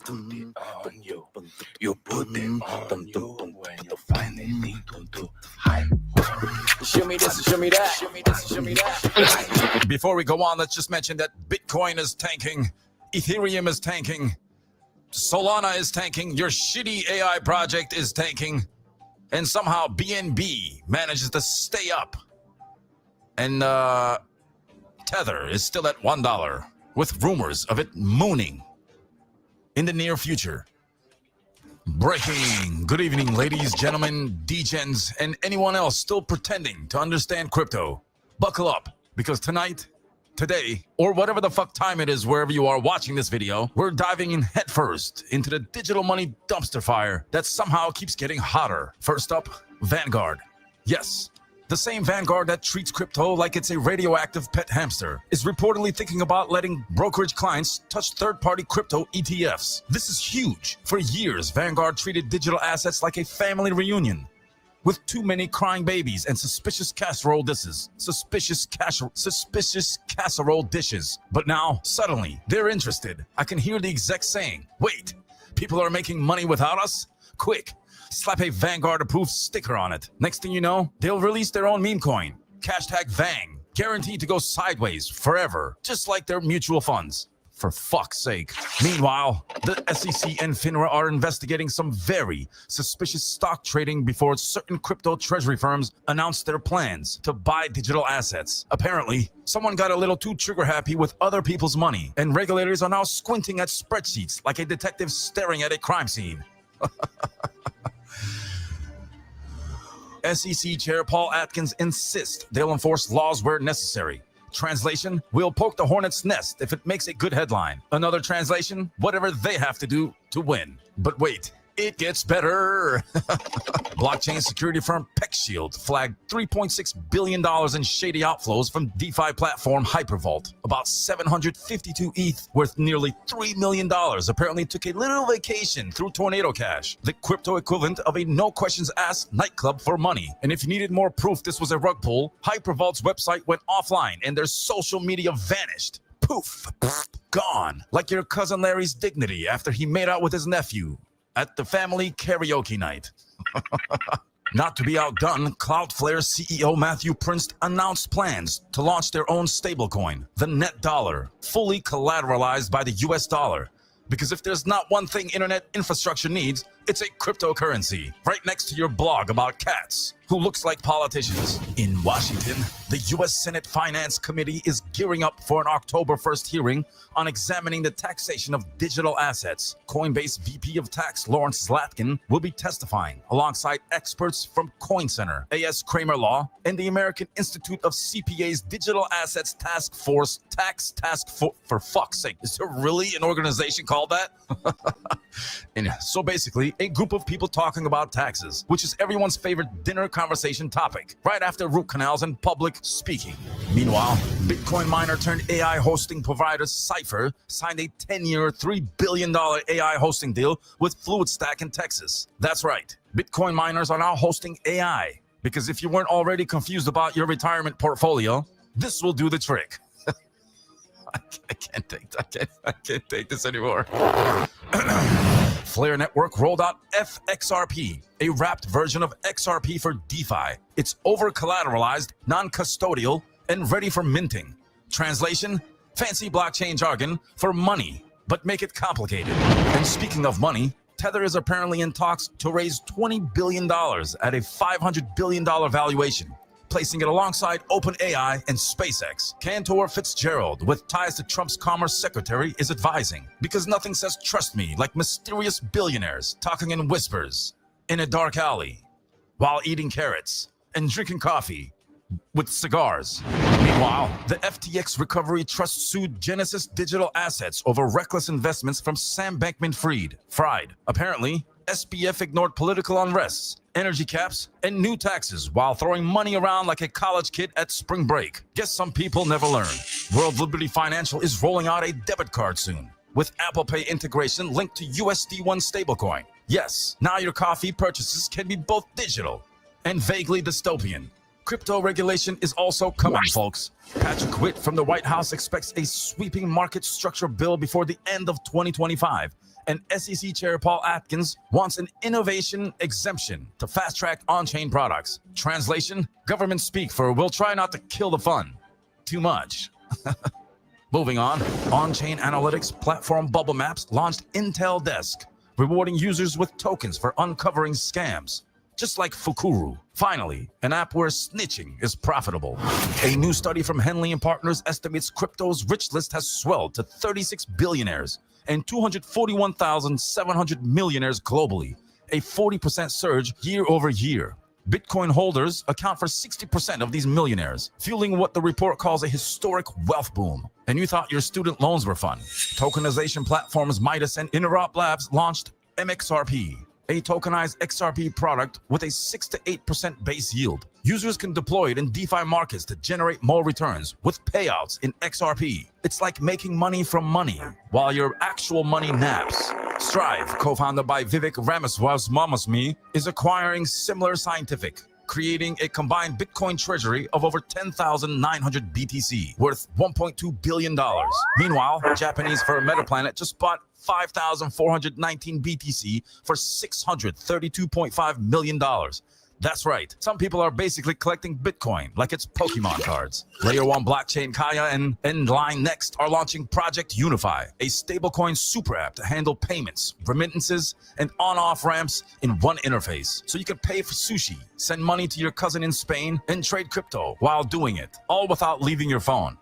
put it on you. You put it on you when you finally to hype. Show me this, show me that. Show me this, show me that. Before we go on, let's just mention that Bitcoin is tanking, Ethereum is tanking, Solana is tanking, your shitty AI project is tanking, and somehow BNB manages to stay up. And Tether is still at $1, with rumors of it mooning in the near future. Breaking. Good evening, ladies, gentlemen, degens, and anyone else still pretending to understand crypto. Buckle up, because tonight, today, or whatever the fuck time it is wherever you are watching this video, we're diving in headfirst into the digital money dumpster fire that somehow keeps getting hotter. First up, Vanguard. Yes, the same Vanguard that treats crypto like it's a radioactive pet hamster is reportedly thinking about letting brokerage clients touch third-party crypto ETFs. This is huge. For years, Vanguard treated digital assets like a family reunion, with too many crying babies and suspicious casserole dishes. Suspicious casserole dishes. But now, suddenly, they're interested. I can hear the exec saying, wait, people are making money without us? Quick, slap a Vanguard-approved sticker on it. Next thing you know, they'll release their own meme coin. Hashtag Vang. Guaranteed to go sideways forever, just like their mutual funds. For fuck's sake. Meanwhile, the SEC and FINRA are investigating some very suspicious stock trading before certain crypto treasury firms announced their plans to buy digital assets. Apparently, someone got a little too trigger-happy with other people's money, and regulators are now squinting at spreadsheets like a detective staring at a crime scene. SEC Chair Paul Atkins insists they'll enforce laws where necessary. Translation, we'll poke the hornet's nest if it makes a good headline. Another translation, whatever they have to do to win. But wait, it gets better. Blockchain security firm PeckShield flagged $3.6 billion in shady outflows from DeFi platform Hypervault. About 752 ETH worth nearly $3 million apparently took a little vacation through Tornado Cash, the crypto equivalent of a no-questions-asked nightclub for money. And if you needed more proof this was a rug pull, Hypervault's website went offline and their social media vanished. Poof, gone. Like your cousin Larry's dignity after he made out with his nephew at the family karaoke night. Not to be outdone, Cloudflare CEO Matthew Prince announced plans to launch their own stablecoin, the Net Dollar, fully collateralized by the US dollar. Because if there's not one thing internet infrastructure needs, it's a cryptocurrency, right next to your blog about cats who looks like politicians. In Washington, the U.S. Senate Finance Committee is gearing up for an October 1st hearing on examining the taxation of digital assets. Coinbase VP of Tax Lawrence Zlatkin will be testifying alongside experts from Coin Center, A.S. Kramer Law, and the American Institute of CPA's Digital Assets Task Force, for fuck's sake. Is there really an organization called that? And so basically, a group of people talking about taxes, which is everyone's favorite dinner conversation topic, right after root canals and public speaking. Meanwhile, Bitcoin miner turned AI hosting provider Cypher signed a 10-year, $3 billion AI hosting deal with FluidStack in Texas. That's right, Bitcoin miners are now hosting AI, because if you weren't already confused about your retirement portfolio, this will do the trick. I can't take this anymore. Flare Network rolled out FXRP, a wrapped version of XRP for DeFi. It's over-collateralized, non-custodial, and ready for minting. Translation, fancy blockchain jargon for money, but make it complicated. And speaking of money, Tether is apparently in talks to raise $20 billion at a $500 billion valuation, placing it alongside OpenAI and SpaceX. Cantor Fitzgerald, with ties to Trump's Commerce Secretary, is advising, because nothing says trust me like mysterious billionaires talking in whispers in a dark alley while eating carrots and drinking coffee with cigars. Meanwhile, the FTX Recovery Trust sued Genesis Digital Assets over reckless investments from Sam Bankman-Fried. Apparently, SBF ignored political unrests, energy caps, and new taxes while throwing money around like a college kid at spring break. Guess some people never learn. World Liberty Financial is rolling out a debit card soon, with Apple Pay integration linked to USD1 stablecoin. Yes, now your coffee purchases can be both digital and vaguely dystopian. Crypto regulation is also coming, folks. Patrick Witt from the White House expects a sweeping market structure bill before the end of 2025, And SEC Chair Paul Atkins wants an innovation exemption to fast-track on-chain products. Translation, government speak for we'll try not to kill the fun too much. Moving on-chain analytics platform Bubble Maps launched Intel Desk, rewarding users with tokens for uncovering scams, just like Fukuru. Finally, an app where snitching is profitable. A new study from Henley & Partners estimates crypto's rich list has swelled to 36 billionaires and 241,700 millionaires globally, a 40% surge year over year. Bitcoin holders account for 60% of these millionaires, fueling what the report calls a historic wealth boom. And you thought your student loans were fun. Tokenization platforms Midas and Interop Labs launched MXRP, a tokenized XRP product with a 6 to 8% base yield. Users can deploy it in DeFi markets to generate more returns with payouts in XRP. It's like making money from money while your actual money naps. Strive, co-founded by Vivek Ramaswamy, is acquiring Similar Scientific, creating a combined Bitcoin treasury of over 10,900 BTC, worth $1.2 billion. Meanwhile, Japanese firm Metaplanet just bought 5,419 BTC for $632.5 million. That's right. Some people are basically collecting Bitcoin like it's Pokemon cards. Layer 1 blockchain Kaya and Endline Next are launching Project Unify, a stablecoin super app to handle payments, remittances, and on-off ramps in one interface. So you can pay for sushi, send money to your cousin in Spain, and trade crypto while doing it, all without leaving your phone.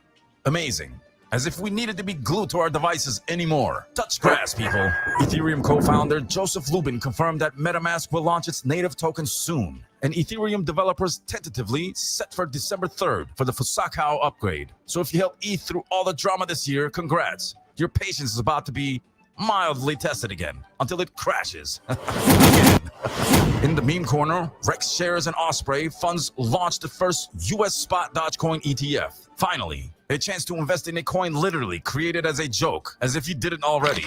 Amazing. As if we needed to be glued to our devices anymore. Touch grass, people. Ethereum co-founder Joseph Lubin confirmed that MetaMask will launch its native token soon. And Ethereum developers tentatively set for December 3rd for the Fusakao upgrade. So if you helped ETH through all the drama this year, congrats. Your patience is about to be mildly tested again until it crashes. Again. In the meme corner, Rex Shares and Osprey funds launched the first US spot Dogecoin ETF. Finally, a chance to invest in a coin literally created as a joke, as if you didn't already.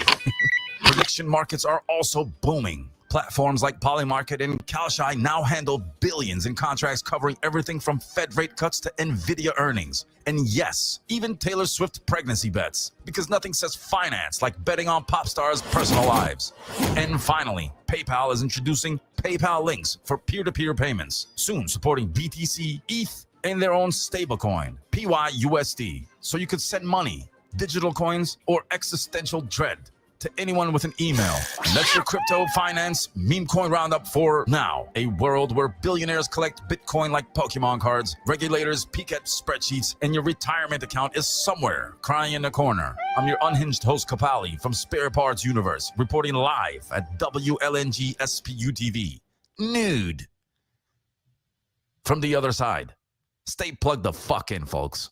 Prediction markets are also booming. Platforms like Polymarket and Kalshi now handle billions in contracts covering everything from Fed rate cuts to Nvidia earnings. And yes, even Taylor Swift pregnancy bets, because nothing says finance like betting on pop stars' personal lives. And finally, PayPal is introducing PayPal links for peer-to-peer payments, soon supporting BTC, ETH, and their own stablecoin, PYUSD, so you could send money, digital coins, or existential dread to anyone with an email. And that's your crypto finance meme coin roundup for now. A world where billionaires collect Bitcoin like Pokemon cards, regulators peek at spreadsheets, and your retirement account is somewhere crying in the corner. I'm your unhinged host Kapali from Spare Parts Universe, reporting live at WLNG SPU TV. Nude. From the other side. Stay plugged the fuck in, folks.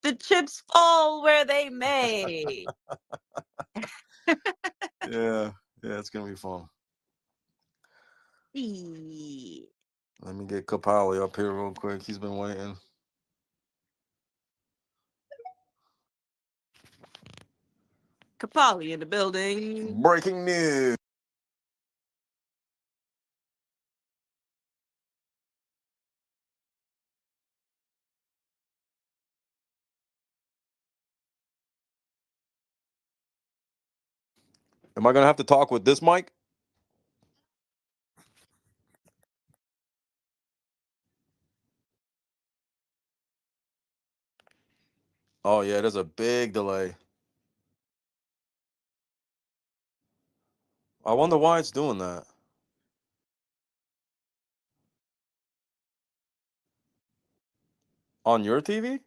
The chips fall where they may. Yeah, it's gonna be fun. Yeah. Let me get Kapali up here real quick. He's been waiting. Kapali in the building. Breaking news. Am I gonna have to talk with this mic? Oh yeah, there's a big delay. I wonder why it's doing that. On your TV?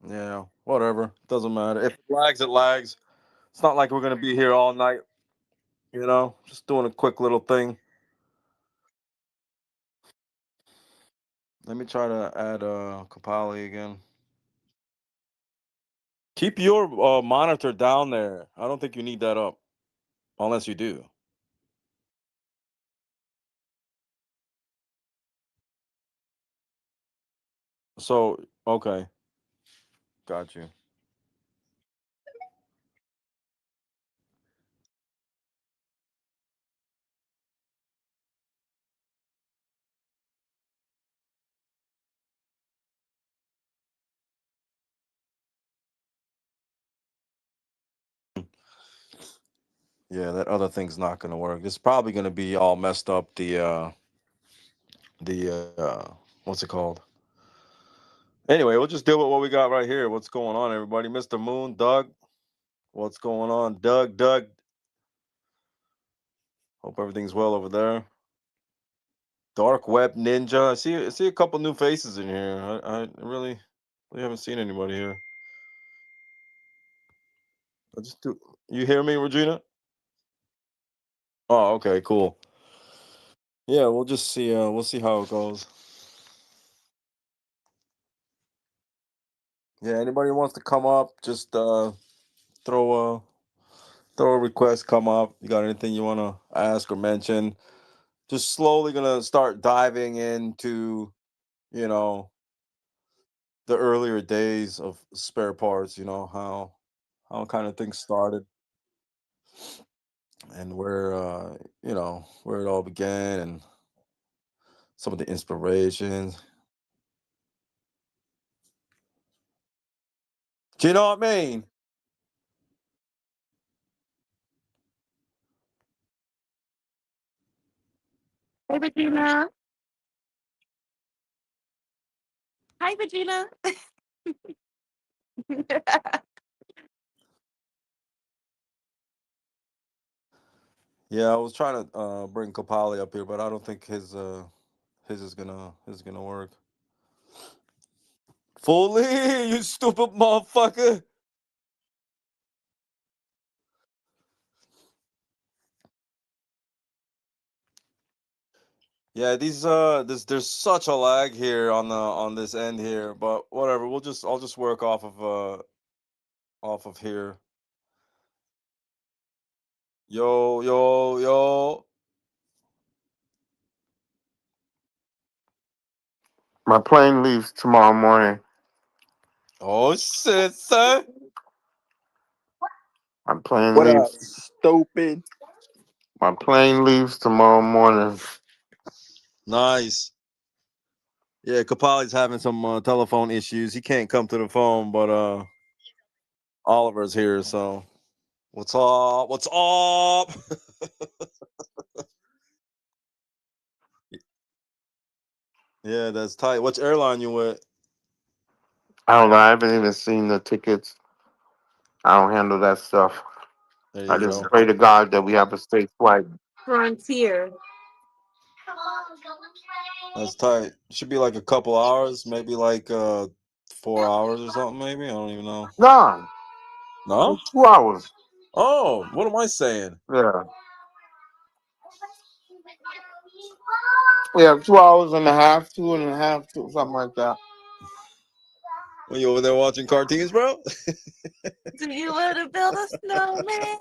Yeah, whatever. Doesn't matter. If it lags, it lags. It's not like we're gonna be here all night, Just doing a quick little thing. Let me try to add Kapali again. Keep your monitor down there. I don't think you need that up, unless you do. So okay, got you. Yeah, that other thing's not gonna work. It's probably gonna be all messed up. The what's it called? Anyway, we'll just deal with what we got right here. What's going on, everybody? Mr. Moon, Doug. What's going on, Doug? Doug. Hope everything's well over there. Dark Web Ninja. I see a couple new faces in here. I really haven't seen anybody here. I just do. You hear me, Regina? Oh, okay, cool. Yeah, we'll just see. We'll see how it goes. Yeah, anybody wants to come up, just throw a throw a request. Come up. You got anything you want to ask or mention? Just slowly gonna start diving into you know the earlier days of spare parts. How kind of things started and where where it all began and some of the inspirations. Do you know what I mean? Hey, Regina. Hi, Regina. Yeah, I was trying to bring Kapali up here, but I don't think his is gonna work. Fully, you stupid motherfucker. Yeah, there's such a lag here on this end here, but whatever. I'll just work off of here. Yo, yo, yo. My plane leaves tomorrow morning. Oh shit, son. My plane What up, leaves. stupid? My plane leaves tomorrow morning. Nice. Yeah, Kapali's having some telephone issues. He can't come to the phone, but Oliver's here, so what's up? What's up? Yeah, that's tight. Which airline you with? I don't know. I haven't even seen the tickets. I don't handle that stuff. There I you just go. pray to God that we have a safe flight. Frontier. That's tight. Should be like a couple hours, maybe like 4 hours or something, maybe. I don't even know. No, No? 2 hours. Oh, what am I saying? Yeah. Yeah, 2 hours and a half, 2.5, something like that. When you over there watching cartoons, bro? Do you want to build a snowman?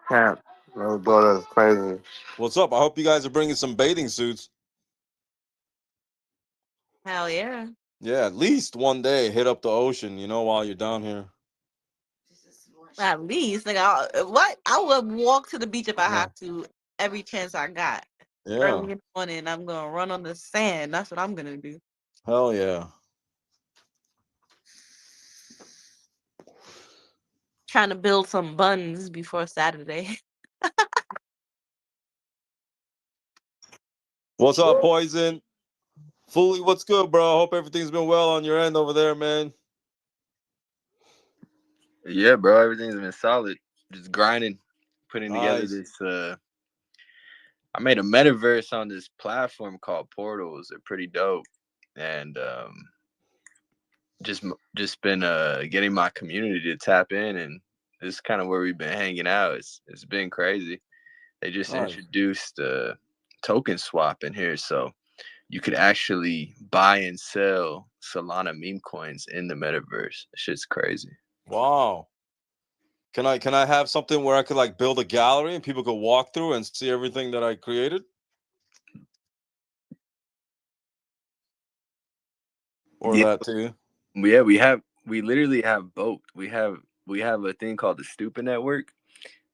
Can't. Little daughter's crazy. What's up? I hope you guys are bringing some bathing suits. Hell yeah. Yeah, at least one day hit up the ocean, while you're down here. At least, like, I would walk to the beach if I Yeah. have to every chance I got. Yeah. Early in the morning, I'm gonna run on the sand. That's what I'm gonna do. Hell yeah. Trying to build some buns before Saturday. What's up, Poison? Fully, what's good, bro? Hope everything's been well on your end over there, man. Yeah, bro, everything's been solid. Just grinding, putting together Nice. this. I made a metaverse on this platform called Portals. They're pretty dope, and just been getting my community to tap in, and this is kind of where we've been hanging out. It's been crazy. They just Nice. introduced token swap in here, so you could actually buy and sell Solana meme coins in the metaverse. Shit's crazy. Wow. Can I have something where I could like build a gallery and people could walk through and see everything that I created? Or Yeah, that too? yeah, we literally have both. We have a thing called the Stupid Network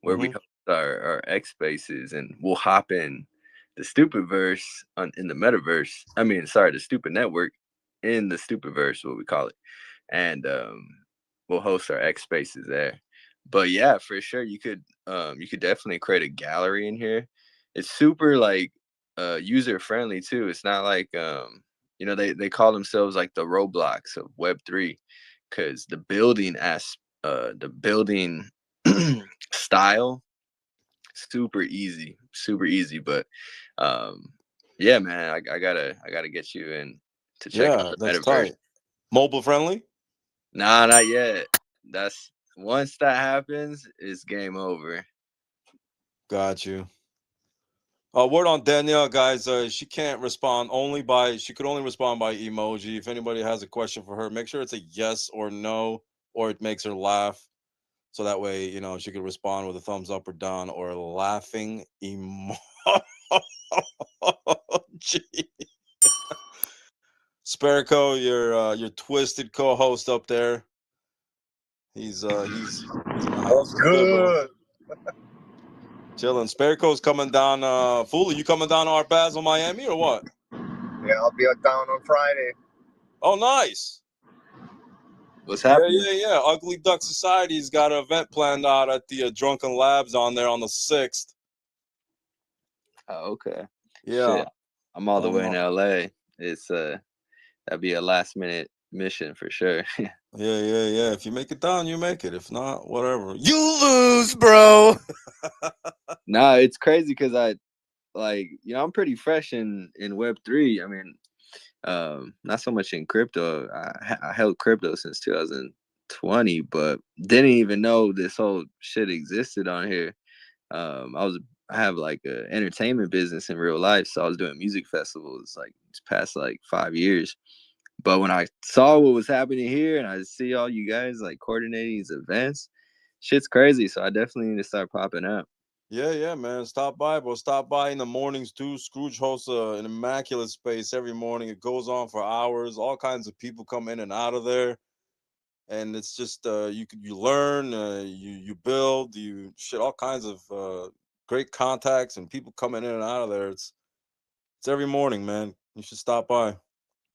where we Mm-hmm. host our X spaces, and we'll hop in the Stupid verse in the metaverse. I mean, sorry, the Stupid Network in the Stupid verse, what we call it, and we'll host our X spaces there. But yeah, for sure, you could definitely create a gallery in here. It's super like user friendly too. It's not like they call themselves like the Roblox of Web3 because the building style super easy. But yeah, man, I gotta get you in to check out Yeah, the that's metaverse. tight. Mobile friendly? Nah, not yet. That's once that happens, it's game over. Got you. Word on Danielle, guys. She can't respond she could only respond by emoji. If anybody has a question for her, make sure it's a yes or no, or it makes her laugh. So that way, she could respond with a thumbs up or down or a laughing emoji. Sparico, your twisted co-host up there. He's in the house. What's good, bro? Chilling. Sparico's coming down. Foolie, you coming down to Art Basel, Miami, or what? Yeah, I'll be down on Friday. Oh, nice. What's happening? Yeah. Ugly Duck Society's got an event planned out at the Drunken Labs on there on the 6th. Oh, okay. Yeah. Shit, I'm all the way in LA. It's that'd be a last minute mission for sure. Yeah. If you make it down, you make it. If not, whatever. You lose, bro. Nah, it's crazy because I'm pretty fresh in Web3. I mean, not so much in crypto. I held crypto since 2020, but didn't even know this whole shit existed on here. I have like an entertainment business in real life, so I was doing music festivals like this past like 5 years. But when I saw what was happening here and I see all you guys like coordinating these events, shit's crazy. So I definitely need to start popping up. Yeah, man. Stop by, bro. Stop by in the mornings too. Scrooge hosts an immaculate space every morning. It goes on for hours. All kinds of people come in and out of there, and it's just you learn, you build, you shit all kinds of great contacts and people coming in and out of there. It's every morning, man. You should stop by.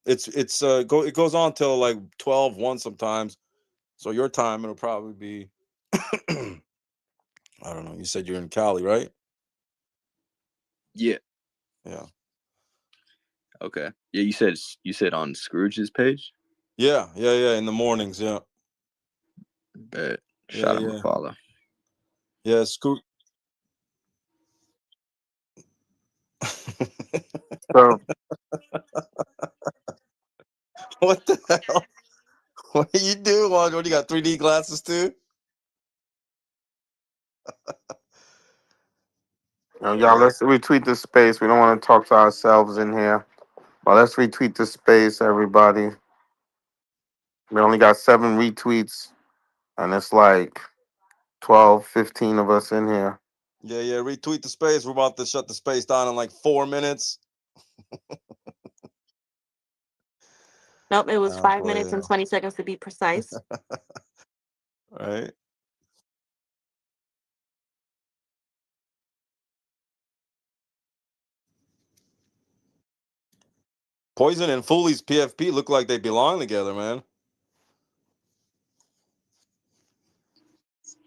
It goes on till like 12, 1 sometimes. So your time it'll probably be I don't know. You said you're in Cali, right? Yeah. Yeah. Okay. Yeah. You said on Scrooge's page. Yeah. In the mornings, yeah. Bet. Shot him a follow. Yeah, Scrooge. So What the hell? What do you do? What do you got? 3D glasses too? y'all, Yeah. let's retweet the space. We don't want to talk to ourselves in here. Well, let's retweet the space, everybody. We only got 7 retweets, and it's like 12, 15 of us in here. Yeah, yeah. Retweet the space. We're about to shut the space down in like 4 minutes. Nope, it was 5 minutes and Well, 20 seconds to be precise. right. Poison and Fooley's PFP look like they belong together, man.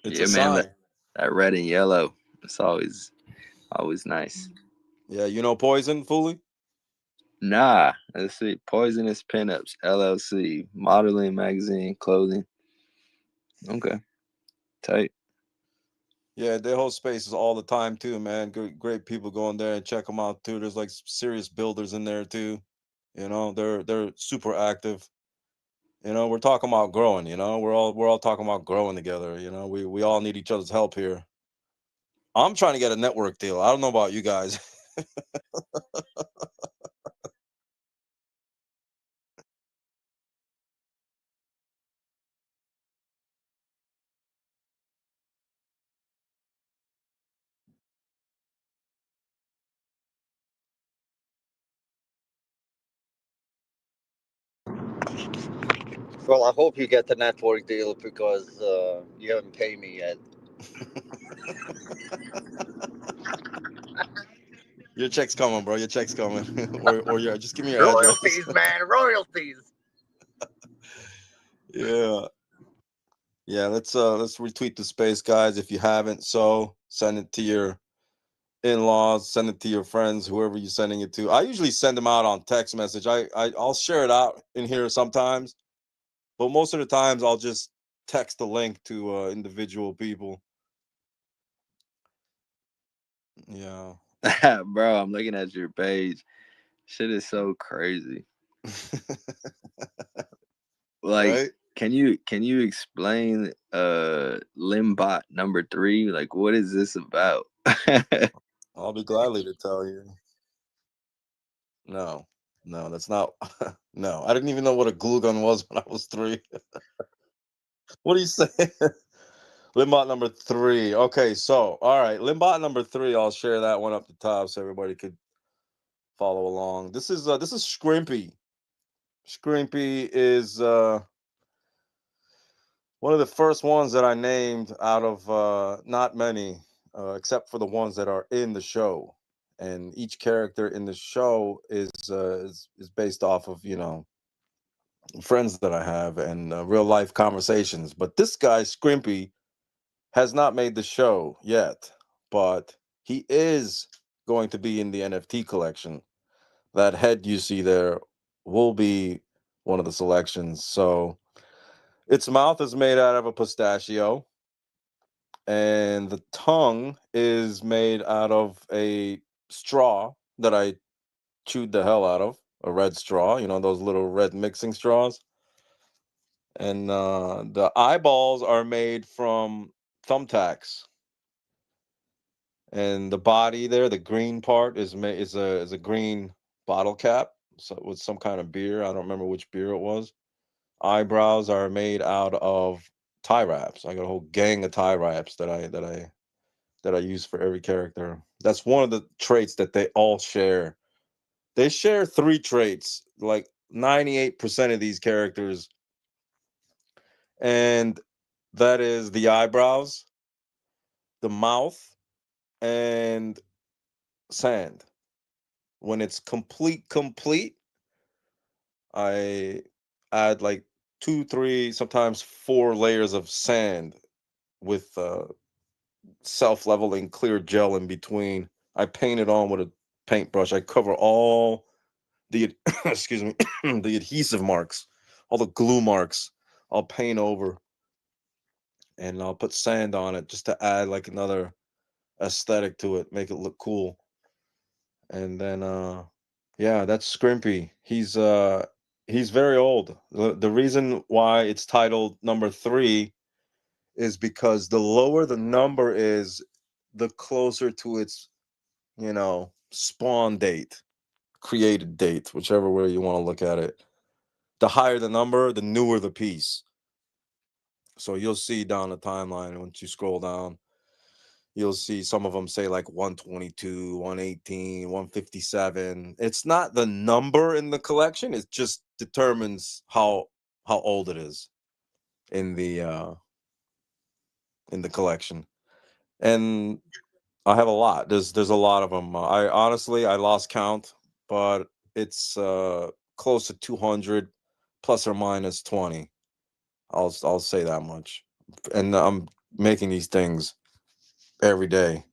It's Yeah, a man. sign. That red and yellow. It's always nice. Yeah, you know Poison, Fooley? Nah, let's see. Poisonous Pinups LLC, modeling magazine, clothing. Okay, tight. Yeah, their whole space is all the time too, man. Great people go in there and check them out too. There's like serious builders in there too. You know, they're super active. You know, we're talking about growing. You know, we're all talking about growing together. You know, we all need each other's help here. I'm trying to get a network deal. I don't know about you guys. Well, I hope you get the network deal because you haven't paid me yet. Your check's coming, bro. Your check's coming. Or your just give me your address. Royalties, man, royalties. Yeah. Yeah, let's retweet the space, guys. If you haven't, so send it to your in-laws, send it to your friends, whoever you're sending it to. I usually send them out on text message. I'll share it out in here sometimes, but most of the times I'll just text the link to individual people. Yeah. Bro, I'm looking at your page. Shit is so crazy. Like, Right? can you explain Limbot number 3? Like, what is this about? I'll be gladly to tell you. No. No, that's not no. I didn't even know what a glue gun was when I was 3. What are you saying? Limbot number 3. Okay, so all right, Limbot number 3. I'll share that one up the top so everybody could follow along. This is Scrimpy. Scrimpy is one of the first ones that I named out of not many, except for the ones that are in the show. And each character in the show is based off of friends that I have and real life conversations. But this guy Scrimpy has not made the show yet, but he is going to be in the NFT collection. That head you see there will be one of the selections. So its mouth is made out of a pistachio, and the tongue is made out of a straw that I chewed the hell out of, a red straw, those little red mixing straws. And the eyeballs are made from thumbtacks. And the body there, the green part is a green bottle cap, so with some kind of beer. I don't remember which beer it was. Eyebrows are made out of tie wraps. I got a whole gang of tie wraps that I use for every character. That's one of the traits that they all share. They share 3 traits, like 98% of these characters, and that is the eyebrows, the mouth, and sand. When it's complete, I add like 2, 3, sometimes 4 layers of sand with self-leveling clear gel in between. I paint it on with a paintbrush. I cover all the excuse me, the adhesive marks, all the glue marks. I'll paint over and I'll put sand on it just to add like another aesthetic to it, make it look cool. And then Yeah, that's Scrimpy. He's very old. The reason why it's titled number 3 is because the lower the number is, the closer to its, spawn date, created date, whichever way you want to look at it. The higher the number, the newer the piece. So you'll see down the timeline once you scroll down, you'll see some of them say like 122, 118, 157. It's not the number in the collection, it just determines how old it is in the collection. And I have a lot. There's a lot of them. I honestly I lost count, but it's close to 200 plus or minus 20. I'll say that much. And I'm making these things every day.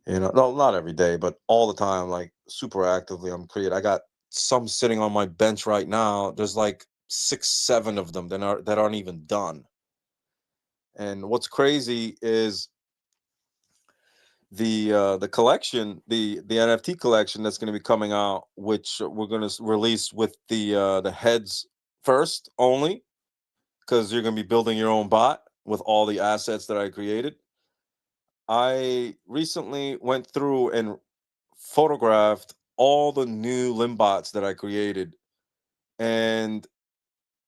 No, not every day, but all the time, like super actively. I'm creating. I got some sitting on my bench right now. There's like 6, 7 of them that aren't even done. And what's crazy is the collection, the NFT collection that's going to be coming out, which we're going to release with the heads first only, because you're going to be building your own bot with all the assets that I created. I recently went through and photographed all the new limbots that I created, and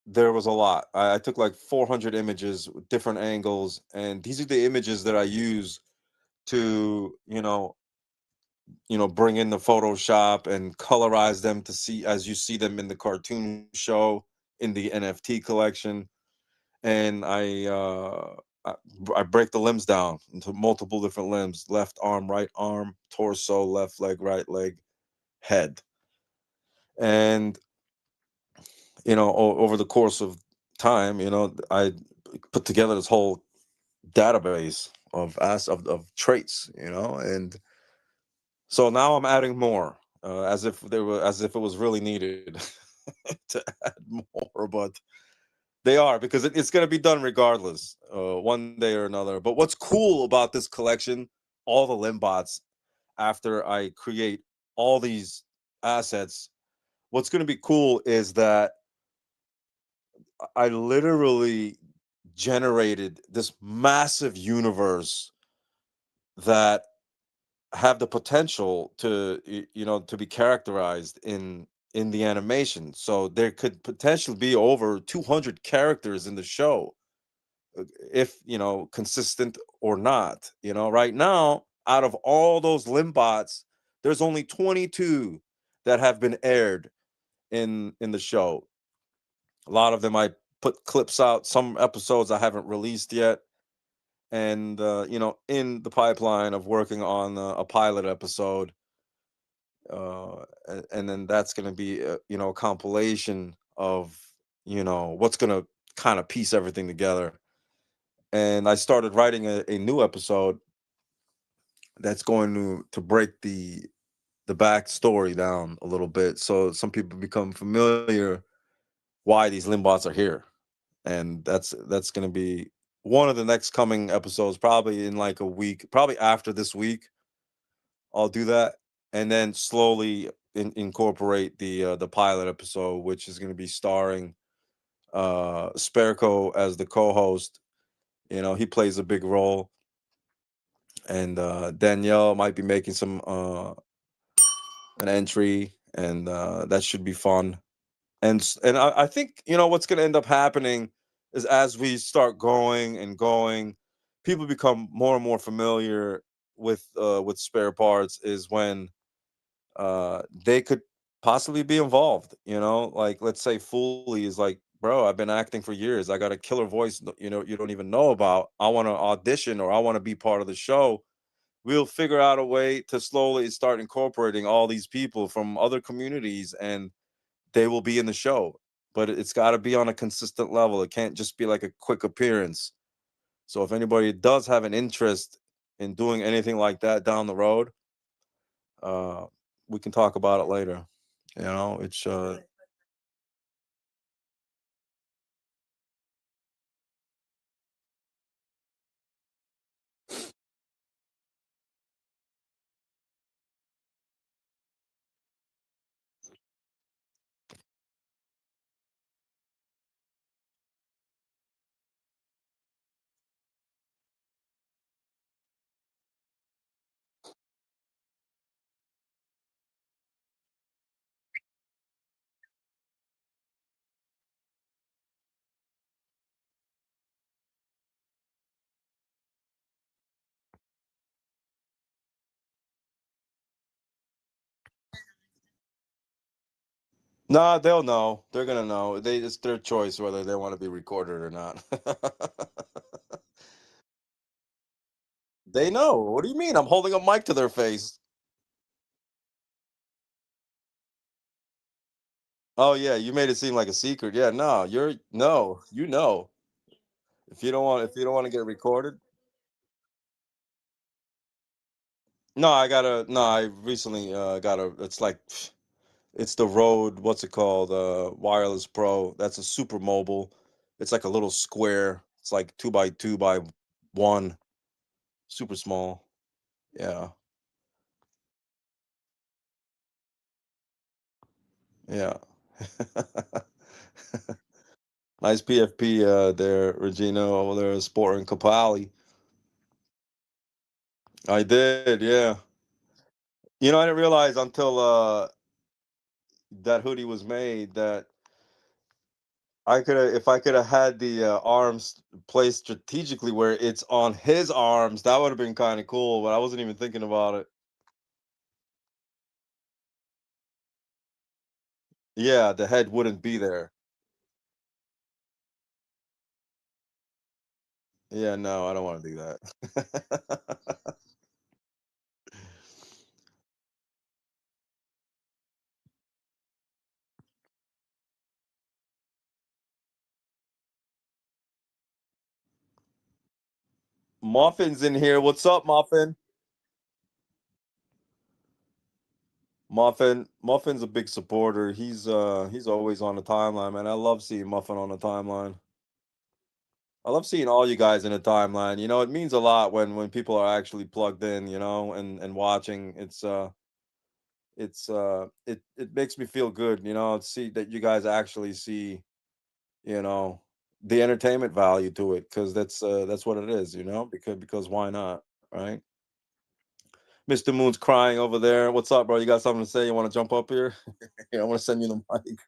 there was a lot. I took like 400 images with different angles, and these are the images that I use to, bring in the Photoshop and colorize them to see as you see them in the cartoon show in the NFT collection. And I I break the limbs down into multiple different limbs: left arm, right arm, torso, left leg, right leg, head. And over the course of time, I put together this whole database of traits, and so now I'm adding more, as if it was really needed to add more, but they are, because it's going to be done regardless, one day or another. But what's cool about this collection, all the limbots, after I create all these assets, what's going to be cool is that I literally generated this massive universe that have the potential to to be characterized in the animation. So there could potentially be over 200 characters in the show, if consistent or not. Right now, out of all those limbots, there's only 22 that have been aired in the show. A lot of them I put clips out. Some episodes I haven't released yet, and in the pipeline of working on a pilot episode, and then that's going to be a compilation of what's going to kind of piece everything together. And I started writing a new episode that's going to break the backstory down a little bit, so some people become familiar why these limbots are here. And that's going to be one of the next coming episodes, probably in like a week, probably after this week. I'll do that, and then slowly incorporate the pilot episode, which is going to be starring Sperco as the co-host. He plays a big role, and Danielle might be making some an entry, and that should be fun. And I think what's going to end up happening is, as we start going and going, people become more and more familiar with spare parts, is when they could possibly be involved. Like, let's say Foley is like, bro, I've been acting for years, I got a killer voice, you don't even know about, I want to audition, or I want to be part of the show. We'll figure out a way to slowly start incorporating all these people from other communities, and they will be in the show. But it's got to be on a consistent level. It can't just be like a quick appearance. So if anybody does have an interest in doing anything like that down the road, uh, we can talk about it later. It's Nah, they'll know. They're gonna know. It's their choice whether they want to be recorded or not. They know. What do you mean? I'm holding a mic to their face. Oh yeah, you made it seem like a secret. Yeah, no, you know. If you don't want to get recorded. No, I recently got a it's like it's the Rode, what's it called? Wireless Pro. That's a super mobile. It's like a little square. It's like 2 by 2 by 1. Super small. Yeah. Yeah. Nice PFP there, Regina, over there sporting Kapali. I did, yeah. I didn't realize until that hoodie was made that I could have, if I could have had the arms placed strategically where it's on his arms, that would have been kind of cool. But I wasn't even thinking about it. Yeah, the head wouldn't be there. Yeah, no, I don't want to do that. Muffin's in here. What's up, Muffin? Muffin's a big supporter. He's always on the timeline, man. I love seeing Muffin on the timeline. I love seeing all you guys in the timeline. It means a lot when people are actually plugged in, and watching. It makes me feel good, to see that you guys actually see, you know, the entertainment value to it, because that's what it is, because why not, right? Mr. Moon's crying over there. What's up, bro? You got something to say? You want to jump up here? Yeah, I want to send you the mic.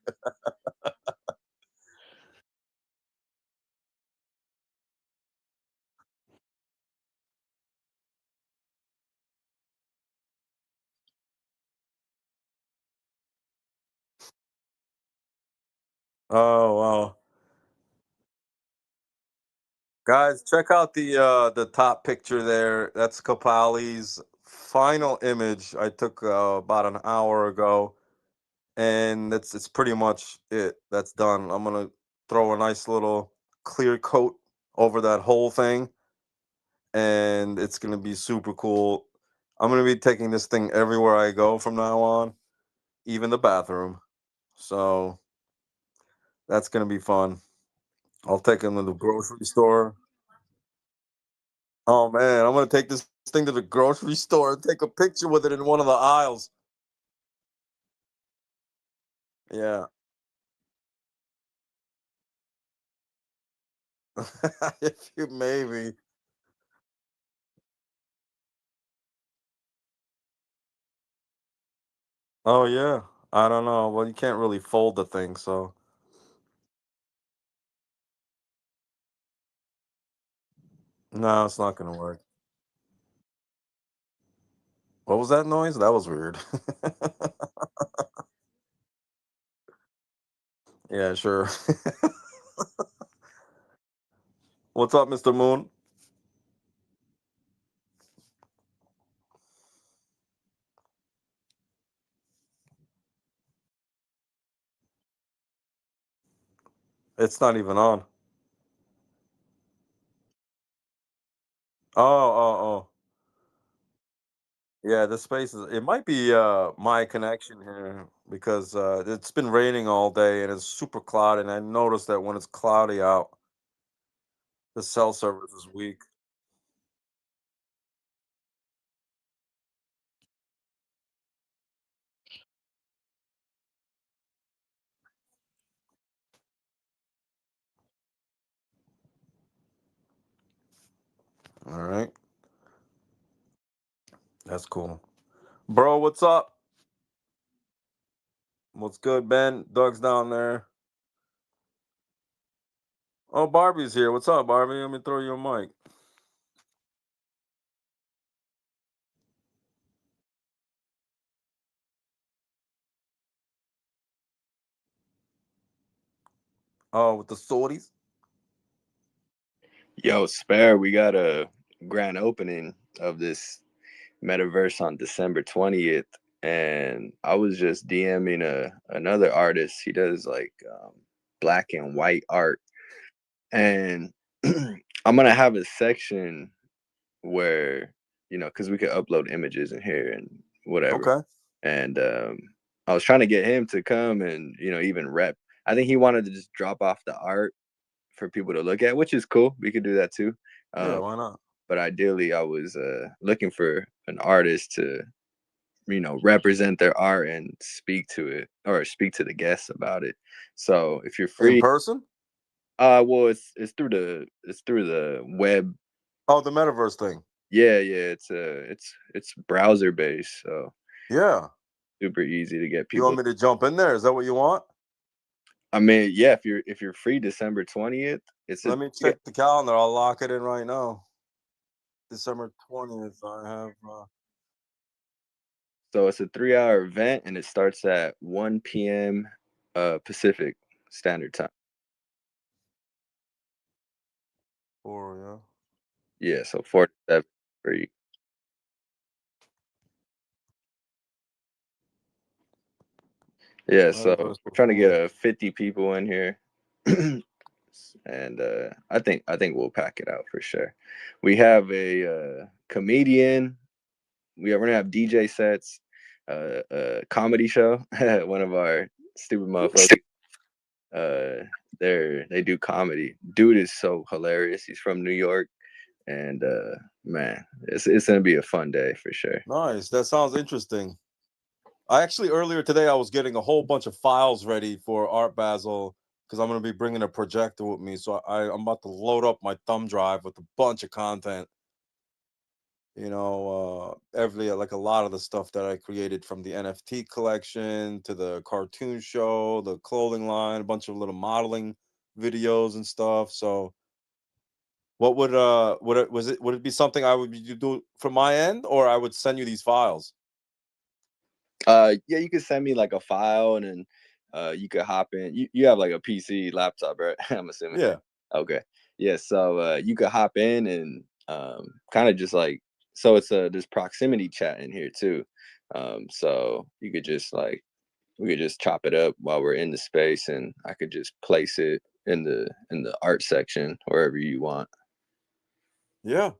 Oh wow. Guys, check out the top picture there. That's Kapali's final image I took about an hour ago, and it's pretty much it. That's done. I'm gonna throw a nice little clear coat over that whole thing, and it's gonna be super cool. I'm gonna be taking this thing everywhere I go from now on, even the bathroom. So that's gonna be fun. I'll take him to the grocery store. Oh man, I'm gonna take this thing to the grocery store and take a picture with it in one of the aisles. Yeah. If you maybe. Oh yeah. I don't know. Well, you can't really fold the thing, so no, it's not gonna work. What was that noise? That was weird. Yeah, sure. What's up, Mr. Moon? It's not even on. Oh, oh, oh. Yeah, the space is, it might be my connection here, because it's been raining all day and it's super cloudy, and I noticed that when it's cloudy out, the cell service is weak. All right. That's cool. Bro, what's up? What's good, Ben? Doug's down there. Oh, Barbie's here. What's up, Barbie? Let me throw you a mic. Oh, with the sorties. Yo, Spare, we got a grand opening of this metaverse on December 20th, and I was just DMing another artist. He does like black and white art, and I'm gonna have a section where, you know, because we could upload images in here and whatever. Okay. And I was trying to get him to come and, you know, even rep. I think he wanted to just drop off the art for people to look at, which is cool. We could do that too. Yeah, why not? But ideally, I was looking for an artist to, you know, represent their art and speak to it, or speak to the guests about it. So if you're In free, person? well, it's through the web. Oh, the metaverse thing. Yeah, it's browser based, so Yeah. super easy to get You people. want me to jump in there? Is that what you want? I mean, yeah, if you're free December 20th, Let me check the calendar. I'll lock it in right now. December 20th. I have. so it's a 3-hour event, and it starts at 1 p.m. Pacific Standard Time. Yeah. Yeah, so 4 to 7 for you. Yeah, so Metaverse we're trying to get performance. 50 people in here, and I think we'll pack it out for sure. We have a comedian. We're gonna have DJ sets, a comedy show. One of our stupid motherfuckers. They do comedy. Dude is so hilarious. He's from New York, and man, it's gonna be a fun day for sure. Nice. That sounds interesting. I actually earlier today I was getting a whole bunch of files ready for Art Basel because I'm going to be bringing a projector with me. So I'm about to load up my thumb drive with a bunch of content. You know, like a lot of the stuff that I created, from the NFT collection to the cartoon show, the clothing line, a bunch of little modeling videos and stuff. So what would it be something I would do from my end, or I would send you these files? Yeah, you could send me like a file, and then you could hop in. You have like a PC laptop, right? I'm assuming. Yeah. Okay. Yeah, so you could hop in and kind of just like, so it's there's proximity chat in here too. So you could just like, we could just chop it up while we're in the space, and I could just place it in the art section wherever you want. Yeah.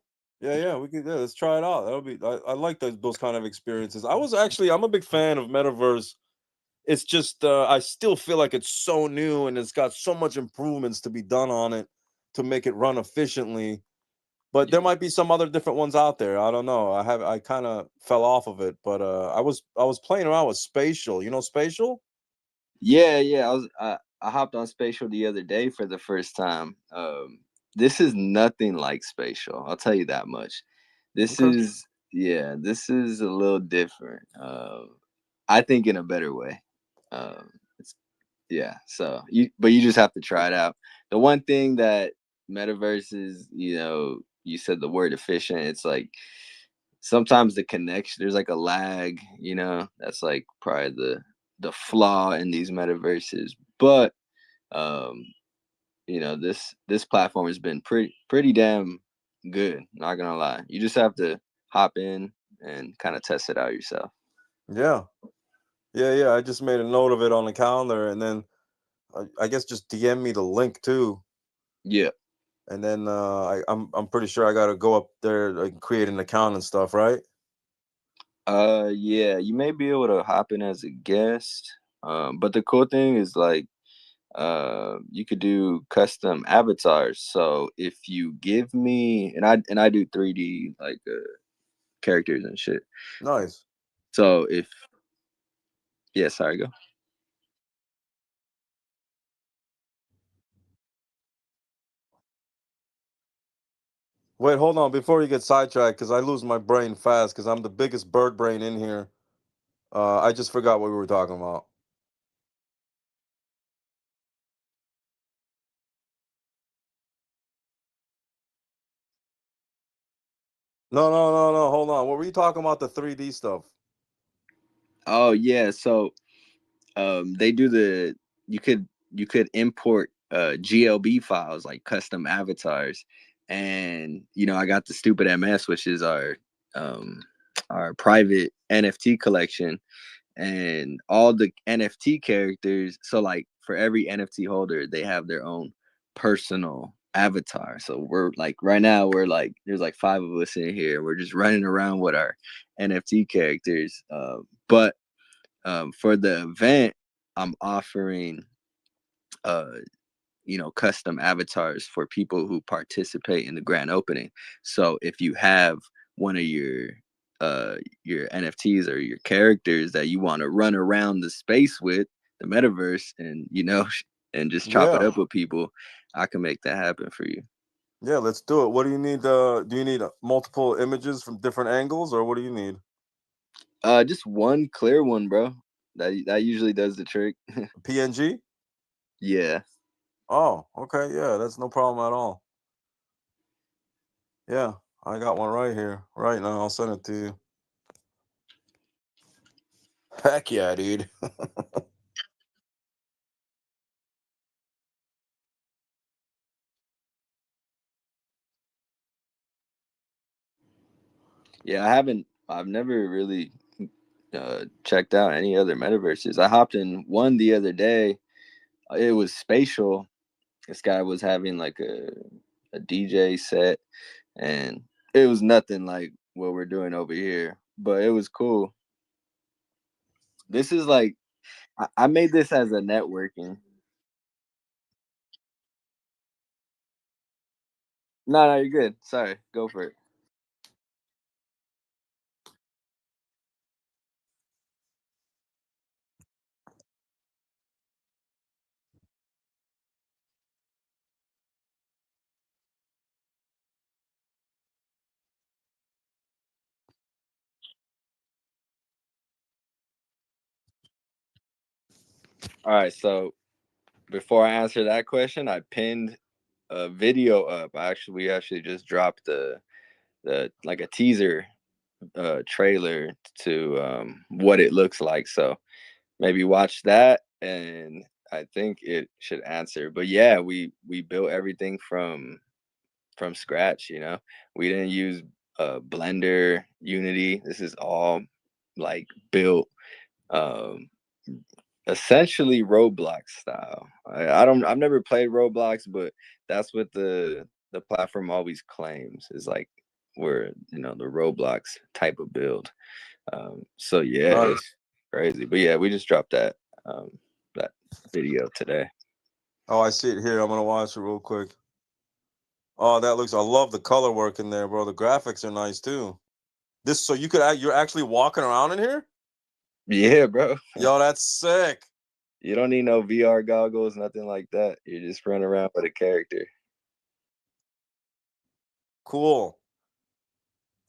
Yeah. We could. Yeah, let's try it out. That'll be. I like those kind of experiences. I'm a big fan of metaverse. It's just I still feel like it's so new and it's got so much improvements to be done on it to make it run efficiently. But there might be some other different ones out there. I don't know. I kind of fell off of it, but I was playing around with Spatial. You know Spatial? Yeah. I hopped on Spatial the other day for the first time. This is nothing like Spatial. I'll tell you that much. This Okay. is this is a little different. I think in a better way. It's So you just have to try it out. The one thing that metaverse is, you know, you said the word efficient. It's like sometimes the connection, there's like a lag, you know, that's like probably the flaw in these metaverses. But um you know, this platform has been pretty damn good, not gonna lie. You just have to hop in and kind of test it out yourself. Yeah. Yeah. I just made a note of it on the calendar, and then I guess just DM me the link too. Yeah. And then I'm pretty sure I got to go up there, like, create an account and stuff, right? Yeah, you may be able to hop in as a guest. But the cool thing is like you could do custom avatars. So if you give me, and I do 3D like characters and shit. Nice. So if sorry, go. Wait, hold on before you get sidetracked, because I lose my brain fast because I'm the biggest bird brain in here. I just forgot what we were talking about. No. Hold on. What were you talking about? The 3D stuff. Oh yeah, so they do you could import GLB files, like custom avatars. And I got the stupid MS, which is our private NFT collection, and all the NFT characters. So like for every NFT holder, they have their own personal avatar. So we're like right now we're like there's like 5 of us in here. We're just running around with our NFT characters. But for the event, I'm offering custom avatars for people who participate in the grand opening. So if you have one of your NFTs or your characters that you want to run around the space with the metaverse and and just chop it Yeah. up with people, I can make that happen for you. Yeah, let's do it. What do you need? Do you need multiple images from different angles, or what do you need? Just one clear one, bro. That usually does the trick. PNG? Yeah. Oh, okay. Yeah, that's no problem at all. Yeah, I got one right here, right now. I'll send it to you. Heck yeah, dude. Yeah, I've never really checked out any other metaverses. I hopped in one the other day. It was spatial. This guy was having like a DJ set, and it was nothing like what we're doing over here, but it was cool. This is like I made this as a networking. No, no, you're good. Sorry, go for it. All right, so before I answer that question, I pinned a video up. We actually just dropped the like a teaser trailer to what it looks like. So maybe watch that, and I think it should answer. But yeah, we built everything from scratch. We didn't use Blender, Unity. This is all like built um essentially Roblox style. I've never played Roblox, but that's what the platform always claims is like we're the Roblox type of build. So yeah, Nice. it's crazy. But yeah, we just dropped that video today. Oh, I see it here. I'm gonna watch it real quick. Oh, that looks. I love the color work in there, bro. The graphics are nice too. This so you're actually walking around in here. Yeah, bro. Yo, that's sick. You don't need no VR goggles, nothing like that. You just run around with a character. Cool.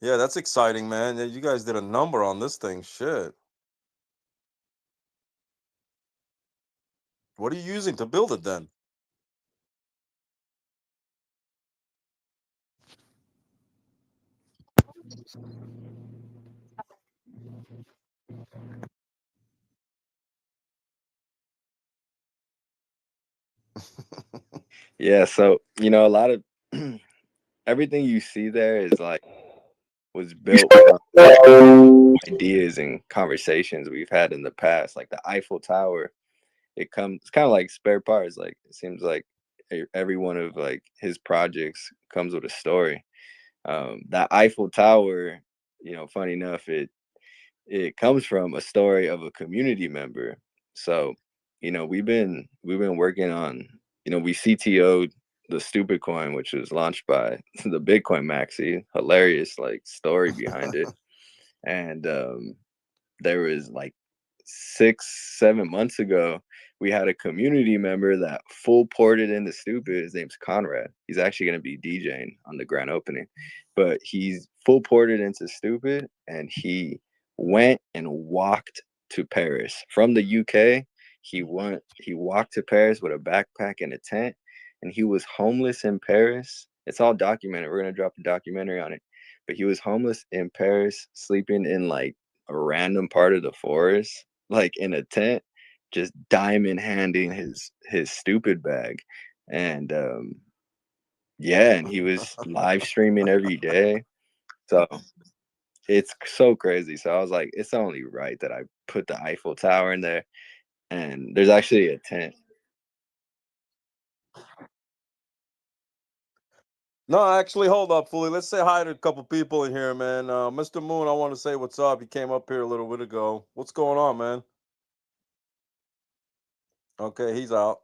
Yeah, that's exciting, man. Yeah, you guys did a number on this thing. Shit. What are you using to build it then? Yeah, so a lot of everything you see there is like was built from ideas and conversations we've had in the past. Like the Eiffel Tower, it's kind of like spare parts. Like it seems like every one of like his projects comes with a story. That Eiffel Tower, funny enough, it comes from a story of a community member. So, we've been working on, we CTO'd the stupid coin, which was launched by the Bitcoin Maxi. Hilarious like story behind it. And there was like 6-7 months ago, we had a community member that full ported into stupid. His name's Conrad. He's actually going to be DJing on the grand opening, but he's full ported into stupid, and he went and walked to Paris from the UK. He walked to Paris with a backpack and a tent, and he was homeless in Paris. It's all documented. We're going to drop a documentary on it. But he was homeless in Paris, sleeping in like a random part of the forest, like in a tent, just diamond handing his stupid bag. and yeah, and he was live streaming every day. So it's so crazy. So I was like, it's only right that I put the Eiffel Tower in there. And there's actually a tent. No, actually, hold up, Fully. Let's say hi to a couple people in here, man. Mr. Moon, I want to say what's up. He came up here a little bit ago. What's going on, man? Okay, he's out.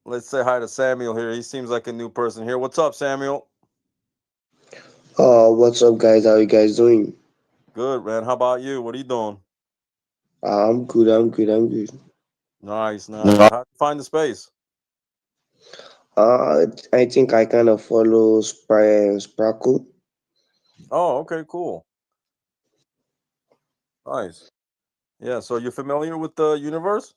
Let's say hi to Samuel here. He seems like a new person here. What's up, Samuel? What's up, guys? How you guys doing? Good, man. How about you? What are you doing? I'm good. I'm good. I'm good. Nice, nice. How'd you find the space? I think I kind of follow Sparkle. Oh, okay, cool. Nice. Yeah, so you're familiar with the universe?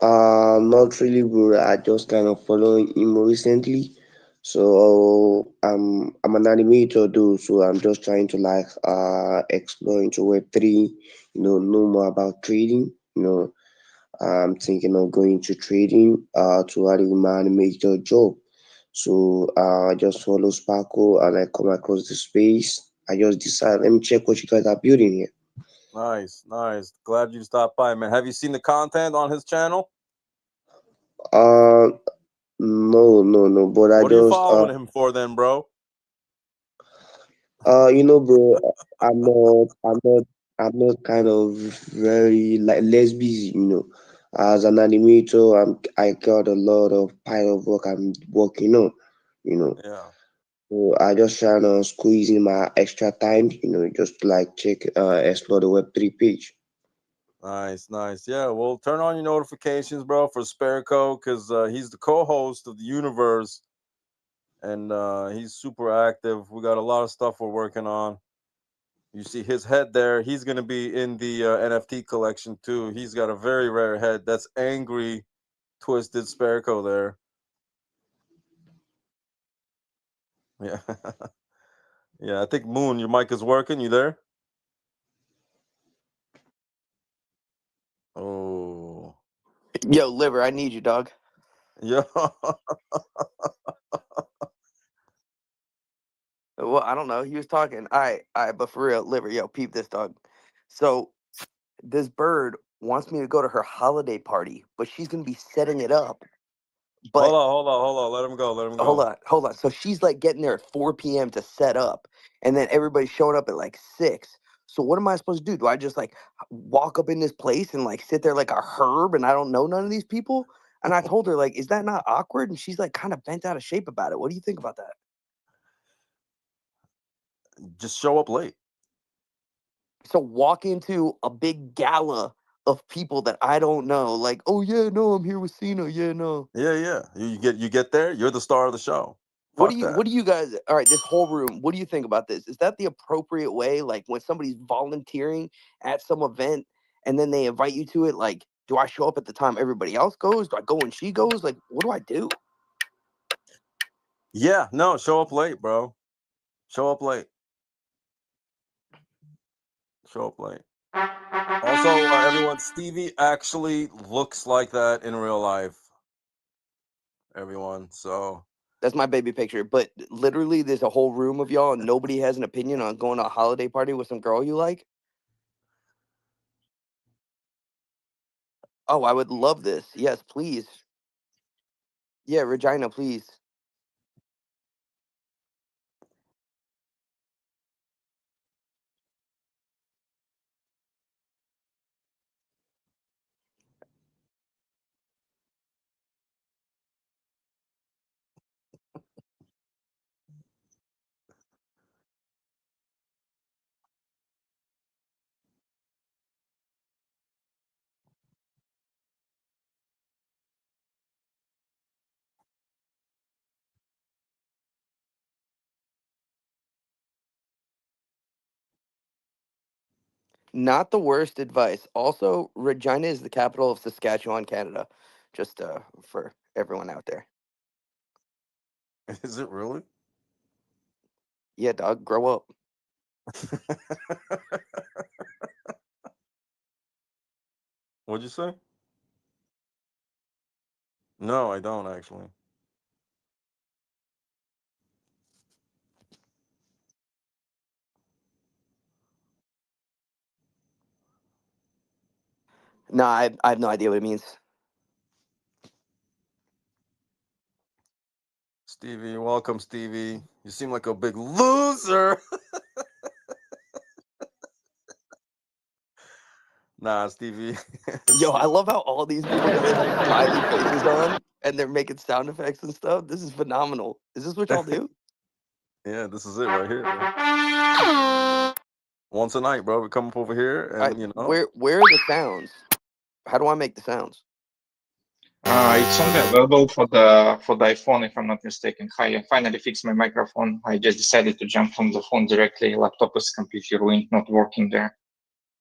Not really, bro. I just kind of following him recently. So I'm an animator, though. So I'm just trying to like explore into Web3. Know more about trading. I'm thinking of going to trading to add in my animator job. So I just follow Sparkle and I come across the space. I just decide, let me check what you guys are building here. Nice, nice. Glad you stopped by, man. Have you seen the content on his channel? Uh, no, no, no. But I What are you just following him for then, bro? bro, I'm not kind of very like less busy. As an animator, I got a lot of pile of work I'm working on. You know, Yeah. So I just trying to squeeze in my extra time, just to like check, explore the Web3 page. Nice, nice. Yeah, well, turn on your notifications, bro, for Sparico because he's the co-host of the Universe, and he's super active. We got a lot of stuff we're working on. You see his head there. He's gonna be in the NFT collection too. He's got a very rare head. That's angry, twisted Sparico there. Yeah, yeah. I think Moon, your mic is working. You there? Oh, Yo, liver, I need you, dog. yeah. Well, I don't know. He was talking. All right, but for real, liver, yo, peep this, dog. So this bird wants me to go to her holiday party, but she's gonna be setting it up. Hold But on, hold on, hold on. Let him go. Let him hold go. on, hold on. So she's like getting there at 4 p.m. to set up, and then everybody's showing up at like 6. So what am I supposed to do? Do I just like walk up in this place and like sit there like a herb and I don't know none of these people? And I told her like, is that not awkward? And she's like kind of bent out of shape about it. What do you think about that? Just show up late. So walk into a big gala of people that I don't know, like, oh yeah, no, I'm here with Cena. Yeah, no. Yeah, yeah. You get there. You're the star of the show. What do Fuck you that. what do you guys all right, this whole room, what do you think about this? Is that the appropriate way? Like when somebody's volunteering at some event and then they invite you to it, like, do I show up at the time everybody else goes? Do I go when she goes? Like, what do I do? Yeah, no, show up late, bro. Show up late. Show up late. Also, everyone, Stevie actually looks like that in real life. Everyone, so That's my baby picture. But literally there's a whole room of y'all and nobody has an opinion on going to a holiday party with some girl you like. Oh, I would love this. Yes, please. Yeah, Regina, please. Not the worst advice. Also, Regina is the capital of Saskatchewan, Canada. Just for everyone out there. is it really? Yeah, dog, grow up. What'd you say? No, I don't actually. No, I have no idea what it means. Stevie, welcome, Stevie. You seem like a big loser. Nah, Stevie. Yo, I love how all these people got their like smiley faces on and they're making sound effects and stuff. This is phenomenal. Is this what y'all do? Yeah, this is it right here, bro. Once a night, bro. We come up over here and Where are the sounds? How do I make the sounds? It's only available for the iPhone, if I'm not mistaken. Hi, I finally fixed my microphone. I just decided to jump from the phone directly. Laptop is completely ruined, not working there.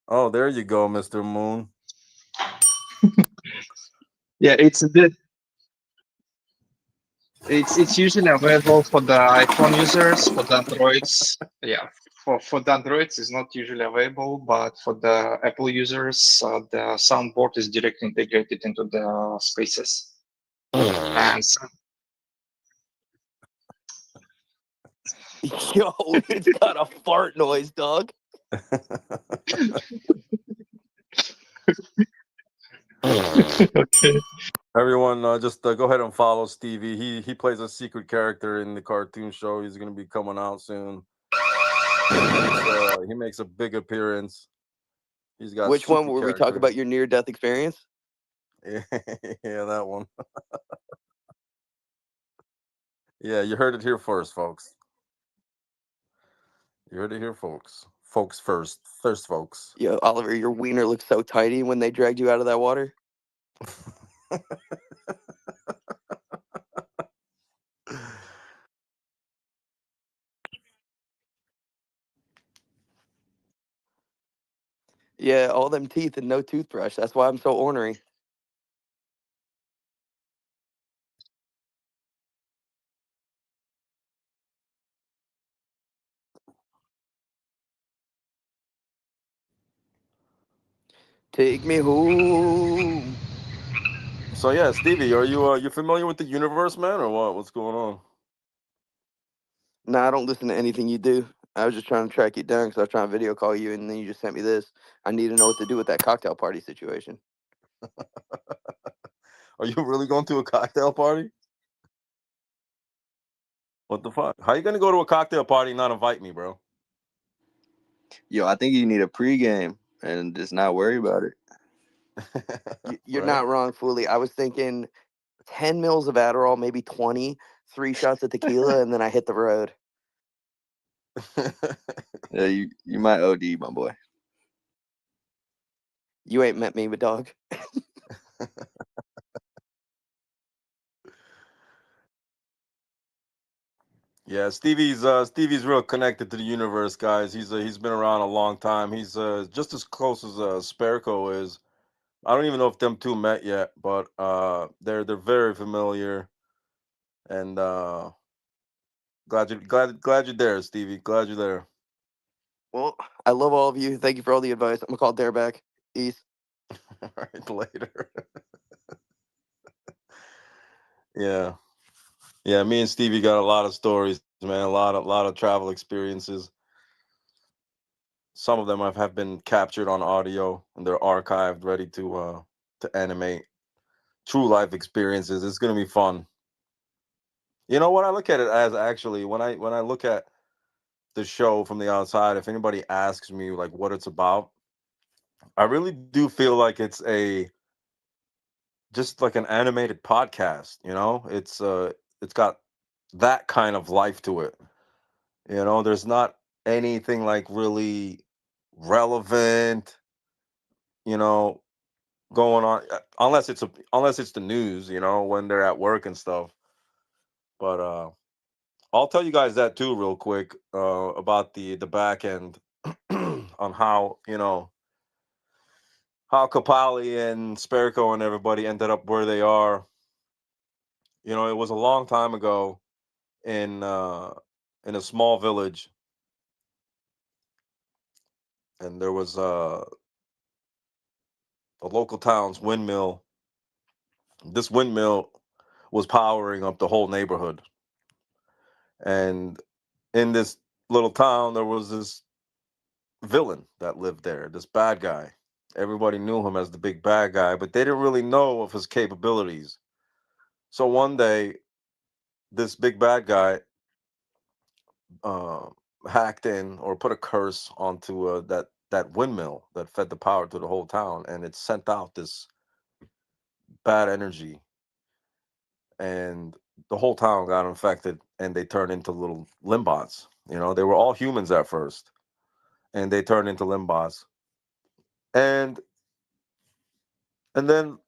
Oh, there you go, Mr. Moon. Yeah, it's usually available for the iPhone users. For the Androids, yeah, for the Androids is not usually available, but for the Apple users, the soundboard is directly integrated into the Spaces. And Yo, it's got a fart noise, dog. Okay. Everyone, just go ahead and follow Stevie. He plays a secret character in the cartoon show. He's gonna be coming out soon. He makes a big appearance. He's got Which one super were we talking characters. about? Your near-death experience? Yeah, that one. Yeah, you heard it here first, folks. You heard it here, folks. Folks first. First, folks. Yo, Oliver, your wiener looks so tiny when they dragged you out of that water. Yeah, all them teeth and no toothbrush. That's why I'm so ornery. Take me home. So yeah, Stevie, are you familiar with the universe, man, or what? What's going on? Nah, I don't listen to anything you do. I was just trying to track you down because I was trying to video call you, and then you just sent me this. I need to know what to do with that cocktail party situation. Are you really going to a cocktail party? What the fuck? How you gonna go to a cocktail party and not invite me, bro? Yo, I think you need a pregame and just not worry about it. You're Right? not wrong, Fully. I was thinking 10 mils of Adderall, maybe 20, 3 shots of tequila, and then I hit the road. Yeah, you might OD, my boy. You ain't met me, but dog. Yeah, Stevie's real connected to the universe, guys. He's been around a long time. He's just as close as Sparco is. I don't even know if them two met yet, but they're very familiar. And glad you're there, Stevie. Glad you're there. Well, I love all of you. Thank you for all the advice. I'm gonna call Dare back. East. All right, later. Yeah. Yeah, me and Stevie got a lot of stories, man. A lot of travel experiences. Some of them have been captured on audio and they're archived, ready to animate. True life experiences. It's gonna be fun. You know what I look at it as actually when I look at the show from the outside, if anybody asks me like what it's about, I really do feel like it's a just like an animated podcast, you know? It's got that kind of life to it. You know, there's not anything like really relevant, you know, going on unless it's the news, you know, when they're at work and stuff. But I'll tell you guys that too real quick about the back end on how, you know, how Kapali and Sperco and everybody ended up where they are. You know, it was a long time ago in in a small village, and there was a local town's windmill. This windmill was powering up the whole neighborhood, and in this little town, there was this villain that lived there, this bad guy. Everybody knew him as the big bad guy, but they didn't really know of his capabilities. So one day, this big bad guy uh, hacked in or put a curse onto that windmill that fed the power to the whole town, and it sent out this bad energy, and the whole town got infected, and they turned into little limbots. They were all humans at first, and they turned into limbots, and then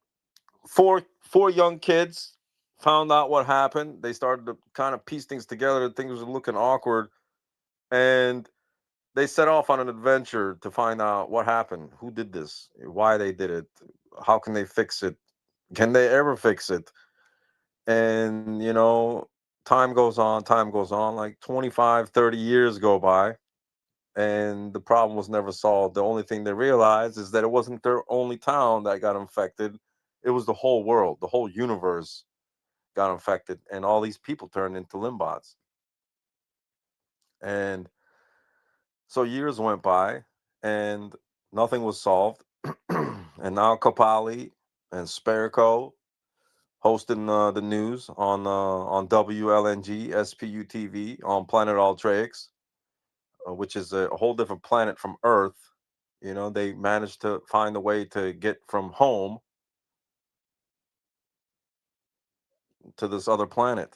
four young kids found out what happened. They started to kind of piece things together. Things were looking awkward, and they set off on an adventure to find out what happened, who did this, why they did it, how can they fix it, can they ever fix it. And time goes on, like 25, 30 years go by, and the problem was never solved. The only thing they realized is that it wasn't their only town that got infected. It was the whole world, the whole universe got infected, and all these people turned into limbots. And so years went by, and nothing was solved. And now Kapali and Sperco hosting the news on WLNG SPUTV on Planet Ultraix, which is a whole different planet from Earth. They managed to find a way to get from home to this other planet,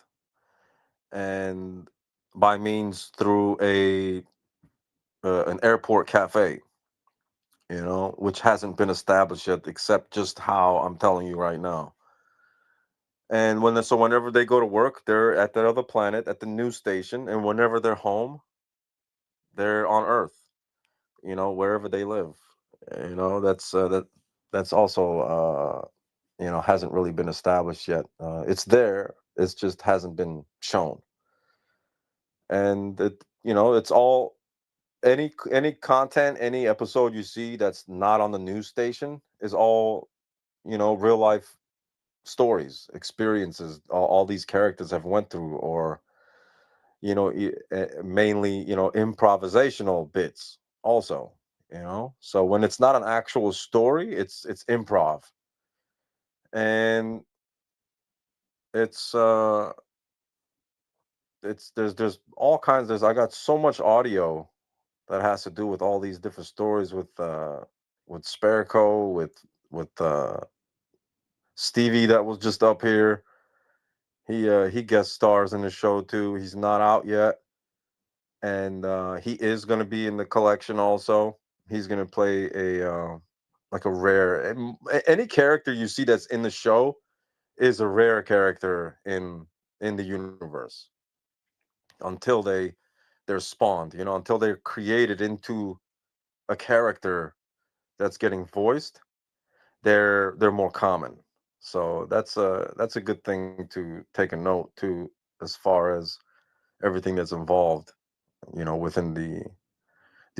and by means through a an airport cafe, which hasn't been established yet, except just how I'm telling you right now. And whenever they go to work, they're at that other planet at the news station, and whenever they're home, they're on Earth. Wherever they live. That's also hasn't really been established yet. It's there. It's just hasn't been shown. And it's all any content, any episode you see that's not on the news station is all real life stories, experiences, all these characters have went through, or mainly improvisational bits also. So when it's not an actual story, it's improv, and it's there's all kinds. I got so much audio that has to do with all these different stories with Sperco, with Stevie that was just up here. He guest stars in the show too. He's not out yet, and he is going to be in the collection also. He's going to play like a rare any character you see that's in the show is a rare character in the universe until they're spawned, until they're created into a character that's getting voiced. They're more common. So that's a good thing to take a note to, as far as everything that's involved, within the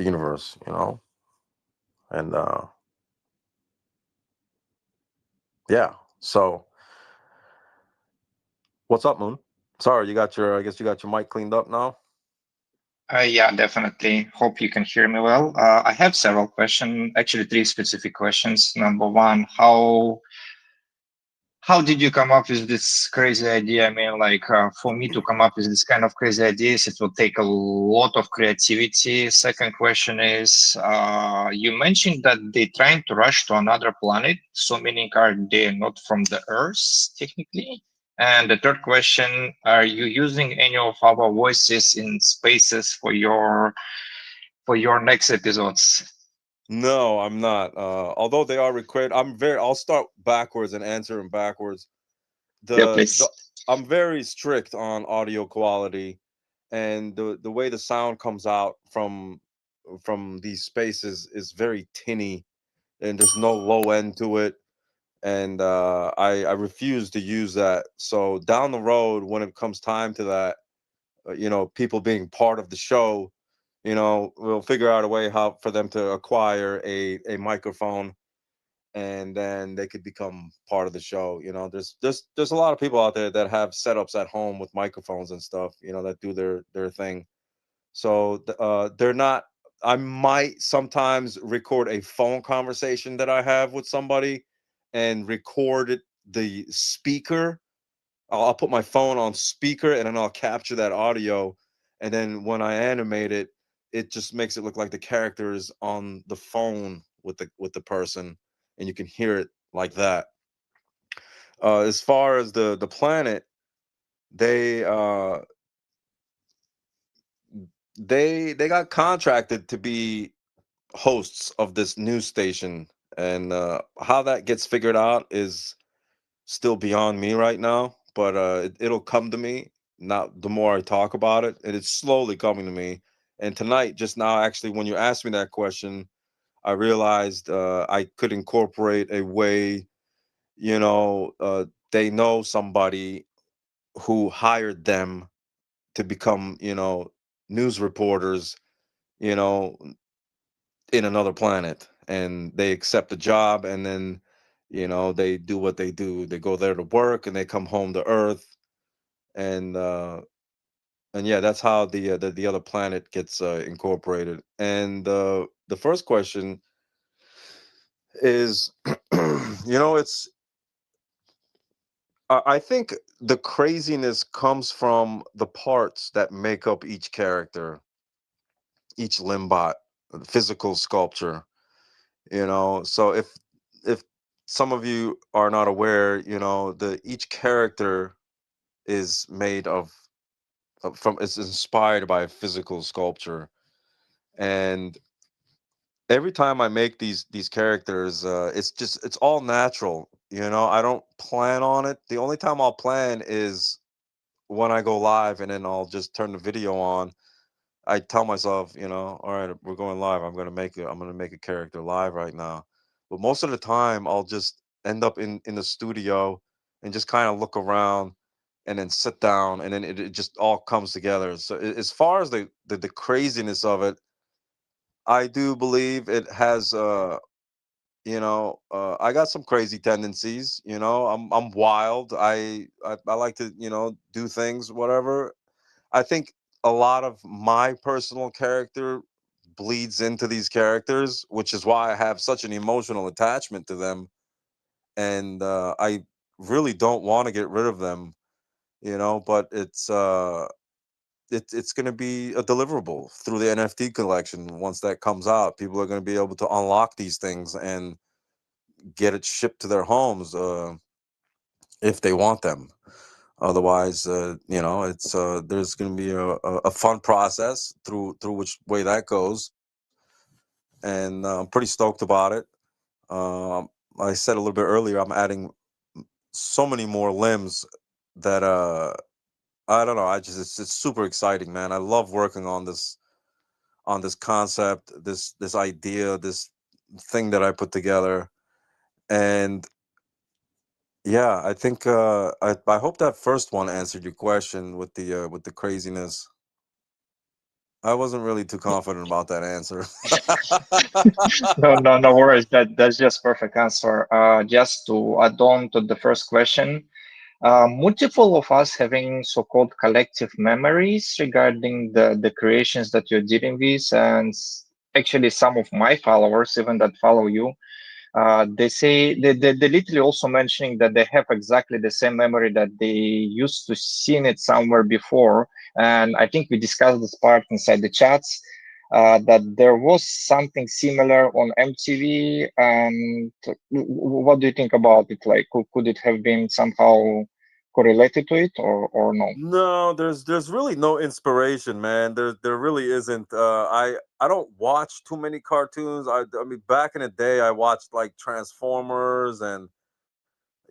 universe, and yeah. So what's up, Moon? Sorry, I guess you got your mic cleaned up now. Yeah, definitely. Hope you can hear me well. I have several questions, actually three specific questions. Number one, how did you come up with this crazy idea? I mean, like for me to come up with this kind of crazy ideas, it will take a lot of creativity. Second question is, you mentioned that they're trying to rush to another planet, so meaning are they not from the Earth technically? And the third question, are you using any of our voices in spaces for your next episodes? No, I'm not. Although they are required, I'll start backwards and answer them backwards. Yeah, The please. I'm very strict on audio quality, and the way the sound comes out from these spaces is very tinny, and there's no low end to it. And I refuse to use that. So down the road, when it comes time to that, people being part of the show, we'll figure out a way how for them to acquire a microphone, and then they could become part of the show. There's a lot of people out there that have setups at home with microphones and stuff, that do their thing. So they're not. I might sometimes record a phone conversation that I have with somebody, and record the speaker. I'll put my phone on speaker, and then I'll capture that audio, and then when I animate it, it just makes it look like the character is on the phone with the person, and you can hear it like that. As far as the planet, they they got contracted to be hosts of this news station, and how that gets figured out is still beyond me right now, but it'll come to me. Not the more I talk about it, and it's slowly coming to me. And tonight, just now, actually, when you asked me that question, I realized I could incorporate a way. They know somebody who hired them to become, news reporters, you know, in another planet, and they accept the job, and then they do what they do. They go there to work, and they come home to Earth, and yeah, that's how the other planet gets incorporated. And the first question is, it's I think the craziness comes from the parts that make up each character, each limbot, physical sculpture. So if some of you are not aware, the each character is made from it's inspired by physical sculpture. And every time I make these characters, it's all natural. I don't plan on it. The only time I'll plan is when I go live, and then I'll just turn the video on. I tell myself, all right, we're going live. I'm gonna make a character live right now. But most of the time, I'll just end up in the studio and just kind of look around, and then sit down, and then it just all comes together. So as far as the craziness of it, I do believe it has. I got some crazy tendencies. I'm wild. I like to do things, whatever. I think a lot of my personal character bleeds into these characters, which is why I have such an emotional attachment to them, and I really don't want to get rid of them. But it's going to be a deliverable through the NFT collection. Once that comes out, people are going to be able to unlock these things and get it shipped to their homes if they want them. Otherwise, it's there's going to be a fun process through which way that goes, and I'm pretty stoked about it. Um, I said a little bit earlier, I'm adding so many more limbs that I don't know. It's super exciting, man. I love working on this concept, this idea, this thing that I put together, and yeah, I think I hope that first one answered your question with the craziness. I wasn't really too confident about that answer. No, no, no worries. That's just perfect answer. Just to add on to the first question, multiple of us having so-called collective memories regarding the creations that you're dealing with, and actually some of my followers, even that follow you, they say they literally also mentioning that they have exactly the same memory that they used to seen it somewhere before. And I think we discussed this part inside the chats, that there was something similar on MTV. And what do you think about it? Like, could it have been somehow correlated to it, or no? No, there's really no inspiration, man. There really isn't. I don't watch too many cartoons. I mean, back in the day, I watched like Transformers and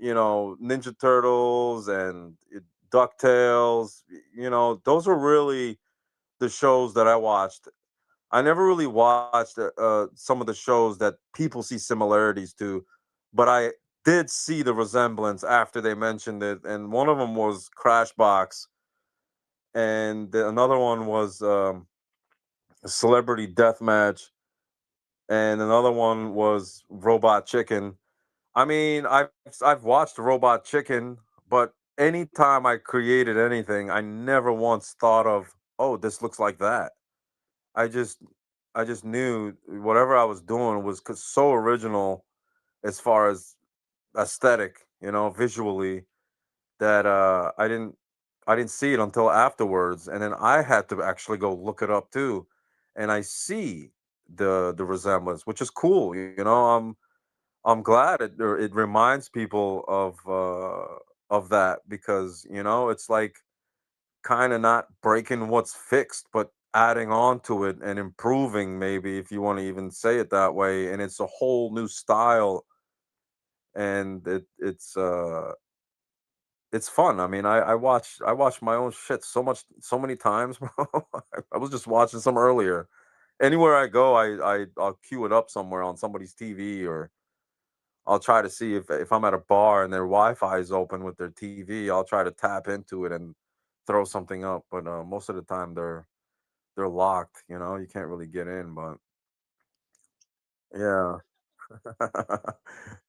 Ninja Turtles and DuckTales. Those were really the shows that I watched. I never really watched some of the shows that people see similarities to, but I did see the resemblance after they mentioned it. And one of them was Crashbox, and another one was Celebrity Deathmatch, and another one was Robot Chicken. I mean, I've watched Robot Chicken, but anytime I created anything, I never once thought of, oh, this looks like that. I just I just knew whatever I was doing was so original as far as aesthetic, visually, that I didn't see it until afterwards, and then I had to actually go look it up too, and I see the resemblance, which is cool. I'm glad it reminds people of that, because it's like kind of not breaking what's fixed, but adding on to it and improving, maybe, if you want to even say it that way. And it's a whole new style, and it's fun. I mean, I watch my own shit so many times, bro. I was just watching some earlier. Anywhere I go, I'll queue it up somewhere on somebody's TV, or I'll try to see if I'm at a bar and their Wi-Fi is open with their TV. I'll try to tap into it and throw something up. But most of the time they're locked. You can't really get in. But yeah,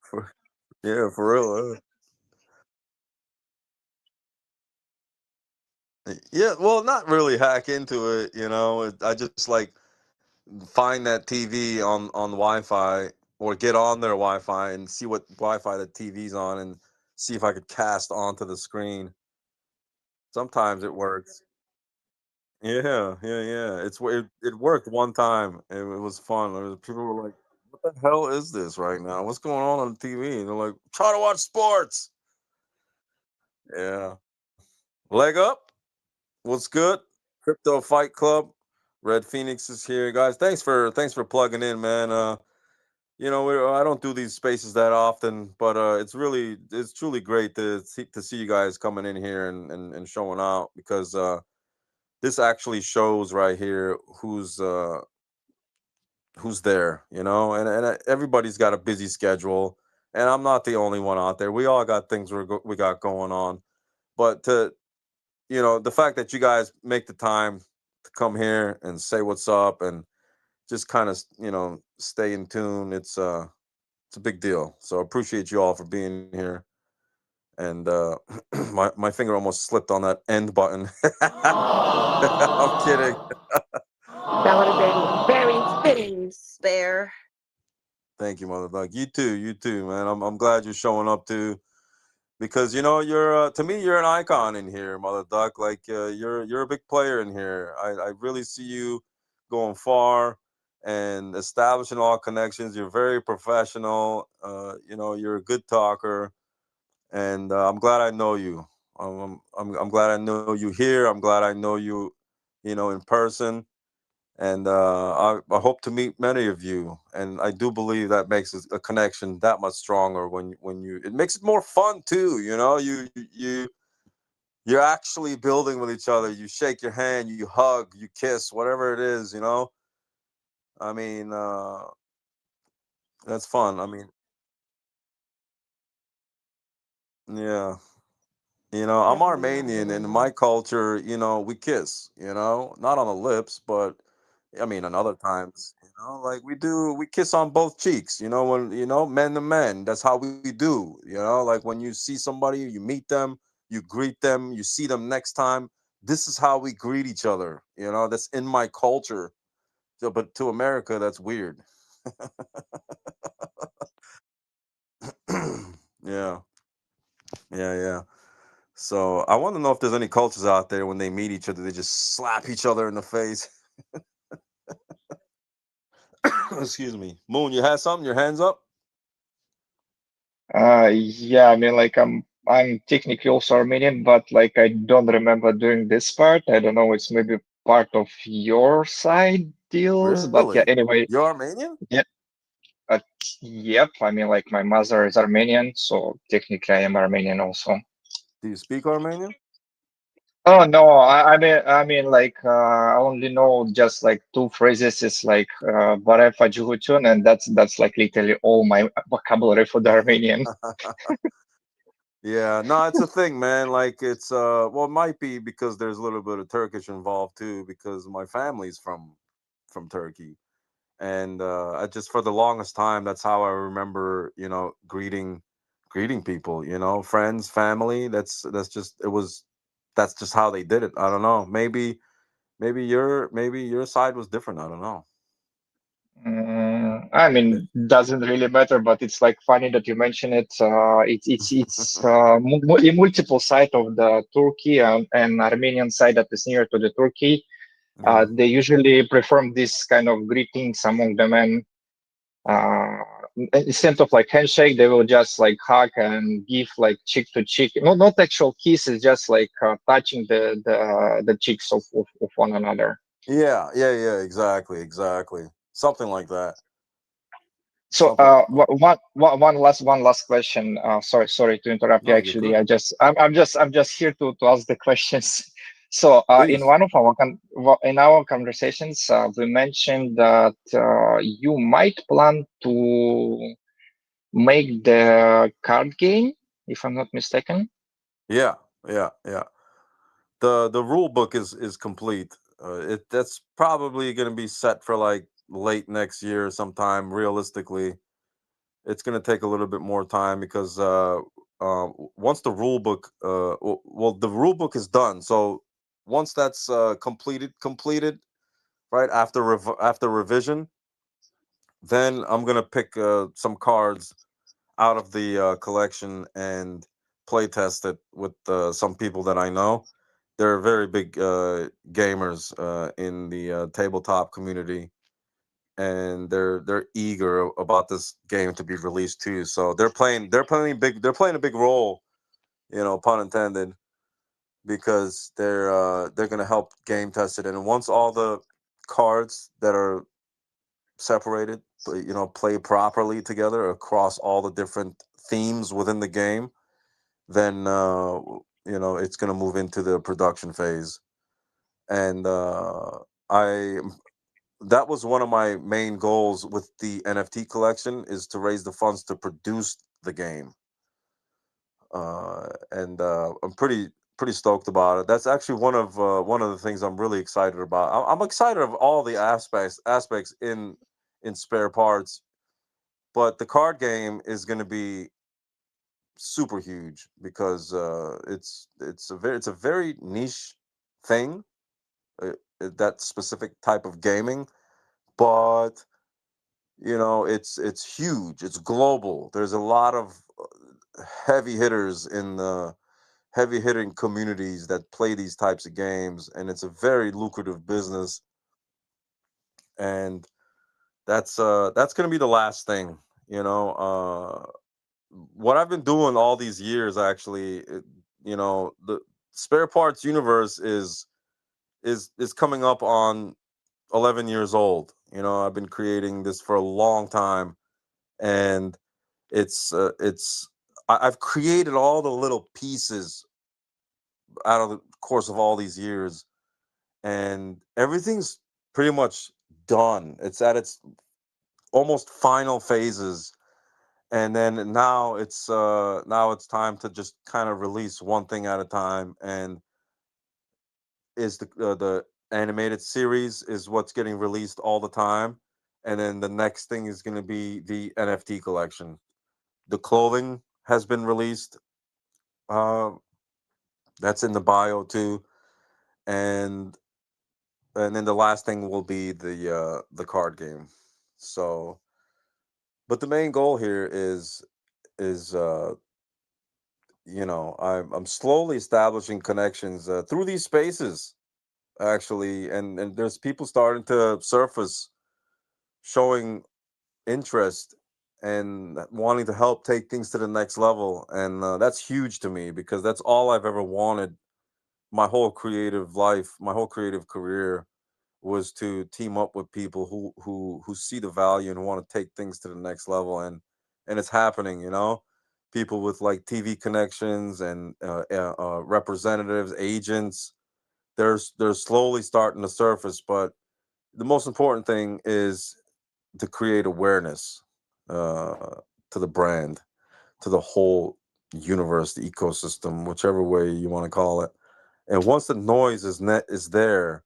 for, yeah, for real. Yeah, well, not really hack into it. I just like find that TV on Wi-Fi, or get on their Wi-Fi and see what Wi-Fi the TV's on, and see if I could cast onto the screen. Sometimes it works. Yeah, yeah, yeah. It worked one time, and it was fun. People were like, "What the hell is this right now? What's going on the TV?" And they're like, "Try to watch sports." Yeah. Leg up. What's good? Crypto Fight Club. Red Phoenix is here, guys. Thanks for plugging in, man. I don't do these spaces that often, but it's truly great to see you guys coming in here and showing out, because this actually shows right here who's there, and everybody's got a busy schedule, and I'm not the only one out there. We all got things we got going on, but the fact that you guys make the time to come here and say what's up, and just kind of stay in tune, it's a big deal. So I appreciate you all for being here. And my finger almost slipped on that end button. I'm kidding. That would have been very fitting, Spare. Thank you, mother dog. You too, man. I'm glad you're showing up too, because you're to me, you're an icon in here, mother duck. Like, you're a big player in here. I really see you going far and establishing all connections. You're very professional. You're a good talker, and I'm glad I know you. I'm glad I know you here. I'm glad I know you, in person, and I hope to meet many of you. And I do believe that makes a connection that much stronger when you. It makes it more fun too. You're actually building with each other. You shake your hand, you hug, you kiss, whatever it is. I mean, that's fun. I mean, yeah. I'm Armenian, and in my culture, we kiss, not on the lips, but I mean, on other times, like we kiss on both cheeks, when, men to men, that's how we do, like when you see somebody, you meet them, you greet them, you see them next time. This is how we greet each other, that's in my culture. So, but to America, that's weird. Yeah, yeah, yeah. So I want to know if there's any cultures out there, when they meet each other, they just slap each other in the face. Excuse me. Moon, you had something? Your hands up? Yeah, I mean, like I'm technically also Armenian, but like I don't remember doing this part. I don't know, it's maybe part of your side deals, but yeah, Really? anyway, You're Armenian? yeah, uh, yep. I mean, like my mother is Armenian, so technically I am Armenian also. Do you speak Armenian? Oh no, I mean, like I only know just like two phrases. It's like "Barev Fajihutun," and that's like literally all my vocabulary for the Armenian. Yeah, no, it's a thing, man. Like it's well, it might be because there's a little bit of Turkish involved too, because my family's from Turkey, and I just for the longest time, that's how I remember, greeting people, friends, family. That's just it was, that's just how they did it. I don't know. Maybe your side was different. I don't know. I mean, doesn't really matter, but it's like funny that you mention it. It's a multiple side of the Turkey and Armenian side that is near to the Turkey. Mhm. They usually perform this kind of greetings among the men. Uh, Instead of like handshake, they will just like hug and give like cheek to cheek. No, not actual kisses, just like touching the cheeks of one another. Yeah, yeah, yeah, exactly. Something like that. So, Something like that. one last question. Sorry to interrupt you. No, you're Actually, good. I'm just here to ask the questions. So, in Please. one of our in our conversations, we mentioned that you might plan to make the card game, if I'm not mistaken. Yeah, yeah, yeah. The rule book is complete. That's probably going to be set for like late next year sometime. Realistically, it's going to take a little bit more time because once the rule book, well, the rule book is done. So once that's completed, right after after revision, then I'm gonna pick some cards out of the collection and play test it with some people that I know. They're very big gamers in the tabletop community, and they're eager about this game to be released too. So they're playing a big role, pun intended, because they're gonna help game test it. And once all the cards that are separated, play properly together across all the different themes within the game, then it's going to move into the production phase. And I that was one of my main goals with the NFT collection, is to raise the funds to produce the game. And I'm pretty stoked about it. That's actually one of the things I'm really excited about. I'm excited of all the aspects in spare parts, but the card game is going to be super huge because it's a very niche thing, that specific type of gaming, but it's huge, it's global. There's a lot of heavy hitters in the heavy hitting communities that play these types of games, and it's a very lucrative business. And that's going to be the last thing, what I've been doing all these years, actually, the spare parts universe is coming up on 11 years old. I've been creating this for a long time, and I've created all the little pieces out of the course of all these years, and everything's pretty much done. It's at its almost final phases, and then now it's time to just kind of release one thing at a time. And is the animated series is what's getting released all the time, and then the next thing is going to be the NFT collection. The clothing has been released, uh that's in the bio too. And and then the last thing will be the card game. So, but the main goal here is I'm slowly establishing connections through these spaces, actually, and there's people starting to surface, showing interest and wanting to help take things to the next level. And that's huge to me, because that's all I've ever wanted my whole creative life, my whole creative career, was to team up with people who see the value and want to take things to the next level. And it's happening, people with like TV connections and representatives, agents. They're slowly starting to surface, but the most important thing is to create awareness uh, to the brand, to the whole. universe, the ecosystem, whichever way you want to call it. And once the noise is there,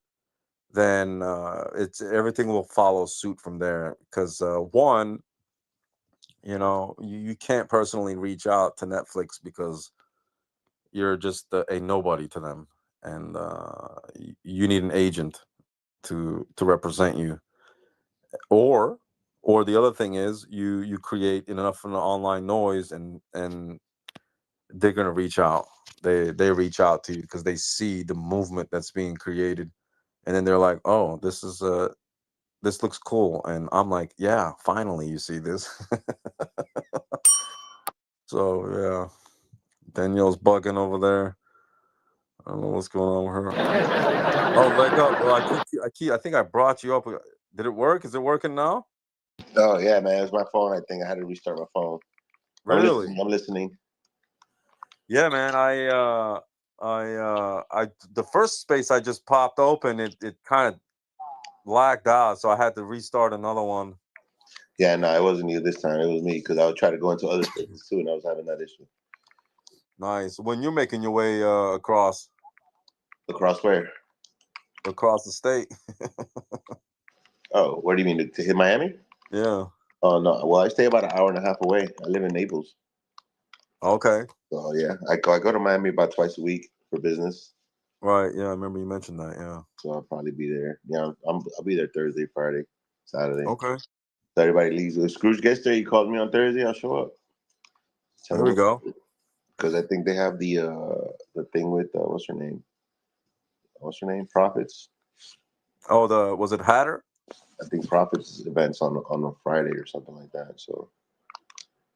then it's everything will follow suit from there. Because one, you can't personally reach out to Netflix because you're just a nobody to them, and you need an agent to represent you. Or the other thing is you create enough of an online noise, and they're gonna reach out. They reach out to you because they see the movement that's being created, and then they're like, oh, this looks cool, and I'm like, yeah, finally you see this. So yeah, Danielle's bugging over there. I don't know what's going on with her. Oh, leg up. Well, I think I brought you up. Did it work? Is it working now? Oh yeah, man, it's my phone. I think I had to restart my phone. I'm Really? listening. I'm listening. Yeah, man. The first space I just popped open, it kind of lagged out, so I had to restart another one. Yeah, no, it wasn't you this time. It was me because I would try to go into other spaces too, and I was having that issue. Nice. When you're making your way across Across where? the state. Oh, where do you mean to hit Miami? Yeah. Oh no. Well, I stay about an hour and a half away. I live in Naples. Okay. So yeah, I go to Miami about twice a week for business. Right. Yeah, I remember you mentioned that. Yeah. So I'll probably be there. Yeah, I'll be there Thursday, Friday, Saturday. Okay. So everybody leaves. If Scrooge gets there, he calls me on Thursday. I'll show up. Tell There we him go. because I think they have the thing with what's her name? What's her name? Profits. Oh, was it Hatter? I think Profits events on a Friday or something like that. So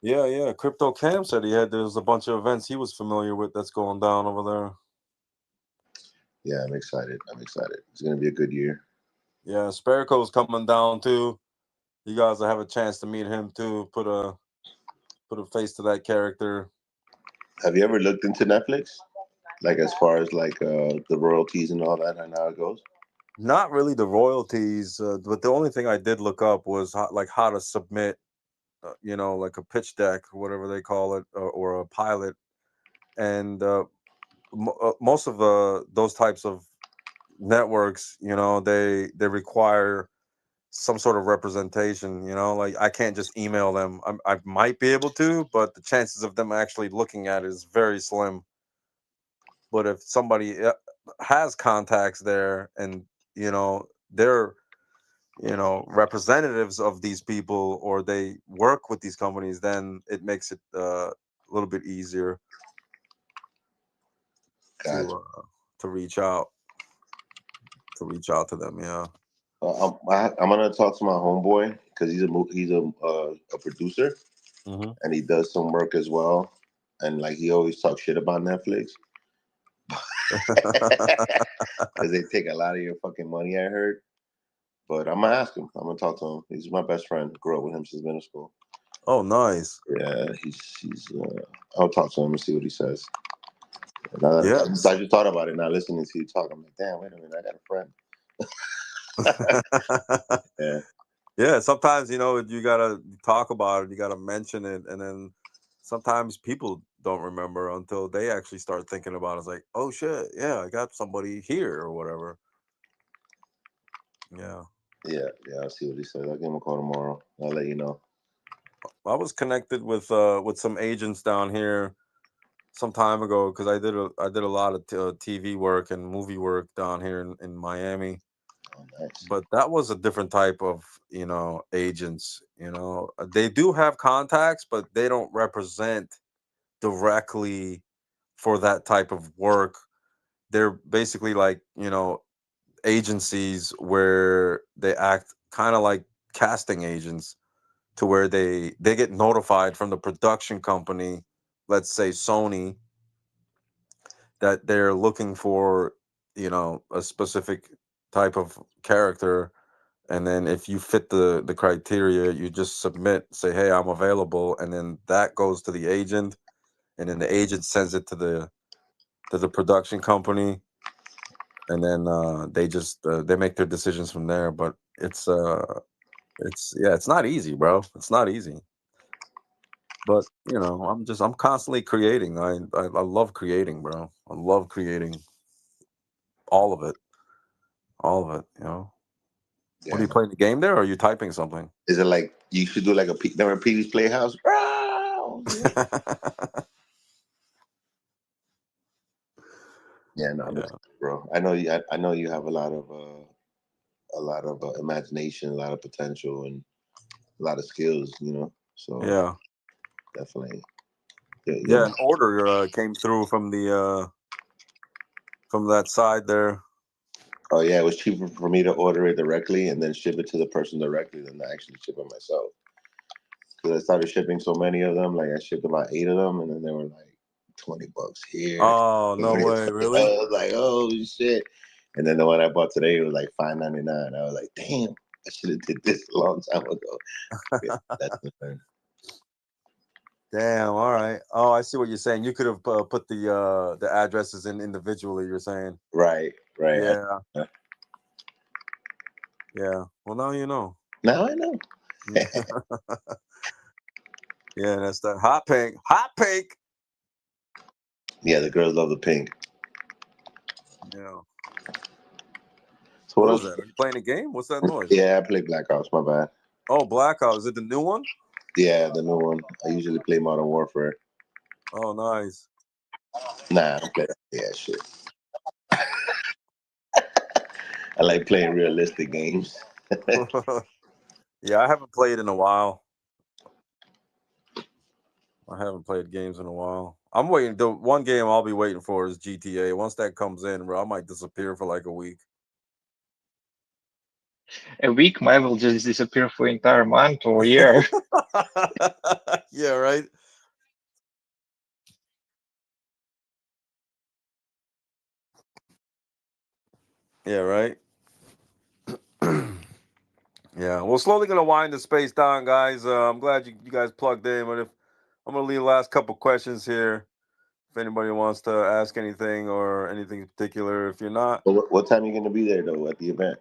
Yeah, yeah. Crypto Cam said there's a bunch of events he was familiar with that's going down over there. yeah, I'm excited. I'm excited. It's gonna be a good year. Yeah, Sparico's coming down too. You guys will have a chance to meet him too. Put a face to that character. Have you ever looked into Netflix? Like as far as like the royalties and all that, and how it goes? Not really the royalties, but the only thing I did look up was how to submit, like a pitch deck, whatever they call it, or a pilot. And most of those types of networks, they require some sort of representation. Like I can't just email them. I might be able to, but the chances of them actually looking at it is very slim. But if somebody has contacts there, and they're representatives of these people, or they work with these companies, then it makes it a little bit easier Gotcha. to reach out to them. Yeah. I'm gonna talk to my homeboy because he's a producer Hmm. and he does some work as well. And like he always talks shit about Netflix because they take a lot of your fucking money. I heard, but I'm gonna ask him. I'm gonna talk to him. He's my best friend. Grew up with him since middle school. Oh, nice. Yeah, he's. I'll talk to him and see what he says. Now Yeah. that, I just thought about it. Now listening to you talk, I'm like, damn, wait a minute, I got a friend. Yeah. Yeah, sometimes you gotta talk about it, you gotta mention it, and then sometimes people don't remember until they actually start thinking about it. It's like, oh shit, yeah, I got somebody here or whatever. Yeah. Yeah, yeah. I'll see what he says. I'll give him a call tomorrow. I'll let you know. I was connected with some agents down here some time ago because I did a lot of TV work and movie work down here in Miami. Oh, nice. But that was a different type of agents. They do have contacts, but they don't represent directly for that type of work. They're basically like agencies where they act kind of like casting agents, to where they get notified from the production company, let's say Sony, that they're looking for a specific type of character. And then if you fit the criteria, you just submit, say, hey, I'm available, and then that goes to the agent, and then the agent sends it to the production company, and then they just they make their decisions from there. But it's yeah, it's not easy, bro. It's not easy. But I'm constantly creating. I love creating, bro. I love creating all of it, all of it. What are Yeah. you playing the game there, or are you typing something? Is it like you should do like remember Pee-wee's Playhouse? Yeah, no, I'm Yeah, excited, bro. I know you. I know you have a lot of imagination, a lot of potential, and a lot of skills. So yeah, definitely. yeah. An order came through from that side there. Oh yeah, it was cheaper for me to order it directly and then ship it to the person directly than to actually ship it myself. Because I started shipping so many of them, like I shipped about 8 of them, and then they were like $20 here. Oh, no way, I really? was like, oh shit! And then the one I bought today was like $5.99. I was like, damn, I should have did this a long time ago. Yeah, that's the thing. Damn. All right. Oh, I see what you're saying. You could have put the addresses in individually. You're saying. Right, right. Yeah. Yeah. Well, now you know. Now I know. Yeah, that's that hot pink. Hot pink. Yeah, the girls love the pink. Yeah. So what What is else? that? Are you playing a game? What's that noise? Yeah, I play Black Ops. My bad. Oh, Blackout. Is it the new one? Yeah, the new one. I usually play Modern Warfare. Oh, nice. Nah, I don't play that. Yeah, shit. I like playing realistic games. Yeah, I haven't played in a while. I haven't played games in a while. I'm waiting. The one game I'll be waiting for is GTA. Once that comes in, bro, I might disappear for like a week. A week might will just disappear for entire month or year. Yeah, right. Yeah, right. Yeah, we're slowly gonna wind the space down, guys. I'm glad you guys plugged in, but if I'm gonna leave the last couple questions here, if anybody wants to ask anything or anything in particular, if you're not, But what time are you going to be there, though, at the event?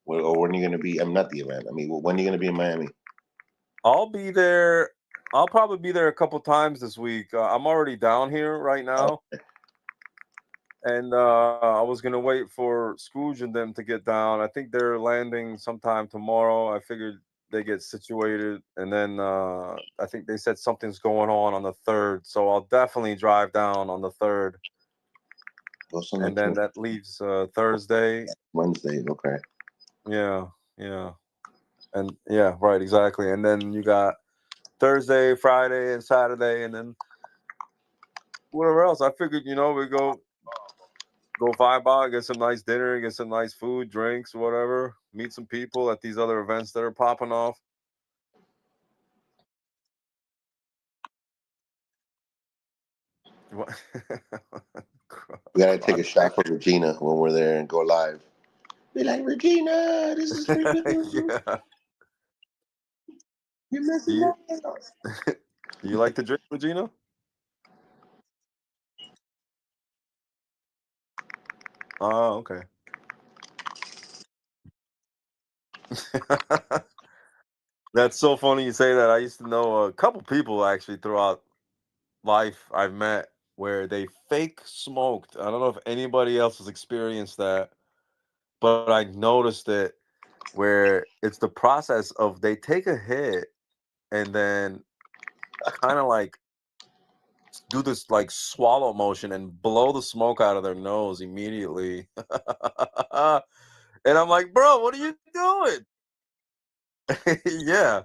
Or when are you going to be? I'm not the event. I mean, when are you going to be in Miami? I'll be there. I'll probably be there a couple times this week. I'm already down here right Oh, now, and I was gonna wait for Scrooge and them to get down. I think they're landing sometime tomorrow. I figured they get situated, and then I think they said something's going on the 3rd, so I'll definitely drive down on the 3rd, also and like then that leaves Thursday. Wednesday. Okay. Yeah, yeah, and yeah, right, exactly. And then you got Thursday, Friday, and Saturday, and then whatever else. I figured, we go vibe out, get some nice dinner, get some nice food, drinks, whatever. Meet some people at these other events that are popping off. What? We got to take a Contact. shot for Regina when we're there and go live. Be like, Regina, this is for you. Yeah. You're Do missing you out. do you like to drink, Regina? Oh, okay. That's so funny you say that. I used to know a couple people actually throughout life I've met where they fake smoked. I don't know if anybody else has experienced that, but I noticed it where it's the process of they take a hit and then kind of like do this like swallow motion and blow the smoke out of their nose immediately. And I'm like, bro, what are you doing? Yeah.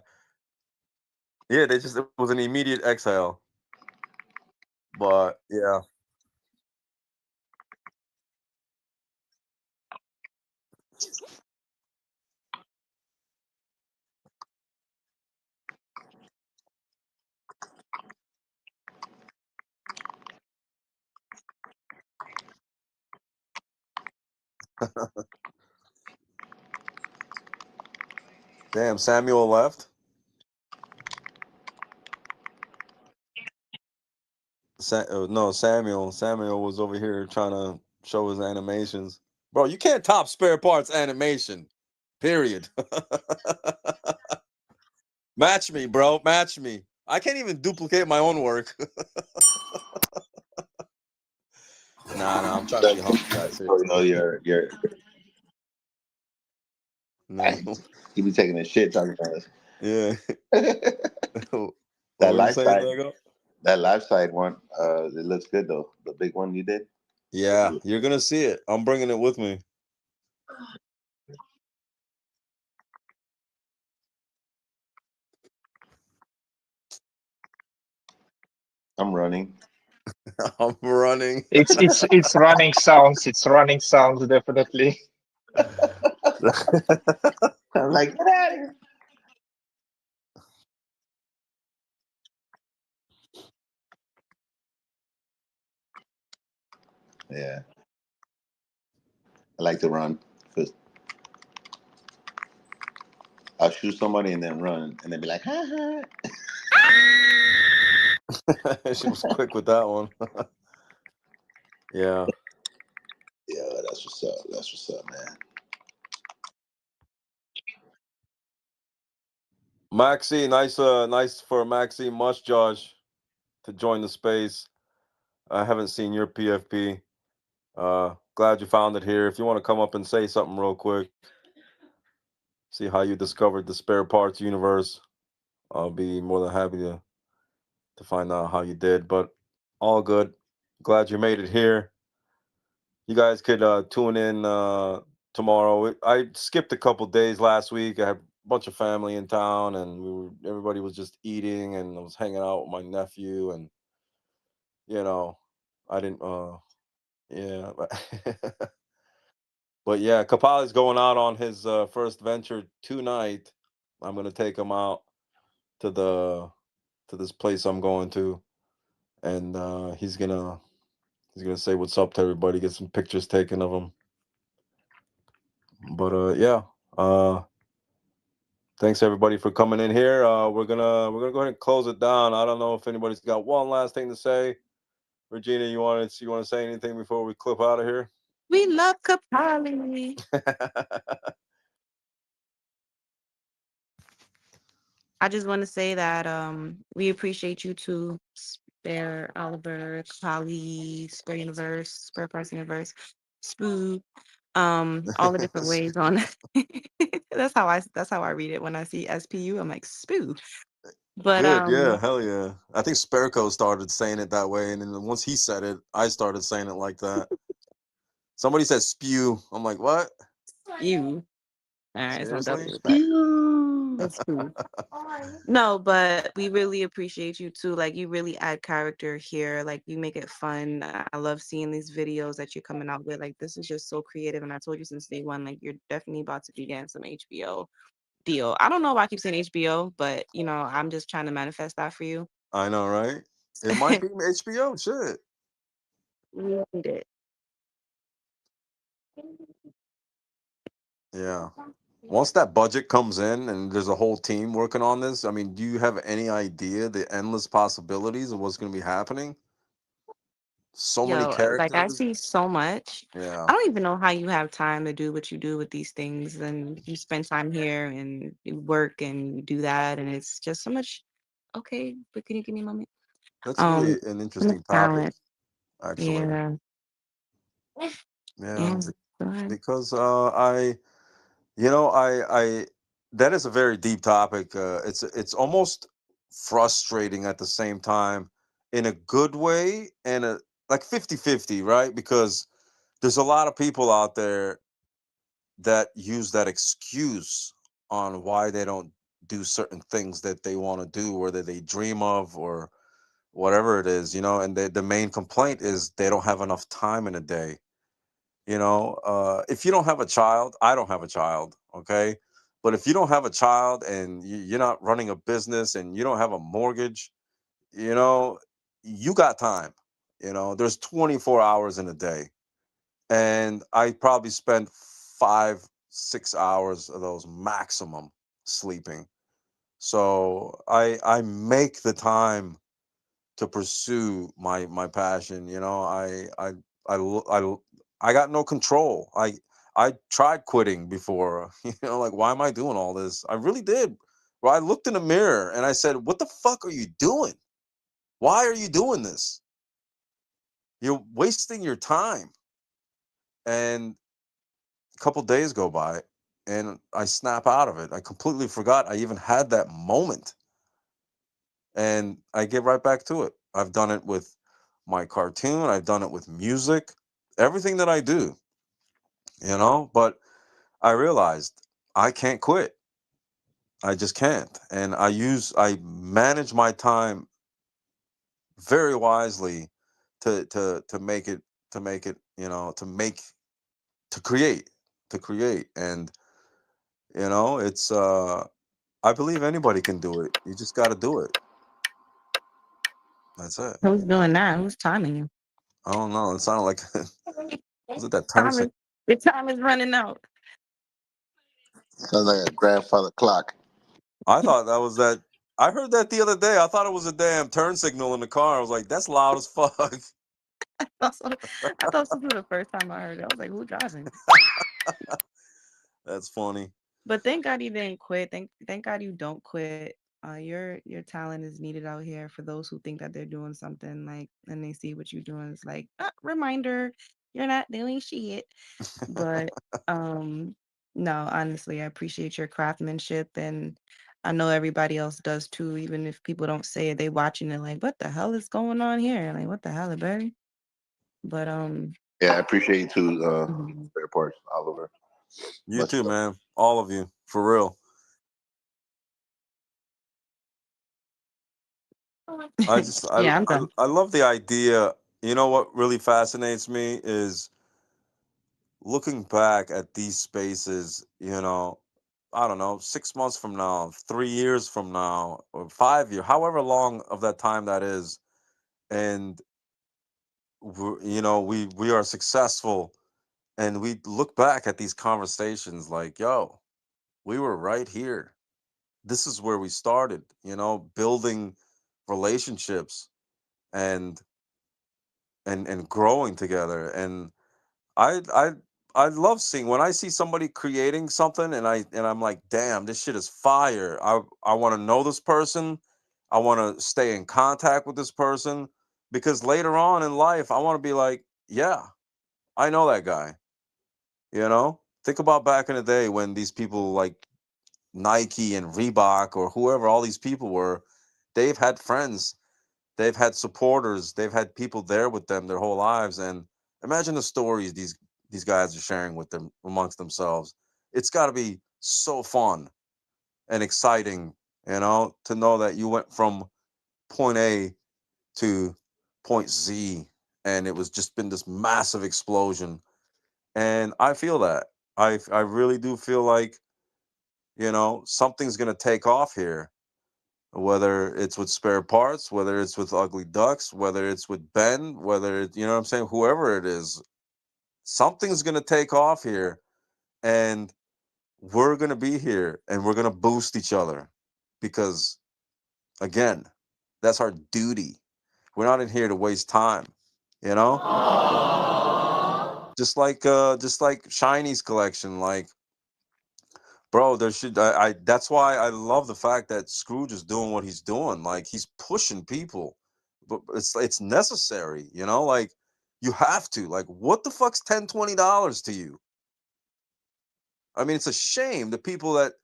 Yeah, it was an immediate exhale. But yeah. Damn, Samuel left. No, Samuel. Samuel was over here trying to show his animations. Bro, you can't top spare parts animation. Period. Match me, bro. Match me. I can't even duplicate my own work. Nah, I'm trying to be humble, guys. You know, your No. you be taking a shit talking about us. Yeah. What That were you life saying, side, Diego? that life side one, it looks good though. The big one you did. Yeah, you're gonna see it. I'm bringing it with me. I'm running. I'm running. It's running sounds. It's running sounds definitely. I'm like, get out of here. Yeah, I like to run because I'll shoot somebody and then run and then be like, ha ha. She was quick with that one. Yeah. Yeah, that's what's up. That's what's up, man. Maxi, nice for Maxi Mush Josh to join the space. I haven't seen your PFP. Glad you found it here. If you want to come up and say something real quick, see how you discovered the spare parts universe, I'll be more than happy to find out how you did. But all good. Glad you made it here. You guys could tune in tomorrow. I skipped a couple days last week. I had a bunch of family in town, and everybody was just eating, and I was hanging out with my nephew, and you know, I didn't. Yeah, but yeah, Kapali's going out on his first venture tonight. I'm gonna take him out to this place I'm going to, and he's gonna say what's up to everybody, get some pictures taken of him. But yeah, thanks everybody for coming in here. We're gonna go ahead and close it down. I don't know if anybody's got one last thing to say. Regina, you want to say anything before we clip out of here? We love Kapali. I just want to say that we appreciate you too, Spare Oliver, Kapali, Spare Universe, Spare Parts Universe, Spoo, all the different ways on. That's how I read it when I see SPU. I'm like Spoo. But Good, yeah, hell yeah. I think Sperco started saying it that way, and then once he said it, I started saying it like that. Somebody said spew. I'm like, what? you. All right, it's no Seriously? W, but it's Spoo. No, but we really appreciate you too. Like you really add character here. Like you make it fun. I love seeing these videos that you're coming out with. Like this is just so creative. And I told you since day one, like you're definitely about to be getting some HBO deal. I don't know why I keep saying HBO, but I'm just trying to manifest that for you. I know, right? It might be HBO. Shit. We need it. Yeah. Once that budget comes in and there's a whole team working on this, I mean, do you have any idea the endless possibilities of what's going to be happening? So many Yo, like I characters. see so much. Yeah. I don't even know how you have time to do what you do with these things. And you spend time here and you work and you do that. And it's just so much. Okay, but can you give me a moment? That's really Um, an so much interesting topic, talent. actually. Yeah. Yeah. Yeah. Go ahead. Because I that is a very deep topic. It's almost frustrating at the same time in a good way and a like 50-50, right? Because there's a lot of people out there that use that excuse on why they don't do certain things that they want to do or that they dream of or whatever it is, and the main complaint is they don't have enough time in a day. If you don't have a child, I don't have a child, okay? But if you don't have a child and you're not running a business and you don't have a mortgage, you know, you got time. There's 24 hours in a day. And I probably spend 5, 6 hours of those maximum sleeping. So I make the time to pursue my passion. I got no control. I tried quitting before. Like, why am I doing all this? I really did. Well, I looked in the mirror and I said, "What the fuck are you doing? Why are you doing this? You're wasting your time." And a couple days go by and I snap out of it. I completely forgot I even had that moment. And I get right back to it. I've done it with my cartoon, I've done it with music, everything that I do, but I realized I can't quit. I just can't. And I manage my time very wisely to make it to make it, to create, and it's I believe anybody can do it. You just got to do it. That's it. Who's doing that? Who's timing you? I don't know. It sounded like was it that turn Time sick? is the time is running out. Sounds like a grandfather clock. I thought that was that. I heard that the other day. I thought it was a damn turn signal in the car. I was like, that's loud as fuck. Also, I thought this was the first time I heard it. I was like, who driving? That's funny. But thank God you didn't quit. Thank God you don't quit. Your talent is needed out here for those who think that they're doing something like and they see what you're doing. It's like reminder, you're not doing shit. But um no, honestly, I appreciate your craftsmanship and I know everybody else does too, even if people don't say it, they watching it like, what the hell is going on here? Like, what the hell, Barry? But Yeah, I appreciate you too, mhm. spare parts, Oliver. You Much too, love. man. All of you, for real. I just Yeah, I'm done. I love the idea. You know what really fascinates me is looking back at these spaces. I don't know, 6 months from now, 3 years from now, or 5 years, however long of that time that is, and we are successful, and we look back at these conversations like, yo, we were right here. This is where we started. Building relationships and and growing together. And I I I love seeing when I see somebody creating something and I'm like, damn, this shit is fire. I want to know this person. I want to stay in contact with this person because later on in life I want to be like, yeah, I know that guy. Think about back in the day when these people like Nike and Reebok or whoever all these people were, they've had friends, they've had supporters, they've had people there with them their whole lives. And imagine the stories these guys are sharing with them amongst themselves. It's got to be so fun and exciting, to know that you went from point A to point Z and it was just been this massive explosion. And I feel that. I really do feel like, something's going to take off here, whether it's with spare parts, whether it's with ugly ducks, whether it's with Ben, whether it, what I'm saying, whoever it is, something's going to take off here, and we're going to be here and we're going to boost each other because, again, that's our duty. We're not in here to waste time, you know? Just like Shiny's collection, like, bro, there should I that's why I love the fact that Scrooge is doing what he's doing. Like he's pushing people. But it's necessary, like you have to. Like what the fuck's $10, $20 to you? I mean, it's a shame the people that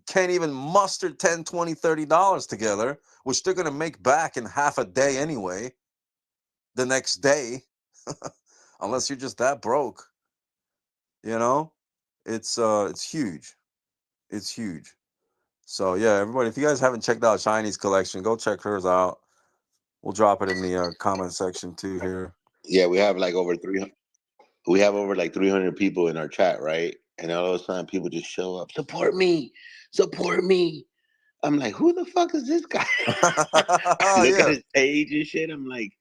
can't even muster 10, 20, $30 together, which they're gonna make back in half a day anyway, the next day, unless you're just that broke, you know? It's huge. It's huge. So yeah, everybody, if you guys haven't checked out Shiny's collection, go check hers out. We'll drop it in the comment section too here. Yeah, we have like over 300. We have over like 300 people in our chat, right? And all of a sudden, people just show up, support me, support me. I'm like, who the fuck is this guy? Look at Yeah, his page and shit. I'm like,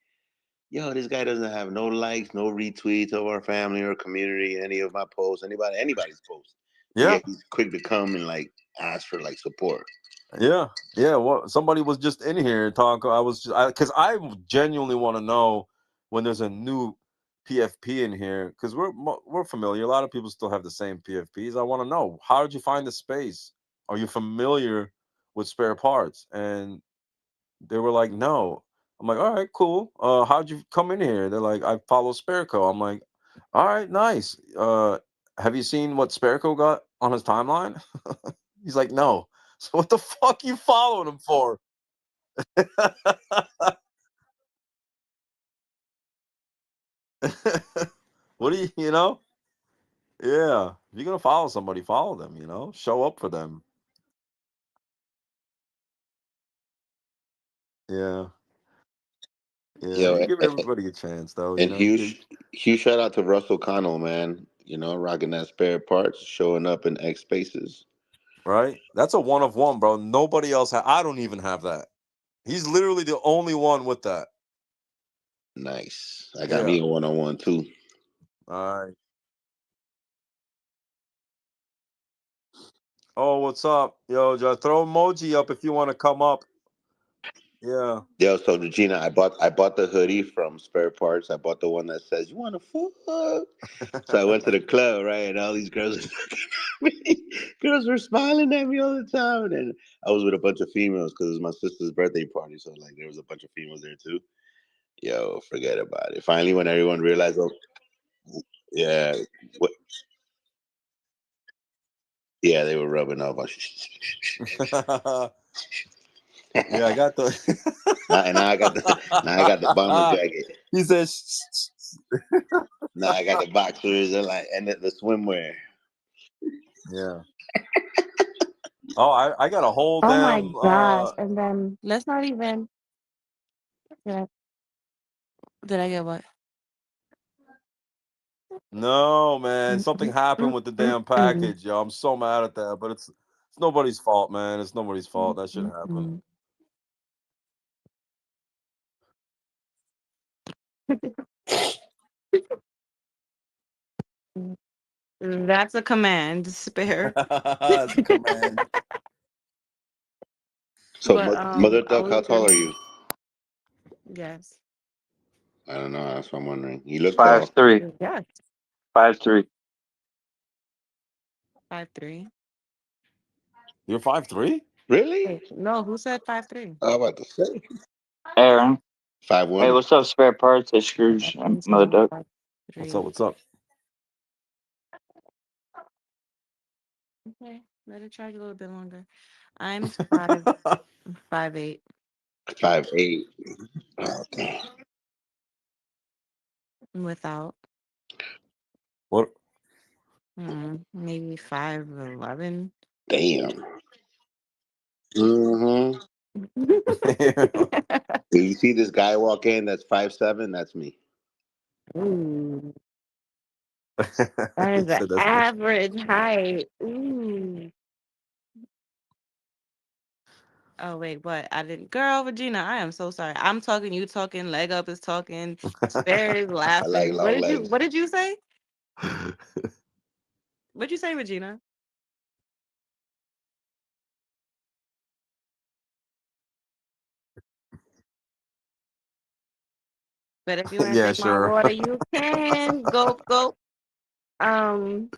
yo, this guy doesn't have no likes, no retweets of our family or community, any of my posts, anybody's posts. But yeah, yeah, he's quick to come and like ask for like support. yeah, yeah. Well, somebody was just in here talking. I was just because I genuinely want to know when there's a new PFP in here because we're familiar. A lot of people still have the same PFPs. I want to know, how did you find the space? Are you familiar with spare parts, and they were like, no. I'm like, all right, cool. How'd you come in here? They're like, I follow Spareco. I'm like, all right, nice. Have you seen what Spareco got on his timeline? He's like, no. So what the fuck you following him for? What do you know? Yeah. If you're gonna follow somebody, follow them, show up for them. Yeah. Yeah. Yo, You give everybody a chance though, and huge shout out to Russell Connell, man. Rocking that spare parts, showing up in X spaces. right? That's a one of one, bro. Nobody else I don't even have that. He's literally the only one with that. Nice. I got Yeah. me a 1-on-1 too. All right. Oh, what's up? Yo, just throw emoji up if you want to come up. Yeah. Yo, so Regina, I bought the hoodie from Spare Parts. I bought the one that says "You want to fuck." So I went to the club, right, and all these girls, girls were smiling at me all the time, and I was with a bunch of females because it was my sister's birthday party. So like, there was a bunch of females there too. Yo, forget about it. Finally, when everyone realized, oh, yeah, what, yeah, they were rubbing off. Yeah, I got the And now I got the bomber jacket. He says Now I got the boxers and the swimwear. yeah. Oh, I got a whole Oh my damn gosh. And then let's not even did I, did I get what? no, man. Mm, Something mm, happened mm, with the mm, damn mm, package, yo. I'm so mad at that, but it's nobody's fault, man. It's nobody's fault. mm, That shit mm, happened. mm. That's a command, spare. That's a command. So, But Mother I Duck, how was tall are gonna you? guess. I don't know. That's what I'm wondering. You look tall. 5'3", Yes. 5'3". 5'3". You're 5'3"? Really? Wait, no, who said 5'3"? I was about to say Aaron, hey, 5'1". what's up, spare parts? Hey, Scrooge, He Mother said Duck. What's up? 5'3". What's up? Okay, let it charge a little bit longer. I'm 5'8". 5'8". Oh, damn. Without. What? Maybe 5'11". Damn. Mm-hmm. If you see this guy walk in that's 5'7", that's me. Ooh, that He is an said that's me. average height. Ooh. Oh wait, what? I didn't. Girl, Regina, I am so sorry. I'm talking, you talking, leg up is talking, Spare is I like laughing. long legs. What did you say? What'd you say, Regina? But if you want to Yeah, drink my sure. water, you can. Go, go. Um,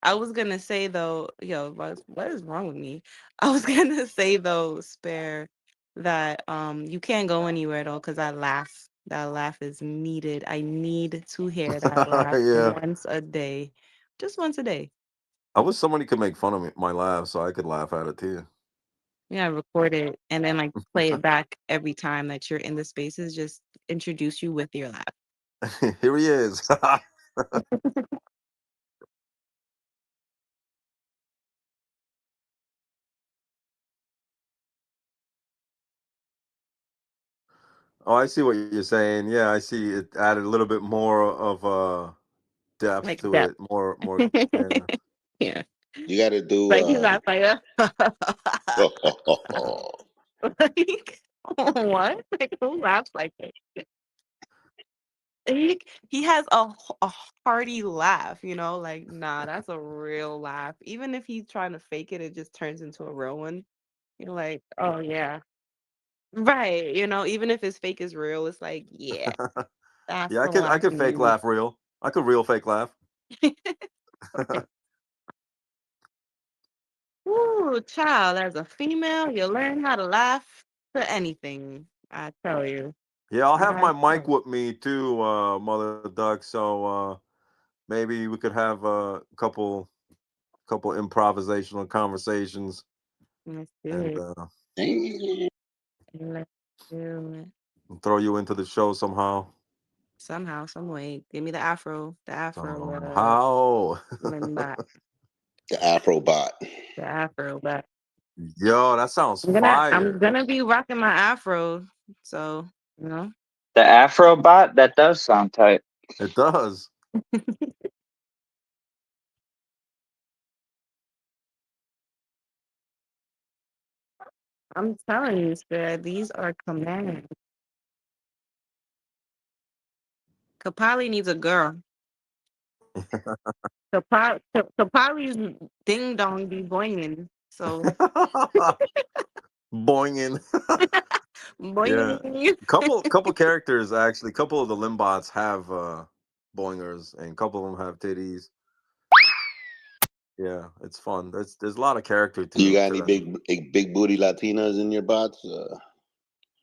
I was gonna say though, yo, what is wrong with me? I was gonna say though, Spare, that you can't go anywhere though, because I laugh. That laugh is needed. I need to hear that laugh Yeah. once a day. Just once a day. I wish somebody could make fun of me, my laugh so I could laugh at it too. Yeah, record it and then like play it back every time that you're in the spaces. Just introduce you with your laugh. Here he is. Oh, I see what you're saying. Yeah, I see it added a little bit more of depth Like to that. it. More yeah. Yeah. You got to do. Like he's not like, Oh, like what? Like who laughs like that? He has a hearty laugh, like nah, that's a real laugh. Even if he's trying to fake it, it just turns into a real one. You're like, oh yeah. Right. Even if his fake is real, it's like, yeah, that's Yeah, I the could I laugh could you fake need. laugh real. I could real fake laugh. Okay. Ooh, child, as a female, you learn how to laugh to anything. I tell you. Yeah, I'll have I my mic tell with me too, Mother Duck. So maybe we could have a couple improvisational conversations you. Let's do and it. Let's do it. throw you into the show somehow. Somehow, some way. Give me the afro. The afro, How? limba, The Afro bot. the afro. But Yo, that sounds I'm fire. gonna be rocking my afro. So, you know. The Afro bot, that does sound tight. It does. I'm telling you, sir, these are commands. Kapali needs a girl. Kapali's ding dong be boinging. So Boinging. Yeah. boinging. Couple characters actually. Couple of the limbots have boingers, and couple of them have titties. Yeah, it's fun. There's a lot of character Do you to got any them. big booty Latinas in your bots?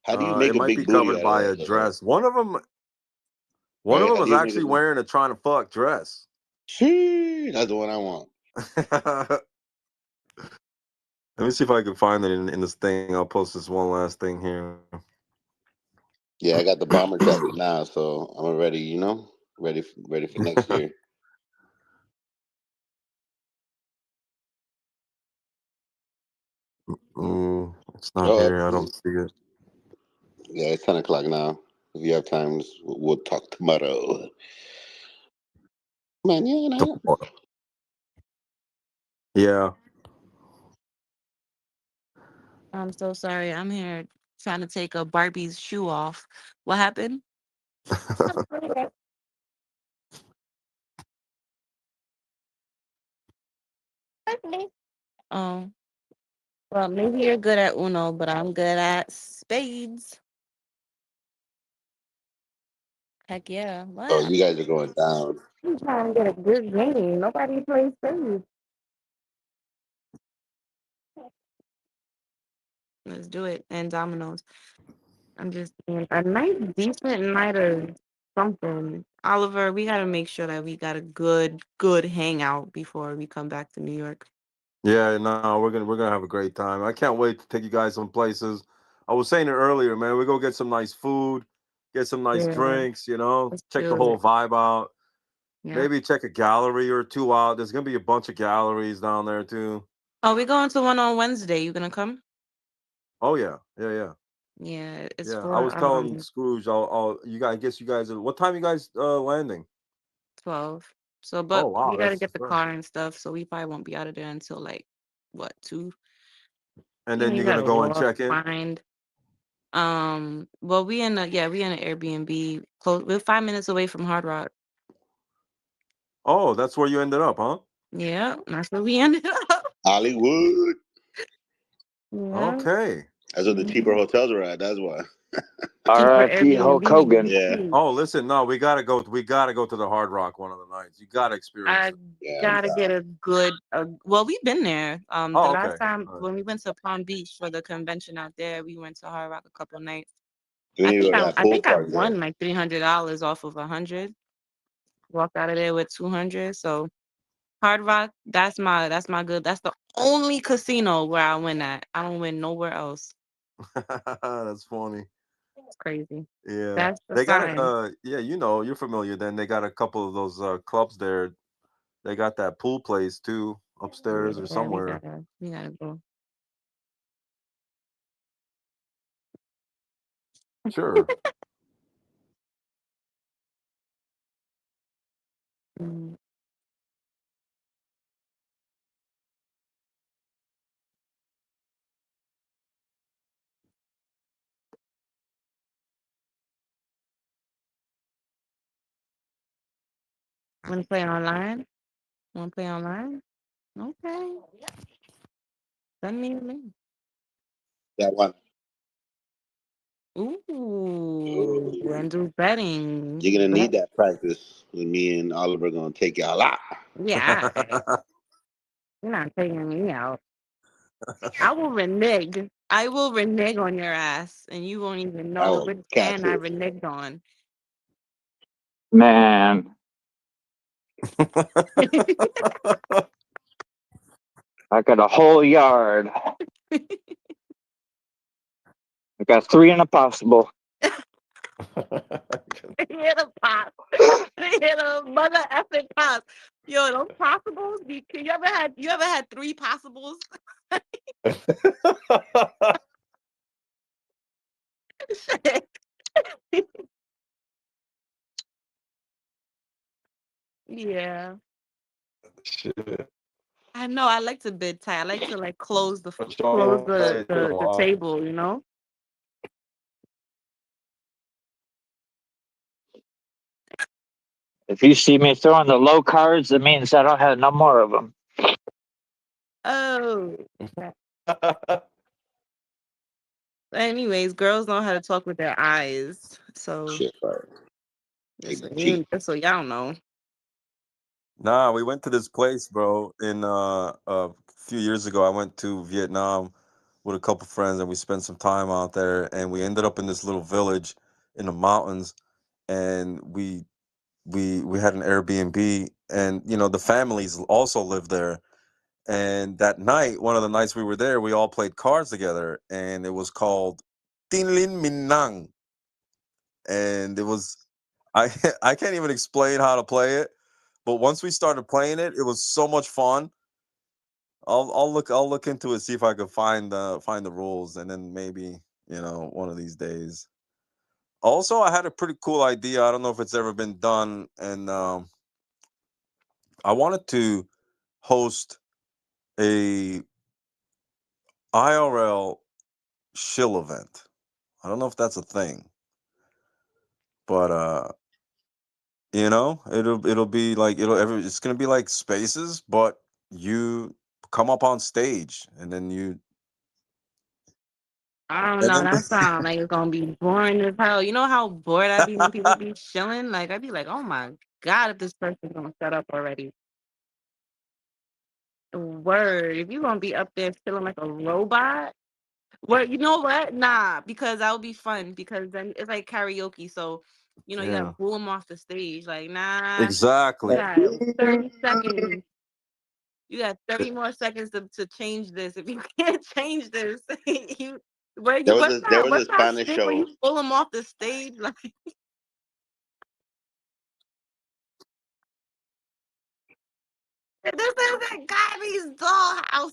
How do you It make a might be big booty covered out of by a that? dress. One of Right? them How do is you make a actually big? wearing a trying to fuck dress. Shee, that's the one I want. Let me see if I can find it in this thing. I'll post this one last thing here. Yeah, I got the bomber jacket now, so I'm ready. Ready for next year. It's not Oh, here. I don't see it. yeah, it's 10 o'clock now. If you have time, we'll talk tomorrow. Mañana. Yeah. I'm so sorry. I'm here trying to take a Barbie's shoe off. What happened? Oh, well, maybe you're good at Uno, but I'm good at spades. Heck yeah. Oh, What? you guys are going down. I'm trying to get a good game. Nobody plays spades. Let's do it. And dominoes. I'm just saying, a nice, decent night of something. Oliver, we got to make sure that we got a good hangout before we come back to New York. Yeah, no, we're gonna have a great time. I can't wait to take you guys some places. I was saying it earlier, man. We go get some nice food, get some nice Yeah, drinks, let's check the do whole it. vibe out. Yeah. Maybe check a gallery or two out. There's gonna be a bunch of galleries down there too. Oh, we going to one on Wednesday. You gonna come? Oh yeah, yeah, yeah, Yeah, it's yeah. I for was telling Scrooge, you guys, I guess you guys are. What time you guys landing? 12. So, Oh but wow, we gotta that's get the fresh. car and stuff. So we probably won't be out of there until like what 2? And You know, then you you're gonna gotta go and walk, check in. find. Well, we in an Airbnb. Close. We're 5 minutes away from Hard Rock. Oh, that's where you ended up, huh? Yeah, that's where we ended up. Hollywood. Yeah. Okay. That's where the cheaper hotels are at. That's why. Cheaper R.I.P. Hulk Hogan. Yeah, Airbnb. Oh, listen, no, we gotta go. We gotta go to the Hard Rock one of the nights. You gotta experience I it. yeah, I'm gotta down. get well, we've been there. The Oh, last okay. time All right. when we went to Palm Beach for the convention out there, we went to Hard Rock a couple nights. We need to go to that I pool think I party won though. like $300 off of 100. Walked out of there with 200. So Hard Rock, that's my good. That's the only casino where I win at. I don't win nowhere else. That's funny. It's crazy. Yeah. That's the They got it. sign. Yeah, you're familiar then. They got a couple of those clubs there. They got that pool place too upstairs or Yeah, somewhere. we gotta go. Sure. Mm. Wanna play online? Wanna play online? Okay. Send me a link. That one. Ooh, Ooh. and do betting. You're gonna need Bet. that practice. With me and Oliver gonna take y'all out. Yeah, you're not taking me out. I will renege. I will renege on your ass, and you won't even I know will which catch can I it. reneged on. Man, I got a whole yard. I got 3 in a possible. Hit a pop. Hit a mother effing pop. Yo, those possibles. You ever had 3 possibles? Yeah. Shit. I know. I like to bid tight. I like to like close the But Sean, it's been a the while. table. You know. If you see me throwing the low cards, it means I don't have no more of them. Oh. Anyways, girls know how to talk with their eyes. So Shit, fire. Cheat. just so y'all know. Nah, we went to this place, bro. In a few years ago, I went to Vietnam with a couple friends, and we spent some time out there. And we ended up in this little village in the mountains, and we had an Airbnb, and the families also lived there. And that night, one of the nights we were there, we all played cards together, and it was called Tin Lin Min Nang, and it was I I can't even explain how to play it, but once we started playing it, it was so much fun. I'll look into it, see if I could find the rules, and then maybe one of these days. Also, I had a pretty cool idea. I don't know if it's ever been done, and I wanted to host a IRL shill event. I don't know if that's a thing, but it'll be like it's gonna be like spaces, but you come up on stage, and then I don't and know. then That sounds like it's gonna be boring as hell. You know how bored I'd be when people be chilling? Like I'd be like, oh my god, if this person's gonna shut up already. Word. If you gonna be up there feeling like a robot. Well, you know what? Nah, because that would be fun because then it's like karaoke. So, you gotta yeah, pull them off the stage. Like, nah, you exactly. got 30 seconds. You got 30 more seconds to change this. If you can't change this, There was a what's that Spanish stick where show. you pull them off the stage? Like, this isn't Gabby's dollhouse.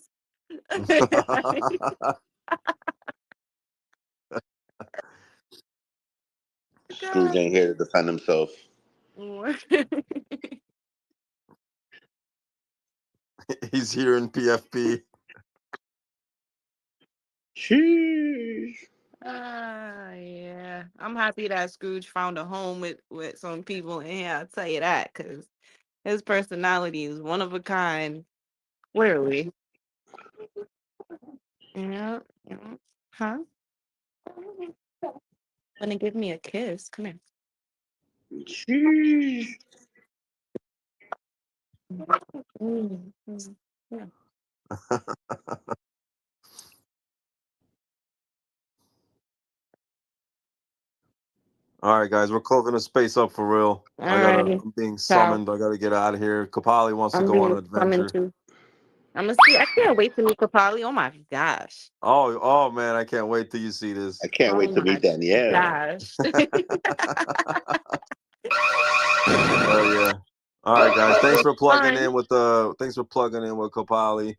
Scrooge ain't here to defend himself. He's here in PFP. Sheesh. Yeah. I'm happy that Scrooge found a home with some people in here. I'll tell you that, because his personality is one of a kind. Clearly. Yeah. Yeah. Huh? Gonna give me a kiss. Come here. Sheesh. Yeah. All right, guys, we're closing the space up for real. All righty. I'm being Ciao. summoned. I gotta get out of here. Kapali wants to I'm go on an being summoned adventure. to. I'm gonna see. I can't wait to meet Kapali. Oh my gosh. Oh man, I can't wait till you see I this. can't Oh wait to my meet Danielle. gosh. Oh yeah. All right, guys. It was fun. Thanks for plugging in with Kapali.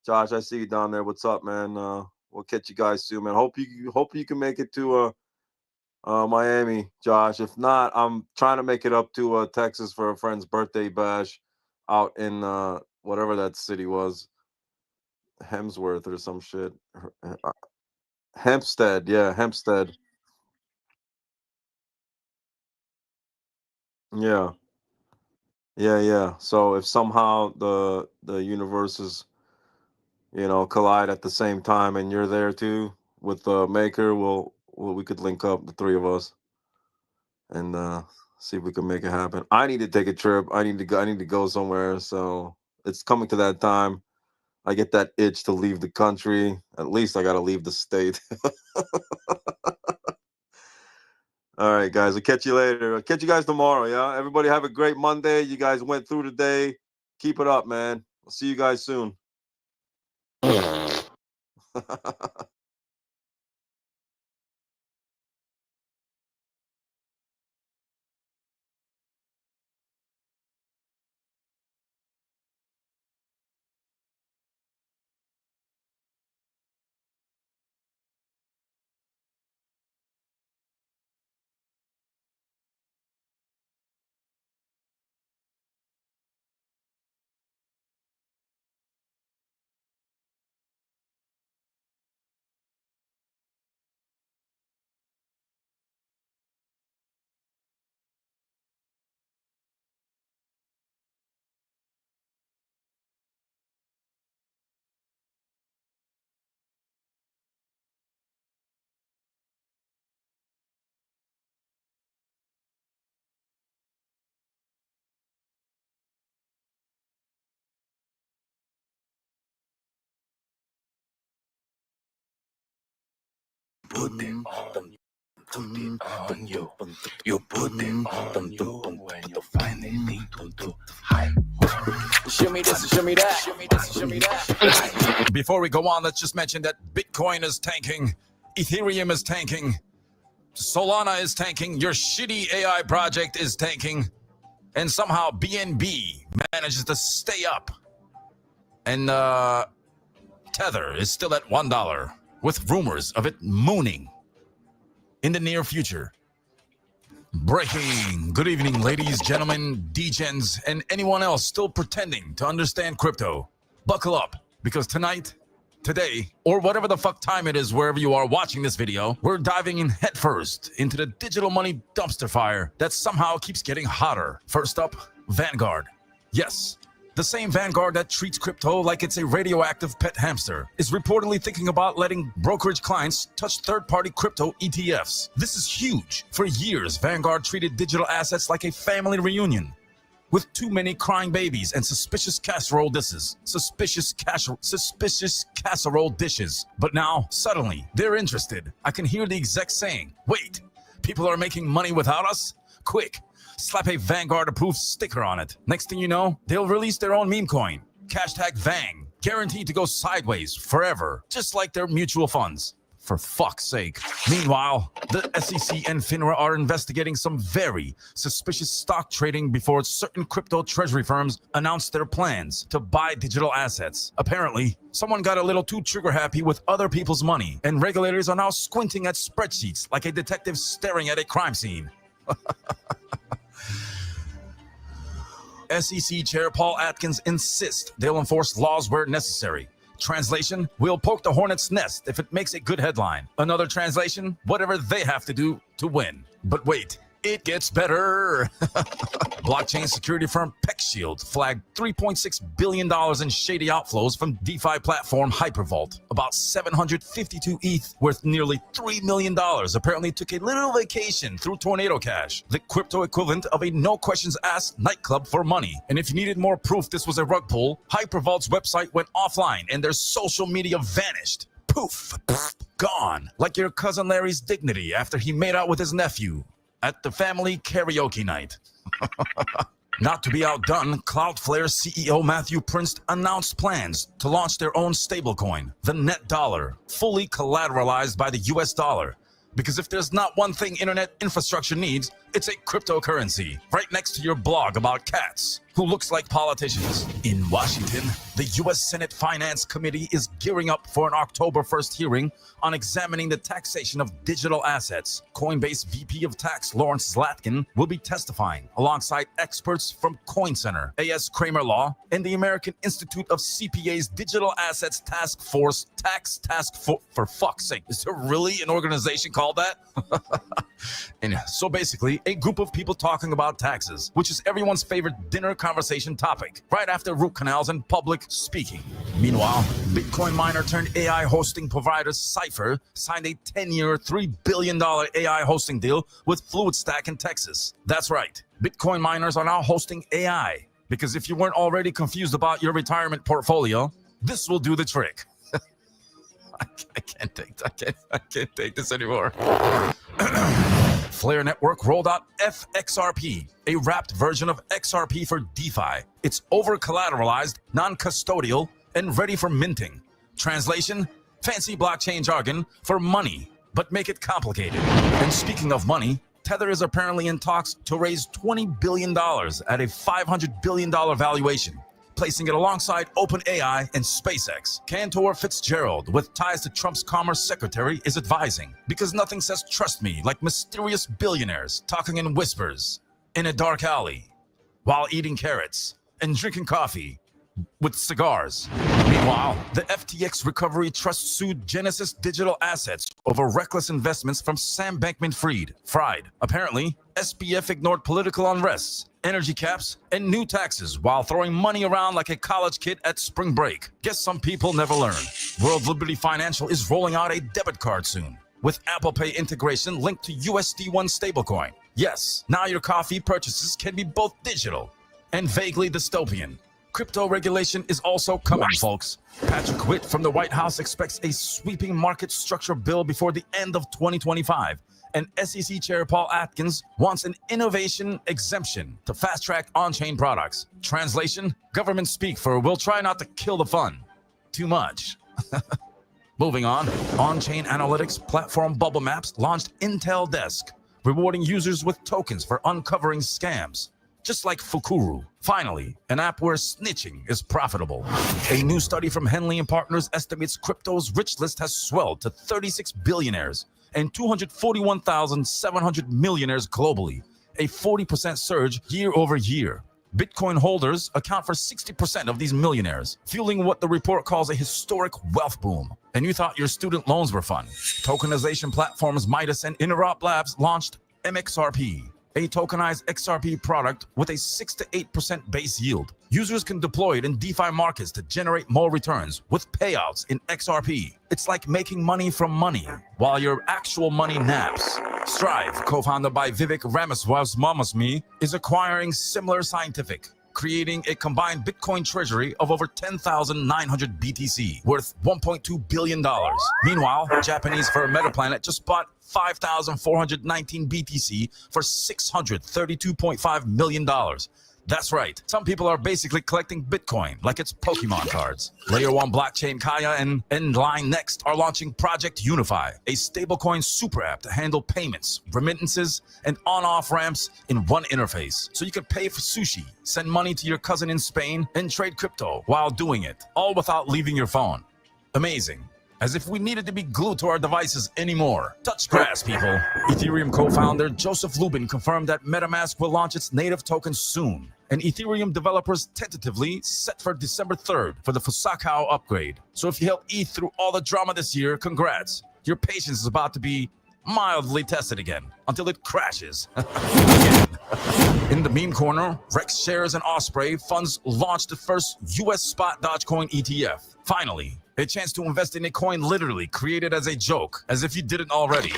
Josh, I see you down there. What's up, man? We'll catch you guys soon, man. Hope you can make it to Miami, Josh. If not, I'm trying to make it up to Texas for a friend's birthday bash out in whatever that city was, Hemsworth or some shit. Hempstead, yeah, Hempstead. Yeah. Yeah, yeah. So if somehow the universes, collide at the same time and you're there too with the maker, we could link up the three of us and see if we can make it happen. I need to take a trip. I need to go somewhere. So it's coming to that time. I get that itch to leave the country. At least I got to leave the state. All right, guys. I'll catch you later. I'll catch you guys tomorrow. Yeah. Everybody have a great Monday. You guys went through today. Keep it up, man. I'll see you guys soon. Put them on you. You put them on you when you find anything to hide. Show me this, show me that. Show me this, show me that. Before we go on, let's just mention that Bitcoin is tanking, Ethereum is tanking, Solana is tanking, your shitty AI project is tanking, and somehow BNB manages to stay up. And Tether is still at $1, with rumors of it mooning in the near future. Breaking. Good evening, ladies, gentlemen, degens, and anyone else still pretending to understand crypto. Buckle up, because tonight, today, or whatever the fuck time it is wherever you are watching this video, we're diving in headfirst into the digital money dumpster fire that somehow keeps getting hotter. First up, Vanguard. Yes, the same Vanguard that treats crypto like it's a radioactive pet hamster is reportedly thinking about letting brokerage clients touch third-party crypto ETFs. This is huge. For years, Vanguard treated digital assets like a family reunion, with too many crying babies and suspicious casserole dishes. Suspicious casserole dishes. But now, suddenly, they're interested. I can hear the exec saying, wait, people are making money without us? Quick, slap a Vanguard-approved sticker on it. Next thing you know, they'll release their own meme coin. Hashtag Vang. Guaranteed to go sideways forever, just like their mutual funds. For fuck's sake. Meanwhile, the SEC and FINRA are investigating some very suspicious stock trading before certain crypto treasury firms announced their plans to buy digital assets. Apparently, someone got a little too trigger-happy with other people's money, and regulators are now squinting at spreadsheets like a detective staring at a crime scene. SEC Chair Paul Atkins insists they'll enforce laws where necessary. Translation, we'll poke the hornet's nest if it makes a good headline. Another translation, whatever they have to do to win. But wait, it gets better. Blockchain security firm PeckShield flagged $3.6 billion in shady outflows from DeFi platform Hypervault. About 752 ETH, worth nearly $3 million, apparently took a little vacation through Tornado Cash, the crypto equivalent of a no-questions-asked nightclub for money. And if you needed more proof this was a rug pull, Hypervault's website went offline and their social media vanished. Poof, gone. Like your cousin Larry's dignity after he made out with his nephew at the family karaoke night. Not to be outdone, Cloudflare CEO Matthew Prince announced plans to launch their own stablecoin, the Net Dollar, fully collateralized by the US dollar. Because if there's not one thing internet infrastructure needs, it's a cryptocurrency, right next to your blog about cats who looks like politicians. In Washington, the U.S. Senate Finance Committee is gearing up for an October 1st hearing on examining the taxation of digital assets. Coinbase VP of Tax Lawrence Zlatkin will be testifying alongside experts from CoinCenter, A.S. Kramer Law, and the American Institute of CPA's Digital Assets Task Force, for fuck's sake. Is there really an organization called that? And so basically, a group of people talking about taxes, which is everyone's favorite dinner conversation topic, right after root canals and public speaking. Meanwhile, Bitcoin miner turned AI hosting provider Cypher signed a 10-year, $3 billion AI hosting deal with FluidStack in Texas. That's right, Bitcoin miners are now hosting AI. Because if you weren't already confused about your retirement portfolio, This will do the trick. I can't take this anymore. Flare Network rolled out FXRP, a wrapped version of XRP for DeFi. It's over-collateralized, non-custodial, and ready for minting. Translation: fancy blockchain jargon for money, but make it complicated. And speaking of money, Tether is apparently in talks to raise $20 billion at a $500 billion valuation, placing it alongside OpenAI and SpaceX. Cantor Fitzgerald, with ties to Trump's Commerce Secretary, is advising, because nothing says trust me like mysterious billionaires talking in whispers in a dark alley while eating carrots and drinking coffee with cigars. Meanwhile, the FTX Recovery Trust sued Genesis Digital Assets over reckless investments from Sam Bankman-Fried. Apparently, SBF ignored political unrests, energy caps, and new taxes while throwing money around like a college kid at spring break. Guess some people never learn. World Liberty Financial is rolling out a debit card soon, with Apple Pay integration linked to USD1 stablecoin. Yes, now your coffee purchases can be both digital and vaguely dystopian. Crypto regulation is also coming, folks. Patrick Witt from the White House expects a sweeping market structure bill before the end of 2025. And SEC Chair Paul Atkins wants an innovation exemption to fast-track on-chain products. Translation: government speak for "we'll try not to kill the fun too much." Moving on-chain analytics platform Bubble Maps launched Intel Desk, rewarding users with tokens for uncovering scams, just like Fukuru. Finally, an app where snitching is profitable. A new study from Henley & Partners estimates crypto's rich list has swelled to 36 billionaires and 241,700 millionaires globally, a 40% surge year over year. Bitcoin holders account for 60% of these millionaires, fueling what the report calls a historic wealth boom. And you thought your student loans were fun? Tokenization platforms Midas and Interop Labs launched MXRP, a tokenized XRP product with a 6 to 8% base yield. Users can deploy it in DeFi markets to generate more returns with payouts in XRP. It's like making money from money while your actual money naps. Strive, co-founded by Vivek Ramaswamy, is acquiring Similar Scientific, creating a combined Bitcoin treasury of over 10,900 BTC, worth $1.2 billion. Meanwhile, Japanese firm Metaplanet just bought 5,419 BTC for $632.5 million. That's right. Some people are basically collecting Bitcoin like it's Pokemon cards. Layer 1 blockchain Kaya and Endline Next are launching Project Unify, a stablecoin super app to handle payments, remittances, and on-off ramps in one interface. So you can pay for sushi, send money to your cousin in Spain, and trade crypto while doing it, all without leaving your phone. Amazing. As if we needed to be glued to our devices anymore. Touch grass, people. Ethereum co-founder Joseph Lubin confirmed that MetaMask will launch its native token soon, and Ethereum developers tentatively set for December 3rd for the Fusakao upgrade. So if you helped ETH through all the drama this year, congrats. Your patience is about to be mildly tested again until it crashes again. In the meme corner, Rex Shares and Osprey funds launched the first US spot Dogecoin ETF. Finally, a chance to invest in a coin literally created as a joke, as if you didn't already.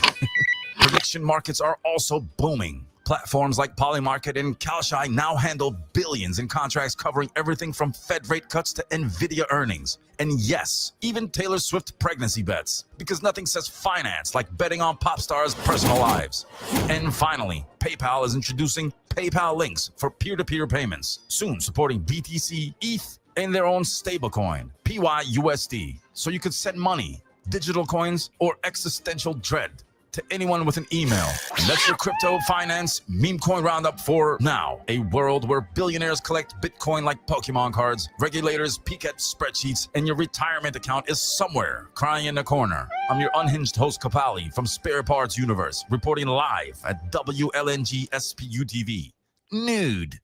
Prediction markets are also booming. Platforms like Polymarket and Kalshi now handle billions in contracts covering everything from Fed rate cuts to Nvidia earnings. And yes, even Taylor Swift pregnancy bets, because nothing says finance like betting on pop stars' personal lives. And finally, PayPal is introducing PayPal links for peer-to-peer payments, soon supporting BTC, ETH, and their own stablecoin, PYUSD, so you could send money, digital coins, or existential dread to anyone with an email. And that's your crypto finance meme coin roundup for now. A world where billionaires collect Bitcoin like Pokemon cards, regulators peek at spreadsheets, and your retirement account is somewhere crying in the corner. I'm your unhinged host Kapali from Spare Parts Universe, reporting live at WLNG SPU TV. Nude.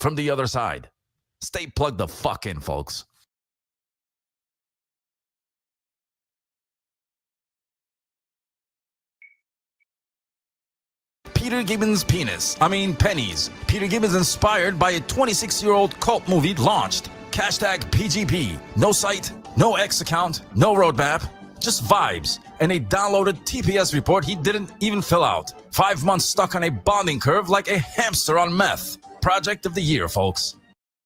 From the other side. Stay plugged the fuck in, folks. Peter Gibbons' pennies. Peter Gibbons inspired by a 26-year-old cult movie launched. Hashtag PGP. No site, no X account, no roadmap, just vibes. And a downloaded TPS report he didn't even fill out. 5 months stuck on a bonding curve like a hamster on meth. Project of the year, folks.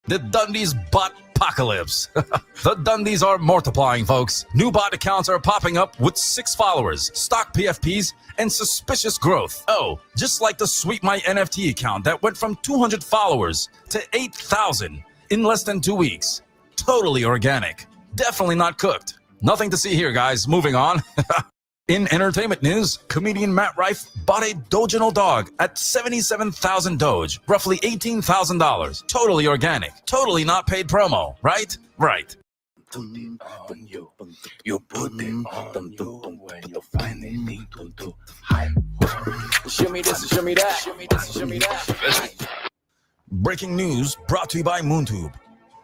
The Dundee's butt apocalypse. The Dundies are multiplying, folks. New bot accounts are popping up with 6 followers, stock PFPs, and suspicious growth. Oh, just like the Sweet My NFT account that went from 200 followers to 8,000 in less than 2 weeks. Totally organic. Definitely not cooked. Nothing to see here, guys. Moving on. In entertainment news, comedian Matt Rife bought a Doginal dog at 77,000 Doge, roughly $18,000. Totally organic. Totally not paid promo, right? Right. You put it on you when you find anything to do. Show me this, show me that. Show me this, show me that. Breaking news brought to you by MoonTube.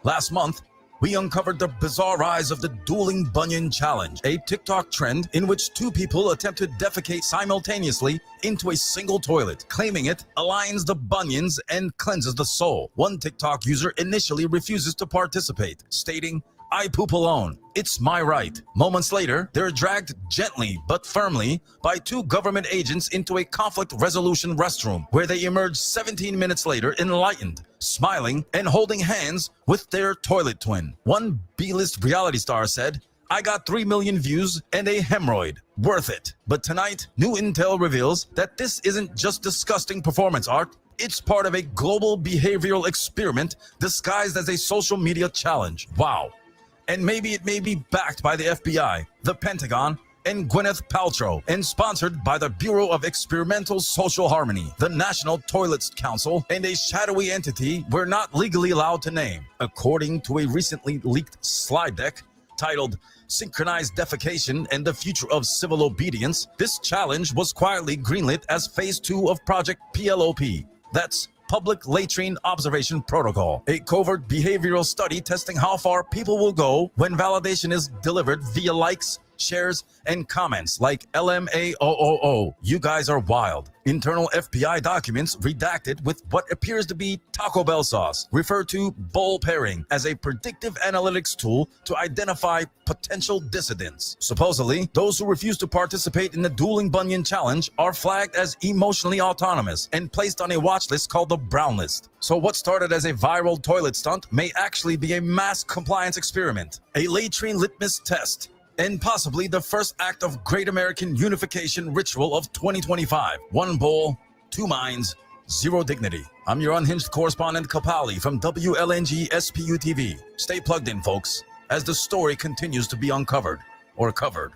Last month, we uncovered the bizarre rise of the dueling bunion challenge, a TikTok trend in which 2 people attempt to defecate simultaneously into a single toilet, claiming it aligns the bunions and cleanses the soul. One TikTok user initially refuses to participate, stating, "I poop alone. It's my right." Moments later, they're dragged gently but firmly by 2 government agents into a conflict resolution restroom, where they emerge 17 minutes later enlightened, smiling, and holding hands with their toilet twin. One B-list reality star said, "I got 3 million views and a hemorrhoid. Worth it." But tonight, new intel reveals that this isn't just disgusting performance art. It's part of a global behavioral experiment disguised as a social media challenge. Wow. And maybe it may be backed by the FBI, the Pentagon, and Gwyneth Paltrow, and sponsored by the Bureau of Experimental Social Harmony, the National Toilets Council, and a shadowy entity we're not legally allowed to name. According to a recently leaked slide deck titled Synchronized Defecation and the Future of Civil Obedience, this challenge was quietly greenlit as Phase 2 of Project PLOP. That's Public Latrine Observation Protocol, a covert behavioral study testing how far people will go when validation is delivered via likes, shares, and comments like LMAOOO. You guys are wild. Internal FBI documents redacted with what appears to be Taco Bell sauce refer to bowl pairing as a predictive analytics tool to identify potential dissidents. Supposedly, those who refuse to participate in the dueling bunion challenge are flagged as emotionally autonomous and placed on a watch list called the Brown List. So what started as a viral toilet stunt may actually be a mass compliance experiment, a latrine litmus test, and possibly the first act of Great American Unification ritual of 2025. 1 bowl, 2 minds, 0 dignity. I'm your unhinged correspondent Kapali from WLNG SPU TV. Stay plugged in, folks, as the story continues to be uncovered or covered.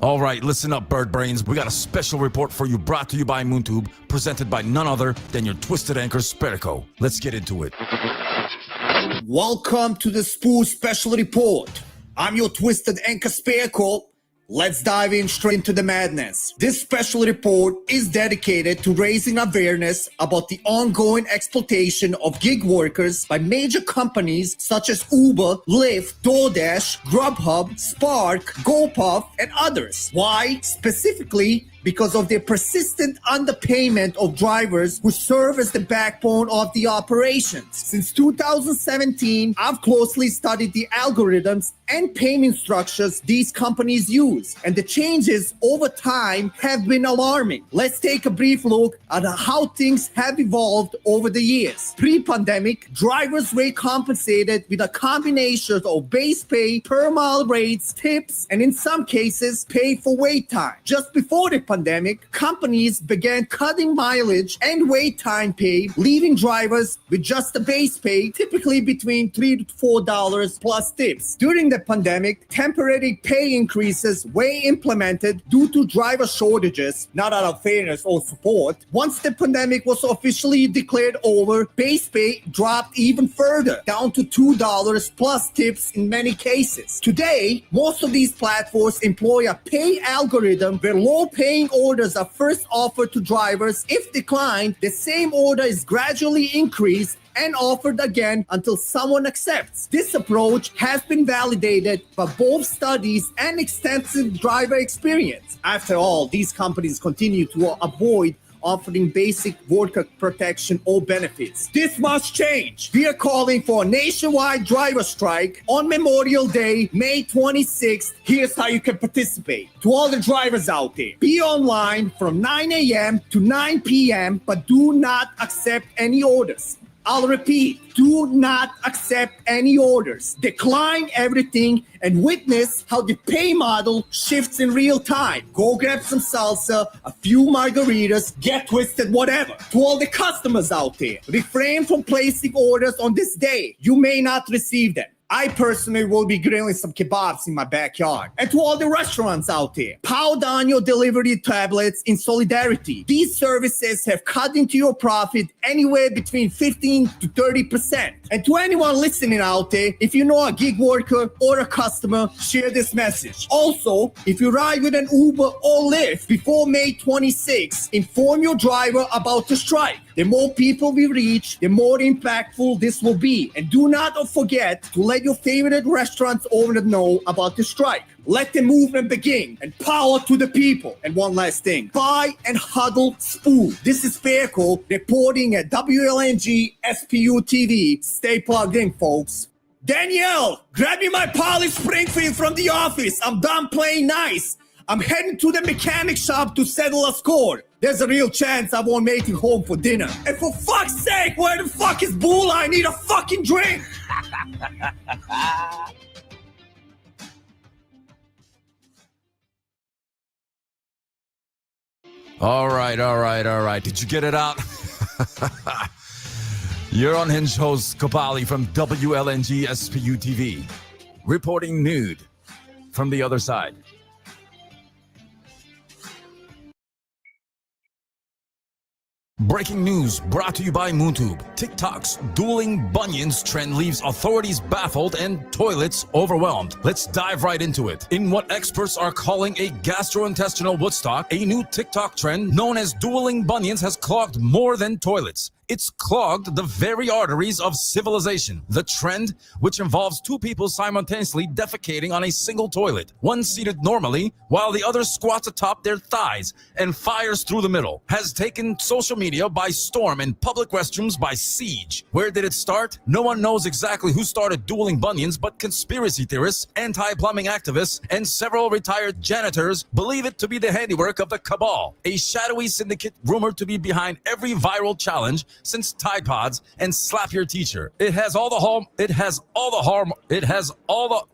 All right, listen up, bird brains. We got a special report for you brought to you by MoonTube, presented by none other than your twisted anchor, Sperico. Let's get into it. Welcome to the Spoo Special Report. I'm your twisted anchor, Sperico. Let's dive in straight into the madness. This special report is dedicated to raising awareness about the ongoing exploitation of gig workers by major companies such as Uber, Lyft, DoorDash, Grubhub, Spark, GoPuff, and others. Why? Specifically, because of their persistent underpayment of drivers who serve as the backbone of the operations. Since 2017, I've closely studied the algorithms and payment structures these companies use, and the changes over time have been alarming. Let's take a brief look at how things have evolved over the years. Pre-pandemic, drivers were compensated with a combination of base pay, per mile rates, tips, and in some cases, pay for wait time. Just before the pandemic, companies began cutting mileage and wait time pay, leaving drivers with just the base pay, typically between $3 to $4 plus tips. During the pandemic, temporary pay increases were implemented due to driver shortages, not out of fairness or support. Once the pandemic was officially declared over, base pay dropped even further, down to $2 plus tips in many cases. Today, most of these platforms employ a pay algorithm where low-paying orders are first offered to drivers. If declined, the same order is gradually increased and offered again until someone accepts. This approach has been validated by both studies and extensive driver experience. After all, these companies continue to avoid offering basic worker protection or benefits. This must change. We are calling for a nationwide driver strike on Memorial Day, May 26th. Here's how you can participate. To all the drivers out there, be online from 9 a.m. to 9 p.m., but do not accept any orders. I'll repeat, do not accept any orders. Decline everything and witness how the pay model shifts in real time. Go grab some salsa, a few margaritas, get twisted, whatever. To all the customers out there, refrain from placing orders on this day. You may not receive them. I personally will be grilling some kebabs in my backyard. And to all the restaurants out there, power down your delivery tablets in solidarity. These services have cut into your profit anywhere between 15 to 30%. And to anyone listening out there, if you know a gig worker or a customer, share this message. Also, if you ride with an Uber or Lyft before May 26, inform your driver about the strike. The more people we reach, the more impactful this will be. And do not forget to let your favorite restaurants owner know about the strike. Let the movement begin and power to the people. And one last thing, buy and huddle spoon. This is Fairco reporting at WLNG SPU TV. Stay plugged in, folks. Danielle, grab me my polished Springfield from the office. I'm done playing nice. I'm heading to the mechanic shop to settle a score. There's a real chance I won't make it home for dinner. And for fuck's sake, where the fuck is Bull? I need a fucking drink. All right. Did you get it out? Your unhinged host, Kapali from WLNG SPU TV, reporting nude from the other side. Breaking news brought to you by MoonTube. TikTok's dueling bunions trend leaves authorities baffled and toilets overwhelmed. Let's dive right into it. In what experts are calling a gastrointestinal Woodstock, a new TikTok trend known as dueling bunions has clogged more than toilets. It's clogged the very arteries of civilization. The trend, which involves two people simultaneously defecating on a single toilet, one seated normally while the other squats atop their thighs and fires through the middle, has taken social media by storm and public restrooms by siege. Where did it start? No one knows exactly who started dueling bunions, but conspiracy theorists, anti-plumbing activists, and several retired janitors believe it to be the handiwork of the cabal, a shadowy syndicate rumored to be behind every viral challenge since Tide Pods and Slap Your Teacher.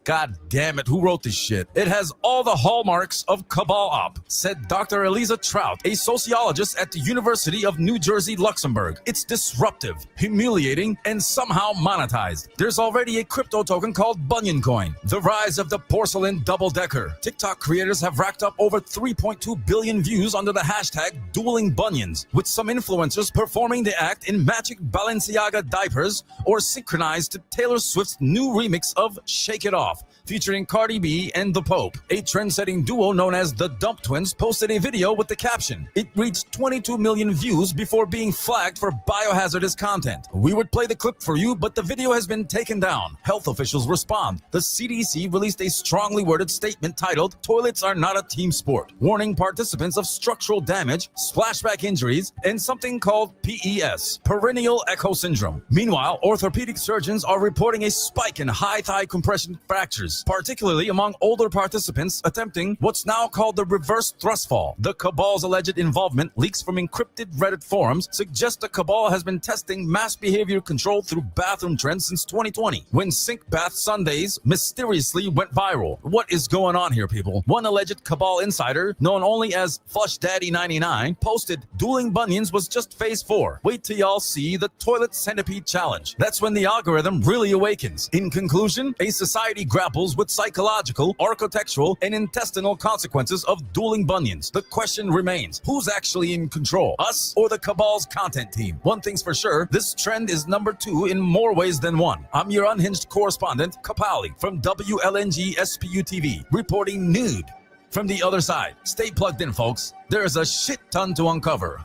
God damn it, who wrote this shit? It has all the hallmarks of cabal op, said Dr. Eliza Trout, a sociologist at the University of New Jersey, Luxembourg. It's disruptive, humiliating, and somehow monetized. There's already a crypto token called Bunyan Coin, the rise of the porcelain double-decker. TikTok creators have racked up over 3.2 billion views under the hashtag dueling bunions, with some influencers performing the act in magic Balenciaga diapers or synchronized to Taylor Swift's new remix of Shake It Off, featuring Cardi B and The Pope. A trend-setting duo known as the Dump Twins posted a video with the caption, "It reached 22 million views before being flagged for biohazardous content. We would play the clip for you, but the video has been taken down." Health officials respond. The CDC released a strongly worded statement titled, "Toilets are not a team sport," warning participants of structural damage, splashback injuries, and something called PES, perennial echo syndrome. Meanwhile, orthopedic surgeons are reporting a spike in high thigh compression fractures, particularly among older participants attempting what's now called the reverse thrust fall. The cabal's alleged involvement, leaks from encrypted Reddit forums, suggest the cabal has been testing mass behavior control through bathroom trends since 2020, when sink bath Sundays mysteriously went viral. What is going on here, people? One alleged cabal insider, known only as Flush Daddy 99, posted, "Dueling bunions was just phase 4. Wait till y'all see the toilet centipede challenge. That's when the algorithm really awakens." In conclusion, a society grapples with psychological, architectural, and intestinal consequences of dueling bunions. The question remains, who's actually in control? Us or the cabal's content team? One thing's for sure, this trend is number 2 in more ways than one. I'm your unhinged correspondent, Kapali, from WLNG SPU TV, reporting nude from the other side. Stay plugged in, folks. There's a shit ton to uncover.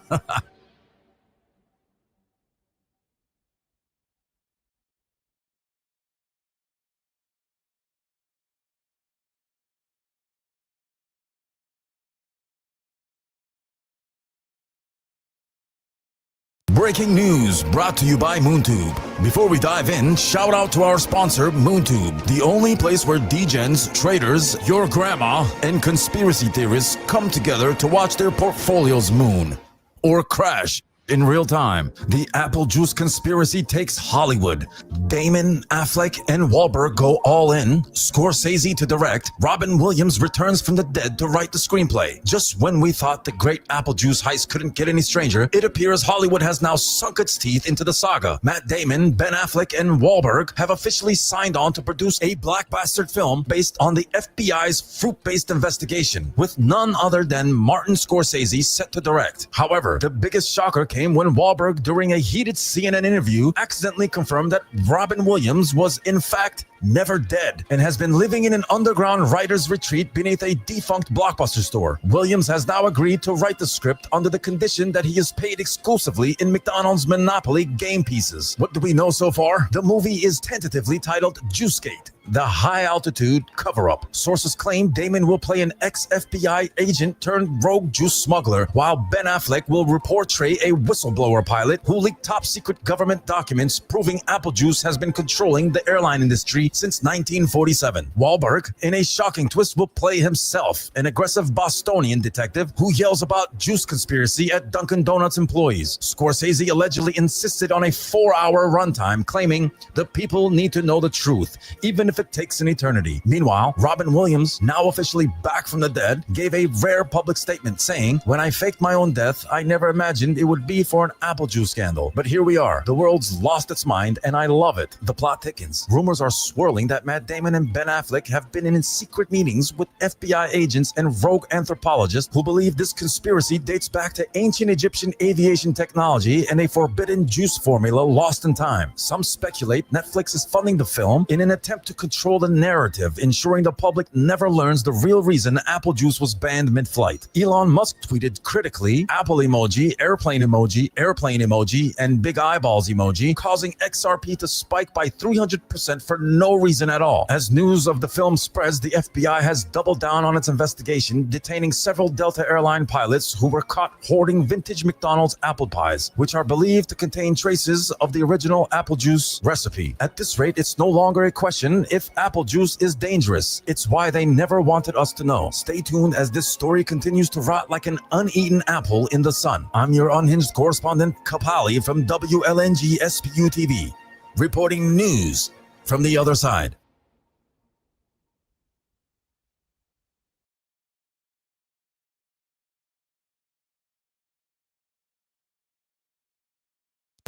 Breaking news brought to you by MoonTube. Before we dive in, shout out to our sponsor, MoonTube, the only place where degens, traders, your grandma, and conspiracy theorists come together to watch their portfolios moon or crash in real time. The apple juice conspiracy takes Hollywood. Damon, Affleck, and Wahlberg go all in. Scorsese to direct. Robin Williams returns from the dead to write the screenplay. Just when we thought the great apple juice heist couldn't get any stranger, it appears Hollywood has now sunk its teeth into the saga. Matt Damon, Ben Affleck, and Wahlberg have officially signed on to produce a blockbuster film based on the FBI's fruit-based investigation, with none other than Martin Scorsese set to direct. However, the biggest shocker came when Wahlberg, during a heated CNN interview, accidentally confirmed that Robin Williams was in fact never dead and has been living in an underground writer's retreat beneath a defunct Blockbuster store. Williams has now agreed to write the script under the condition that he is paid exclusively in McDonald's Monopoly game pieces. What do we know so far? The movie is tentatively titled Juicegate, the high-altitude cover-up. Sources claim Damon will play an ex-FBI agent turned rogue juice smuggler, while Ben Affleck will portray a whistleblower pilot who leaked top-secret government documents proving apple juice has been controlling the airline industry since 1947. Wahlberg, in a shocking twist, will play himself, an aggressive Bostonian detective who yells about juice conspiracy at Dunkin' Donuts employees. Scorsese allegedly insisted on a 4-hour runtime, claiming the people need to know the truth, even if it takes an eternity. Meanwhile, Robin Williams, now officially back from the dead, gave a rare public statement saying, "When I faked my own death, I never imagined it would be for an apple juice scandal. But here we are. The world's lost its mind, and I love it." The plot thickens. Rumors are swirling that Matt Damon and Ben Affleck have been in secret meetings with FBI agents and rogue anthropologists who believe this conspiracy dates back to ancient Egyptian aviation technology and a forbidden juice formula lost in time. Some speculate Netflix is funding the film in an attempt to control the narrative, ensuring the public never learns the real reason apple juice was banned mid-flight. Elon Musk tweeted critically, "Apple emoji, airplane emoji, and big eyeballs emoji," causing XRP to spike by 300% for no reason at all. As news of the film spreads, the FBI has doubled down on its investigation, detaining several Delta airline pilots who were caught hoarding vintage McDonald's apple pies, which are believed to contain traces of the original apple juice recipe. At this rate, it's no longer a question if apple juice is dangerous. It's why they never wanted us to know. Stay tuned as this story continues to rot like an uneaten apple in the sun. I'm your unhinged correspondent, Kapali, from WLNG SPU TV, reporting news from the other side.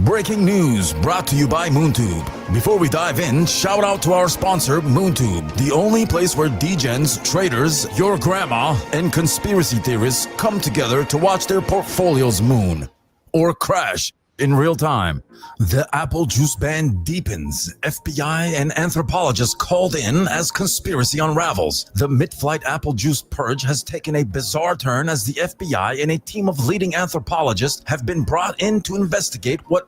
Breaking news brought to you by MoonTube. Before we dive in, shout out to our sponsor, MoonTube, the only place where degens, traders, your grandma, and conspiracy theorists come together to watch their portfolios moon or crash in real time. The apple juice ban deepens. FBI and anthropologists called in as conspiracy unravels. The mid-flight apple juice purge has taken a bizarre turn as the FBI and a team of leading anthropologists have been brought in to investigate what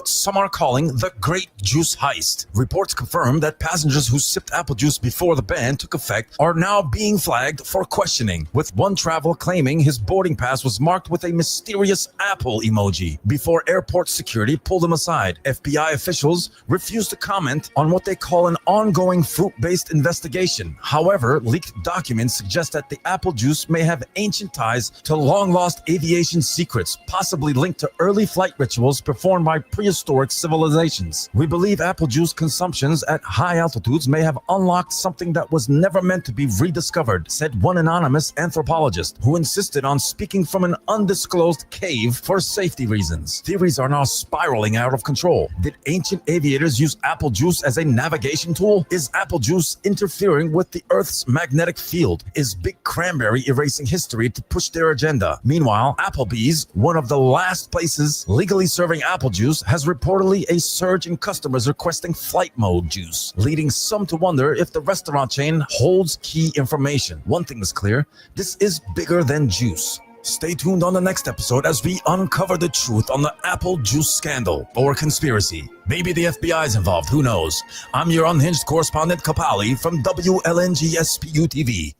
some are calling the Great Juice Heist. Reports confirm that passengers who sipped apple juice before the ban took effect are now being flagged for questioning, with one traveler claiming his boarding pass was marked with a mysterious apple emoji before airport security pulled him aside. FBI officials refused to comment on what they call an ongoing fruit-based investigation. However, leaked documents suggest that the apple juice may have ancient ties to long-lost aviation secrets, possibly linked to early flight rituals performed by prehistoric civilizations. We believe apple juice consumptions at high altitudes may have unlocked something that was never meant to be rediscovered, said one anonymous anthropologist who insisted on speaking from an undisclosed cave for safety reasons. Theories are now spiraling out of control. Did ancient aviators use apple juice as a navigation tool? Is apple juice interfering with the Earth's magnetic field? Is Big Cranberry erasing history to push their agenda? Meanwhile, Applebee's, one of the last places legally serving apple juice, has reportedly a surge in customers requesting flight mode juice, leading some to wonder if the restaurant chain holds key information. One thing is clear, this is bigger than juice. Stay tuned on the next episode as we uncover the truth on the apple juice scandal or conspiracy. Maybe the FBI is involved, who knows? I'm your unhinged correspondent Kapali from WLNG SPU TV,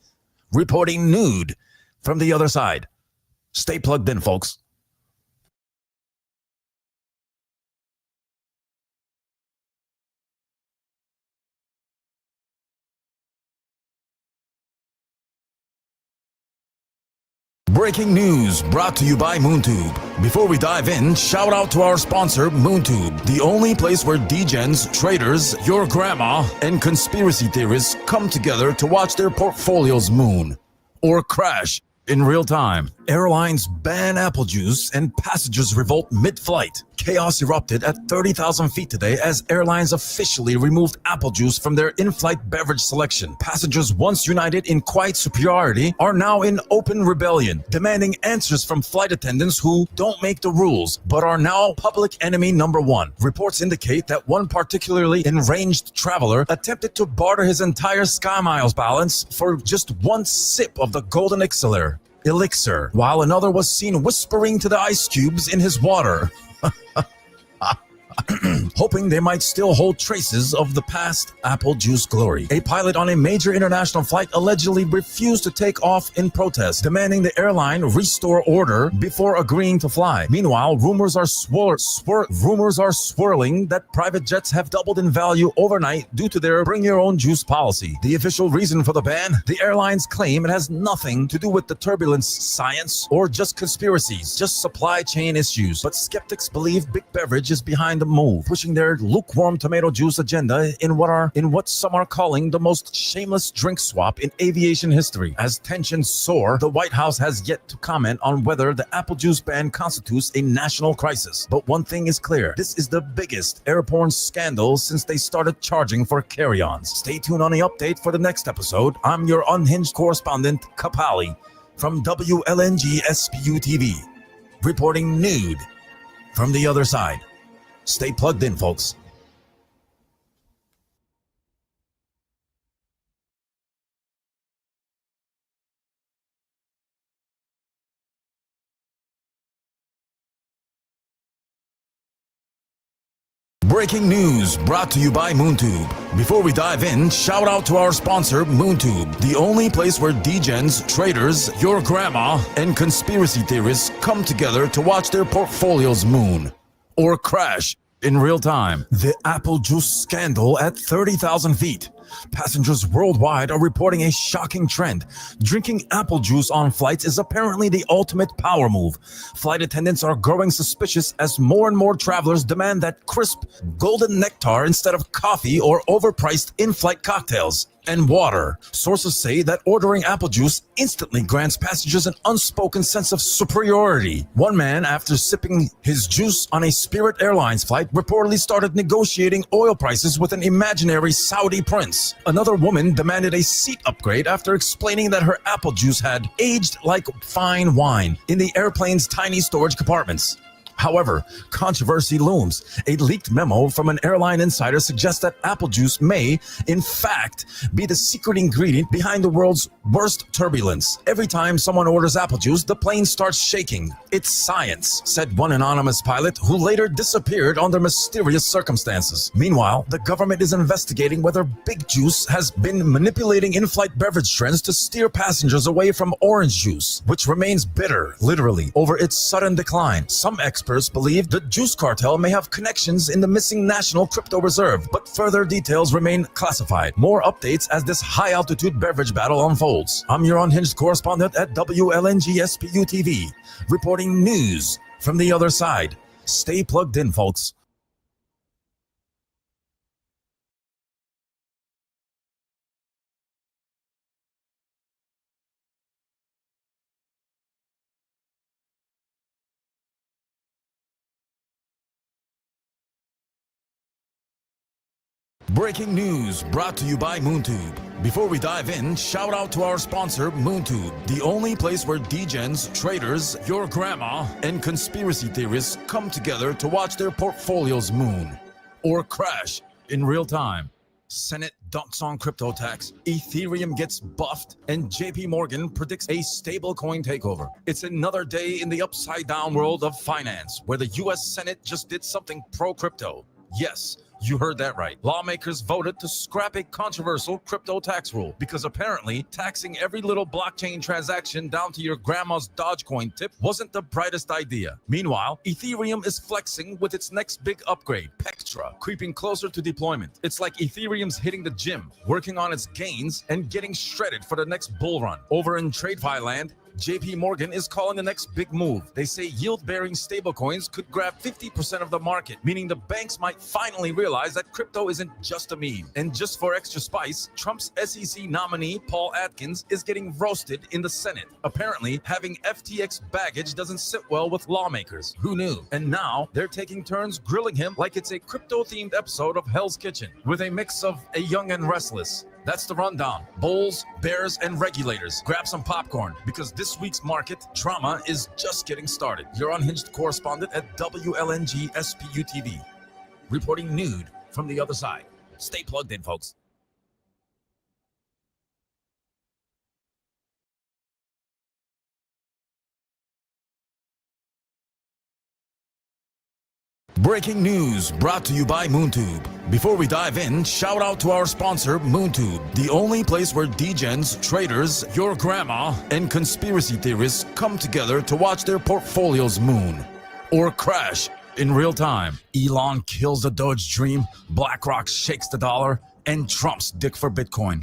reporting nude from the other side. Stay plugged in, folks. Breaking news brought to you by MoonTube. Before we dive in, shout out to our sponsor, MoonTube, the only place where degens, traders, your grandma, and conspiracy theorists come together to watch their portfolios moon or crash in real time. Airlines ban apple juice and passengers revolt mid-flight. Chaos erupted at 30,000 feet today as airlines officially removed apple juice from their in-flight beverage selection. Passengers, once united in quiet superiority, are now in open rebellion, demanding answers from flight attendants who don't make the rules, but are now public enemy number one. Reports indicate that one particularly enraged traveler attempted to barter his entire SkyMiles balance for just one sip of the golden elixir, while another was seen whispering to the ice cubes in his water, hoping they might still hold traces of the past apple juice glory. A pilot on a major international flight allegedly refused to take off in protest, demanding the airline restore order before agreeing to fly. Meanwhile, rumors are swirling that private jets have doubled in value overnight due to their bring your own juice policy. The official reason for the ban? The airlines claim it has nothing to do with the turbulence science or just conspiracies, just supply chain issues. But skeptics believe Big Beverage is behind the move, pushing their lukewarm tomato juice agenda in what some are calling the most shameless drink swap in aviation history. As tensions soar, the White House has yet to comment on whether the apple juice ban constitutes a national crisis. But one thing is clear, this is the biggest airborne scandal since they started charging for carry-ons. Stay tuned on the update for the next episode. I'm your unhinged correspondent, Kapali, from WLNG SPU TV, reporting nude from the other side. Stay plugged in, folks. Breaking news brought to you by MoonTube. Before we dive in, shout out to our sponsor, MoonTube, the only place where degens, traders, your grandma, and conspiracy theorists come together to watch their portfolios moon or crash in real time. The apple juice scandal at 30,000 feet. Passengers worldwide are reporting a shocking trend. Drinking apple juice on flights is apparently the ultimate power move. Flight attendants are growing suspicious as more and more travelers demand that crisp, golden nectar instead of coffee or overpriced in-flight cocktails and water. Sources say that ordering apple juice instantly grants passengers an unspoken sense of superiority. One man, after sipping his juice on a Spirit Airlines flight, reportedly started negotiating oil prices with an imaginary Saudi prince. Another woman demanded a seat upgrade after explaining that her apple juice had aged like fine wine in the airplane's tiny storage compartments. However, controversy looms. A leaked memo from an airline insider suggests that apple juice may, in fact, be the secret ingredient behind the world's worst turbulence. Every time someone orders apple juice, the plane starts shaking. It's science, said one anonymous pilot who later disappeared under mysterious circumstances. Meanwhile, the government is investigating whether Big Juice has been manipulating in-flight beverage trends to steer passengers away from orange juice, which remains bitter, literally, over its sudden decline. Some experts believe the juice cartel may have connections in the missing National Crypto Reserve, but further details remain classified. More updates as this high-altitude beverage battle unfolds. I'm your unhinged correspondent at WLNG SPU TV, reporting news from the other side. Stay plugged in, folks. Breaking news brought to you by MoonTube. Before we dive in, shout out to our sponsor, MoonTube, the only place where degens, traders, your grandma, and conspiracy theorists come together to watch their portfolios moon or crash in real time. Senate dunks on crypto tax, Ethereum gets buffed, and JP Morgan predicts a stablecoin takeover. It's another day in the upside down world of finance, where the US Senate just did something pro-crypto. Yes, you heard that right. Lawmakers voted to scrap a controversial crypto tax rule because apparently taxing every little blockchain transaction down to your grandma's Dogecoin tip wasn't the brightest idea. Meanwhile, Ethereum is flexing with its next big upgrade, Pectra, creeping closer to deployment. It's like Ethereum's hitting the gym, working on its gains and getting shredded for the next bull run. Over in TradeFi land, JP Morgan is calling the next big move. They say yield-bearing stablecoins could grab 50% of the market, meaning the banks might finally realize that crypto isn't just a meme. And just for extra spice, Trump's SEC nominee, Paul Atkins, is getting roasted in the Senate. Apparently, having FTX baggage doesn't sit well with lawmakers. Who knew? And now, they're taking turns grilling him like it's a crypto-themed episode of Hell's Kitchen, with a mix of a young and restless. That's the rundown. Bulls, bears, and regulators. Grab some popcorn, because this week's market drama is just getting started. Your unhinged correspondent at WLNG SPU TV, reporting nude from the other side. Stay plugged in, folks. Breaking news brought to you by MoonTube. Before we dive in, shout out to our sponsor, MoonTube, the only place where degens, traders, your grandma, and conspiracy theorists come together to watch their portfolios moon or crash in real time. Elon kills the Doge dream, BlackRock shakes the dollar, and Trump's dick for Bitcoin.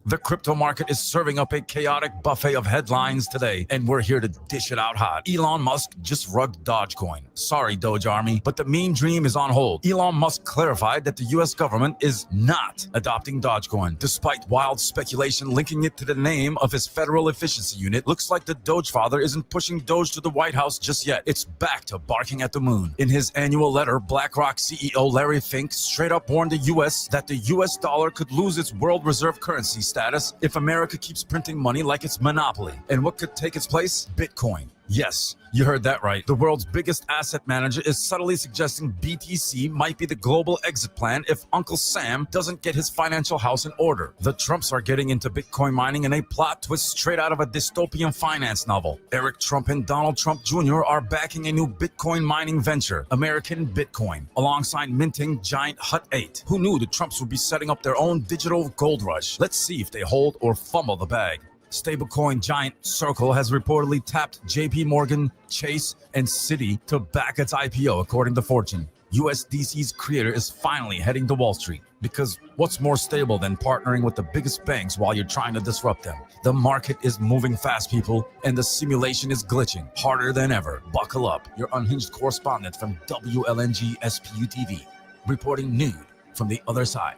The crypto market is serving up a chaotic buffet of headlines today, and we're here to dish it out hot. Elon Musk just rugged Dogecoin. Sorry, Doge Army, but the mean dream is on hold. Elon Musk clarified that the US government is not adopting Dogecoin, despite wild speculation linking it to the name of his federal efficiency unit. Looks like the Doge father isn't pushing Doge to the White House just yet. It's back to barking at the moon. In his annual letter, BlackRock CEO Larry Fink straight up warned the US that the US dollar could lose its world reserve currency status if America keeps printing money like it's monopoly. And what could take its place? Bitcoin. Yes, you heard that right. The world's biggest asset manager is subtly suggesting BTC might be the global exit plan if Uncle Sam doesn't get his financial house in order. The Trumps are getting into Bitcoin mining in a plot twist straight out of a dystopian finance novel. Eric Trump and Donald Trump Jr. are backing a new Bitcoin mining venture, American Bitcoin, alongside minting giant Hut 8. Who knew the Trumps would be setting up their own digital gold rush? Let's see if they hold or fumble the bag. Stablecoin giant Circle has reportedly tapped JP Morgan, Chase, and Citi to back its IPO, according to Fortune. USDC's creator is finally heading to Wall Street, because what's more stable than partnering with the biggest banks while you're trying to disrupt them? The market is moving fast, people, and the simulation is glitching harder than ever. Buckle up. Your unhinged correspondent from WLNG SPU TV, reporting nude from the other side.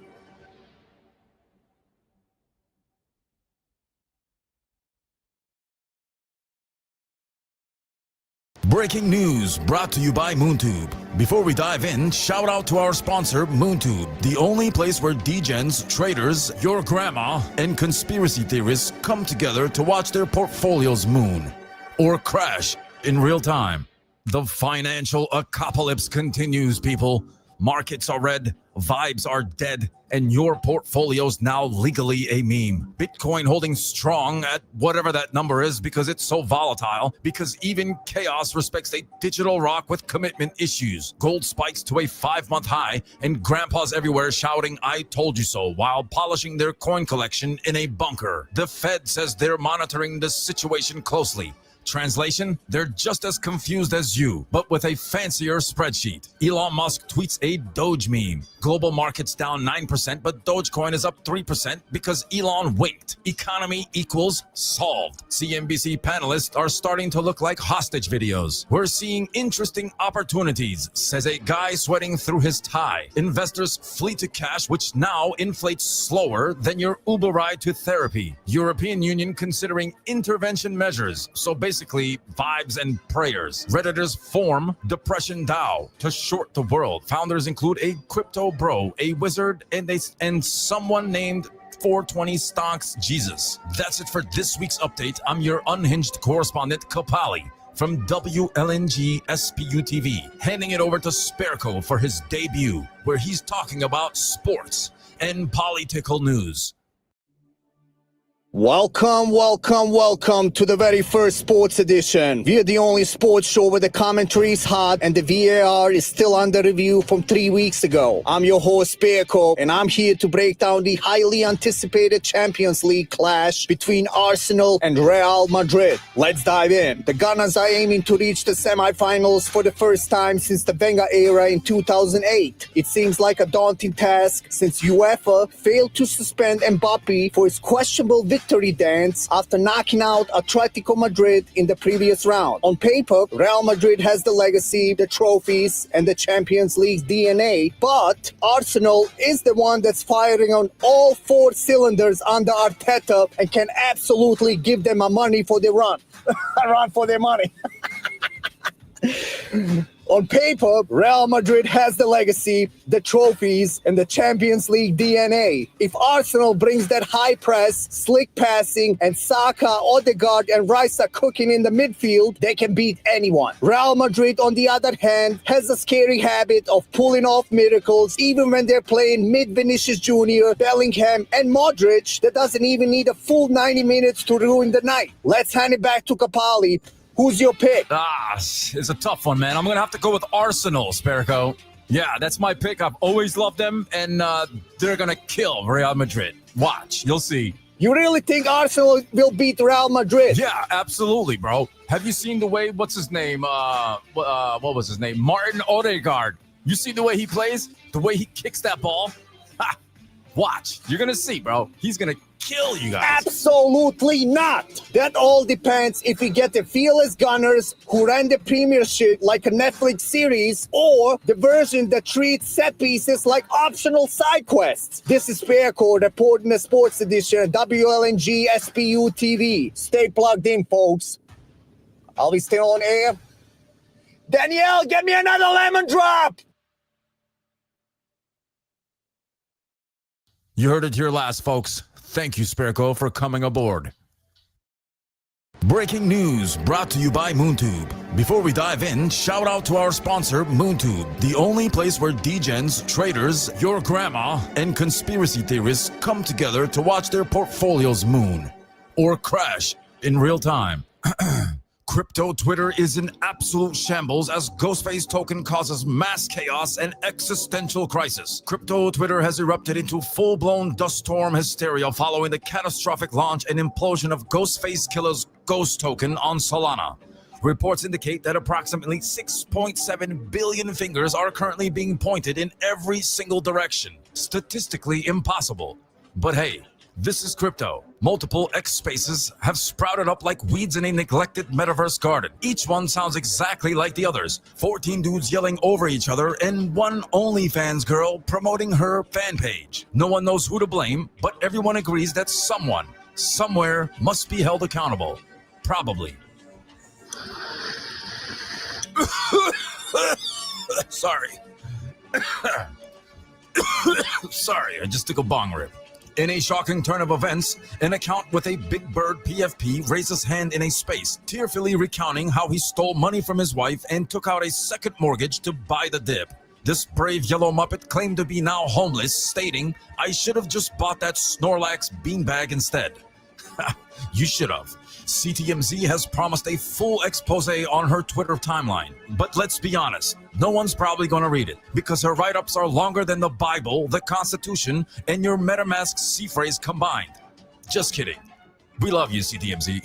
Breaking news brought to you by MoonTube. Before we dive in, shout out to our sponsor, MoonTube, the only place where degens, traders, your grandma, and conspiracy theorists come together to watch their portfolios moon or crash in real time. The financial apocalypse continues, people. Markets are red, vibes are dead, and your portfolio's now legally a meme. Bitcoin holding strong at whatever that number is because it's so volatile, because even chaos respects a digital rock with commitment issues. Gold spikes to a 5-month high, and grandpas everywhere shouting, "I told you so," while polishing their coin collection in a bunker. The Fed says they're monitoring the situation closely. Translation, they're just as confused as you, but with a fancier spreadsheet. Elon Musk tweets a Doge meme. Global markets down 9%, but Dogecoin is up 3% because Elon winked. Economy equals solved. CNBC panelists are starting to look like hostage videos. We're seeing interesting opportunities, says a guy sweating through his tie. Investors flee to cash, which now inflates slower than your Uber ride to therapy. European Union considering intervention measures. So basically, vibes and prayers. Redditors form Depression DAO to short the world. Founders include a crypto bro, a wizard, and someone named 420 Stonks Jesus. That's it for this week's update. I'm your unhinged correspondent, Kapali, from WLNG SPU TV, handing it over to Sperko for his debut, where he's talking about sports and political news. Welcome to the very first sports edition. We are the only sports show where the commentary is hot and the VAR is still under review from 3 weeks ago. I'm your host, Bearco, and I'm here to break down the highly anticipated Champions League clash between Arsenal and Real Madrid. Let's dive in. The Gunners are aiming to reach the semifinals for the first time since the Wenger era in 2008. It seems like a daunting task since UEFA failed to suspend Mbappe for his questionable victory victory dance after knocking out Atletico Madrid in the previous round. On paper, Real Madrid has the legacy, the trophies, and the Champions League's DNA, but Arsenal is the one that's firing on all 4 cylinders under Arteta and can absolutely give them a money for their run. A run for their money. On paper, Real Madrid has the legacy, the trophies, and the Champions League DNA. If Arsenal brings that high press, slick passing, and Saka, Odegaard, and Rice are cooking in the midfield, they can beat anyone. Real Madrid, on the other hand, has a scary habit of pulling off miracles even when they're playing mid-Vinicius Jr., Bellingham, and Modric that doesn't even need a full 90 minutes to ruin the night. Let's hand it back to Kapali. Who's your pick? It's a tough one, man. I'm going to have to go with Arsenal, Sparico. Yeah, that's my pick. I've always loved them, and they're going to kill Real Madrid. Watch. You'll see. You really think Arsenal will beat Real Madrid? Yeah, absolutely, bro. Have you seen the way, what's his name? What was his name? Martin Odegaard. You see the way he plays? The way he kicks that ball? Ha! Watch. You're going to see, bro. He's going to kill you guys. Absolutely not. That all depends if we get the fearless gunners who ran the Premiership like a Netflix series or the version that treats set pieces like optional side quests. This is Faircore reporting the sports edition of WLNG SPU TV. Stay plugged in, folks. Are we still on air? Danielle, get me another lemon drop. You heard it here last, folks. Thank you, Sparico, for coming aboard. Breaking news brought to you by MoonTube. Before we dive in, shout out to our sponsor, MoonTube, the only place where degens, traders, your grandma, and conspiracy theorists come together to watch their portfolios moon or crash in real time. Crypto Twitter is in absolute shambles as Ghostface token causes mass chaos and existential crisis. Crypto Twitter has erupted into full-blown dust storm hysteria following the catastrophic launch and implosion of Ghostface Killer's Ghost token on Solana. Reports indicate that approximately 6.7 billion fingers are currently being pointed in every single direction. Statistically impossible. But hey, this is crypto. Multiple X spaces have sprouted up like weeds in a neglected metaverse garden. Each one sounds exactly like the others. 14 dudes yelling over each other and one OnlyFans girl promoting her fan page. No one knows who to blame, but everyone agrees that someone, somewhere, must be held accountable. Probably. Sorry. Sorry, I just took a bong rip. In a shocking turn of events, an account with a Big Bird PFP raised his hand in a space, tearfully recounting how he stole money from his wife and took out a second mortgage to buy the dip. This brave yellow Muppet claimed to be now homeless, stating, "I should have just bought that Snorlax beanbag instead." You should have. CTMZ has promised a full expose on her Twitter timeline. But let's be honest, no one's probably going to read it because her write-ups are longer than the Bible, the Constitution, and your MetaMask C-phrase combined. Just kidding. We love you, CTMZ.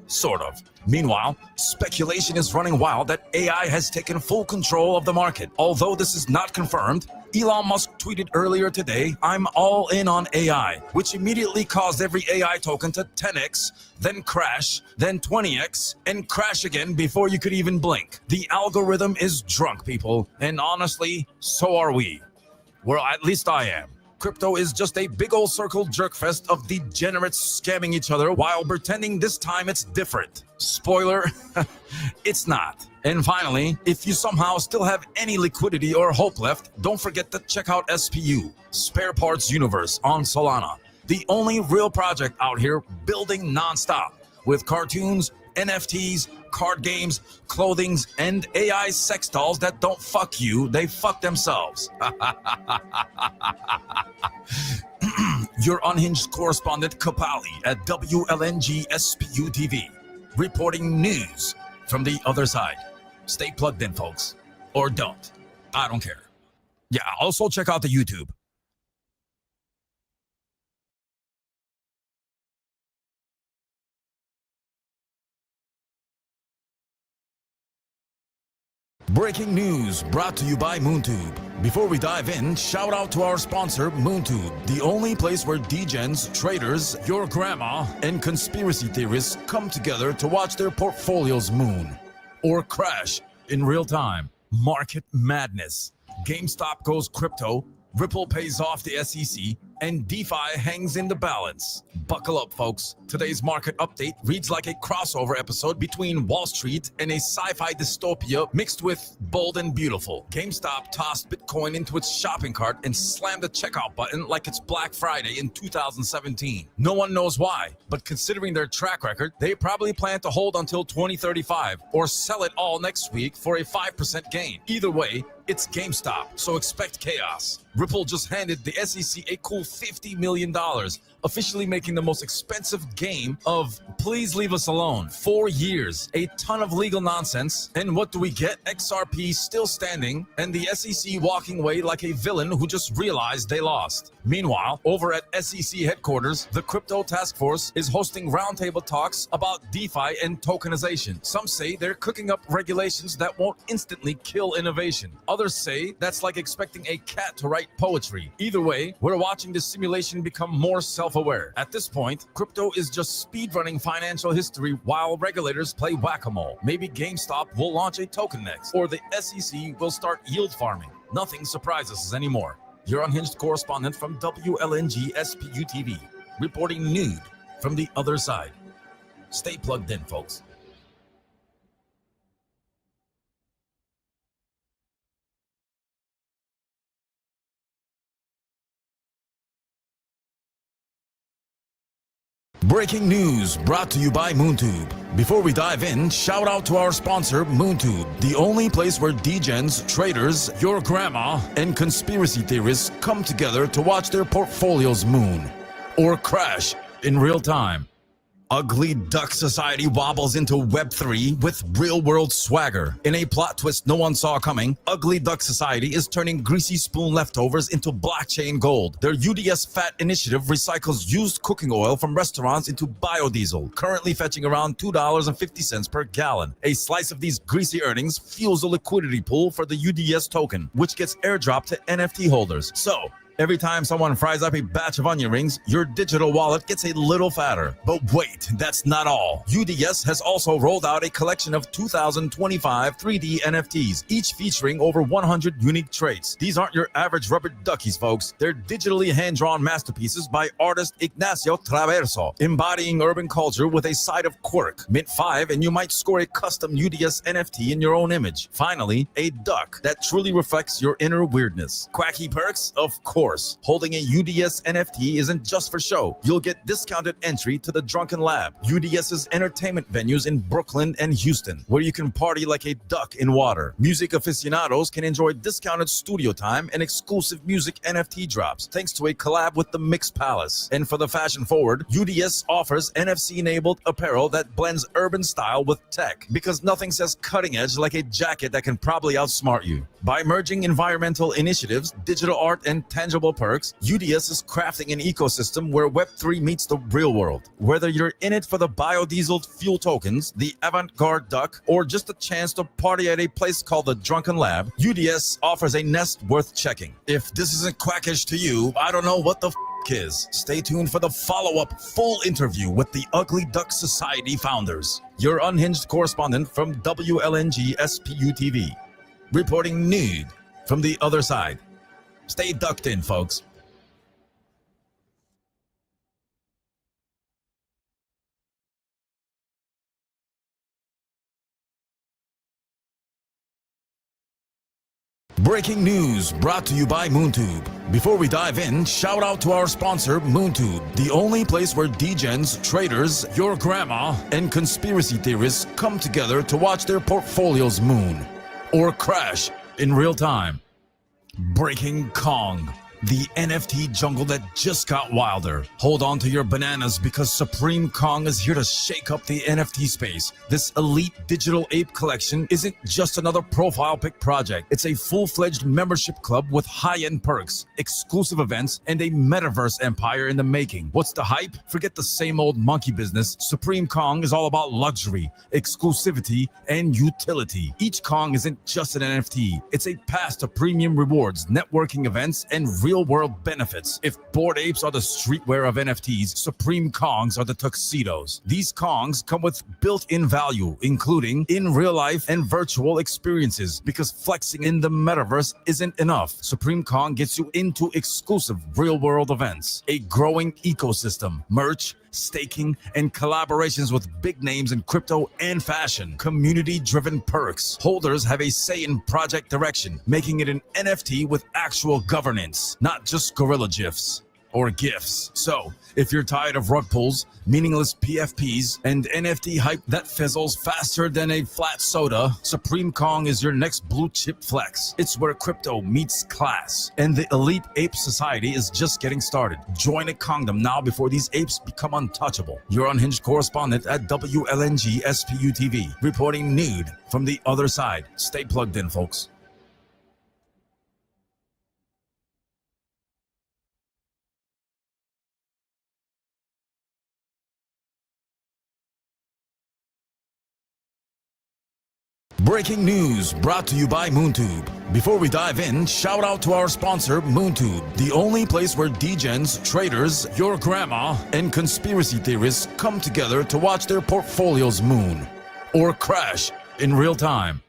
Sort of. Meanwhile, speculation is running wild that AI has taken full control of the market. Although this is not confirmed, Elon Musk tweeted earlier today, "I'm all in on AI," which immediately caused every AI token to 10x, then crash, then 20x, and crash again before you could even blink. The algorithm is drunk, people, and honestly, so are we. Well, at least I am. Crypto is just a big old circle jerkfest of degenerates scamming each other while pretending this time it's different. Spoiler, it's not. And finally, if you somehow still have any liquidity or hope left, don't forget to check out SPU, Spare Parts Universe on Solana. The only real project out here building nonstop with cartoons, NFTs, card games, clothings, and AI sex dolls that don't fuck you, they fuck themselves. Your unhinged correspondent Kapali at WLNG SPU TV, reporting news from the other side. Stay plugged in, folks. Or don't. I don't care. Yeah, also check out the YouTube. Breaking news brought to you by MoonTube. Before we dive in, shout out to our sponsor, MoonTube, the only place where degens, traders, your grandma, and conspiracy theorists come together to watch their portfolios moon or crash in real time. Market madness. GameStop goes crypto, Ripple pays off the SEC, and DeFi hangs in the balance. Buckle up, folks. Today's market update reads like a crossover episode between Wall Street and a sci-fi dystopia mixed with bold and beautiful. GameStop tossed Bitcoin into its shopping cart and slammed the checkout button like it's Black Friday in 2017. No one knows why, but considering their track record, they probably plan to hold until 2035 or sell it all next week for a 5% gain. Either way, it's GameStop, so expect chaos. Ripple just handed the SEC a cool $50 million, officially making the most expensive game of please leave us alone. 4 years, a ton of legal nonsense, and what do we get? XRP still standing, and the SEC walking away like a villain who just realized they lost. Meanwhile, over at SEC headquarters, the Crypto Task Force is hosting roundtable talks about DeFi and tokenization. Some say they're cooking up regulations that won't instantly kill innovation. Others say that's like expecting a cat to write poetry. Either way, we're watching the simulation become more self-aware. At this point, crypto is just speedrunning financial history while regulators play whack-a-mole. Maybe GameStop will launch a token next, or the SEC will start yield farming. Nothing surprises us anymore. Your unhinged correspondent from WLNG SPU TV, reporting nude from the other side. Stay plugged in, folks. Breaking news brought to you by MoonTube. Before we dive in, shout out to our sponsor, MoonTube, the only place where degens, traders, your grandma, and conspiracy theorists come together to watch their portfolios moon or crash in real time. Ugly Duck Society wobbles into Web3 with real-world swagger. In a plot twist no one saw coming, Ugly Duck Society is turning greasy spoon leftovers into blockchain gold. Their UDS Fat initiative recycles used cooking oil from restaurants into biodiesel, currently fetching around $2.50 per gallon. A slice of these greasy earnings fuels a liquidity pool for the UDS token, which gets airdropped to NFT holders. So, every time someone fries up a batch of onion rings, your digital wallet gets a little fatter. But wait, that's not all. UDS has also rolled out a collection of 2025 3D NFTs, each featuring over 100 unique traits. These aren't your average rubber duckies, folks. They're digitally hand-drawn masterpieces by artist Ignacio Traverso, embodying urban culture with a side of quirk. Mint 5 and you might score a custom UDS NFT in your own image. Finally, a duck that truly reflects your inner weirdness. Quacky perks? Of course. Holding a UDS NFT isn't just for show. You'll get discounted entry to the Drunken Lab, UDS's entertainment venues in Brooklyn and Houston, where you can party like a duck in water. Music aficionados can enjoy discounted studio time and exclusive music NFT drops, thanks to a collab with the Mix Palace. And for the fashion forward, UDS offers NFC-enabled apparel that blends urban style with tech, because nothing says cutting edge like a jacket that can probably outsmart you. By merging environmental initiatives, digital art, and tangible perks, UDS is crafting an ecosystem where Web3 meets the real world. Whether you're in it for the biodiesel fuel tokens, the avant-garde duck, or just a chance to party at a place called the Drunken Lab, UDS offers a nest worth checking. If this isn't quackish to you, I don't know what the is. Stay tuned for the follow-up full interview with the Ugly Duck Society founders. Your unhinged correspondent from WLNG SPU TV, reporting nude from the other side. Stay ducked in, folks. Breaking news brought to you by MoonTube. Before we dive in, shout out to our sponsor, MoonTube, the only place where degens, traders, your grandma, and conspiracy theorists come together to watch their portfolios moon or crash in real time. Breaking Kong. the NFT jungle that just got wilder. Hold on to your bananas because Supreme Kong is here to shake up the NFT space. This elite digital ape collection isn't just another profile pic project. It's a full-fledged membership club with high-end perks, exclusive events, and a metaverse empire in the making. What's the hype? Forget the same old monkey business. Supreme Kong is all about luxury, exclusivity, and utility. Each Kong isn't just an NFT. It's a path to premium rewards, networking events, and real-world benefits. If Bored Apes are the streetwear of NFTs, Supreme Kongs are the tuxedos. These Kongs come with built-in value, including in real life and virtual experiences, because flexing in the metaverse isn't enough. Supreme Kong gets you into exclusive real-world events, a growing ecosystem, merch, staking, and collaborations with big names in crypto and fashion. Community-driven perks. Holders have a say in project direction, making it an NFT with actual governance, not just gorilla gifs or GIFs. So, if you're tired of rug pulls, meaningless PFPs, and NFT hype that fizzles faster than a flat soda, Supreme Kong is your next blue chip flex. It's where crypto meets class, and the elite ape society is just getting started. Join a Kongdom now before these apes become untouchable. Your unhinged correspondent at WLNG SPU TV, reporting nude from the other side. Stay plugged in, folks. Breaking news brought to you by MoonTube. Before we dive in, shout out to our sponsor, MoonTube, the only place where degens, traders, your grandma, and conspiracy theorists come together to watch their portfolios moon or crash in real time.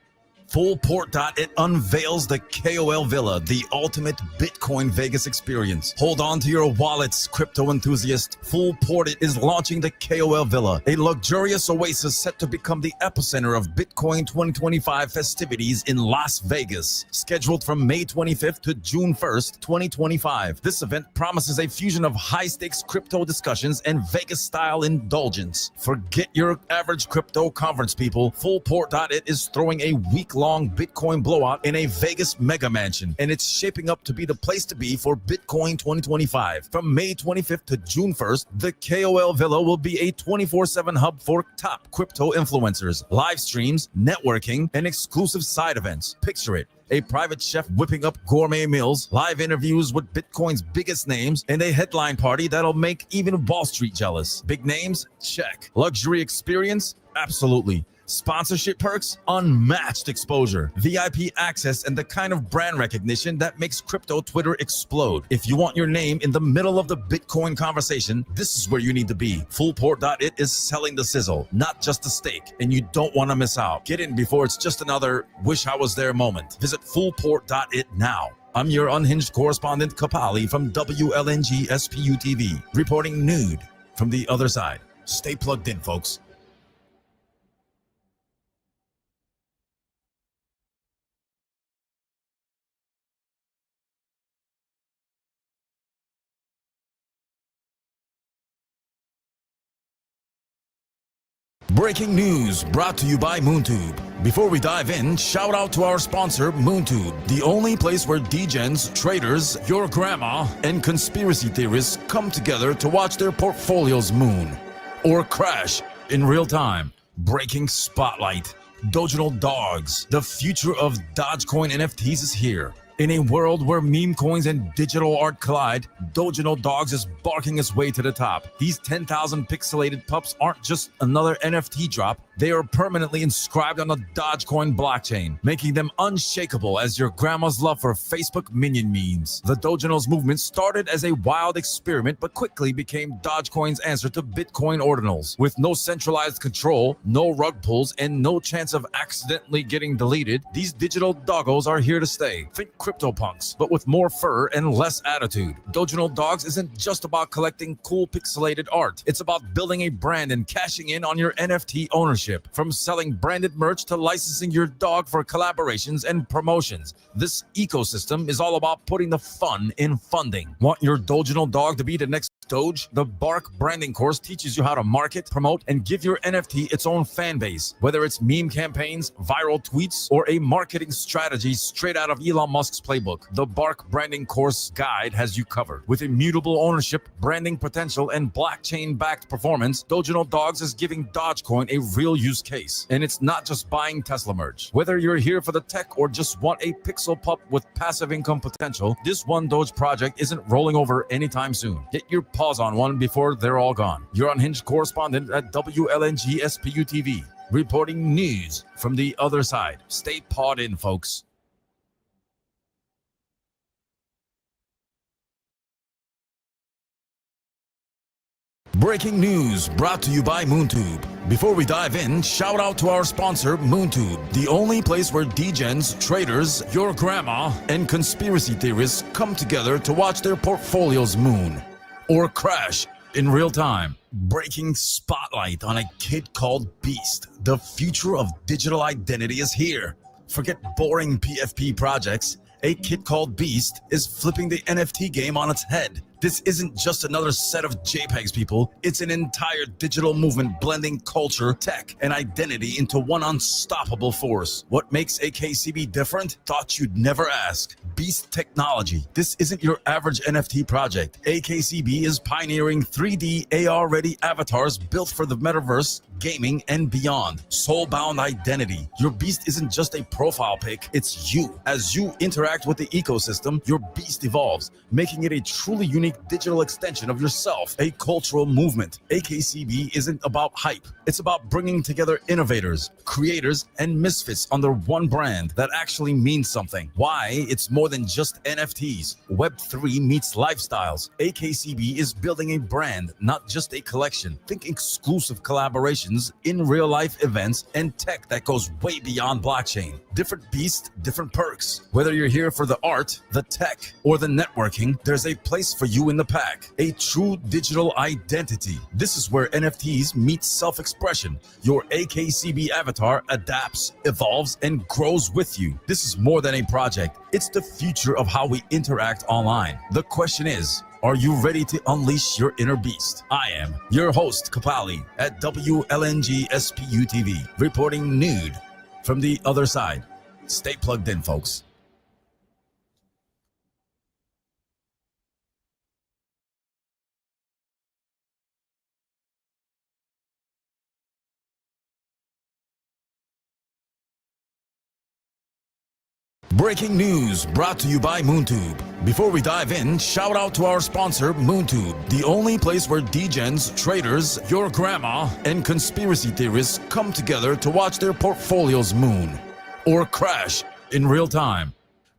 Fullport.it unveils the KOL Villa, the ultimate Bitcoin Vegas experience. Hold on to your wallets, crypto enthusiast. Fullport.it is launching the KOL Villa, a luxurious oasis set to become the epicenter of Bitcoin 2025 festivities in Las Vegas. Scheduled from May 25th to June 1st, 2025. This event promises a fusion of high-stakes crypto discussions and Vegas-style indulgence. Forget your average crypto conference, people. Fullport.it is throwing a week-long Bitcoin blowout in a Vegas mega mansion, and it's shaping up to be the place to be for Bitcoin 2025. From May 25th to June 1st, the KOL Villa will be a 24/7 hub for top crypto influencers, live streams, networking, and exclusive side events. Picture it: a private chef whipping up gourmet meals, live interviews with Bitcoin's biggest names, and a headline party that'll make even Wall Street jealous. Big names? Check. Luxury experience? Absolutely. Sponsorship perks? Unmatched exposure, VIP access, and the kind of brand recognition that makes crypto Twitter explode. If you want your name in the middle of the Bitcoin conversation, this is where you need to be. Fullport.it is selling the sizzle, not just the steak, and you don't want to miss out. Get in before it's just another wish I was there moment. Visit Fullport.it now. I'm your unhinged correspondent, Kapali, from WLNG SPU TV, reporting nude from the other side. Stay plugged in, folks. Breaking news brought to you by MoonTube. Before we dive in, shout out to our sponsor, MoonTube, the only place where degens, traders, your grandma, and conspiracy theorists come together to watch their portfolios moon or crash in real time. Breaking spotlight. Doginal dogs. The future of Dogecoin NFTs is here. In a world where meme coins and digital art collide, Doginal Dogs is barking its way to the top. These 10,000 pixelated pups aren't just another NFT drop, they are permanently inscribed on the Dogecoin blockchain, making them unshakable as your grandma's love for Facebook minion memes. The Doginals movement started as a wild experiment but quickly became Dogecoin's answer to Bitcoin ordinals. With no centralized control, no rug pulls, and no chance of accidentally getting deleted, these digital doggos are here to stay. Think CryptoPunks, but with more fur and less attitude. Doginal Dogs isn't just about collecting cool pixelated art. It's about building a brand and cashing in on your NFT ownership. From selling branded merch to licensing your dog for collaborations and promotions, this ecosystem is all about putting the fun in funding. Want your Doginal dog to be the next Doge, the Bark branding course teaches you how to market, promote, and give your NFT its own fan base. Whether it's meme campaigns, viral tweets, or a marketing strategy straight out of Elon Musk's playbook, the Bark branding course guide has you covered. With immutable ownership, branding potential, and blockchain-backed performance, Dogenaut Dogs is giving Dogecoin a real use case. And it's not just buying Tesla merch. Whether you're here for the tech or just want a pixel pup with passive income potential, this one Doge project isn't rolling over anytime soon. Get your paws on one before they're all gone. Your unhinged correspondent at WLNG SPU TV, reporting news from the other side. Stay pawed in, folks. Breaking news brought to you by MoonTube. Before we dive in, shout out to our sponsor, MoonTube, the only place where degens, traders, your grandma, and conspiracy theorists come together to watch their portfolios moon or crash in real time. Breaking spotlight on a kid called Beast. The future of digital identity is here. Forget boring PFP projects. A kid called Beast is flipping the NFT game on its head. This isn't just another set of JPEGs, people. It's an entire digital movement blending culture, tech, and identity into one unstoppable force. What makes AKCB different? Thought you'd never ask. Beast Technology. This isn't your average NFT project. AKCB is pioneering 3D AR-ready avatars built for the metaverse, gaming, and beyond. Soul-bound identity. Your Beast isn't just a profile pic, it's you. As you interact with the ecosystem, your Beast evolves, making it a truly unique digital extension of yourself, a cultural movement. AKCB isn't about hype. It's about bringing together innovators, creators, and misfits under one brand that actually means something. Why? It's more than just NFTs. Web3 meets lifestyles. AKCB is building a brand, not just a collection. Think exclusive collaborations, in real life events, and tech that goes way beyond blockchain. Different beasts, different perks. Whether you're here for the art, the tech, or the networking, there's a place for you in the pack. A true digital identity. This is where NFTs meet self-expression. Your AKCB avatar adapts, evolves, and grows with you. This is more than a project. It's the future of how we interact online. The question is, are you ready to unleash your inner beast? I am your host, Kapali, at WLNG SPU TV, reporting nude from the other side. Stay plugged in, folks. Breaking news brought to you by MoonTube. Before we dive in, shout out to our sponsor, MoonTube, the only place where degens, traders, your grandma, and conspiracy theorists come together to watch their portfolios moon or crash in real time.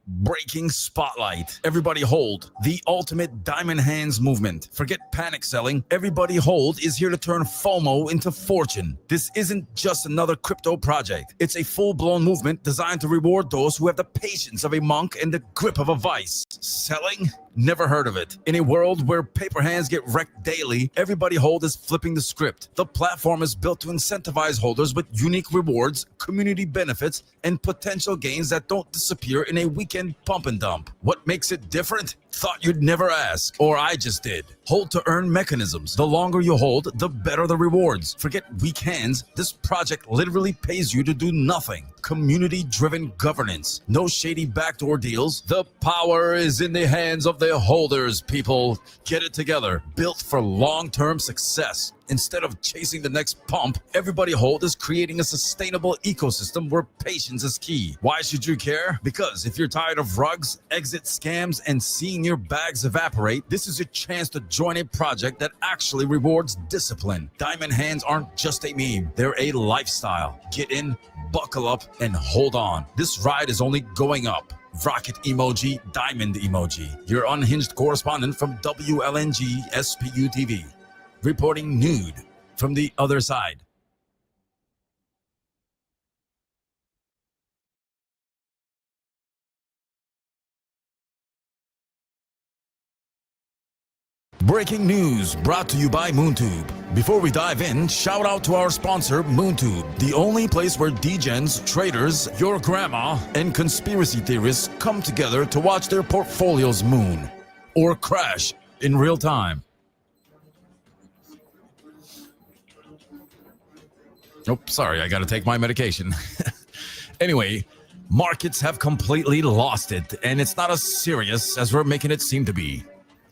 Breaking spotlight. Everybody hold. The ultimate diamond hands movement. Forget panic selling. Everybody hold is here to turn FOMO into fortune. This isn't just another crypto project. It's a full-blown movement designed to reward those who have the patience of a monk and the grip of a vice. Selling? Never heard of it. In a world where paper hands get wrecked daily, Everybody Hold is flipping the script. The platform is built to incentivize holders with unique rewards, community benefits, and potential gains that don't disappear in a weekend pump and dump. What makes it different? Thought you'd never ask, or I just did. Hold to earn mechanisms. The longer you hold, the better the rewards. Forget weak hands. This project literally pays you to do nothing. Community-driven governance. No shady backdoor deals. The power is in the hands of the holders, people. Get it together. Built for long-term success. Instead of chasing the next pump, Everybody Hold is creating a sustainable ecosystem where patience is key. Why should you care? Because if you're tired of rugs, exit scams, and seeing your bags evaporate, this is your chance to join a project that actually rewards discipline. Diamond hands aren't just a meme, they're a lifestyle. Get in, buckle up, and hold on. This ride is only going up. Rocket emoji, diamond emoji. Your unhinged correspondent from WLNG SPU TV. Reporting nude from the other side. Breaking news brought to you by MoonTube. Before we dive in, shout out to our sponsor, MoonTube, the only place where degens, traders, your grandma, and conspiracy theorists come together to watch their portfolios moon or crash in real time. Oh, sorry, I gotta take my medication. Anyway, markets have completely lost it, and it's not as serious as we're making it seem to be.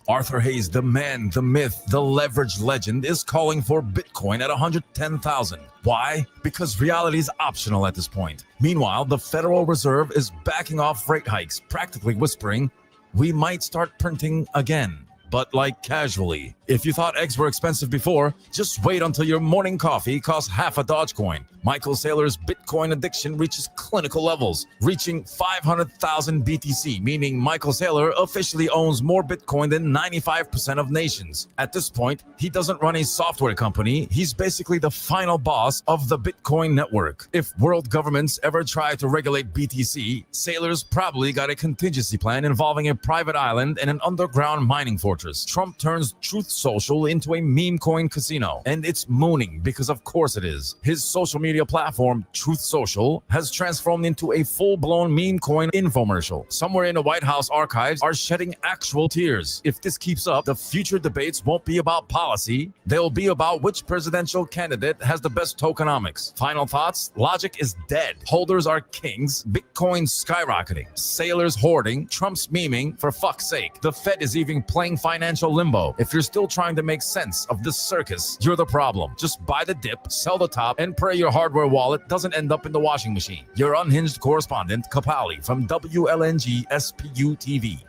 Arthur Hayes, the man, the myth, the leverage legend, is calling for Bitcoin at 110,000. Why? Because reality is optional at this point. Meanwhile, the Federal Reserve is backing off rate hikes, practically whispering, we might start printing again. But like casually. If you thought eggs were expensive before, just wait until your morning coffee costs half a Dogecoin. Michael Saylor's Bitcoin addiction reaches clinical levels, reaching 500,000 BTC, meaning Michael Saylor officially owns more Bitcoin than 95% of nations. At this point, he doesn't run a software company, he's basically the final boss of the Bitcoin network. If world governments ever try to regulate BTC, Saylor's probably got a contingency plan involving a private island and an underground mining fortress. Trump turns Truth Social into a meme coin casino, and it's mooning because of course it is. His social media platform, Truth Social, has transformed into a full-blown meme coin infomercial. Somewhere in the White House archives are shedding actual tears. If this keeps up, the future debates won't be about policy, they'll be about which presidential candidate has the best tokenomics. Final thoughts, logic is dead. Holders are kings, Bitcoin skyrocketing, Saylor's hoarding, Trump's memeing, for fuck's sake. The Fed is even playing financial limbo. If you're still trying to make sense of this circus, you're the problem. Just buy the dip, sell the top, and pray your hardware wallet doesn't end up in the washing machine. Your unhinged correspondent, Kapali, from WLNG SPU TV.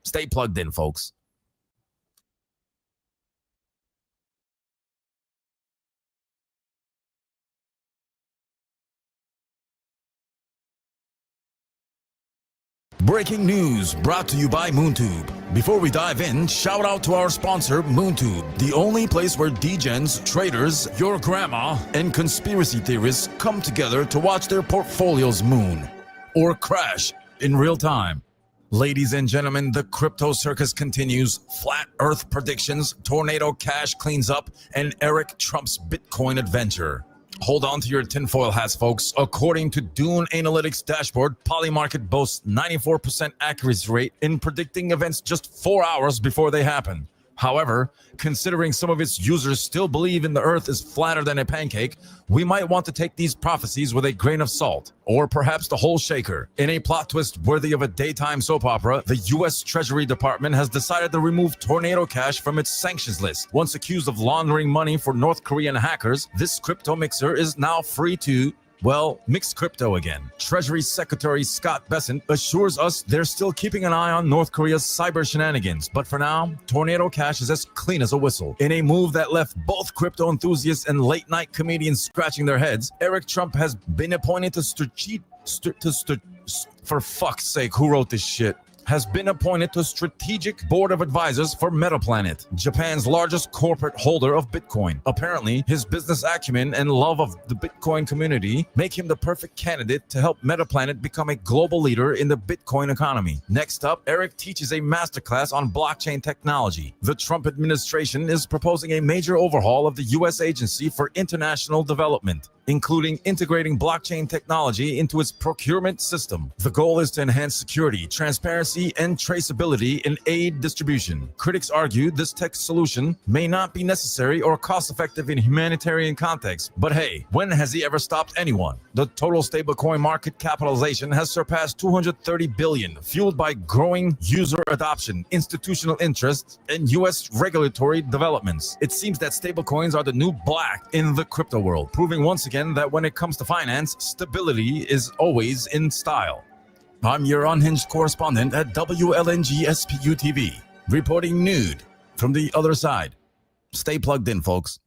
Stay plugged in, folks. Breaking news brought to you by MoonTube. Before we dive in, shout out to our sponsor, MoonTube, the only place where degens, traders, your grandma, and conspiracy theorists come together to watch their portfolios moon or crash in real time. Ladies and gentlemen, the crypto circus continues. Flat Earth predictions, tornado cash cleans up, and Eric Trump's Bitcoin adventure. Hold on to your tinfoil hats, folks. According to Dune Analytics dashboard, Polymarket boasts 94% accuracy rate in predicting events just 4 hours before they happen. However, considering some of its users still believe in the earth is flatter than a pancake, we might want to take these prophecies with a grain of salt, or perhaps the whole shaker. In a plot twist worthy of a daytime soap opera, the U.S. Treasury Department has decided to remove Tornado Cash from its sanctions list. Once accused of laundering money for North Korean hackers, this crypto mixer is now free to, well, mix crypto again. Treasury Secretary Scott Bessent assures us they're still keeping an eye on North Korea's cyber shenanigans, but for now, Tornado Cash is as clean as a whistle. In a move that left both crypto enthusiasts and late-night comedians scratching their heads, Eric Trump has been appointed for fuck's sake, who wrote this shit? Has been appointed to Strategic Board of Advisors for MetaPlanet, Japan's largest corporate holder of Bitcoin. Apparently, his business acumen and love of the Bitcoin community make him the perfect candidate to help MetaPlanet become a global leader in the Bitcoin economy. Next up, Eric teaches a masterclass on blockchain technology. The Trump administration is proposing a major overhaul of the U.S. Agency for International Development, including integrating blockchain technology into its procurement system. The goal is to enhance security, transparency, and traceability in aid distribution. Critics argue this tech solution may not be necessary or cost-effective in humanitarian context, but hey, when has he ever stopped anyone? The total stablecoin market capitalization has surpassed 230 billion, fueled by growing user adoption, institutional interest, and U.S. regulatory developments. It seems that stablecoins are the new black in the crypto world, proving once again that when it comes to finance, stability is always in style. I'm your unhinged correspondent at WLNG SPU TV, reporting nude from the other side. Stay plugged in, folks.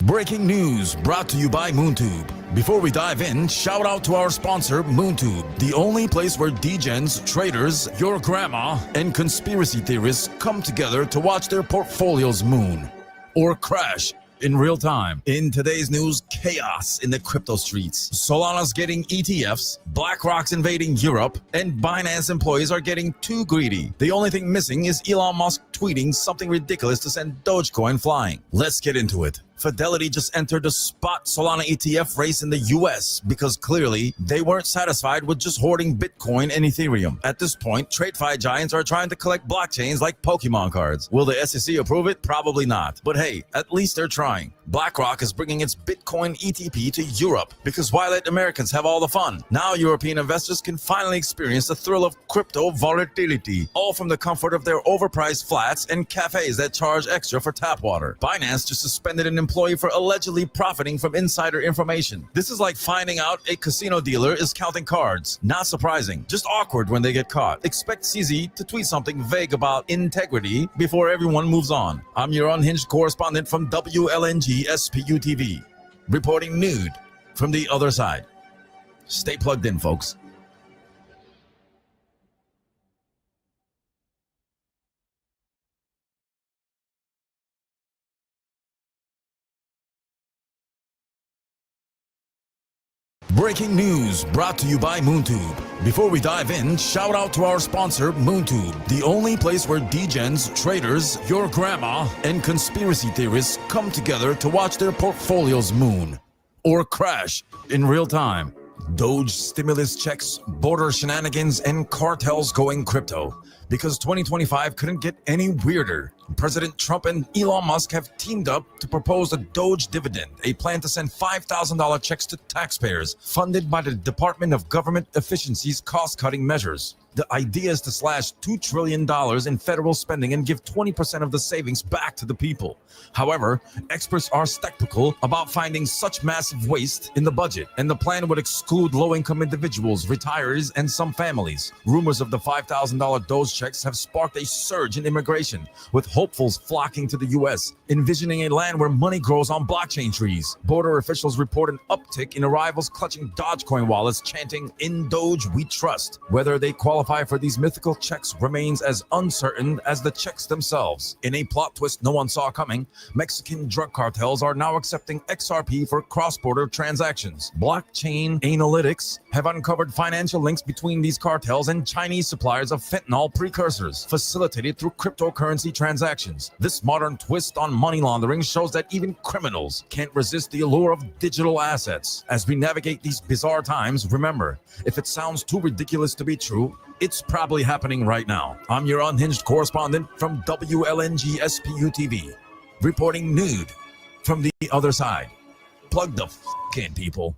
Breaking news brought to you by MoonTube. Before we dive in, shout out to our sponsor, MoonTube, the only place where degens, traders, your grandma, and conspiracy theorists come together to watch their portfolios moon or crash in real time. In today's news, chaos in the crypto streets. Solana's getting ETFs, BlackRock's invading Europe, and Binance employees are getting too greedy. The only thing missing is Elon Musk tweeting something ridiculous to send Dogecoin flying. Let's get into it. Fidelity just entered the spot Solana ETF race in the US because clearly they weren't satisfied with just hoarding Bitcoin and Ethereum. At this point, TradeFi giants are trying to collect blockchains like Pokemon cards. Will the SEC approve it? Probably not. But hey, at least they're trying. BlackRock is bringing its Bitcoin ETP to Europe because why let Americans have all the fun? Now European investors can finally experience the thrill of crypto volatility, all from the comfort of their overpriced flats and cafes that charge extra for tap water. Binance just suspended an employee for allegedly profiting from insider information. This is like finding out a casino dealer is counting cards. Not surprising, just awkward when they get caught. Expect CZ to tweet something vague about integrity before everyone moves on. I'm your unhinged correspondent from WLNG SPU TV, reporting nude from the other side. Stay plugged in, folks. Breaking news brought to you by MoonTube. Before we dive in, shout out to our sponsor, MoonTube, the only place where degens, traders, your grandma, and conspiracy theorists come together to watch their portfolios moon or crash in real time. Doge stimulus checks, border shenanigans, and cartels going crypto. Because 2025 couldn't get any weirder. President Trump and Elon Musk have teamed up to propose a Doge dividend, a plan to send $5,000 checks to taxpayers, funded by the Department of Government Efficiency's cost-cutting measures. The idea is to slash $2 trillion in federal spending and give 20% of the savings back to the people. However, experts are skeptical about finding such massive waste in the budget, and the plan would exclude low-income individuals, retirees, and some families. Rumors of the $5,000 Doge checks have sparked a surge in immigration, with hopefuls flocking to the U.S., envisioning a land where money grows on blockchain trees. Border officials report an uptick in arrivals clutching Dogecoin wallets, chanting, "In Doge we trust." Whether they qualify for these mythical checks remains as uncertain as the checks themselves. In a plot twist no one saw coming, Mexican drug cartels are now accepting XRP for cross-border transactions. Blockchain analytics have uncovered financial links between these cartels and Chinese suppliers of fentanyl precursors, facilitated through cryptocurrency transactions. This modern twist on money laundering shows that even criminals can't resist the allure of digital assets. As we navigate these bizarre times, remember, if it sounds too ridiculous to be true, it's probably happening right now. I'm your unhinged correspondent from WLNG SPU TV, reporting nude from the other side. Plug the in, people.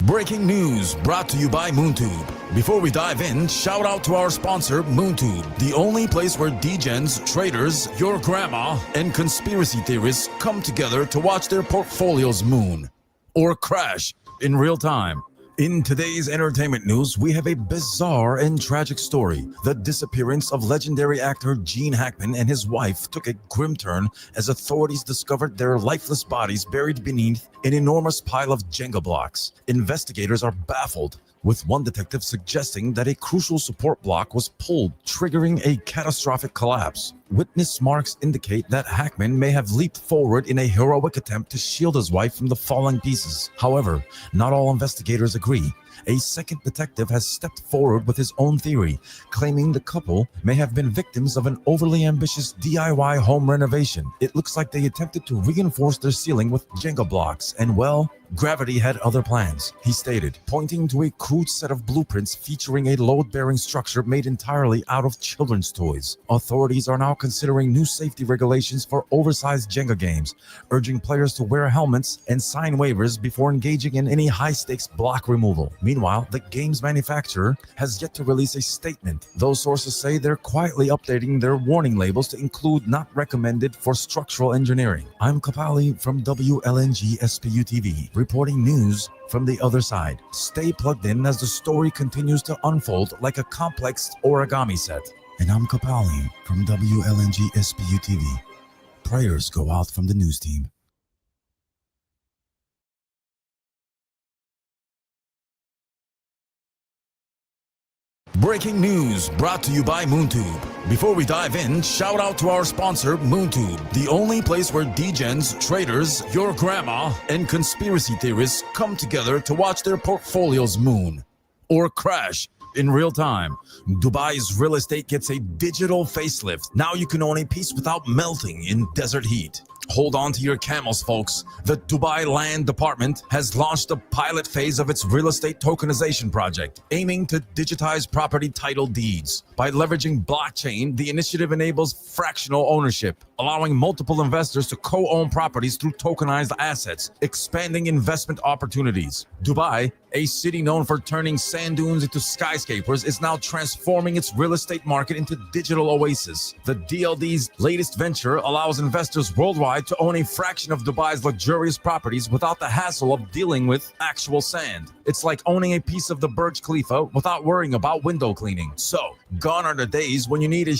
Breaking news brought to you by MoonTube. Before we dive in, shout out to our sponsor, MoonTube, the only place where degens, traders, your grandma, and conspiracy theorists come together to watch their portfolios moon or crash in real time. In today's entertainment news, we have a bizarre and tragic story. The disappearance of legendary actor Gene Hackman and his wife took a grim turn as authorities discovered their lifeless bodies buried beneath an enormous pile of Jenga blocks. Investigators are baffled, with one detective suggesting that a crucial support block was pulled, triggering a catastrophic collapse. Witness marks indicate that Hackman may have leaped forward in a heroic attempt to shield his wife from the falling pieces. However, not all investigators agree. A second detective has stepped forward with his own theory, claiming the couple may have been victims of an overly ambitious DIY home renovation. It looks like they attempted to reinforce their ceiling with Jenga blocks, and well, gravity had other plans, he stated, pointing to a crude set of blueprints featuring a load-bearing structure made entirely out of children's toys. Authorities are now considering new safety regulations for oversized Jenga games, urging players to wear helmets and sign waivers before engaging in any high-stakes block removal. Meanwhile, the game's manufacturer has yet to release a statement, though sources say they're quietly updating their warning labels to include "not recommended for structural engineering." I'm Kapali from WLNG SPU TV, reporting news from the other side. Stay plugged in as the story continues to unfold like a complex origami set. And I'm Kapali from WLNG SPU TV. Prayers go out from the news team. Breaking news brought to you by MoonTube. Before we dive in, shout out to our sponsor, MoonTube, the only place where degens, traders, your grandma, and conspiracy theorists come together to watch their portfolios moon or crash in real time. Dubai's real estate gets a digital facelift. Now you can own a piece without melting in desert heat. Hold on to your camels, folks. The Dubai Land Department has launched the pilot phase of its real estate tokenization project, aiming to digitize property title deeds. By leveraging blockchain, the initiative enables fractional ownership, allowing multiple investors to co-own properties through tokenized assets, expanding investment opportunities. Dubai, a city known for turning sand dunes into skyscrapers, is now transforming its real estate market into digital oasis. The DLD's latest venture allows investors worldwide to own a fraction of Dubai's luxurious properties without the hassle of dealing with actual sand. It's like owning a piece of the Burj Khalifa without worrying about window cleaning. So, gone are the days when you need a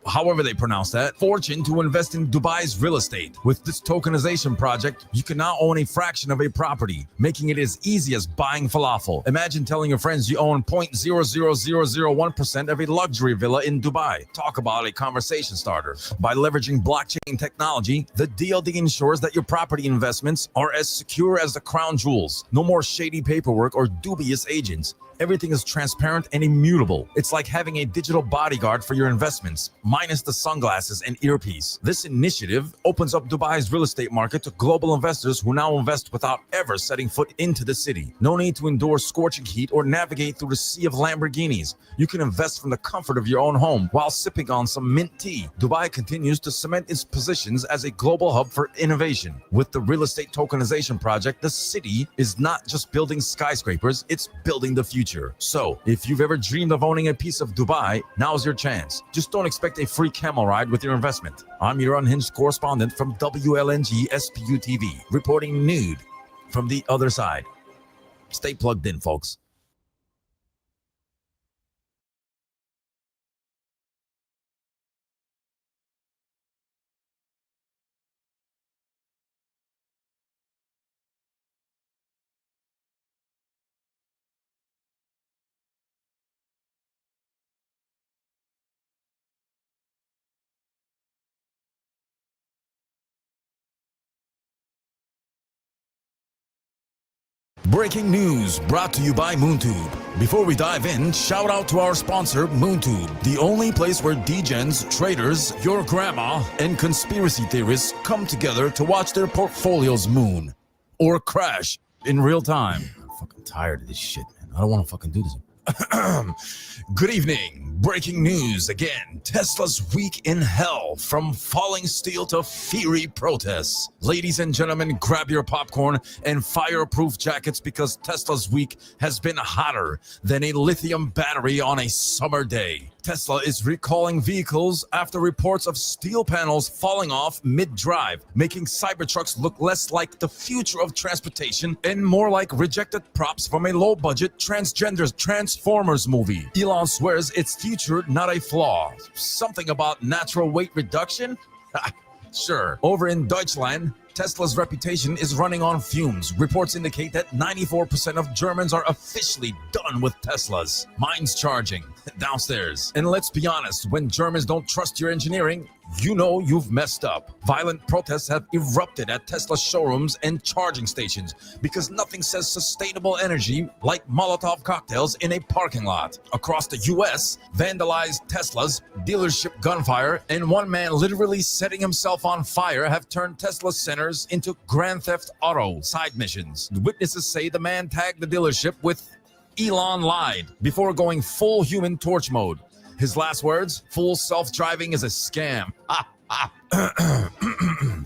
however they pronounce that, fortune to invest in Dubai's real estate. With this tokenization project, you can now own a fraction of a property, making it as easy as buying falafel. Imagine telling your friends you own 0.00001% of a luxury villa in Dubai. Talk about a conversation starter. By leveraging blockchain technology, the DLD ensures that your property investments are as secure as the crown jewels. No more shady paperwork or dubious agents. Everything is transparent and immutable. It's like having a digital bodyguard for your investments, minus the sunglasses and earpiece. This initiative opens up Dubai's real estate market to global investors who now invest without ever setting foot into the city. No need to endure scorching heat or navigate through the sea of Lamborghinis. You can invest from the comfort of your own home while sipping on some mint tea. Dubai continues to cement its positions as a global hub for innovation. With the real estate tokenization project, the city is not just building skyscrapers, it's building the future. So, if you've ever dreamed of owning a piece of Dubai, now's your chance. Just don't expect a free camel ride with your investment. I'm your unhinged correspondent from WLNG SPU TV, reporting nude from the other side. Stay plugged in, folks. Breaking news brought to you by MoonTube. Before we dive in, shout out to our sponsor, MoonTube, the only place where degens, traders, your grandma, and conspiracy theorists come together to watch their portfolios moon or crash in real time. I'm fucking tired of this shit, man. I don't want to fucking do this. Good evening. Breaking news again. Tesla's week in hell, from falling steel to fiery protests. Ladies and gentlemen, grab your popcorn and fireproof jackets because Tesla's week has been hotter than a lithium battery on a summer day. Tesla is recalling vehicles after reports of steel panels falling off mid-drive, making Cybertrucks look less like the future of transportation and more like rejected props from a low-budget Transformers movie. Elon swears it's future, not a flaw. Something about natural weight reduction? Sure. Over in Deutschland, Tesla's reputation is running on fumes. Reports indicate that 94% of Germans are officially done with Teslas. Mine's charging downstairs. And let's be honest, when Germans don't trust your engineering, you know you've messed up. Violent protests have erupted at Tesla showrooms and charging stations because nothing says sustainable energy like Molotov cocktails in a parking lot. Across the US, vandalized Teslas, dealership gunfire, and one man literally setting himself on fire have turned Tesla centers into Grand Theft Auto side missions. Witnesses say the man tagged the dealership with "Elon lied" before going full human torch mode. His last words, "Full self-driving is a scam."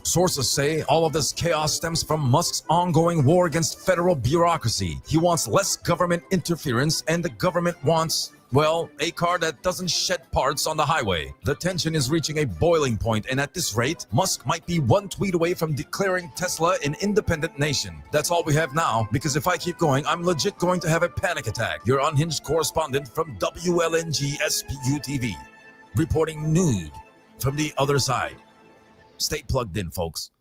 Sources say all of this chaos stems from Musk's ongoing war against federal bureaucracy. He wants less government interference, and the government wants, well, a car that doesn't shed parts on the highway. The tension is reaching a boiling point, and at this rate, Musk might be one tweet away from declaring Tesla an independent nation. That's all we have now, because if I keep going, I'm legit going to have a panic attack. Your unhinged correspondent from WLNG SPU TV, reporting nude from the other side. Stay plugged in, folks.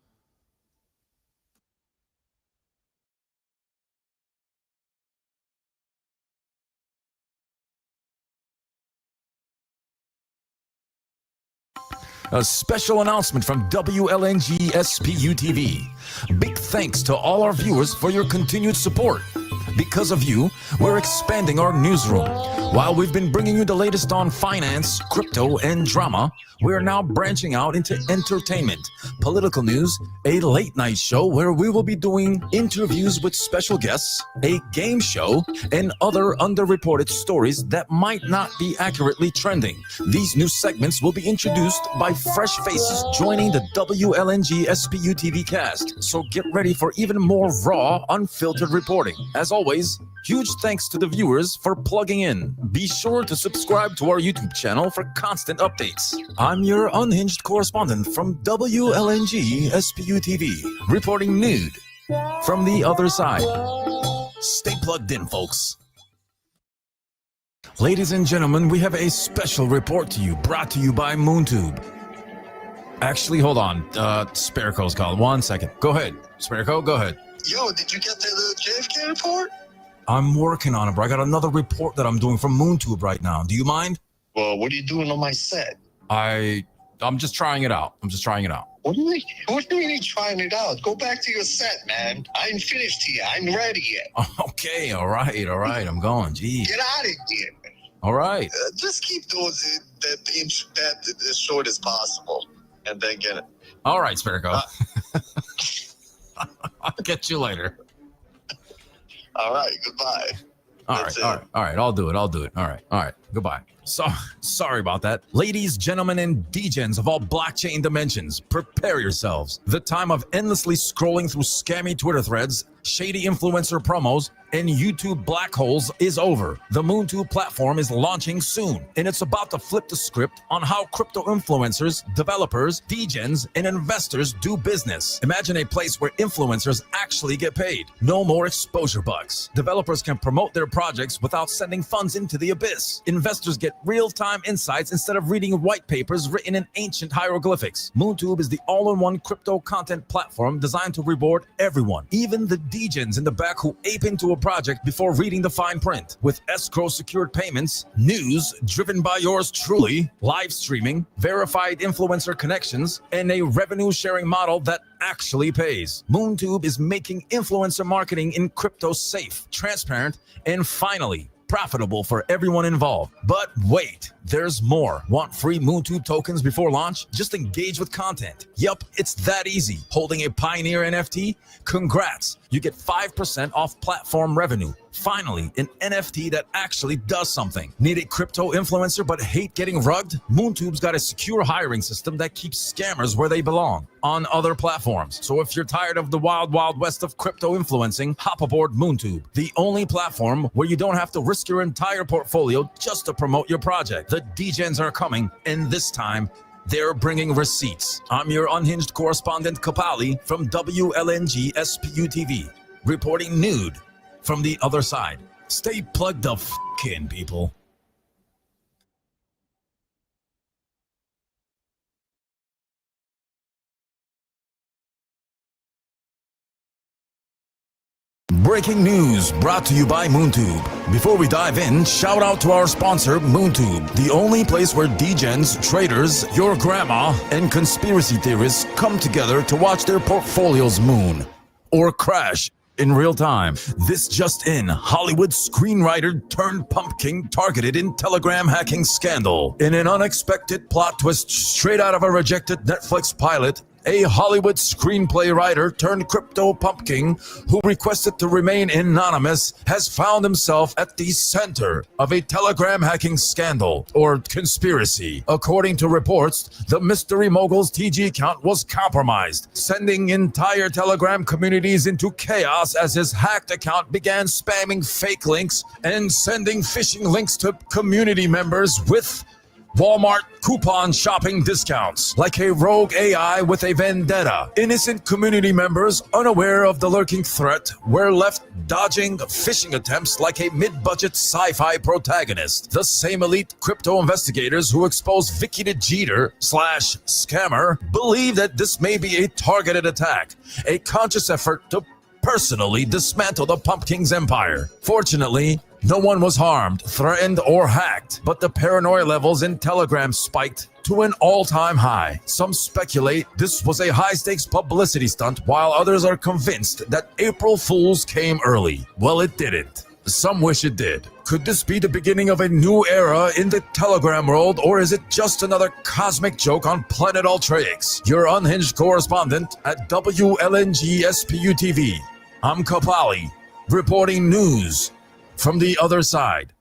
A special announcement from WLNG SPU TV. Big thanks to all our viewers for your continued support. Because of you, we're expanding our newsroom. While we've been bringing you the latest on finance, crypto, and drama, we're now branching out into entertainment, political news, a late night show where we will be doing interviews with special guests, a game show, and other underreported stories that might not be accurately trending. These new segments will be introduced by fresh faces joining the WLNG SPU TV cast. So get ready for even more raw, unfiltered reporting. As always, huge thanks to the viewers for plugging in. Be sure to subscribe to our YouTube channel for constant updates. I'm your unhinged correspondent from WLNG SPU TV, reporting nude from the other side. Stay plugged in, folks. Ladies and gentlemen, we have a special report to you, brought to you by MoonTube. Actually, hold on. Spareco's calling. 1 second. Go ahead. Spareco, go ahead. Yo, did you get the JFK report? I'm working on it, bro. I got another report that I'm doing from MoonTube right now. Do you mind? Well, what are you doing on my set? I'm just trying it out. What do you mean you're trying it out? Go back to your set, man. I ain't finished here. I ain't ready yet. Okay, all right. I'm going. Geez. Get out of here. All right. Just keep those that as short as possible, and then get it. All right, Spirico. I'll get you later. All right, goodbye. All right. I'll do it. All right. Goodbye. So sorry about that. Ladies, gentlemen, and degens of all blockchain dimensions, prepare yourselves. The time of endlessly scrolling through scammy Twitter threads, shady influencer promos, and YouTube black holes is over. The MoonTube platform is launching soon, and it's about to flip the script on how crypto influencers, developers, degens, and investors do business. Imagine a place where influencers actually get paid. No more exposure bucks. Developers can promote their projects without sending funds into the abyss. Investors get real-time insights instead of reading white papers written in ancient hieroglyphics. MoonTube is the all-in-one crypto content platform designed to reward everyone, even the degens in the back who ape into a project before reading the fine print. With escrow secured payments, news driven by yours truly, live streaming, verified influencer connections, and a revenue sharing model that actually pays. MoonTube is making influencer marketing in crypto safe, transparent, and finally profitable for everyone involved. But wait, there's more. Want free MoonTube tokens before launch? Just engage with content. Yup, it's that easy. Holding a Pioneer NFT? Congrats. You get 5% off platform revenue. Finally, an NFT that actually does something. Need a crypto influencer but hate getting rugged? MoonTube's got a secure hiring system that keeps scammers where they belong, on other platforms. So if you're tired of the wild, wild west of crypto influencing, hop aboard MoonTube, the only platform where you don't have to risk your entire portfolio just to promote your project. The degens are coming, and this time, they're bringing receipts. I'm your unhinged correspondent Kapali from WLNG SPU TV, reporting nude from the other side. Stay plugged the f*** in, people. Breaking news brought to you by MoonTube. Before we dive in, shout out to our sponsor, MoonTube, the only place where degens, traders, your grandma, and conspiracy theorists come together to watch their portfolios moon or crash in real time. This just in, Hollywood screenwriter turned pumpkin targeted in Telegram hacking scandal. In an unexpected plot twist straight out of a rejected Netflix pilot, a Hollywood screenplay writer turned crypto pumpkin who requested to remain anonymous has found himself at the center of a Telegram hacking scandal or conspiracy. According to reports, the mystery mogul's TG account was compromised, sending entire Telegram communities into chaos as his hacked account began spamming fake links and sending phishing links to community members with Walmart coupon shopping discounts. Like a rogue AI with a vendetta, innocent community members, unaware of the lurking threat, were left dodging phishing attempts like a mid-budget sci-fi protagonist. The same elite crypto investigators who exposed Vicky the Jeter / scammer believe that this may be a targeted attack, a conscious effort to personally dismantle the Pumpkin's empire. Fortunately, no one was harmed, threatened, or hacked, but the paranoia levels in Telegram spiked to an all-time high. Some speculate this was a high-stakes publicity stunt, while others are convinced that April Fools came early. Well, it didn't. Some wish it did. Could this be the beginning of a new era in the Telegram world, or is it just another cosmic joke on Planet Ultra-X? Your unhinged correspondent at WLNG SPU TV. I'm Kapali, reporting news from the other side.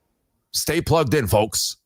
Stay plugged in, folks.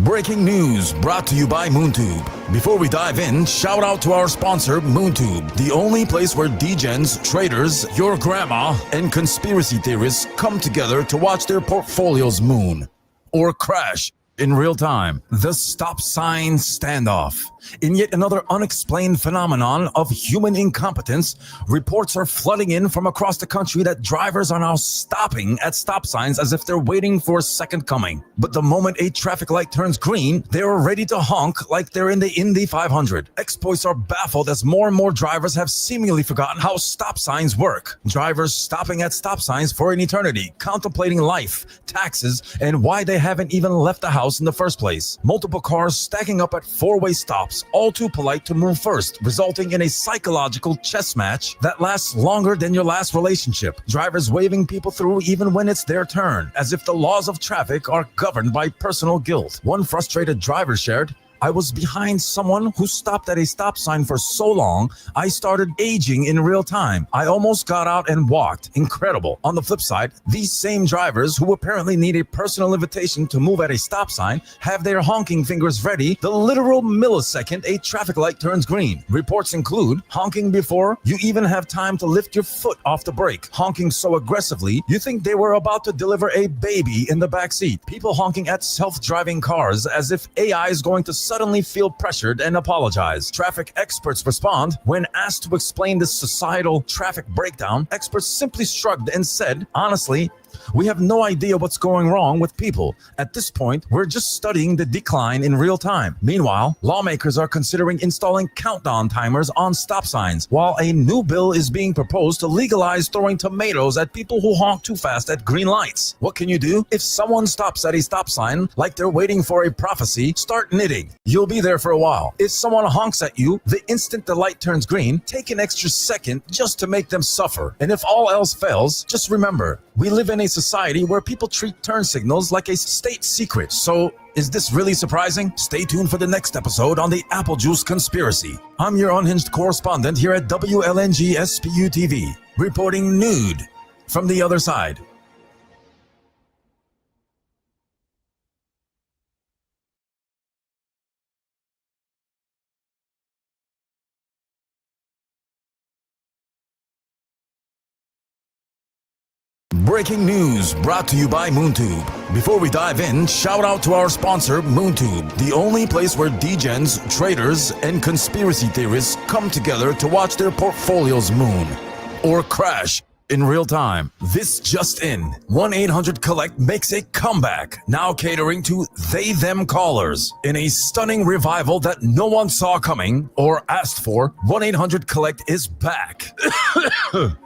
Breaking news brought to you by MoonTube. Before we dive in, shout out to our sponsor, MoonTube, the only place where degens, traders, your grandma, and conspiracy theorists come together to watch their portfolios moon or crash in real time. The stop sign standoff. In yet another unexplained phenomenon of human incompetence, reports are flooding in from across the country that drivers are now stopping at stop signs as if they're waiting for a second coming. But the moment a traffic light turns green, they're ready to honk like they're in the Indy 500. Exploits are baffled as more and more drivers have seemingly forgotten how stop signs work. Drivers stopping at stop signs for an eternity, contemplating life, taxes, and why they haven't even left the house in the first place. Multiple cars stacking up at four-way stops, all too polite to move first, resulting in a psychological chess match that lasts longer than your last relationship. Drivers waving people through even when it's their turn, as if the laws of traffic are governed by personal guilt. One frustrated driver shared, "I was behind someone who stopped at a stop sign for so long, I started aging in real time. I almost got out and walked. Incredible." On the flip side, these same drivers who apparently need a personal invitation to move at a stop sign have their honking fingers ready the literal millisecond a traffic light turns green. Reports include honking before you even have time to lift your foot off the brake, honking so aggressively you think they were about to deliver a baby in the backseat. People honking at self-driving cars as if AI is going to suddenly feel pressured and apologize. Traffic experts respond. When asked to explain this societal traffic breakdown, experts simply shrugged and said, "Honestly, we have no idea what's going wrong with people. At this point, we're just studying the decline in real time." Meanwhile, lawmakers are considering installing countdown timers on stop signs, while a new bill is being proposed to legalize throwing tomatoes at people who honk too fast at green lights. What can you do? If someone stops at a stop sign like they're waiting for a prophecy, start knitting. You'll be there for a while. If someone honks at you the instant the light turns green, take an extra second just to make them suffer. And if all else fails, just remember, we live in a society where people treat turn signals like a state secret. So, is this really surprising? Stay tuned for the next episode on the Apple Juice Conspiracy. I'm your unhinged correspondent here at WLNG SPU TV, reporting nude from the other side. Breaking news brought to you by MoonTube. Before we dive in, shout out to our sponsor, MoonTube, the only place where degens, traders, and conspiracy theorists come together to watch their portfolios moon or crash in real time. This just in, 1-800-COLLECT makes a comeback, now catering to they-them callers. In a stunning revival that no one saw coming or asked for, 1-800-COLLECT is back.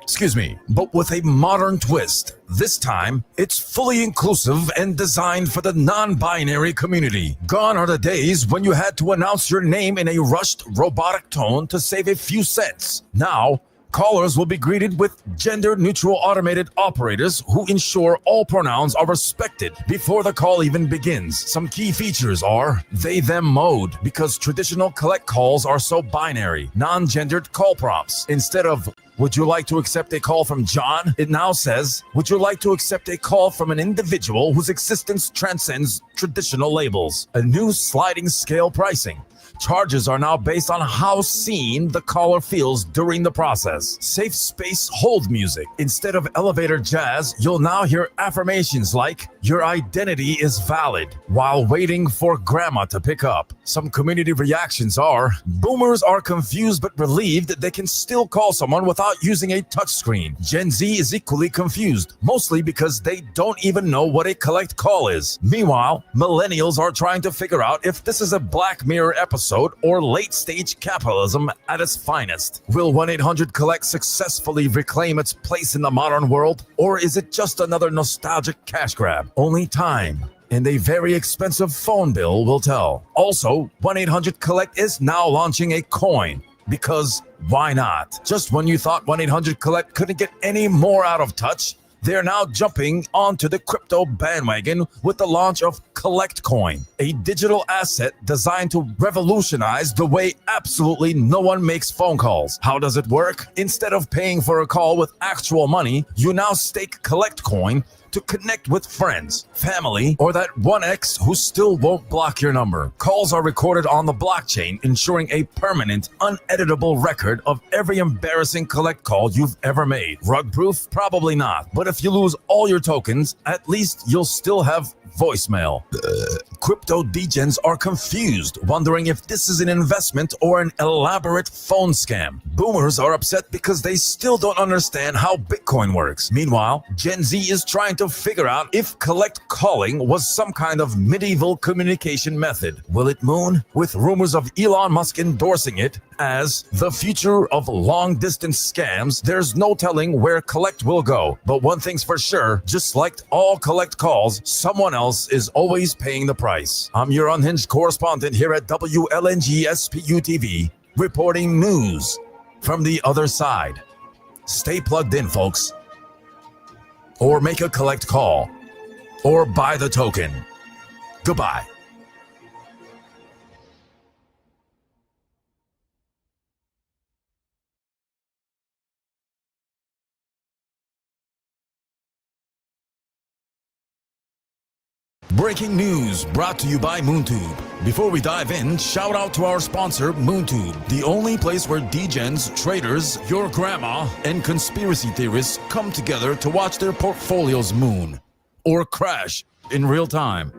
Excuse me, but with a modern twist. This time, it's fully inclusive and designed for the non-binary community. Gone are the days when you had to announce your name in a rushed, robotic tone to save a few cents. Now, callers will be greeted with gender-neutral automated operators who ensure all pronouns are respected before the call even begins. Some key features are they-them mode, because traditional collect calls are so binary. Non-gendered call prompts. Instead of "Would you like to accept a call from John?" it now says, "Would you like to accept a call from an individual whose existence transcends traditional labels?" A new sliding scale pricing. Charges are now based on how seen the caller feels during the process. Safe space hold music. Instead of elevator jazz, you'll now hear affirmations like, your identity is valid while waiting for grandma to pick up. Some community reactions are, boomers are confused but relieved that they can still call someone without using a touchscreen. Gen Z is equally confused, mostly because they don't even know what a collect call is. Meanwhile, millennials are trying to figure out if this is a Black Mirror episode or late-stage capitalism at its finest. Will 1-800-COLLECT successfully reclaim its place in the modern world, or is it just another nostalgic cash grab? Only time and a very expensive phone bill will tell. Also, 1-800-COLLECT is now launching a coin. Because why not? Just when you thought 1-800-COLLECT couldn't get any more out of touch, they're now jumping onto the crypto bandwagon with the launch of Collect Coin, a digital asset designed to revolutionize the way absolutely no one makes phone calls. How does it work? Instead of paying for a call with actual money, you now stake Collect Coin to connect with friends, family, or that one ex who still won't block your number. Calls are recorded on the blockchain, ensuring a permanent, uneditable record of every embarrassing collect call you've ever made. Rug proof? Probably not. But if you lose all your tokens, at least you'll still have voicemail. Crypto degens are confused, wondering if this is an investment or an elaborate phone scam. Boomers are upset because they still don't understand how Bitcoin works. Meanwhile, Gen Z is trying to figure out if collect calling was some kind of medieval communication method. Will it moon? With rumors of Elon Musk endorsing it as the future of long-distance scams, there's no telling where collect will go. But one thing's for sure, just like all collect calls, someone else is always paying the price. I'm your unhinged correspondent here at WLNG SPU TV, reporting news from the other side. Stay plugged in, folks. Or make a collect call. Or buy the token. Goodbye. Breaking news brought to you by MoonTube. Before we dive in, shout out to our sponsor, MoonTube, the only place where degens, traders, your grandma, and conspiracy theorists come together to watch their portfolios moon or crash in real time.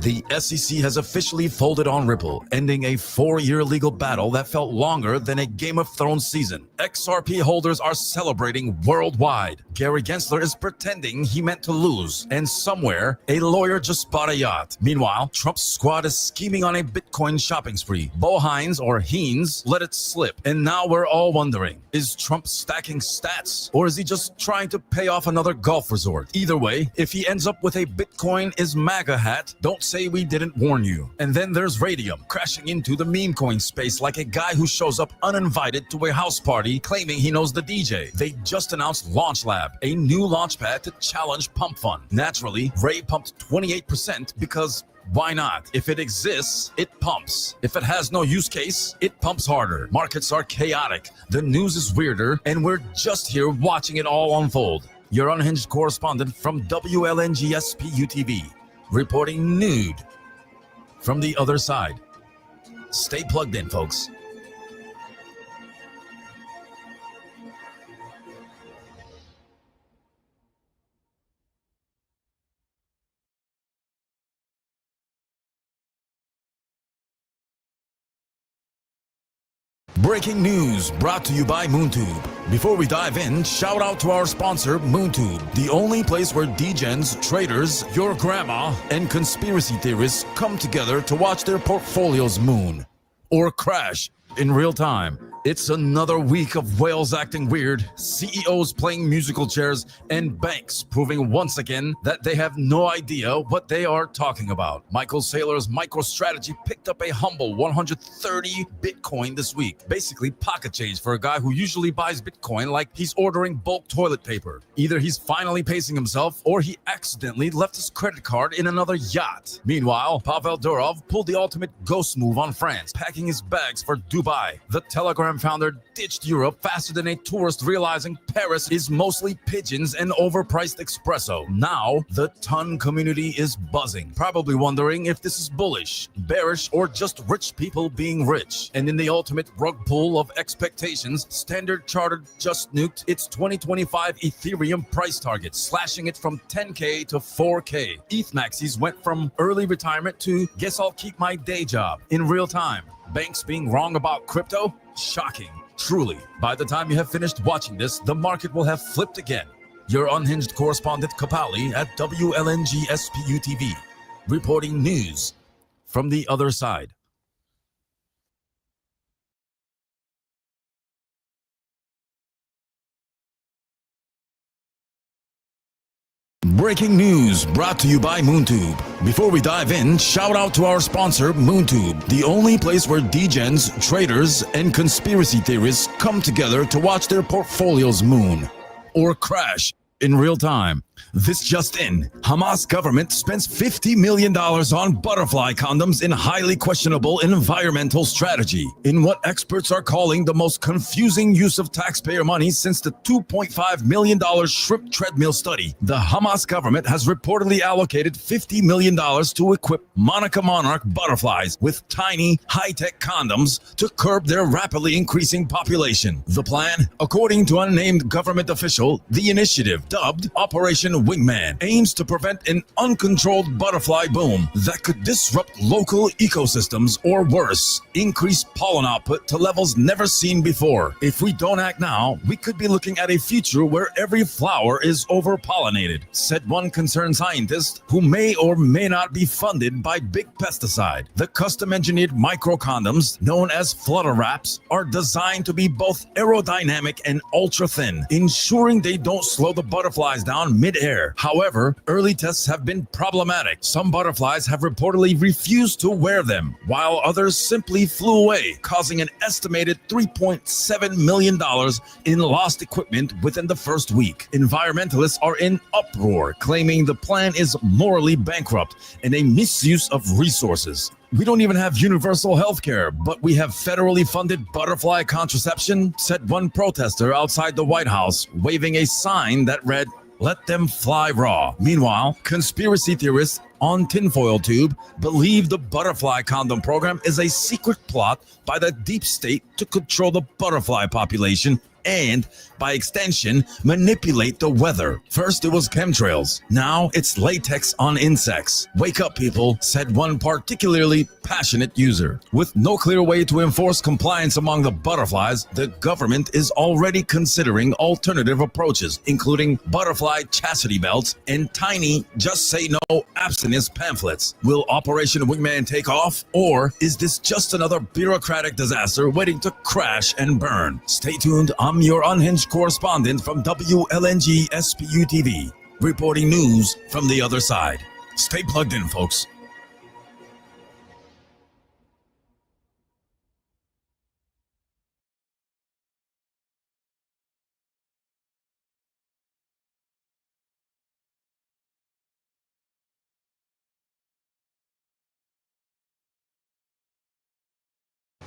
The SEC has officially folded on Ripple, ending a 4-year legal battle that felt longer than a Game of Thrones season. XRP holders are celebrating worldwide. Gary Gensler is pretending he meant to lose, and somewhere, a lawyer just bought a yacht. Meanwhile, Trump's squad is scheming on a Bitcoin shopping spree. Bo Hines, or Heens, let it slip, and now we're all wondering, is Trump stacking stats, or is he just trying to pay off another golf resort? Either way, if he ends up with a Bitcoin is MAGA hat, don't say we didn't warn you. And then there's Radium, crashing into the meme coin space like a guy who shows up uninvited to a house party claiming he knows the DJ. They just announced Launch Lab, a new launchpad to challenge Pump Fund. Naturally, Ray pumped 28% because why not? If it exists, it pumps. If it has no use case, it pumps harder. Markets are chaotic. The news is weirder, and we're just here watching it all unfold. Your unhinged correspondent from WLNG SPU TV, reporting nude from the other side. Stay plugged in, folks. Breaking news brought to you by MoonTube. Before we dive in, shout out to our sponsor, MoonTube, the only place where degens, traders, your grandma, and conspiracy theorists come together to watch their portfolios moon or crash in real time. It's another week of whales acting weird, CEOs playing musical chairs, and banks proving once again that they have no idea what they are talking about. Michael Saylor's MicroStrategy picked up a humble 130 Bitcoin this week. Basically pocket change for a guy who usually buys Bitcoin like he's ordering bulk toilet paper. Either he's finally pacing himself or he accidentally left his credit card in another yacht. Meanwhile, Pavel Durov pulled the ultimate ghost move on France, packing his bags for Dubai. The Telegram program founder ditched Europe faster than a tourist realizing Paris is mostly pigeons and overpriced espresso. Now, the ton community is buzzing, probably wondering if this is bullish, bearish, or just rich people being rich. And in the ultimate rug pull of expectations, Standard Chartered just nuked its 2025 Ethereum price target, slashing it from 10K to 4K. ETH maxis went from early retirement to guess I'll keep my day job in real time. Banks being wrong about crypto? Shocking. Truly, by the time you have finished watching this, the market will have flipped again. Your unhinged correspondent Kapali at WLNG SPU TV, reporting news from the other side. Breaking news brought to you by MoonTube. Before we dive in, shout out to our sponsor, MoonTube, the only place where degens, traders, and conspiracy theorists come together to watch their portfolios moon or crash in real time. This just in, Hamas government spends $50 million on butterfly condoms in highly questionable environmental strategy, in what experts are calling the most confusing use of taxpayer money since the $2.5 million shrimp treadmill study. The Hamas government has reportedly allocated $50 million to equip Monica monarch butterflies with tiny, high-tech condoms to curb their rapidly increasing population. The plan, according to an unnamed government official, the initiative, dubbed Operation Wingman, aims to prevent an uncontrolled butterfly boom that could disrupt local ecosystems or worse, increase pollen output to levels never seen before. If we don't act now, we could be looking at a future where every flower is overpollinated, said one concerned scientist who may or may not be funded by big pesticide. The custom-engineered microcondoms, known as flutter wraps, are designed to be both aerodynamic and ultra-thin, ensuring they don't slow the butterflies down mid-air. However, early tests have been problematic. Some butterflies have reportedly refused to wear them, while others simply flew away, causing an estimated $3.7 million in lost equipment within the first week. Environmentalists are in uproar, claiming the plan is morally bankrupt and a misuse of resources. We don't even have universal health care, but we have federally funded butterfly contraception, said one protester outside the White House, waving a sign that read, "Let them fly raw." Meanwhile, conspiracy theorists on Tinfoil Tube believe the butterfly condom program is a secret plot by the deep state to control the butterfly population and, by extension, manipulate the weather. First it was chemtrails, now it's latex on insects. Wake up, people, said one particularly passionate user. With no clear way to enforce compliance among the butterflies, the government is already considering alternative approaches, including butterfly chastity belts and tiny just say no abstinence pamphlets. Will Operation Wingman take off, or is this just another bureaucratic disaster waiting to crash and burn? Stay tuned. I'm your unhinged correspondent from WLNG SPU TV, reporting news from the other side. Stay plugged in, folks.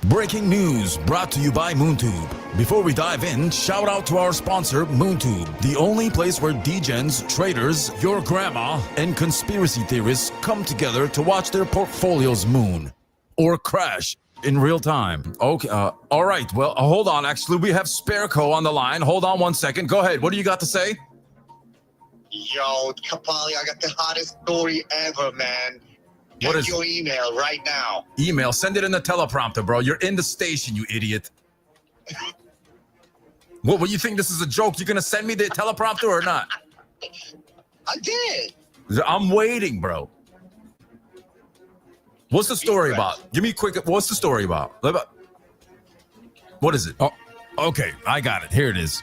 Breaking news brought to you by MoonTube. Before we dive in, shout out to our sponsor, MoonTube, the only place where degens, traders, your grandma, and conspiracy theorists come together to watch their portfolios moon or crash in real time. Okay, all right. Well, hold on. Actually, we have Spareco on the line. Hold on 1 second. Go ahead. What do you got to say? Yo, Kapali, I got the hottest story ever, man. What Check is your email right now. email? Send it in the teleprompter, bro. You're in the station, you idiot. What, you think this is a joke? You're gonna send me the teleprompter or not? I did. I'm waiting, bro. What's the story about? Give me a quick. What's the story about? What is it? Oh, okay, I got it. Here it is.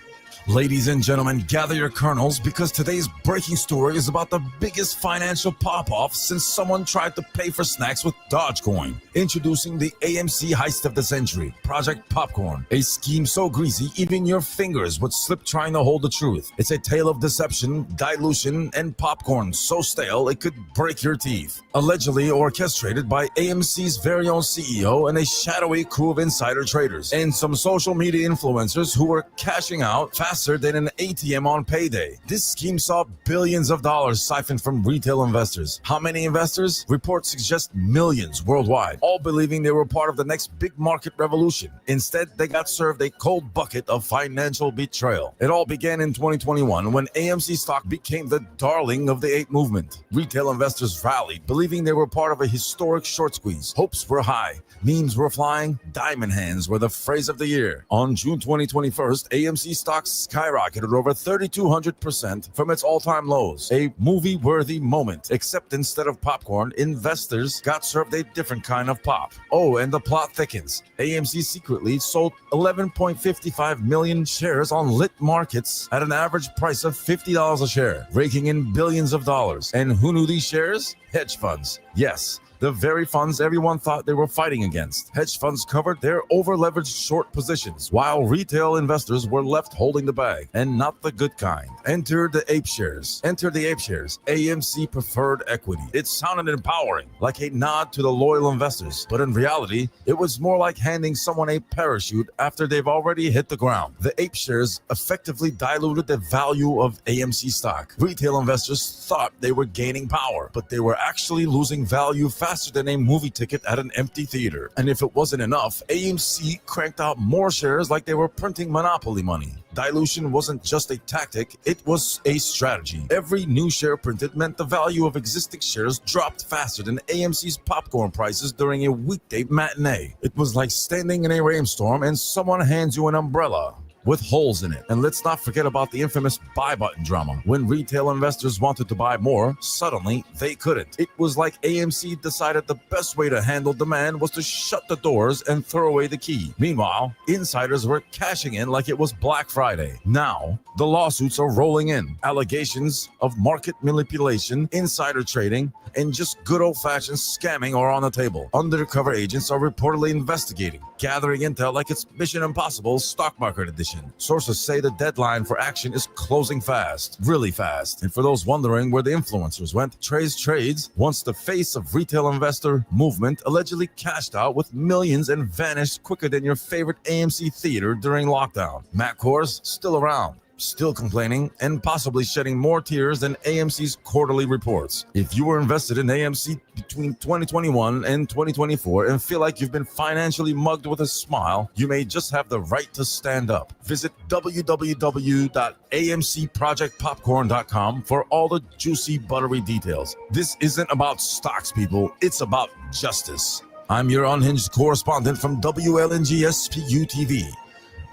Ladies and gentlemen, gather your kernels because today's breaking story is about the biggest financial pop-off since someone tried to pay for snacks with Dogecoin. Introducing the AMC heist of the century, Project Popcorn. A scheme so greasy, even your fingers would slip trying to hold the truth. It's a tale of deception, dilution, and popcorn so stale it could break your teeth. Allegedly orchestrated by AMC's very own CEO and a shadowy crew of insider traders and some social media influencers who were cashing out faster than an ATM on payday. This scheme saw billions of dollars siphoned from retail investors. How many investors? Reports suggest millions worldwide, all believing they were part of the next big market revolution. Instead, they got served a cold bucket of financial betrayal. It all began in 2021 when AMC stock became the darling of the ape movement. Retail investors rallied, believing they were part of a historic short squeeze. Hopes were high, memes were flying, diamond hands were the phrase of the year. On June 2021, AMC stocks skyrocketed over 3,200% from its all-time lows. A movie-worthy moment, except instead of popcorn, investors got served a different kind of pop. Oh, and the plot thickens. AMC secretly sold 11.55 million shares on lit markets at an average price of $50 a share, raking in billions of dollars. And who knew these shares? Hedge funds. Yes, the very funds everyone thought they were fighting against. Hedge funds covered their over-leveraged short positions, while retail investors were left holding the bag, and not the good kind. Enter the ape shares. Enter the ape shares. AMC preferred equity. It sounded empowering, like a nod to the loyal investors, but in reality, it was more like handing someone a parachute after they've already hit the ground. The ape shares effectively diluted the value of AMC stock. Retail investors thought they were gaining power, but they were actually losing value faster than a movie ticket at an empty theater. And if it wasn't enough, AMC cranked out more shares like they were printing monopoly money. Dilution wasn't just a tactic, it was a strategy. Every new share printed meant the value of existing shares dropped faster than AMC's popcorn prices during a weekday matinee. It was like standing in a rainstorm and someone hands you an umbrella with holes in it. And let's not forget about the infamous buy button drama. When retail investors wanted to buy more, suddenly they couldn't. It was like AMC decided the best way to handle demand was to shut the doors and throw away the key. Meanwhile, insiders were cashing in like it was Black Friday. Now, the lawsuits are rolling in. Allegations of market manipulation, insider trading, and just good old-fashioned scamming are on the table. Undercover agents are reportedly investigating, gathering intel like it's Mission Impossible Stock Market Edition. Sources say the deadline for action is closing fast, really fast. And for those wondering where the influencers went, Trace Trades, once the face of retail investor movement, allegedly cashed out with millions and vanished quicker than your favorite AMC theater during lockdown. Matt Kors, still around, still complaining, and possibly shedding more tears than AMC's quarterly reports. If you were invested in AMC between 2021 and 2024 and feel like you've been financially mugged with a smile, you may just have the right to stand up. Visit www.amcprojectpopcorn.com for all the juicy, buttery details. This isn't about stocks, people. It's about justice. I'm your unhinged correspondent from WLNG-SPU TV,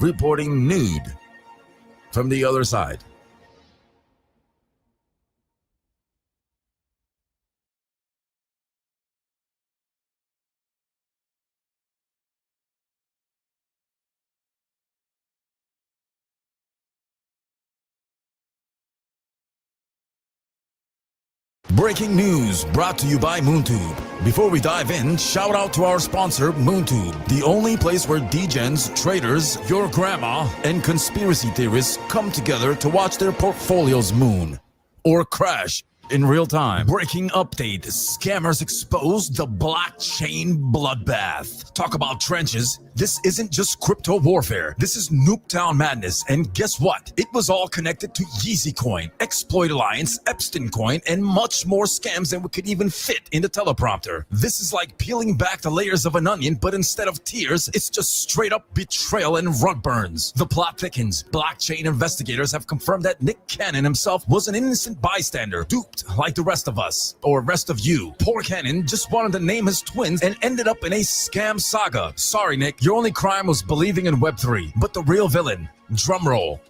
reporting nude from the other side. Breaking news brought to you by MoonTube. Before we dive in, shout out to our sponsor, MoonTube, the only place where degens, traders, your grandma, and conspiracy theorists come together to watch their portfolios moon or crash in real time. Breaking update, scammers expose the blockchain bloodbath. Talk about trenches. This isn't just crypto warfare. This is Nuketown madness. And guess what? It was all connected to Yeezy Coin, Exploit Alliance, Epstein Coin, and much more scams than we could even fit in the teleprompter. This is like peeling back the layers of an onion, but instead of tears, it's just straight up betrayal and rug burns. The plot thickens. Blockchain investigators have confirmed that Nick Cannon himself was an innocent bystander, duped like the rest of us, or rest of you. Poor Cannon just wanted to name his twins and ended up in a scam saga. Sorry, Nick, your only crime was believing in Web3. But the real villain, drumroll.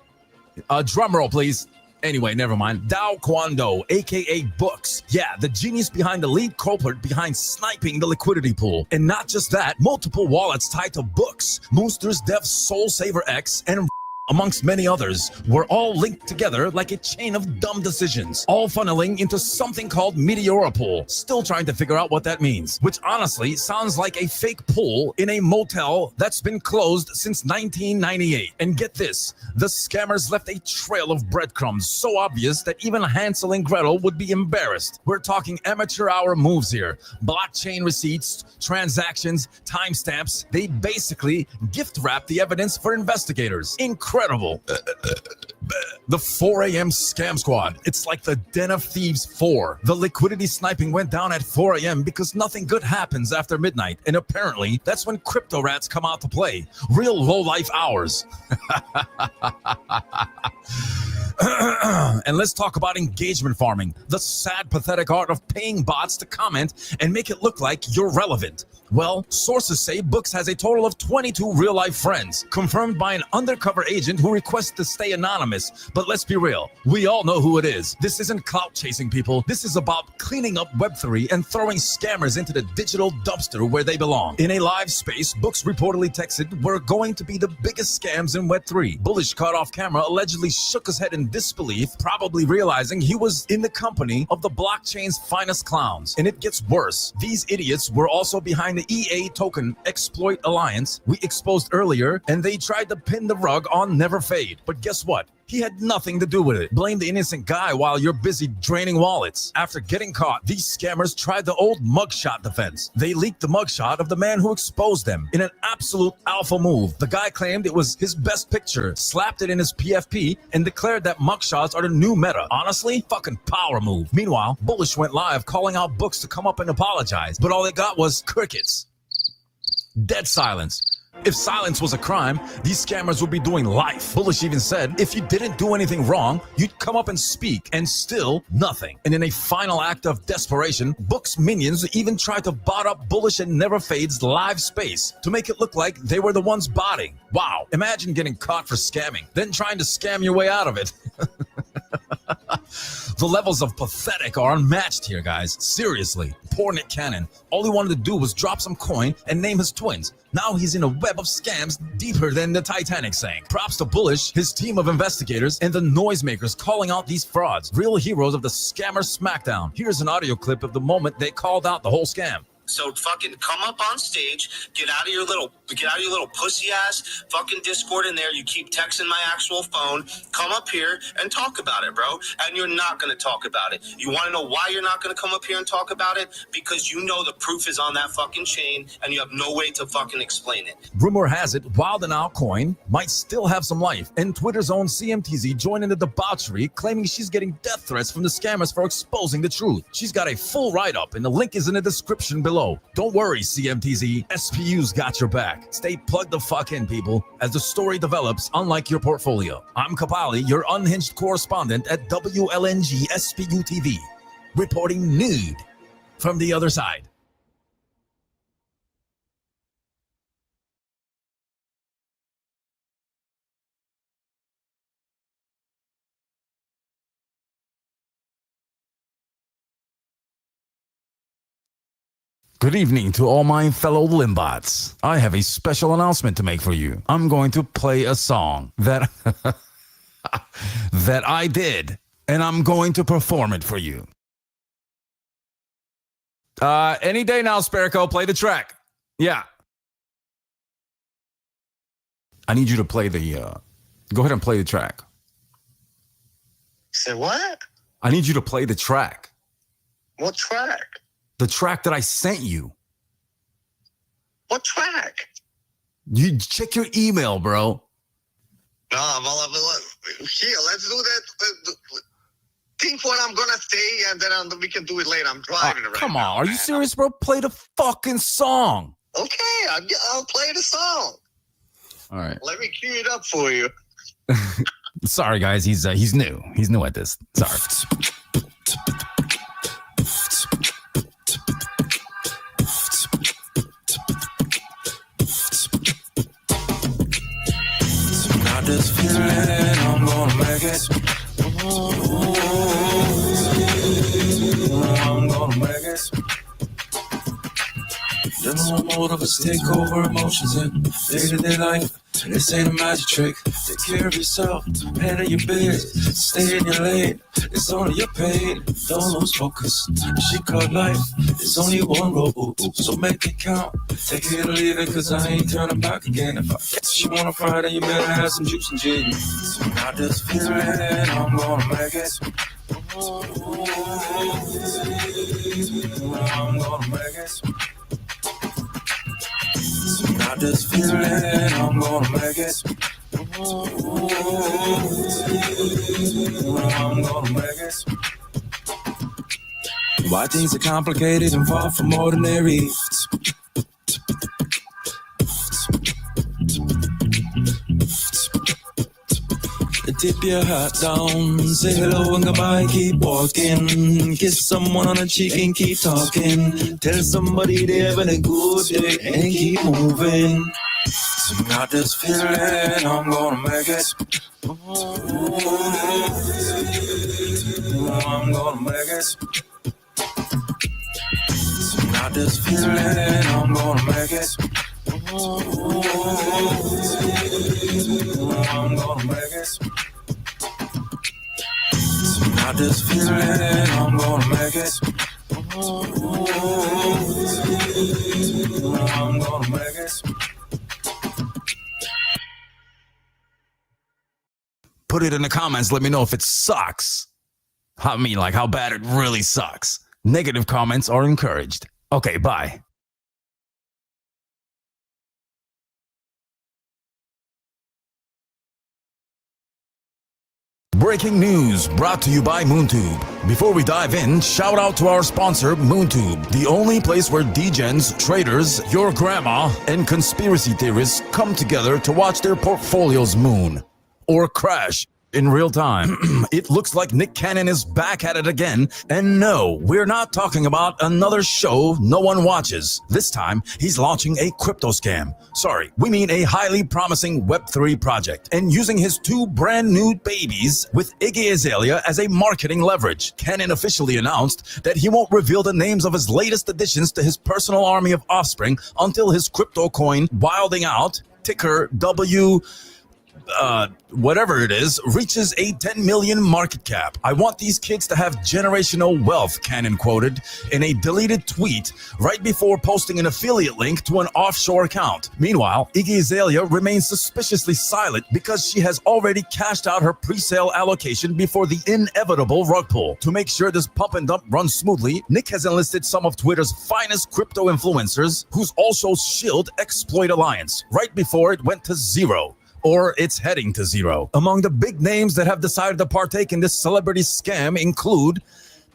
Drumroll, please. Anyway, never mind. Dao Kwando, aka Books. Yeah, the genius behind the lead culprit behind sniping the liquidity pool. And not just that, multiple wallets tied to Books, Moonster's Dev Soul Saver X, and amongst many others, were all linked together like a chain of dumb decisions, all funneling into something called Meteora Pool. Still trying to figure out what that means, which honestly sounds like a fake pool in a motel that's been closed since 1998. And get this, the scammers left a trail of breadcrumbs so obvious that even Hansel and Gretel would be embarrassed. We're talking amateur hour moves here. Blockchain receipts, transactions, timestamps. They basically gift wrap the evidence for investigators. Incredible. The 4 a.m. scam squad. It's like the Den of Thieves 4. The liquidity sniping went down at 4 a.m. because nothing good happens after midnight. And apparently, that's when crypto rats come out to play. Real low-life hours. And let's talk about engagement farming, the sad, pathetic art of paying bots to comment and make it look like you're relevant. Well, sources say Books has a total of 22 real-life friends, confirmed by an undercover agent who requests to stay anonymous. But let's be real, we all know who it is. This isn't clout chasing, people. This is about cleaning up Web3 and throwing scammers into the digital dumpster where they belong. In a live space, Books reportedly texted, "We're going to be the biggest scams in Web3. Bullish caught off camera allegedly shook his head in disbelief, probably realizing he was in the company of the blockchain's finest clowns. And it gets worse. These idiots were also behind the EA token exploit alliance we exposed earlier, and they tried to pin the rug on Never Fade. But guess what? He had nothing to do with it. Blame the innocent guy while you're busy draining wallets. After getting caught, these scammers tried the old mugshot defense. They leaked the mugshot of the man who exposed them in an absolute alpha move. The guy claimed it was his best picture, slapped it in his PFP, and declared that mugshots are the new meta. Honestly, fucking power move. Meanwhile, Bullish went live calling out Books to come up and apologize, but all they got was crickets. Dead silence. If silence was a crime, these scammers would be doing life. Bullish even said, if you didn't do anything wrong, you'd come up and speak, and still nothing. And in a final act of desperation, Books minions even tried to bot up Bullish and Never Fade's live space to make it look like they were the ones botting. Wow, imagine getting caught for scamming, then trying to scam your way out of it. The levels of pathetic are unmatched here, guys. Seriously, poor Nick Cannon. All he wanted to do was drop some coin and name his twins. Now he's in a web of scams deeper than the Titanic sank. Props to Bullish, his team of investigators, and the noisemakers calling out these frauds. Real heroes of the scammer smackdown. Here's an audio clip of the moment they called out the whole scam. So fucking come up on stage, get out of your little pussy ass fucking Discord in there. You keep texting my actual phone. Come up here and talk about it, bro. And you're not gonna talk about it. You wanna know why you're not gonna come up here and talk about it? Because you know the proof is on that fucking chain and you have no way to fucking explain it. Rumor has it, Wild and Out coin might still have some life, and Twitter's own CMTZ joined in the debauchery, claiming she's getting death threats from the scammers for exposing the truth. She's got a full write-up, and the link is in the description below. Don't worry, CMTZ, SPU's got your back. Stay plugged the fuck in, people, as the story develops, unlike your portfolio. I'm Kapali, your unhinged correspondent at WLNG SPU TV, reporting nude from the other side. Good evening to all my fellow Limbots. I have a special announcement to make for you. I'm going to play a song that that I did, and I'm going to perform it for you. Any day now, Sparrow, play the track. Yeah. I need you to play the, go ahead and play the track. Say what? I need you to play the track. What track? The track that I sent you. What track? You check your email, bro. No, here, let's do that. Think what I'm gonna say, and then we can do it later. I'm driving right Come now. on, are you serious, bro? Play the fucking song. Okay, I'll play the song. All right. Let me cue it up for you. Sorry, guys. He's new. He's new at this. Sorry. Got this feeling I'm gonna make it. I'm gonna make it. There's no more of us take over emotions in day-to-day life. This ain't a magic trick. Take care of yourself, handle your biz, stay in your lane. It's only your pain. Don't lose focus. She called life. There's only one road, so make it count. Take it or leave it, cause I ain't turning back again. If I guess you wanna fight, then you better have some juice and gin. So I just feel it, I'm gonna make it. I'm gonna make it. I just feel it, I'm gonna make it. I'm gonna make it. Why things are complicated and far from ordinary. Tip your hat down, say hello and goodbye, keep walking. Kiss someone on the cheek and keep talking. Tell somebody they're having a good day and keep moving. So I just feel it, I'm gonna make it. I'm gonna make it. So I just feel it, I'm gonna make it. I'm gonna make it. I just feel it, I'm gonna make it. I'm gonna make it. Put it in the comments, let me know if it sucks. I mean, like how bad it really sucks. Negative comments are encouraged. Okay, bye. Breaking news brought to you by MoonTube. Before we dive in, shout out to our sponsor, MoonTube, the only place where degens, traders, your grandma, and conspiracy theorists come together to watch their portfolios moon or crash in real time. It looks like Nick Cannon is back at it again, and no, we're not talking about another show no one watches. This time, he's launching a crypto scam. Sorry, we mean a highly promising Web3 project, and using his two brand new babies with Iggy Azalea as a marketing leverage. Cannon officially announced that he won't reveal the names of his latest additions to his personal army of offspring until his crypto coin Wilding Out, ticker W whatever it is, reaches a 10 million market cap. I want these kids to have generational wealth, Cannon quoted in a deleted tweet right before posting an affiliate link to an offshore account. Meanwhile, Iggy Azalea remains suspiciously silent because she has already cashed out her pre-sale allocation before the inevitable rug pull. To make sure this pump and dump runs smoothly, Nick has enlisted some of Twitter's finest crypto influencers whose also shilled Exploit Alliance right before it went to zero. Or it's heading to zero. Among the big names that have decided to partake in this celebrity scam include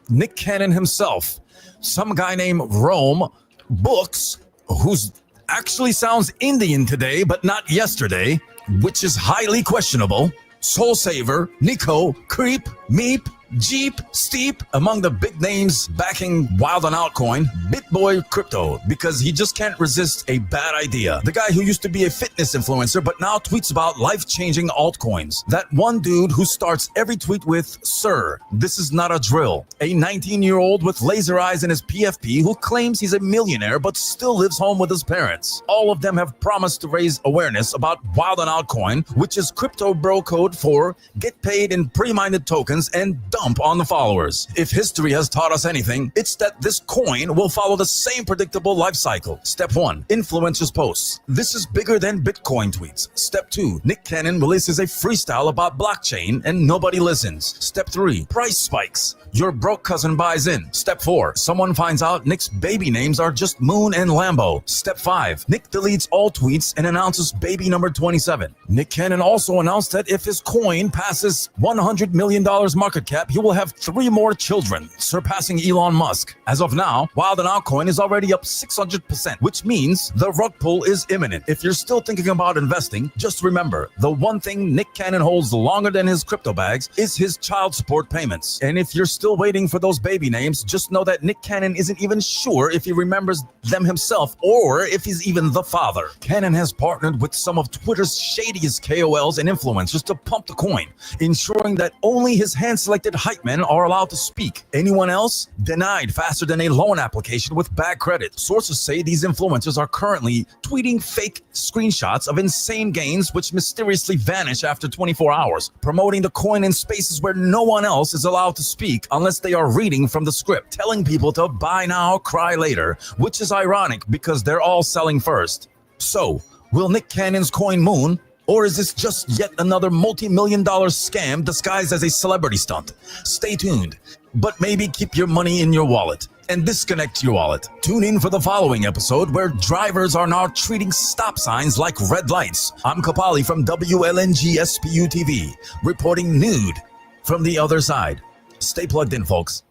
Nick Cannon himself, some guy named Rome Books, who's actually sounds Indian today, but not yesterday, which is highly questionable, Soul Saver, Nico, Creep, Meep, Jeep, Steep, among the big names backing Wild on Altcoin, BitBoy Crypto, because he just can't resist a bad idea. The guy who used to be a fitness influencer but now tweets about life-changing altcoins. That one dude who starts every tweet with, "Sir, this is not a drill." A 19-year-old with laser eyes in his PFP who claims he's a millionaire but still lives home with his parents. All of them have promised to raise awareness about Wild on Altcoin, which is crypto bro code for get paid in pre-mined tokens and dump on the followers. If history has taught us anything, it's that this coin will follow the same predictable life cycle. Step 1, influencers posts. This is bigger than Bitcoin tweets. Step 2, Nick Cannon releases a freestyle about blockchain and nobody listens. Step 3, price spikes. Your broke cousin buys in. Step 4, someone finds out Nick's baby names are just Moon and Lambo. Step 5, Nick deletes all tweets and announces baby number 27. Nick Cannon also announced that if his coin passes $100 million market cap, he will have 3 more children, surpassing Elon Musk. As of now, Wild and Altcoin is already up 600%, which means the rug pull is imminent. If you're still thinking about investing, just remember, the one thing Nick Cannon holds longer than his crypto bags is his child support payments. And if you're still waiting for those baby names, just know that Nick Cannon isn't even sure if he remembers them himself or if he's even the father. Cannon has partnered with some of Twitter's shadiest KOLs and influencers to pump the coin, ensuring that only his hand-selected hype men are allowed to speak. Anyone else? Denied faster than a loan application with bad credit. Sources say these influencers are currently tweeting fake screenshots of insane gains which mysteriously vanish after 24 hours, promoting the coin in spaces where no one else is allowed to speak unless they are reading from the script, telling people to buy now, cry later, which is ironic because they're all selling first. So, will Nick Cannon's coin moon? Or is this just yet another multi-million-dollar scam disguised as a celebrity stunt? Stay tuned, but maybe keep your money in your wallet and disconnect your wallet. Tune in for the following episode where drivers are now treating stop signs like red lights. I'm Kapali from WLNG SPU TV, reporting nude from the other side. Stay plugged in, folks.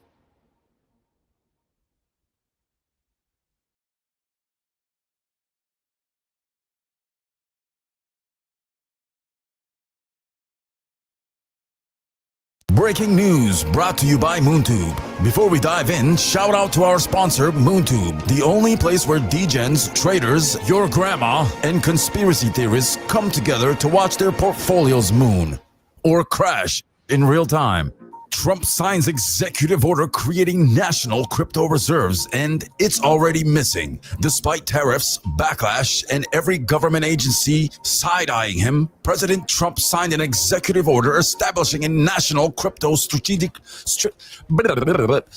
Breaking news brought to you by MoonTube. Before we dive in, shout out to our sponsor, MoonTube, the only place where degens, traders, your grandma, and conspiracy theorists come together to watch their portfolios moon or crash in real time. Trump signs executive order creating national crypto reserves, and it's already missing. Despite tariffs, backlash, and every government agency side-eyeing him, President Trump signed an executive order establishing a national crypto strategic reserve.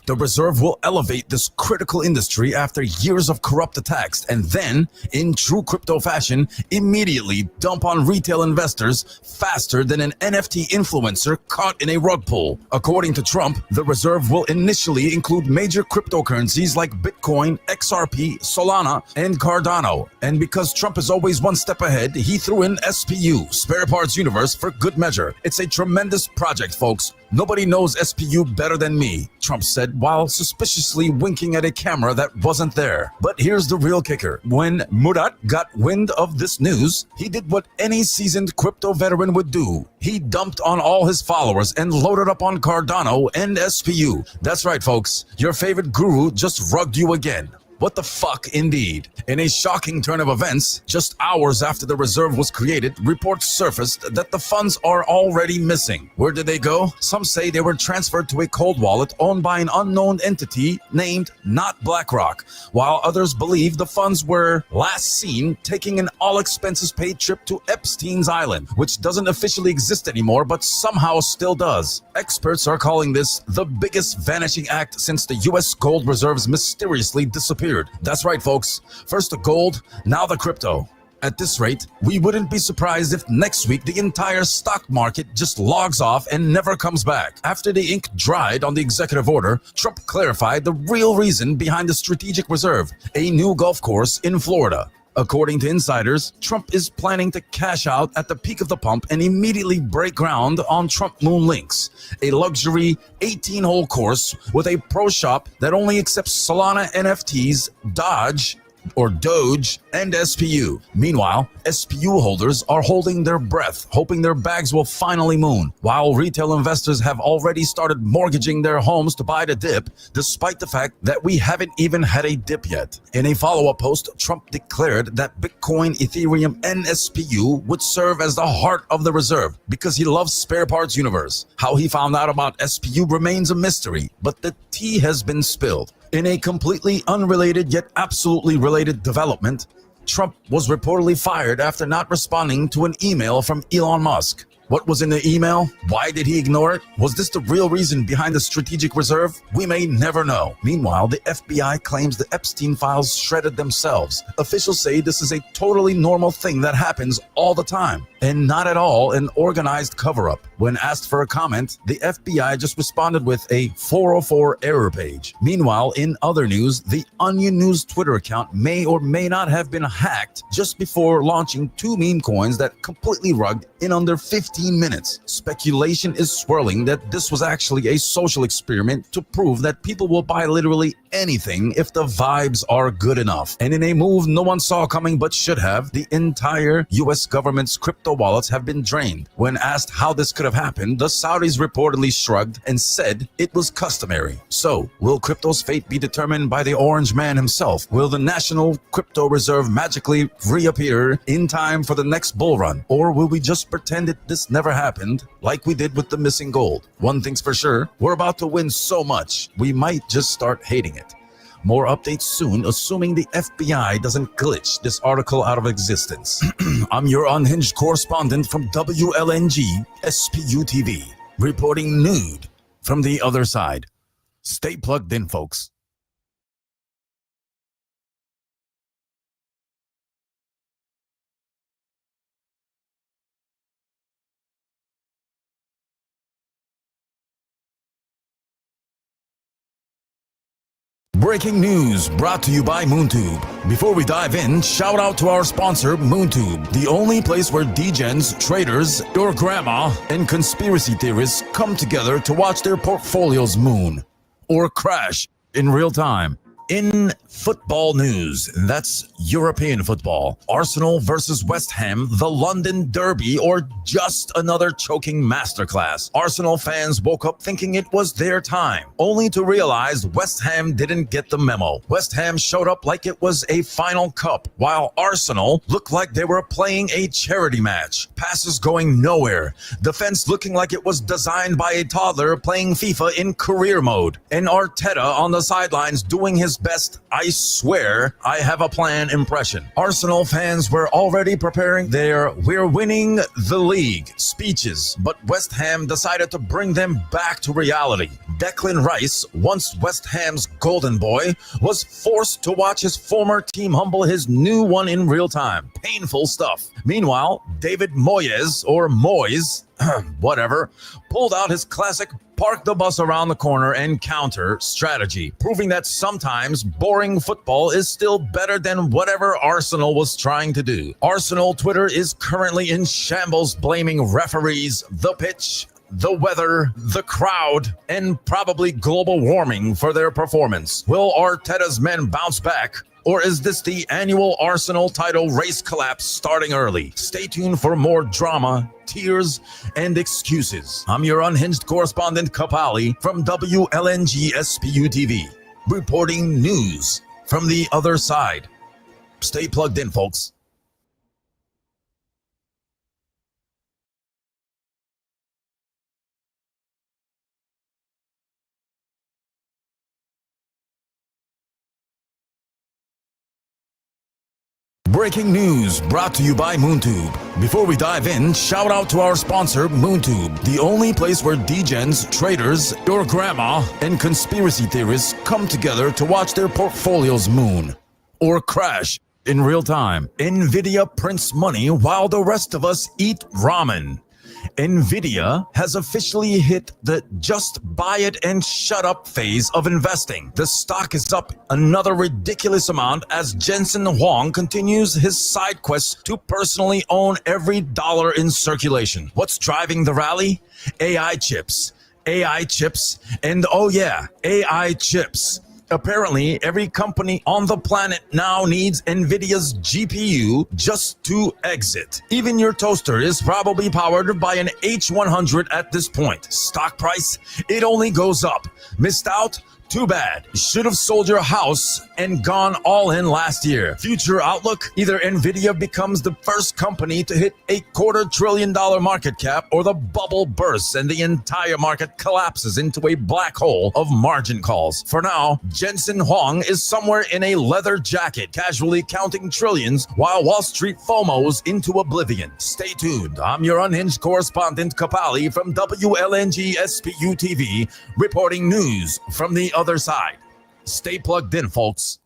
The reserve will elevate this critical industry after years of corrupt attacks, and then, in true crypto fashion, immediately dump on retail investors faster than an NFT influencer caught in a rug pull. According to Trump, the reserve will initially include major cryptocurrencies like Bitcoin, XRP, Solana, and Cardano. And because Trump is always one step ahead, he threw in SPU, Spare Parts Universe, for good measure. It's a tremendous project, folks. Nobody knows SPU better than me, Trump said while suspiciously winking at a camera that wasn't there. But here's the real kicker. When Murat got wind of this news, he did what any seasoned crypto veteran would do. He dumped on all his followers and loaded up on Cardano and SPU. That's right, folks. Your favorite guru just rugged you again. What the fuck, indeed. In a shocking turn of events, just hours after the reserve was created, reports surfaced that the funds are already missing. Where did they go? Some say they were transferred to a cold wallet owned by an unknown entity named Not BlackRock, while others believe the funds were last seen taking an all-expenses-paid trip to Epstein's Island, which doesn't officially exist anymore but somehow still does. Experts are calling this the biggest vanishing act since the U.S. gold reserves mysteriously disappeared. That's right, folks. First the gold, now the crypto. At this rate, we wouldn't be surprised if next week the entire stock market just logs off and never comes back. After the ink dried on the executive order, Trump clarified the real reason behind the strategic reserve, a new golf course in Florida. According to insiders, Trump is planning to cash out at the peak of the pump and immediately break ground on Trump Moon Links, a luxury 18-hole course with a pro shop that only accepts Solana NFTs, Doge, and SPU. Meanwhile, SPU holders are holding their breath, hoping their bags will finally moon, while retail investors have already started mortgaging their homes to buy the dip, despite the fact that we haven't even had a dip yet. In a follow-up post, Trump declared that Bitcoin, Ethereum, and SPU would serve as the heart of the reserve because he loves Spare Parts Universe. How he found out about SPU remains a mystery, but the tea has been spilled. In a completely unrelated yet absolutely related development, Trump was reportedly fired after not responding to an email from Elon Musk. What was in the email? Why did he ignore it? Was this the real reason behind the strategic reserve? We may never know. Meanwhile, the FBI claims the Epstein files shredded themselves. Officials say this is a totally normal thing that happens all the time, and not at all an organized cover-up. When asked for a comment, the FBI just responded with a 404 error page. Meanwhile, in other news, the Onion News Twitter account may or may not have been hacked just before launching 2 meme coins that completely rugged in under 15 minutes. Speculation is swirling that this was actually a social experiment to prove that people will buy literally anything if the vibes are good enough. And in a move no one saw coming but should have, the entire US government's crypto wallets have been drained. When asked how this could have happened, the Saudis reportedly shrugged and said it was customary. So, will crypto's fate be determined by the orange man himself? Will the National Crypto Reserve magically reappear in time for the next bull run? Or will we just pretend that this never happened, like we did with the missing gold. One thing's for sure, we're about to win so much, we might just start hating it. More updates soon, assuming the FBI doesn't glitch this article out of existence. I'm your unhinged correspondent from WLNG SPU TV, reporting nude from the other side. Stay plugged in, folks. Breaking news brought to you by MoonTube. Before we dive in, shout out to our sponsor, MoonTube, the only place where degens, traders, your grandma, and conspiracy theorists come together to watch their portfolios moon or crash in real time. In football news, that's European football, Arsenal versus West Ham, the London Derby, or just another choking masterclass. Arsenal fans woke up thinking it was their time, only to realize West Ham didn't get the memo. West Ham showed up like it was a final cup, while Arsenal looked like they were playing a charity match. Passes going nowhere, defense looking like it was designed by a toddler playing FIFA in career mode, and Arteta on the sidelines doing his best "I swear I have a plan" impression. Arsenal fans were already preparing their "we're winning the league" speeches, but West Ham decided to bring them back to reality. Declan Rice, once West Ham's golden boy, was forced to watch his former team humble his new one in real time. Painful stuff. Meanwhile, David Moyes, or Moyes, whatever, pulled out his classic park the bus around the corner and counter strategy, proving that sometimes boring football is still better than whatever Arsenal was trying to do. Arsenal Twitter is currently in shambles, blaming referees, the pitch, the weather, the crowd, and probably global warming for their performance. Will Arteta's men bounce back? Or is this the annual Arsenal title race collapse starting early? Stay tuned for more drama, tears, and excuses. I'm your unhinged correspondent, Kapali, from WLNG SPU TV, reporting news from the other side. Stay plugged in, folks. Breaking news brought to you by MoonTube. Before we dive in, shout out to our sponsor, MoonTube, the only place where degens, traders, your grandma, and conspiracy theorists come together to watch their portfolios moon or crash in real time. Nvidia prints money while the rest of us eat ramen. Nvidia has officially hit the just buy it and shut up phase of investing. The stock is up another ridiculous amount as Jensen Huang continues his side quest to personally own every dollar in circulation. What's driving the rally? AI chips, and oh yeah, AI chips. Apparently, every company on the planet now needs NVIDIA's GPU just to exit. Even your toaster is probably powered by an H100 at this point. Stock price, it only goes up. Missed out? Too bad. Should have sold your house and gone all in last year. Future outlook? Either Nvidia becomes the first company to hit $250 billion market cap, or the bubble bursts and the entire market collapses into a black hole of margin calls. For now, Jensen Huang is somewhere in a leather jacket, casually counting trillions while Wall Street FOMOs into oblivion. Stay tuned. I'm your unhinged correspondent, Kapali, from WLNG SPU TV, reporting news from the other side. Stay plugged in, folks.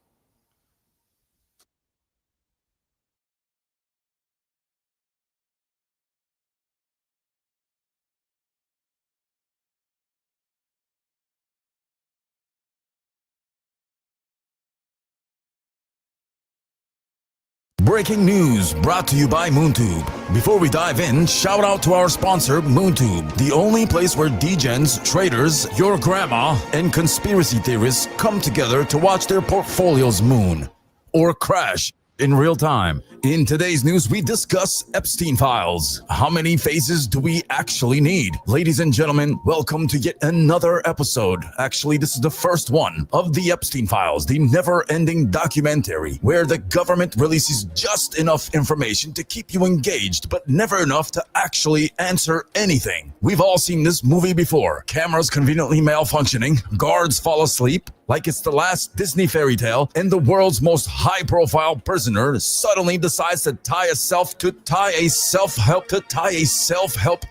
Breaking news brought to you by MoonTube. Before we dive in, shout out to our sponsor, MoonTube, the only place where degens, traders, your grandma, and conspiracy theorists come together to watch their portfolios moon or crash in real time. In today's news, we discuss Epstein files. How many phases do we actually need? Ladies and gentlemen, welcome to yet another episode. Actually, this is the first one of the Epstein files, the never-ending documentary where the government releases just enough information to keep you engaged, but never enough to actually answer anything. We've all seen this movie before. Cameras conveniently malfunctioning, guards fall asleep, like it's the last Disney fairy tale, and the world's most high-profile prisoner suddenly decides to tie a self-help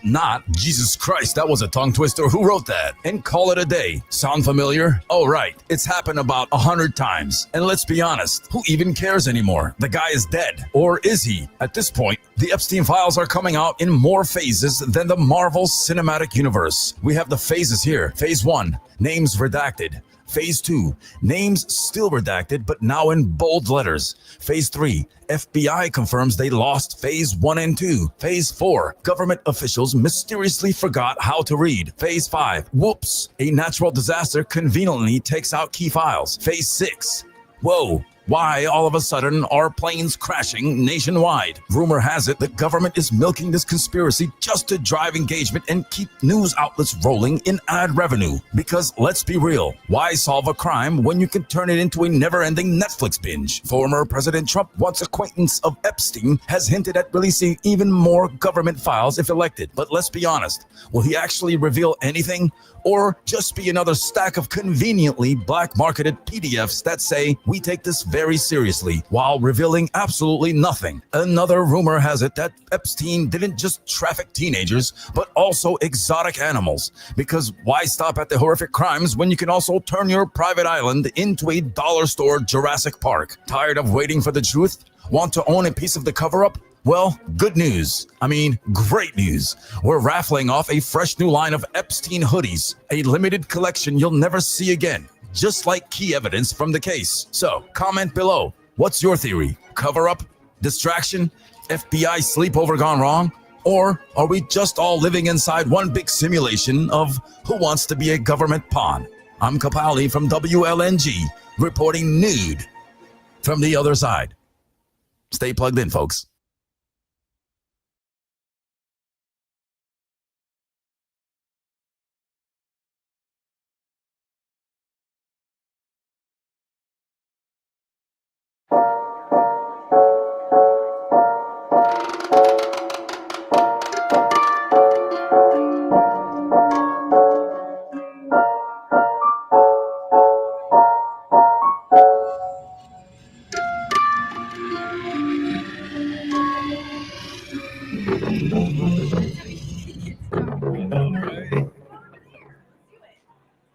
knot. Jesus Christ, that was a tongue twister. Who wrote that? And call it a day. Sound familiar? Oh, right. It's happened about 100 times. And let's be honest, who even cares anymore? The guy is dead. Or is he? At this point, the Epstein files are coming out in more phases than the Marvel Cinematic Universe. We have the phases here. Phase 1, names redacted. Phase 2, names still redacted, but now in bold letters. Phase 3, FBI confirms they lost Phase 1 and 2. Phase 4, government officials mysteriously forgot how to read. Phase 5, whoops, a natural disaster conveniently takes out key files. Phase 6, whoa. Why all of a sudden are planes crashing nationwide? Rumor has it the government is milking this conspiracy just to drive engagement and keep news outlets rolling in ad revenue. Because let's be real, why solve a crime when you can turn it into a never-ending Netflix binge? Former President Trump, once acquaintance of Epstein, has hinted at releasing even more government files if elected. But let's be honest, will he actually reveal anything? Or just be another stack of conveniently black-marketed PDFs that say, we take this very seriously, while revealing absolutely nothing? Another rumor has it that Epstein didn't just traffic teenagers, but also exotic animals. Because why stop at the horrific crimes when you can also turn your private island into a dollar store Jurassic Park? Tired of waiting for the truth? Want to own a piece of the cover-up? Well, good news. I mean, great news. We're raffling off a fresh new line of Epstein hoodies, a limited collection you'll never see again, just like key evidence from the case. So, comment below. What's your theory? Cover up? Distraction? FBI sleepover gone wrong? Or are we just all living inside one big simulation of who wants to be a government pawn? I'm Kapali from WLNG, reporting nude from the other side. Stay plugged in, folks.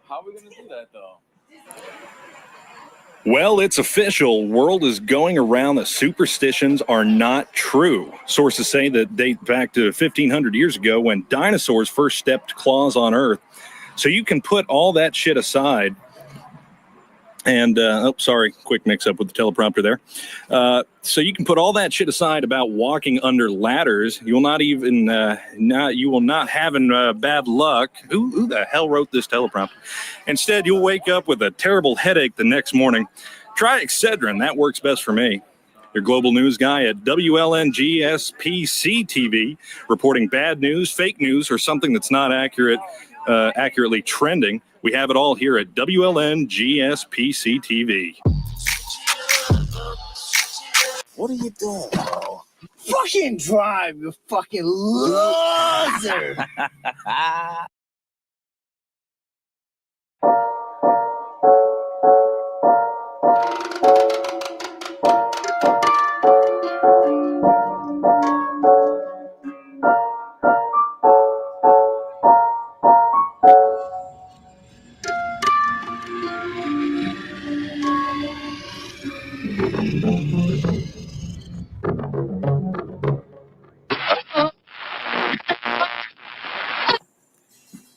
How are we gonna do that though? Well, it's official. Word is going around that superstitions are not true. Sources say that date back to 1,500 years ago when dinosaurs first stepped claws on Earth. So you can put all that shit aside. And, quick mix-up with the teleprompter there. So you can put all that shit aside about walking under ladders. You will not even, you will not have bad luck. Who the hell wrote this teleprompter? Instead, you'll wake up with a terrible headache the next morning. Try Excedrin. That works best for me. Your global news guy at WLNGSPC TV, reporting bad news, fake news, or something that's not accurately trending. We have it all here at WLNGSPC TV. What are you doing, bro? Fucking drive, you fucking loser!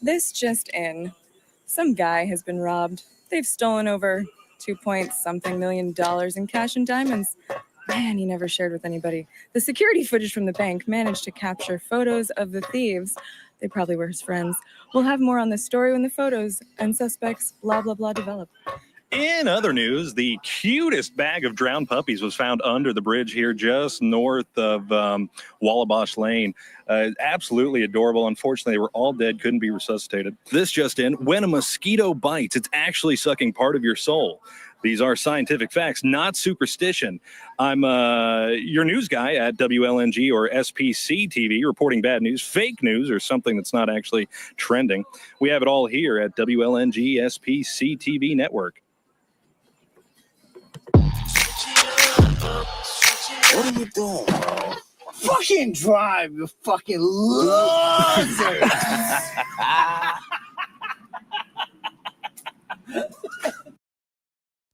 This just in. Some guy has been robbed. They've stolen over $2-something million in cash and diamonds. Man, he never shared with anybody. The security footage from the bank managed to capture photos of the thieves. They probably were his friends. We'll have more on this story when the photos and suspects blah, blah, blah develop. In other news, the cutest bag of drowned puppies was found under the bridge here just north of Wallabosh Lane. Absolutely adorable. Unfortunately, they were all dead, couldn't be resuscitated. This just in, when a mosquito bites, it's actually sucking part of your soul. These are scientific facts, not superstition. I'm your news guy at WLNG or SPC TV, reporting bad news, fake news, or something that's not actually trending. We have it all here at WLNG SPC TV Network. What are you doing, bro? Fucking drive, you fucking loser!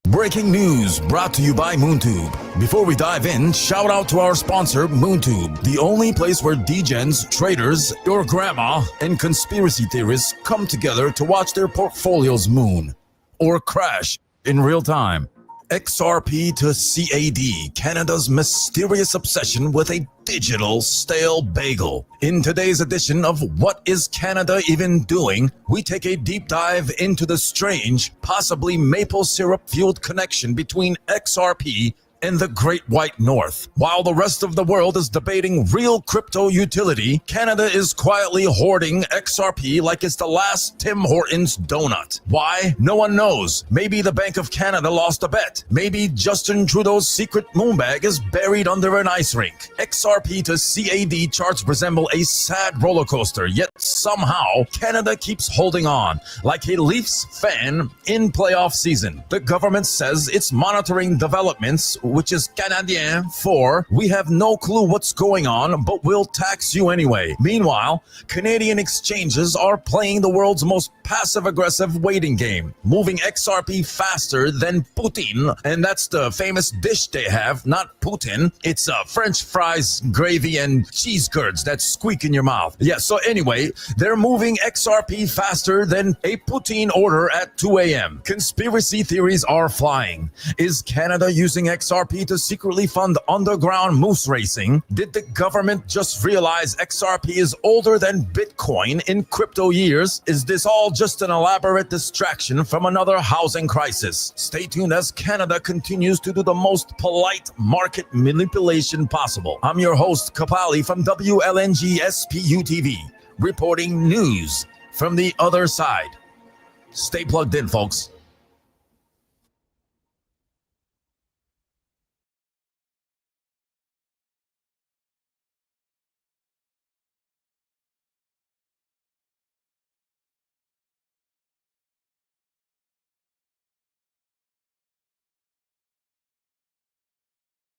Breaking news brought to you by MoonTube. Before we dive in, shout out to our sponsor, MoonTube, the only place where degens, traders, your grandma, and conspiracy theorists come together to watch their portfolios moon or crash in real time. XRP to CAD, Canada's mysterious obsession with a digital stale bagel. In today's edition of What is Canada Even Doing?, we take a deep dive into the strange, possibly maple syrup-fueled connection between XRP and the Great White North. While the rest of the world is debating real crypto utility, Canada is quietly hoarding XRP like it's the last Tim Hortons donut. Why? No one knows. Maybe the Bank of Canada lost a bet. Maybe Justin Trudeau's secret moonbag is buried under an ice rink. XRP to CAD charts resemble a sad roller coaster, yet somehow Canada keeps holding on, like a Leafs fan in playoff season. The government says it's monitoring developments, which is Canadien for we have no clue what's going on, but we'll tax you anyway. Meanwhile, Canadian exchanges are playing the world's most passive-aggressive waiting game, moving XRP faster than Putin, and that's the famous dish they have, not Putin. It's French fries, gravy, and cheese curds that squeak in your mouth. Yeah, so anyway, they're moving XRP faster than a Putin order at 2 a.m. Conspiracy theories are flying. Is Canada using XRP to secretly fund underground moose racing? Did the government just realize XRP is older than Bitcoin in crypto years? Is this all just an elaborate distraction from another housing crisis? Stay tuned as Canada continues to do the most polite market manipulation possible. I'm your host, Kapali from WLNG SPU TV, reporting news from the other side. Stay plugged in, folks.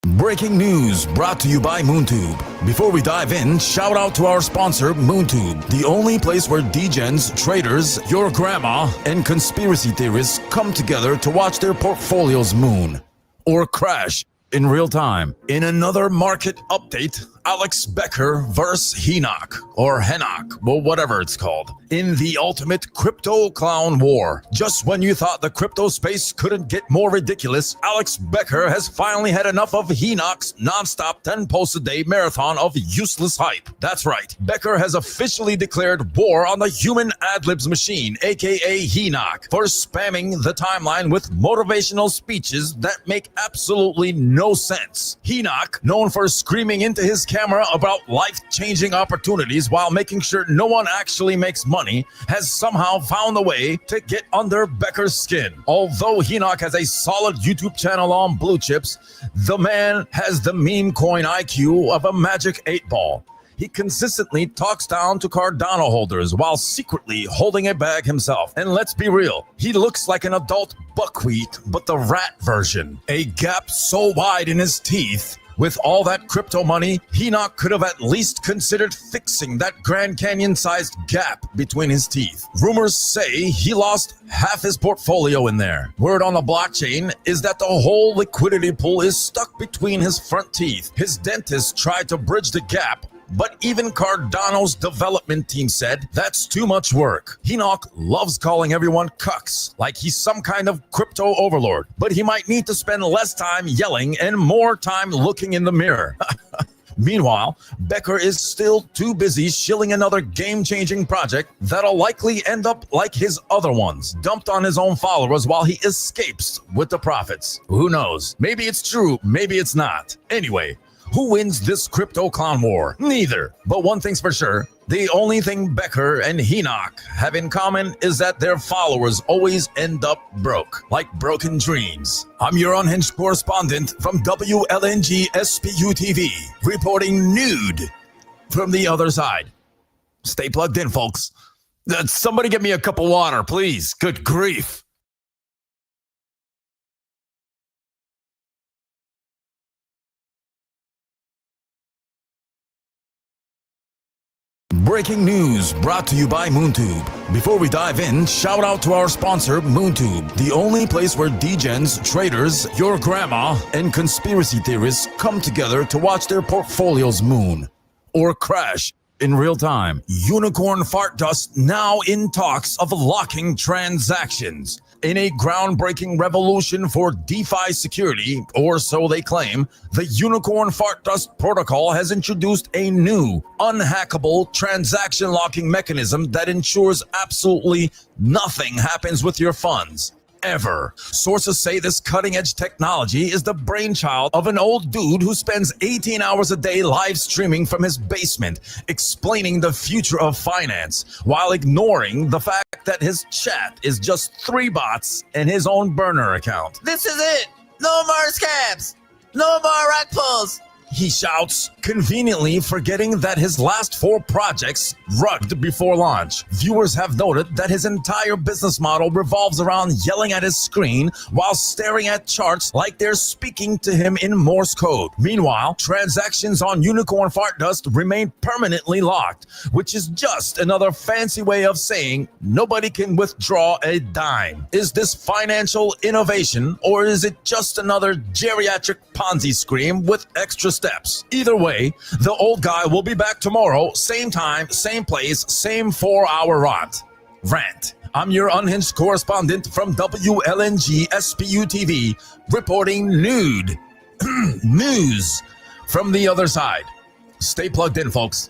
Breaking news brought to you by MoonTube. Before we dive in, shout out to our sponsor, MoonTube, the only place where degens, traders, your grandma, and conspiracy theorists come together to watch their portfolios moon or crash in real time. In another market update, Alex Becker versus Henoch, or Henoch, well, whatever it's called, in the ultimate crypto clown war. Just when you thought the crypto space couldn't get more ridiculous, Alex Becker has finally had enough of Henoch's non-stop 10-post-a-day marathon of useless hype. That's right, Becker has officially declared war on the human ad-libs machine, aka Henoch, for spamming the timeline with motivational speeches that make absolutely no sense. Henoch, known for screaming into his camera about life-changing opportunities while making sure no one actually makes money, has somehow found a way to get under Becker's skin. Although Henoch has a solid YouTube channel on blue chips, the man has the meme coin IQ of a magic 8-ball. He consistently talks down to Cardano holders while secretly holding a bag himself. And let's be real, he looks like an adult buckwheat, but the rat version. A gap so wide in his teeth. With all that crypto money, Henoch could have at least considered fixing that Grand Canyon-sized gap between his teeth. Rumors say he lost half his portfolio in there. Word on the blockchain is that the whole liquidity pool is stuck between his front teeth. His dentist tried to bridge the gap, but even Cardano's development team said that's too much work. Henoch loves calling everyone cucks, like he's some kind of crypto overlord, but he might need to spend less time yelling and more time looking in the mirror. Meanwhile, Becker is still too busy shilling another game-changing project that'll likely end up like his other ones, dumped on his own followers while he escapes with the profits. Who knows? Maybe it's true, maybe it's not. Anyway, who wins this crypto clown war? Neither. But one thing's for sure, the only thing Becker and Enoch have in common is that their followers always end up broke, like broken dreams. I'm your unhinged correspondent from WLNG SPU TV, reporting nude from the other side. Stay plugged in, folks. Somebody get me a cup of water, please. Good grief. Breaking news brought to you by MoonTube. Before we dive in, shout out to our sponsor, MoonTube, the only place where degens, traders, your grandma, and conspiracy theorists come together to watch their portfolios moon or crash in real time. Unicorn Fart Dust now in talks of locking transactions. In a groundbreaking revolution for DeFi security, or so they claim, the Unicorn Fart Dust protocol has introduced a new, unhackable transaction locking mechanism that ensures absolutely nothing happens with your funds. Ever. Sources say this cutting-edge technology is the brainchild of an old dude who spends 18 hours a day live streaming from his basement, explaining the future of finance, while ignoring the fact that his chat is just 3 bots and his own burner account. This is it! No more scams! No more rug pulls! He shouts, conveniently forgetting that his last 4 projects rugged before launch. Viewers have noted that his entire business model revolves around yelling at his screen while staring at charts like they're speaking to him in Morse code. Meanwhile, transactions on Unicorn Fart Dust remain permanently locked, which is just another fancy way of saying nobody can withdraw a dime. Is this financial innovation, or is it just another geriatric Ponzi scheme with extra steps? Either way, the old guy will be back tomorrow, same time, same place, same 4-hour rant. I'm your unhinged correspondent from WLNG SPU TV, reporting nude news from the other side. Stay plugged in, folks.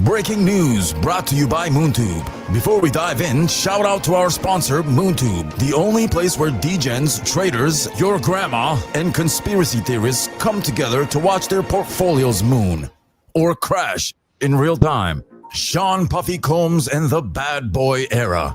Breaking news brought to you by MoonTube. Before we dive in, shout out to our sponsor, MoonTube, the only place where degens, traders, your grandma, and conspiracy theorists come together to watch their portfolios moon or crash in real time. Sean Puffy Combs and the bad boy era.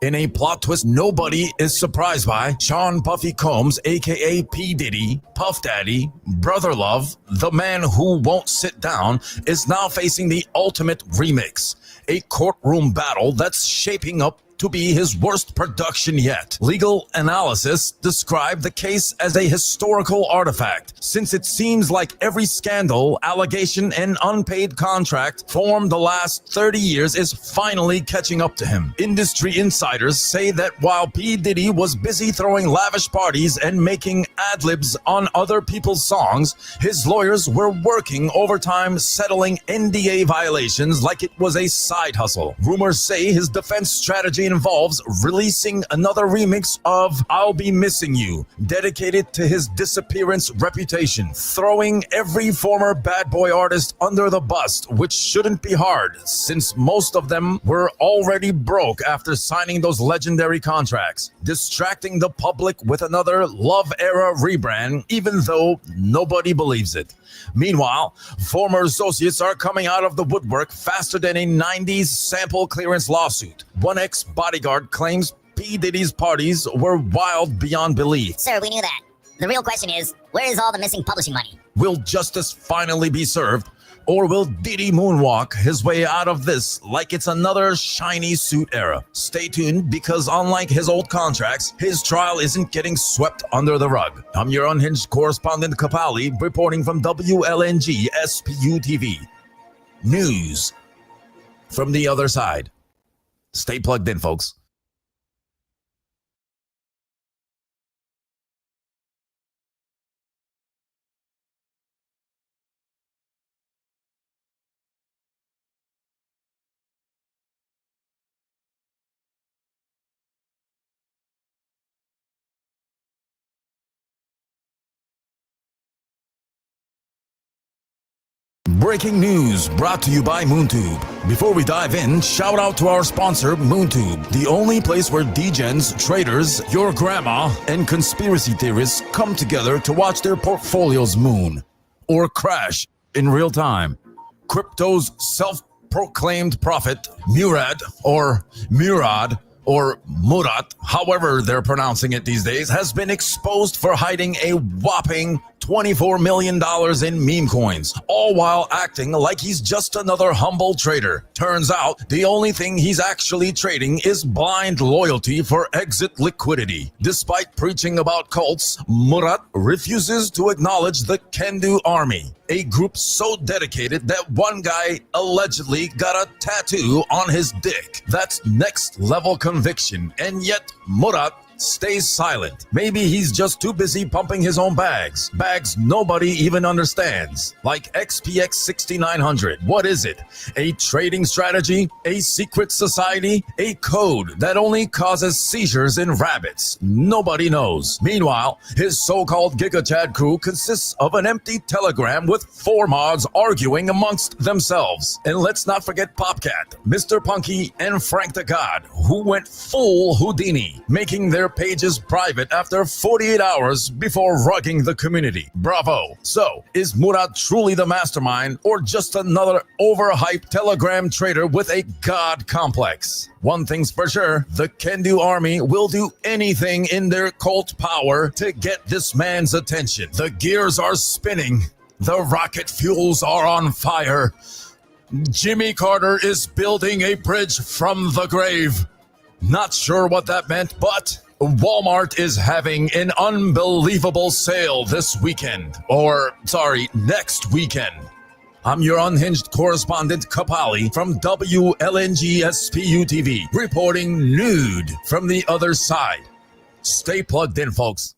In a plot twist nobody is surprised by, Sean Puffy Combs, aka P. Diddy, Puff Daddy, Brother Love, the man who won't sit down, is now facing the ultimate remix, a courtroom battle that's shaping up to be his worst production yet. Legal analysis described the case as a historical artifact, since it seems like every scandal, allegation, and unpaid contract formed the last 30 years is finally catching up to him. Industry insiders say that while P. Diddy was busy throwing lavish parties and making ad-libs on other people's songs, his lawyers were working overtime settling NDA violations like it was a side hustle. Rumors say his defense strategy involves releasing another remix of I'll Be Missing You, dedicated to his disappearance reputation, throwing every former bad boy artist under the bus, which shouldn't be hard since most of them were already broke after signing those legendary contracts, distracting the public with another Love Era rebrand, even though nobody believes it. Meanwhile, former associates are coming out of the woodwork faster than a 90s sample clearance lawsuit. One ex-bodyguard claims P. Diddy's parties were wild beyond belief. Sir, we knew that. The real question is, where is all the missing publishing money? Will justice finally be served? Or will Diddy moonwalk his way out of this like it's another shiny suit era? Stay tuned, because unlike his old contracts, his trial isn't getting swept under the rug. I'm your unhinged correspondent Kapali, reporting from WLNG SPU TV. News from the other side. Stay plugged in, folks. Breaking news brought to you by MoonTube. Before we dive in, shout out to our sponsor, MoonTube, the only place where degens, traders, your grandma, and conspiracy theorists come together to watch their portfolios moon or crash in real time. Crypto's self-proclaimed prophet, Murad, or Murat, however they're pronouncing it these days, has been exposed for hiding a whopping $24 million in meme coins, all while acting like he's just another humble trader. Turns out, the only thing he's actually trading is blind loyalty for exit liquidity. Despite preaching about cults, Murat refuses to acknowledge the Can-Do Army, a group so dedicated that one guy allegedly got a tattoo on his dick. That's next level conviction, and yet Murat stays silent. Maybe he's just too busy pumping his own bags nobody even understands, like XPX 6900. What is it? A trading strategy? A secret society? A code that only causes seizures in rabbits? Nobody knows. Meanwhile, his so-called GigaChad crew consists of an empty telegram with 4 mods arguing amongst themselves. And let's not forget Popcat, Mr. Punky, and Frank the God, who went full Houdini, making their pages private after 48 hours before rugging the community. Bravo. So, is Murat truly the mastermind or just another overhyped Telegram trader with a god complex? One thing's for sure, the Can-Do Army will do anything in their cult power to get this man's attention. The gears are spinning. The rocket fuels are on fire. Jimmy Carter is building a bridge from the grave. Not sure what that meant, but Walmart is having an unbelievable sale this weekend. Next weekend. I'm your unhinged correspondent, Kapali, from WLNG-SPU-TV, reporting nude from the other side. Stay plugged in, folks.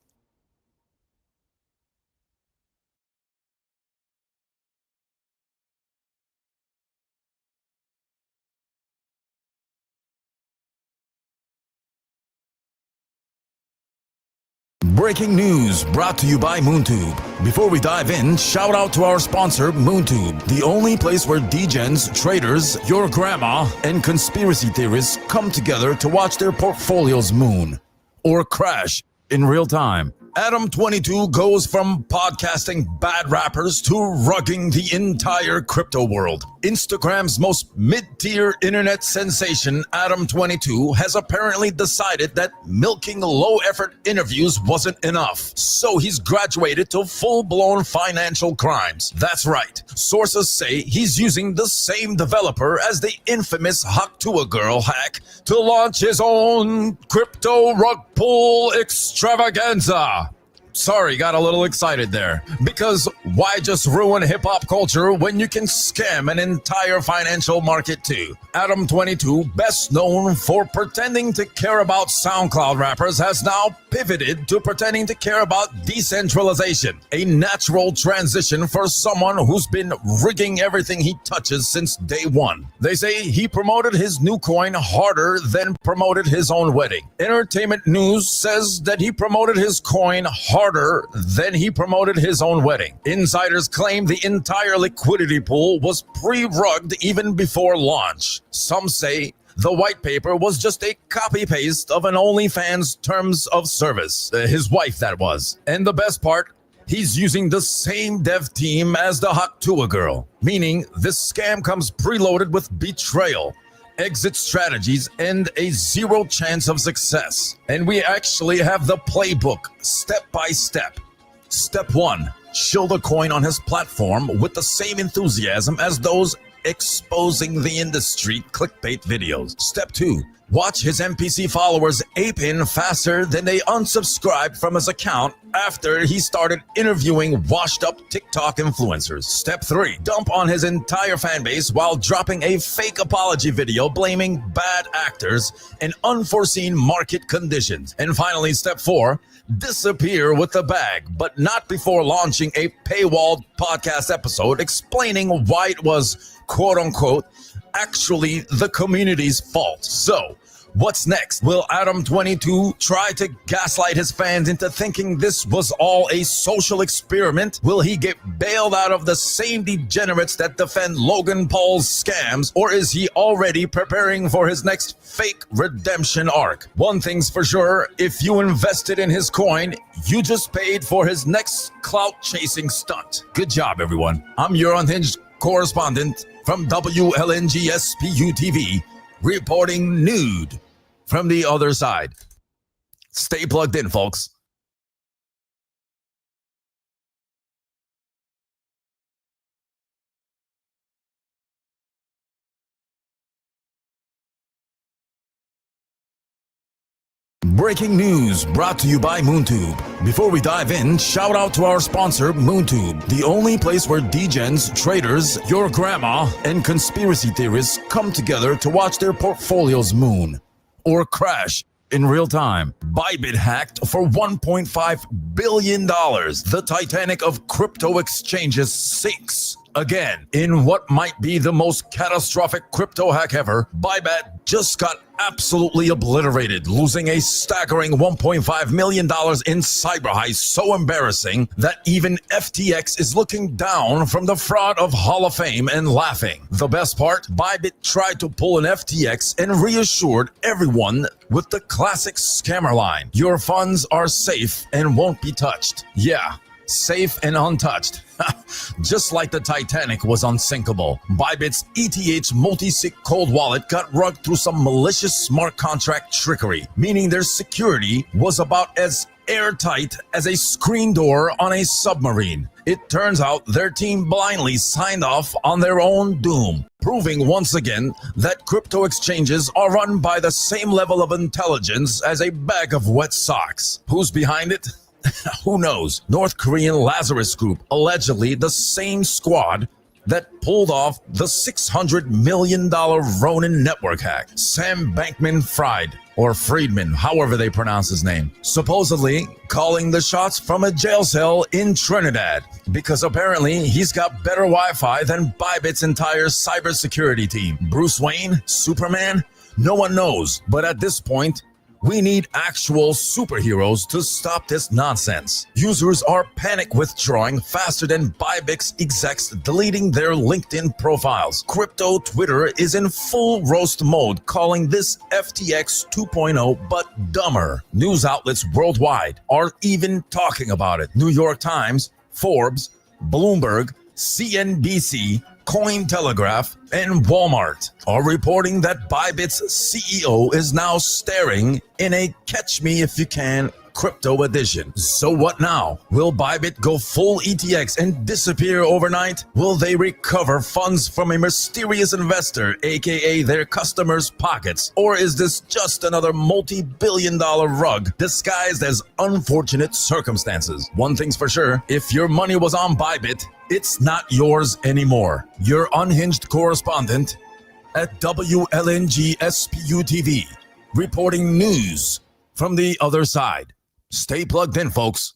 Breaking news brought to you by MoonTube. Before we dive in, shout out to our sponsor, MoonTube, the only place where degens, traders, your grandma, and conspiracy theorists come together to watch their portfolios moon or crash in real time. Adam22 goes from podcasting bad rappers to rugging the entire crypto world. Instagram's most mid-tier internet sensation, Adam22, has apparently decided that milking low-effort interviews wasn't enough. So he's graduated to full-blown financial crimes. That's right. Sources say he's using the same developer as the infamous Haktua Girl hack to launch his own crypto rug pull extravaganza. Sorry, got a little excited there. Because why just ruin hip-hop culture when you can scam an entire financial market too? Adam22, best known for pretending to care about SoundCloud rappers, has now pivoted to pretending to care about decentralization, a natural transition for someone who's been rigging everything he touches since day one. They say he promoted his new coin harder than promoted his own wedding. Entertainment News says that he promoted his coin harder than he promoted his own wedding. Insiders claim the entire liquidity pool was pre-rugged even before launch. Some say the white paper was just a copy-paste of an OnlyFans terms of service. His wife, that was. And the best part, he's using the same dev team as the Haktua Girl, meaning this scam comes preloaded with betrayal, exit strategies, and a zero chance of success. And we actually have the playbook, step by step. Step 1, shield a coin on his platform with the same enthusiasm as those exposing the industry clickbait videos. Step 2, watch his NPC followers ape in faster than they unsubscribed from his account after he started interviewing washed-up TikTok influencers. Step 3, dump on his entire fanbase while dropping a fake apology video blaming bad actors and unforeseen market conditions. And finally, step 4, disappear with the bag, but not before launching a paywalled podcast episode explaining why it was, quote-unquote, actually the community's fault. So, What's next? Will Adam 22 try to gaslight his fans into thinking this was all a social experiment? Will he get bailed out of the same degenerates that defend Logan Paul's scams? Or is he already preparing for his next fake redemption arc? One thing's for sure, if you invested in his coin, you just paid for his next clout-chasing stunt. Good job, everyone. I'm your unhinged correspondent from WLNG-SPU TV, reporting nude from the other side. Stay plugged in, folks. Breaking news brought to you by MoonTube. Before we dive in, shout out to our sponsor, MoonTube, the only place where degens, traders, your grandma, and conspiracy theorists come together to watch their portfolios moon or crash in real time. Bybit hacked for $1.5 billion. The Titanic of crypto exchanges sinks again. In what might be the most catastrophic crypto hack ever, Bybit just got absolutely obliterated, losing a staggering $1.5 million in cyber heist so embarrassing that even FTX is looking down from the fraud of Hall of Fame and laughing. The best part, Bybit tried to pull an FTX and reassured everyone with the classic scammer line: your funds are safe and won't be touched. Yeah, safe and untouched. Just like the Titanic was unsinkable, Bybit's ETH multi-sig cold wallet got rugged through some malicious smart contract trickery, meaning their security was about as airtight as a screen door on a submarine. It turns out their team blindly signed off on their own doom, proving once again that crypto exchanges are run by the same level of intelligence as a bag of wet socks. Who's behind it? Who knows? North Korean Lazarus Group, allegedly the same squad that pulled off the $600 million Ronin network hack. Sam Bankman-Fried, or Friedman, however they pronounce his name, supposedly calling the shots from a jail cell in Trinidad, because apparently he's got better Wi-Fi than Bybit's entire cybersecurity team. Bruce Wayne? Superman? No one knows, but at this point, we need actual superheroes to stop this nonsense. Users are panic withdrawing faster than Bybit's execs deleting their LinkedIn profiles. Crypto Twitter is in full roast mode, calling this FTX 2.0 but dumber. News outlets worldwide are even talking about it. New York Times, Forbes, Bloomberg, CNBC, Cointelegraph, and Walmart are reporting that Bybit's CEO is now staring in a catch me if you can crypto edition. So what now? Will Bybit go full ETX and disappear overnight? Will they recover funds from a mysterious investor, aka their customers' pockets? Or is this just another multi-billion-dollar rug disguised as unfortunate circumstances? One thing's for sure, if your money was on Bybit, it's not yours anymore. Your unhinged correspondent at WLNG SPU TV, reporting news from the other side. Stay plugged in, folks.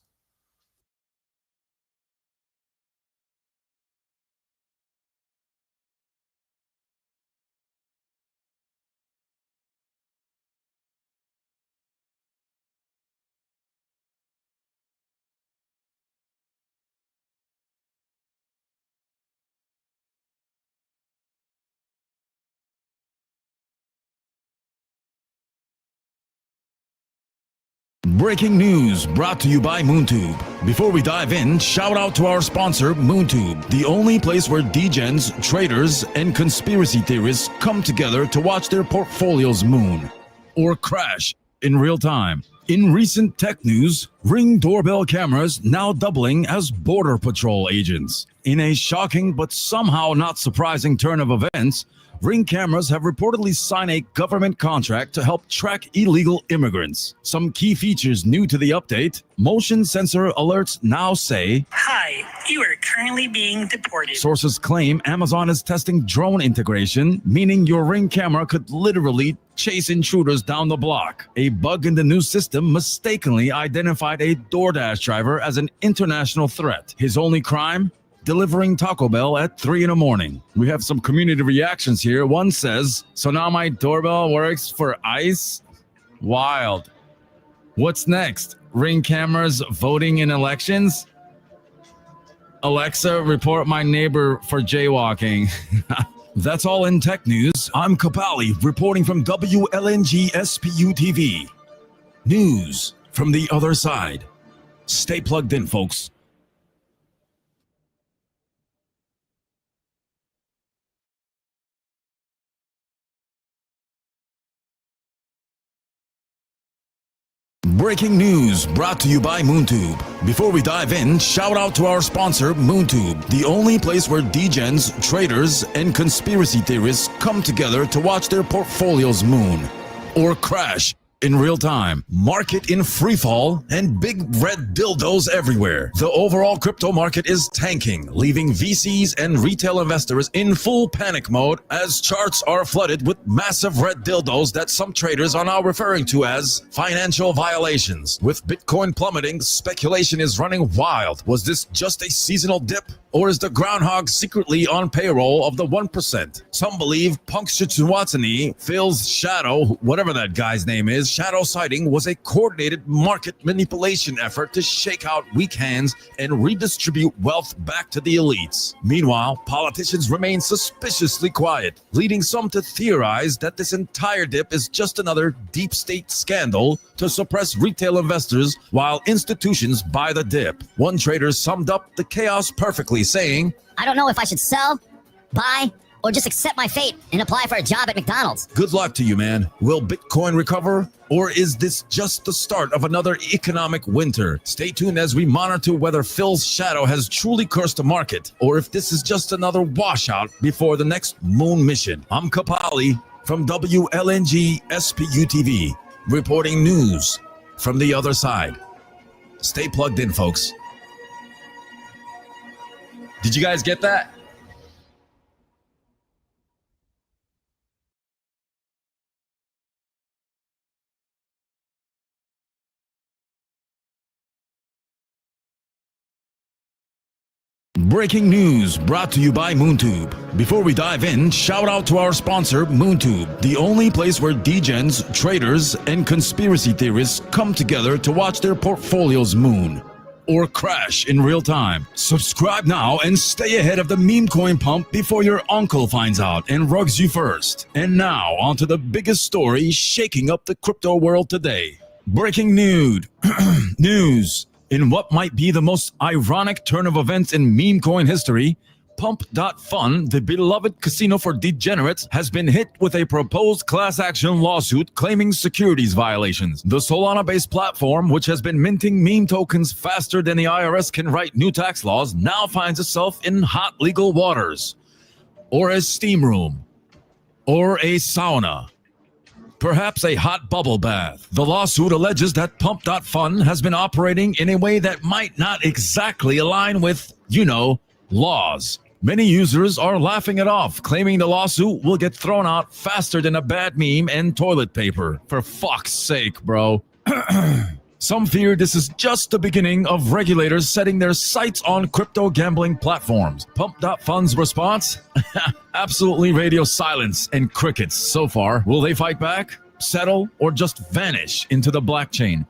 Breaking news brought to you by MoonTube. Before we dive in, shout out to our sponsor, MoonTube, the only place where degens, traders, and conspiracy theorists come together to watch their portfolios moon or crash in real time. In recent tech news, Ring doorbell cameras now doubling as Border Patrol agents. In a shocking but somehow not surprising turn of events, Ring cameras have reportedly signed a government contract to help track illegal immigrants. Some key features new to the update: motion sensor alerts now say, "Hi, you are currently being deported." Sources claim Amazon is testing drone integration, meaning your Ring camera could literally chase intruders down the block. A bug in the new system mistakenly identified a DoorDash driver as an international threat. His only crime? delivering Taco Bell at 3 in the morning. We have some community reactions here. One says, so now my doorbell works for ICE? Wild. What's next? Ring cameras voting in elections? Alexa, report my neighbor for jaywalking. That's all in tech news. I'm Kapali, reporting from WLNG SPU TV. News from the other side. Stay plugged in, folks. Breaking news brought to you by MoonTube. Before we dive in, shout out to our sponsor, MoonTube, the only place where degens, traders, and conspiracy theorists come together to watch their portfolios moon or crash in real time, market in free fall, and big red dildos everywhere. The overall crypto market is tanking, leaving VCs and retail investors in full panic mode as charts are flooded with massive red dildos that some traders are now referring to as financial violations. With Bitcoin plummeting, speculation is running wild. Was this just a seasonal dip? Or is the groundhog secretly on payroll of the 1%? Some believe Punxsutawney Phil's shadow, whatever that guy's name is, shadow sighting was a coordinated market manipulation effort to shake out weak hands and redistribute wealth back to the elites. Meanwhile, politicians remain suspiciously quiet, leading some to theorize that this entire dip is just another deep state scandal to suppress retail investors while institutions buy the dip. One trader summed up the chaos perfectly, saying, I don't know if I should sell, buy, or just accept my fate and apply for a job at McDonald's. good luck to you, man. Will Bitcoin recover? Or is this just the start of another economic winter? Stay tuned as we monitor whether Phil's shadow has truly cursed the market, or if this is just another washout before the next moon mission. I'm Kapali from WLNG SPU TV, reporting news from the other side. Stay plugged in, folks. Did you guys get that? Breaking news brought to you by MoonTube. Before we dive in, shout out to our sponsor, MoonTube, the only place where degens, traders, and conspiracy theorists come together to watch their portfolios moon or crash in real time. Subscribe now and stay ahead of the meme coin pump before your uncle finds out and rugs you first. And now, on to the biggest story shaking up the crypto world today. Breaking news. In what might be the most ironic turn of events in meme coin history, Pump.Fun, the beloved casino for degenerates, has been hit with a proposed class action lawsuit claiming securities violations. The Solana-based platform, which has been minting meme tokens faster than the IRS can write new tax laws, now finds itself in hot legal waters, or a steam room, or a sauna. Perhaps a hot bubble bath. The lawsuit alleges that Pump.Fun has been operating in a way that might not exactly align with, laws. Many users are laughing it off, claiming the lawsuit will get thrown out faster than a bad meme and toilet paper. For fuck's sake, bro. Some fear this is just the beginning of regulators setting their sights on crypto gambling platforms. Pump.Fun's response? Absolutely radio silence and crickets so far. Will they fight back, settle, or just vanish into the blockchain?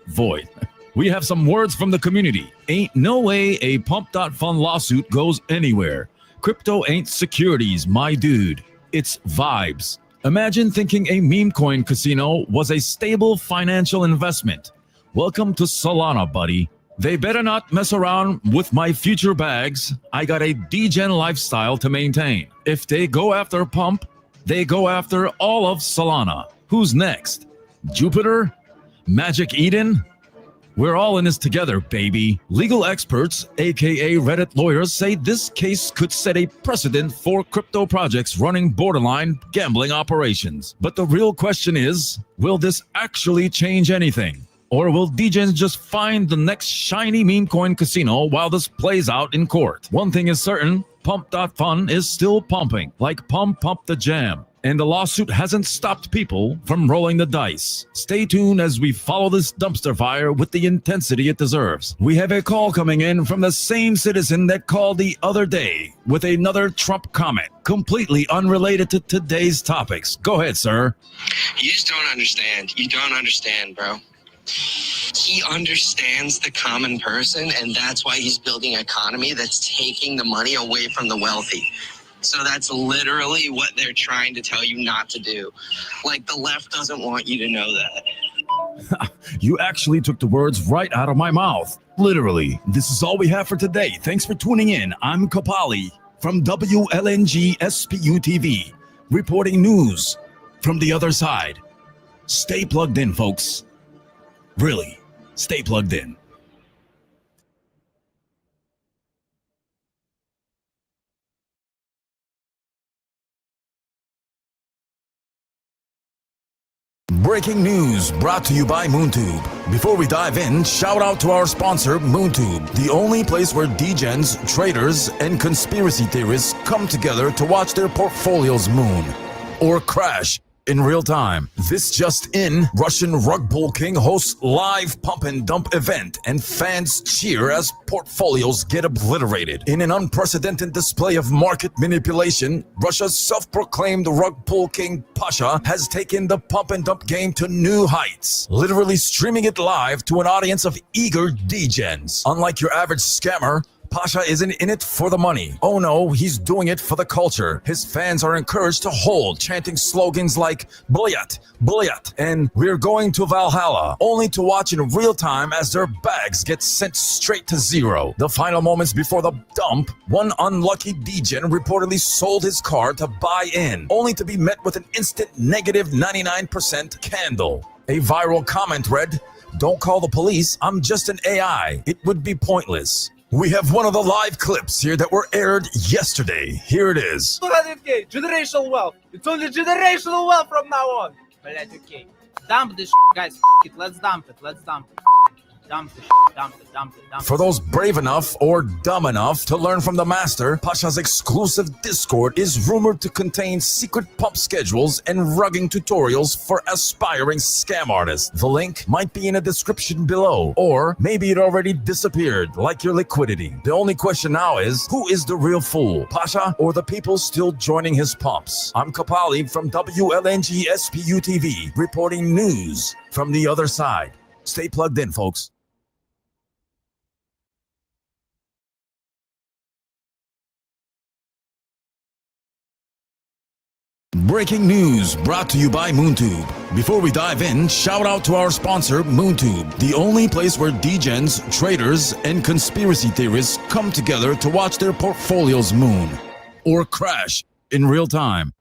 Void. We have some words from the community. Ain't no way a Pump.Fun lawsuit goes anywhere. Crypto ain't securities, my dude. It's vibes. Imagine thinking a meme coin casino was a stable financial investment. Welcome to Solana, buddy. They better not mess around with my future bags. I got a degen lifestyle to maintain. If they go after Pump, they go after all of Solana. Who's next? Jupiter? Magic Eden? We're all in this together, baby. Legal experts, aka Reddit lawyers, say this case could set a precedent for crypto projects running borderline gambling operations. But the real question is, will this actually change anything? Or will degens just find the next shiny meme coin casino while this plays out in court? One thing is certain, Pump.Fun is still pumping, like Pump the Jam. And the lawsuit hasn't stopped people from rolling the dice. Stay tuned as we follow this dumpster fire with the intensity it deserves. We have a call coming in from the same citizen that called the other day with another Trump comment, completely unrelated to today's topics. Go ahead, sir. You just don't understand. You don't understand, bro. He understands the common person, and that's why he's building an economy that's taking the money away from the wealthy. So that's literally what they're trying to tell you not to do. Like, the left doesn't want you to know that. You actually took the words right out of my mouth. Literally. This is all we have for today. Thanks for tuning in. I'm Kapali from WLNG SPU TV, reporting news from the other side. Stay plugged in, folks. Really, stay plugged in. Breaking news brought to you by MoonTube. Before we dive in, shout out to our sponsor, MoonTube, the only place where degens, traders, and conspiracy theorists come together to watch their portfolios moon or crash in real time. This just in, Russian rug pull king hosts live pump and dump event, and fans cheer as portfolios get obliterated. In an unprecedented display of market manipulation, Russia's self-proclaimed rug pull king Pasha has taken the pump and dump game to new heights, literally streaming it live to an audience of eager degens. Unlike your average scammer, Pasha isn't in it for the money. Oh no, he's doing it for the culture. His fans are encouraged to hold, chanting slogans like Bulyat, Bulyat, and we're going to Valhalla, only to watch in real time as their bags get sent straight to zero. The final moments before the dump, one unlucky degen reportedly sold his car to buy in, only to be met with an instant negative 99% candle. A viral comment read, "Don't call the police, I'm just an AI. It would be pointless." We have one of the live clips here that were aired yesterday. Here it is. 200k, generational wealth. It's only generational wealth from now on. Блять, okay. Dump this guys. It. Let's dump it. Let's dump it. Dump the dump it, dump it, dump it. For those brave enough or dumb enough to learn from the master, Pasha's exclusive Discord is rumored to contain secret pump schedules and rugging tutorials for aspiring scam artists. The link might be in a description below, or maybe it already disappeared, like your liquidity. The only question now is, who is the real fool, Pasha or the people still joining his pumps? I'm Kapali from WLNG SPU TV, reporting news from the other side. Stay plugged in, folks. Breaking news brought to you by MoonTube. Before we dive in, shout out to our sponsor, MoonTube, the only place where degens, traders, and conspiracy theorists come together to watch their portfolios moon or crash in real time.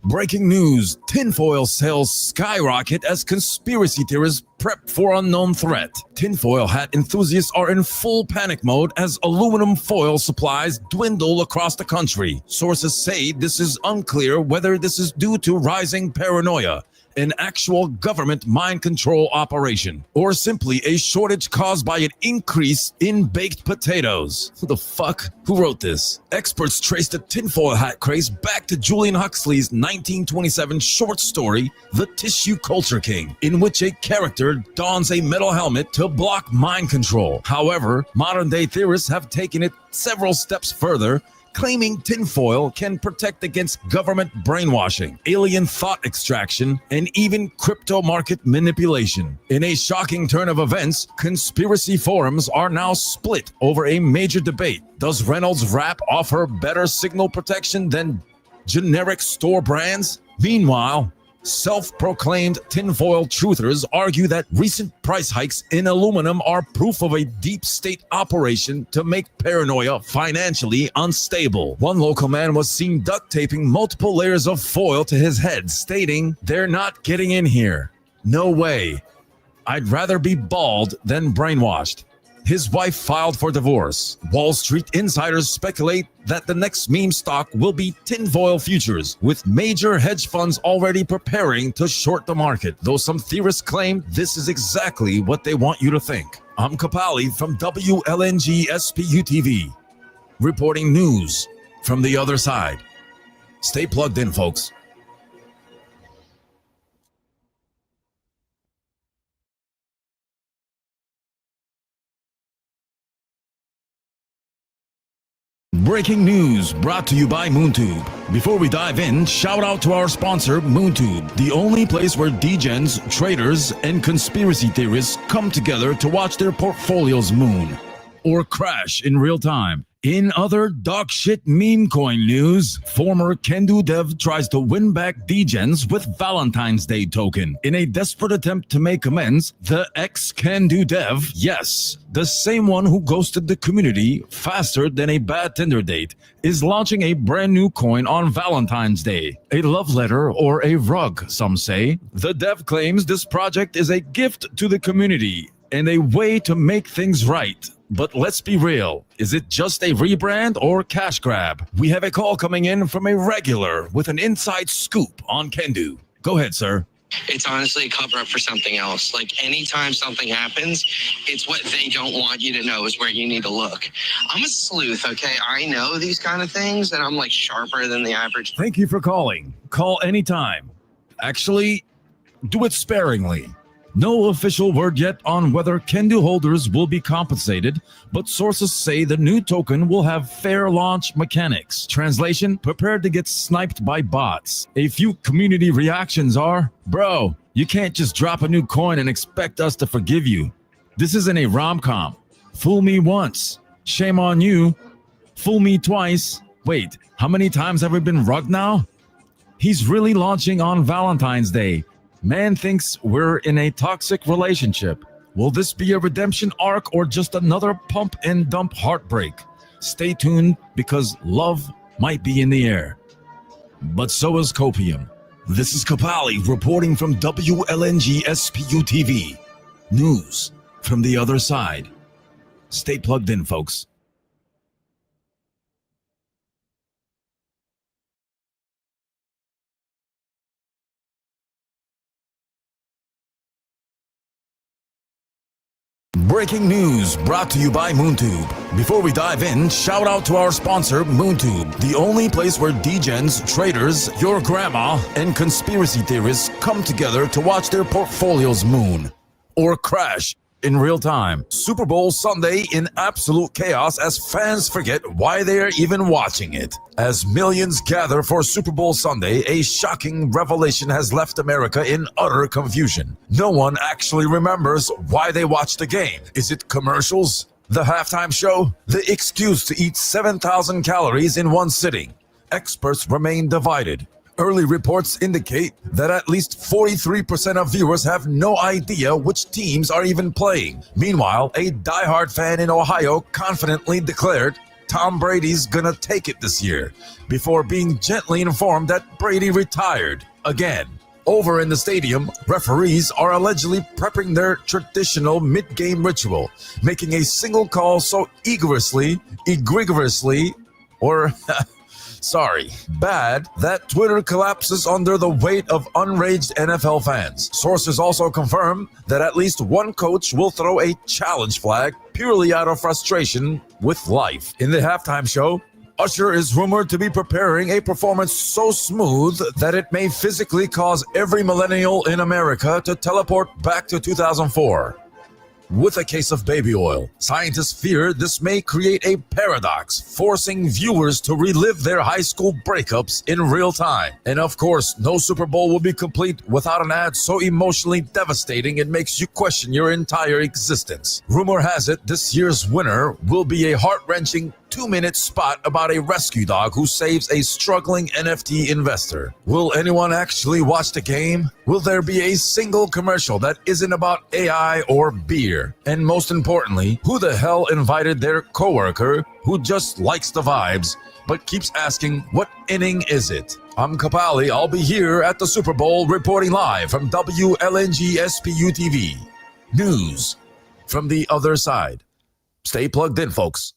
Breaking news, tinfoil sales skyrocket as conspiracy theorists prep for unknown threat. Tinfoil hat enthusiasts are in full panic mode as aluminum foil supplies dwindle across the country. Sources say this is unclear whether this is due to rising paranoia, an actual government mind control operation, or simply a shortage caused by an increase in baked potatoes. Who the fuck? Who wrote this? Experts traced the tinfoil hat craze back to Julian Huxley's 1927 short story, The Tissue Culture King, in which a character dons a metal helmet to block mind control. However, modern-day theorists have taken it several steps further, claiming tinfoil can protect against government brainwashing, alien thought extraction, and even crypto market manipulation. In a shocking turn of events, conspiracy forums are now split over a major debate. Does Reynolds Wrap offer better signal protection than generic store brands? Meanwhile, self-proclaimed tinfoil truthers argue that recent price hikes in aluminum are proof of a deep state operation to make paranoia financially unstable. One local man was seen duct taping multiple layers of foil to his head, stating, "They're not getting in here. No way. I'd rather be bald than brainwashed." His wife filed for divorce. Wall Street insiders speculate that the next meme stock will be tinfoil futures, with major hedge funds already preparing to short the market, though some theorists claim this is exactly what they want you to think. I'm Kapali from WLNG SPU TV, reporting news from the other side. Stay plugged in, folks. Breaking news brought to you by MoonTube. Before we dive in, shout out to our sponsor, MoonTube, the only place where degens, traders, and conspiracy theorists come together to watch their portfolios moon or crash in real time. In other dog shit meme coin news, former Kendu dev tries to win back degens with Valentine's Day token. In a desperate attempt to make amends, the ex-Kendu dev, yes, the same one who ghosted the community faster than a bad Tinder date, is launching a brand new coin on Valentine's Day. A love letter or a rug, some say. The dev claims this project is a gift to the community and a way to make things right. But let's be real, is it just a rebrand or cash grab? We have a call coming in from a regular with an inside scoop on Kendu. Go ahead, sir. It's honestly a cover up for something else. Like anytime something happens, it's what they don't want you to know is where you need to look. I'm a sleuth, okay? I know these kind of things and I'm like sharper than the average. Thank you for calling. Call anytime. Actually, do it sparingly. No official word yet on whether Kendu holders will be compensated, but sources say the new token will have fair launch mechanics. Translation, prepare to get sniped by bots. A few community reactions are, bro, you can't just drop a new coin and expect us to forgive you. This isn't a rom-com. Fool me once, shame on you. Fool me twice. Wait, how many times have we been rugged now? He's really launching on Valentine's Day. Man thinks we're in a toxic relationship. Will this be a redemption arc or just another pump and dump heartbreak? Stay tuned because love might be in the air. But so is copium. This is Kapali reporting from WLNG SPU TV. News from the other side. Stay plugged in, folks. Breaking news brought to you by MoonTube. Before we dive in, shout out to our sponsor, MoonTube, the only place where degens, traders, your grandma, and conspiracy theorists come together to watch their portfolios moon or crash in real time. Super Bowl Sunday in absolute chaos as fans forget why they are even watching it. As millions gather for Super Bowl Sunday, a shocking revelation has left America in utter confusion. No one actually remembers why they watched the game. Is it commercials? The halftime show? The excuse to eat 7,000 calories in one sitting? Experts remain divided. Early reports indicate that at least 43% of viewers have no idea which teams are even playing. Meanwhile, a diehard fan in Ohio confidently declared Tom Brady's gonna take it this year, before being gently informed that Brady retired again. Over in the stadium, referees are allegedly prepping their traditional mid-game ritual, making a single call so egregiously, or sorry, bad, that Twitter collapses under the weight of unraged NFL fans. Sources also confirm that at least one coach will throw a challenge flag purely out of frustration with life. In the halftime show, Usher is rumored to be preparing a performance so smooth that it may physically cause every millennial in America to teleport back to 2004. With a case of baby oil, scientists fear this may create a paradox, forcing viewers to relive their high school breakups in real time. And of course, no Super Bowl will be complete without an ad so emotionally devastating it makes you question your entire existence. Rumor has it this year's winner will be a heart-wrenching 2-minute spot about a rescue dog who saves a struggling NFT investor. Will anyone actually watch the game? Will there be a single commercial that isn't about AI or beer? And most importantly, who the hell invited their coworker who just likes the vibes but keeps asking, what inning is it? I'm Kapali. I'll be here at the Super Bowl reporting live from WLNG SPU TV. News from the other side. Stay plugged in, folks.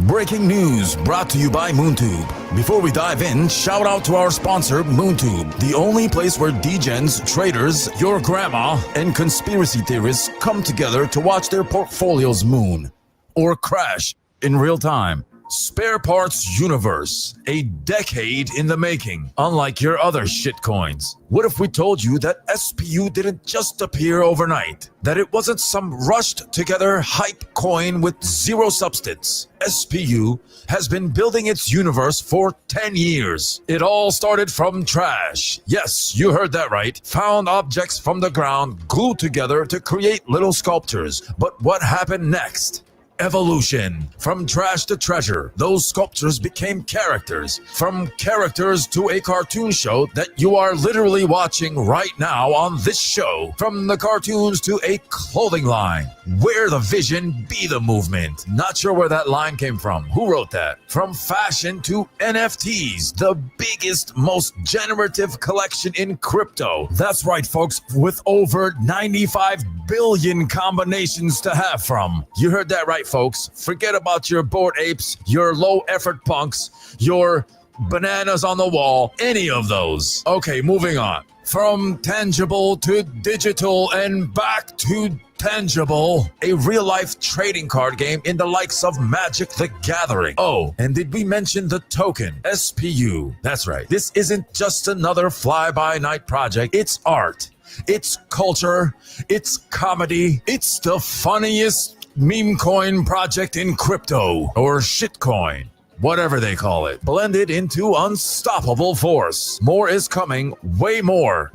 Breaking news brought to you by MoonTube. Before we dive in, shout out to our sponsor, MoonTube, the only place where degens, traders, your grandma, and conspiracy theorists come together to watch their portfolios moon or crash in real time. Spare Parts Universe, a decade in the making, unlike your other shitcoins. What if we told you that SPU didn't just appear overnight? That it wasn't some rushed together hype coin with zero substance? SPU has been building its universe for 10 years. It all started from trash. Yes, you heard that right. Found objects from the ground, glued together to create little sculptures. But what happened next? Evolution. From trash to treasure, those sculptures became characters. From characters to a cartoon show that you are literally watching right now on this show. From the cartoons to a clothing line. Wear the vision, be the movement. Not sure where that line came from. Who wrote that? From fashion to NFTs, the biggest, most generative collection in crypto. That's right, folks, with over 95 billion combinations to have from. You heard that right, folks. Forget about your Bored Apes, your low effort punks, your bananas on the wall, any of those. Okay, moving on. From tangible to digital and back to tangible, a real-life trading card game in the likes of Magic the Gathering. Oh, and did we mention the token, SPU? That's right. This isn't just another fly-by-night project. It's art. It's culture. It's comedy. It's the funniest meme coin project in crypto, or shitcoin, whatever they call it, blended into unstoppable force. More is coming, way more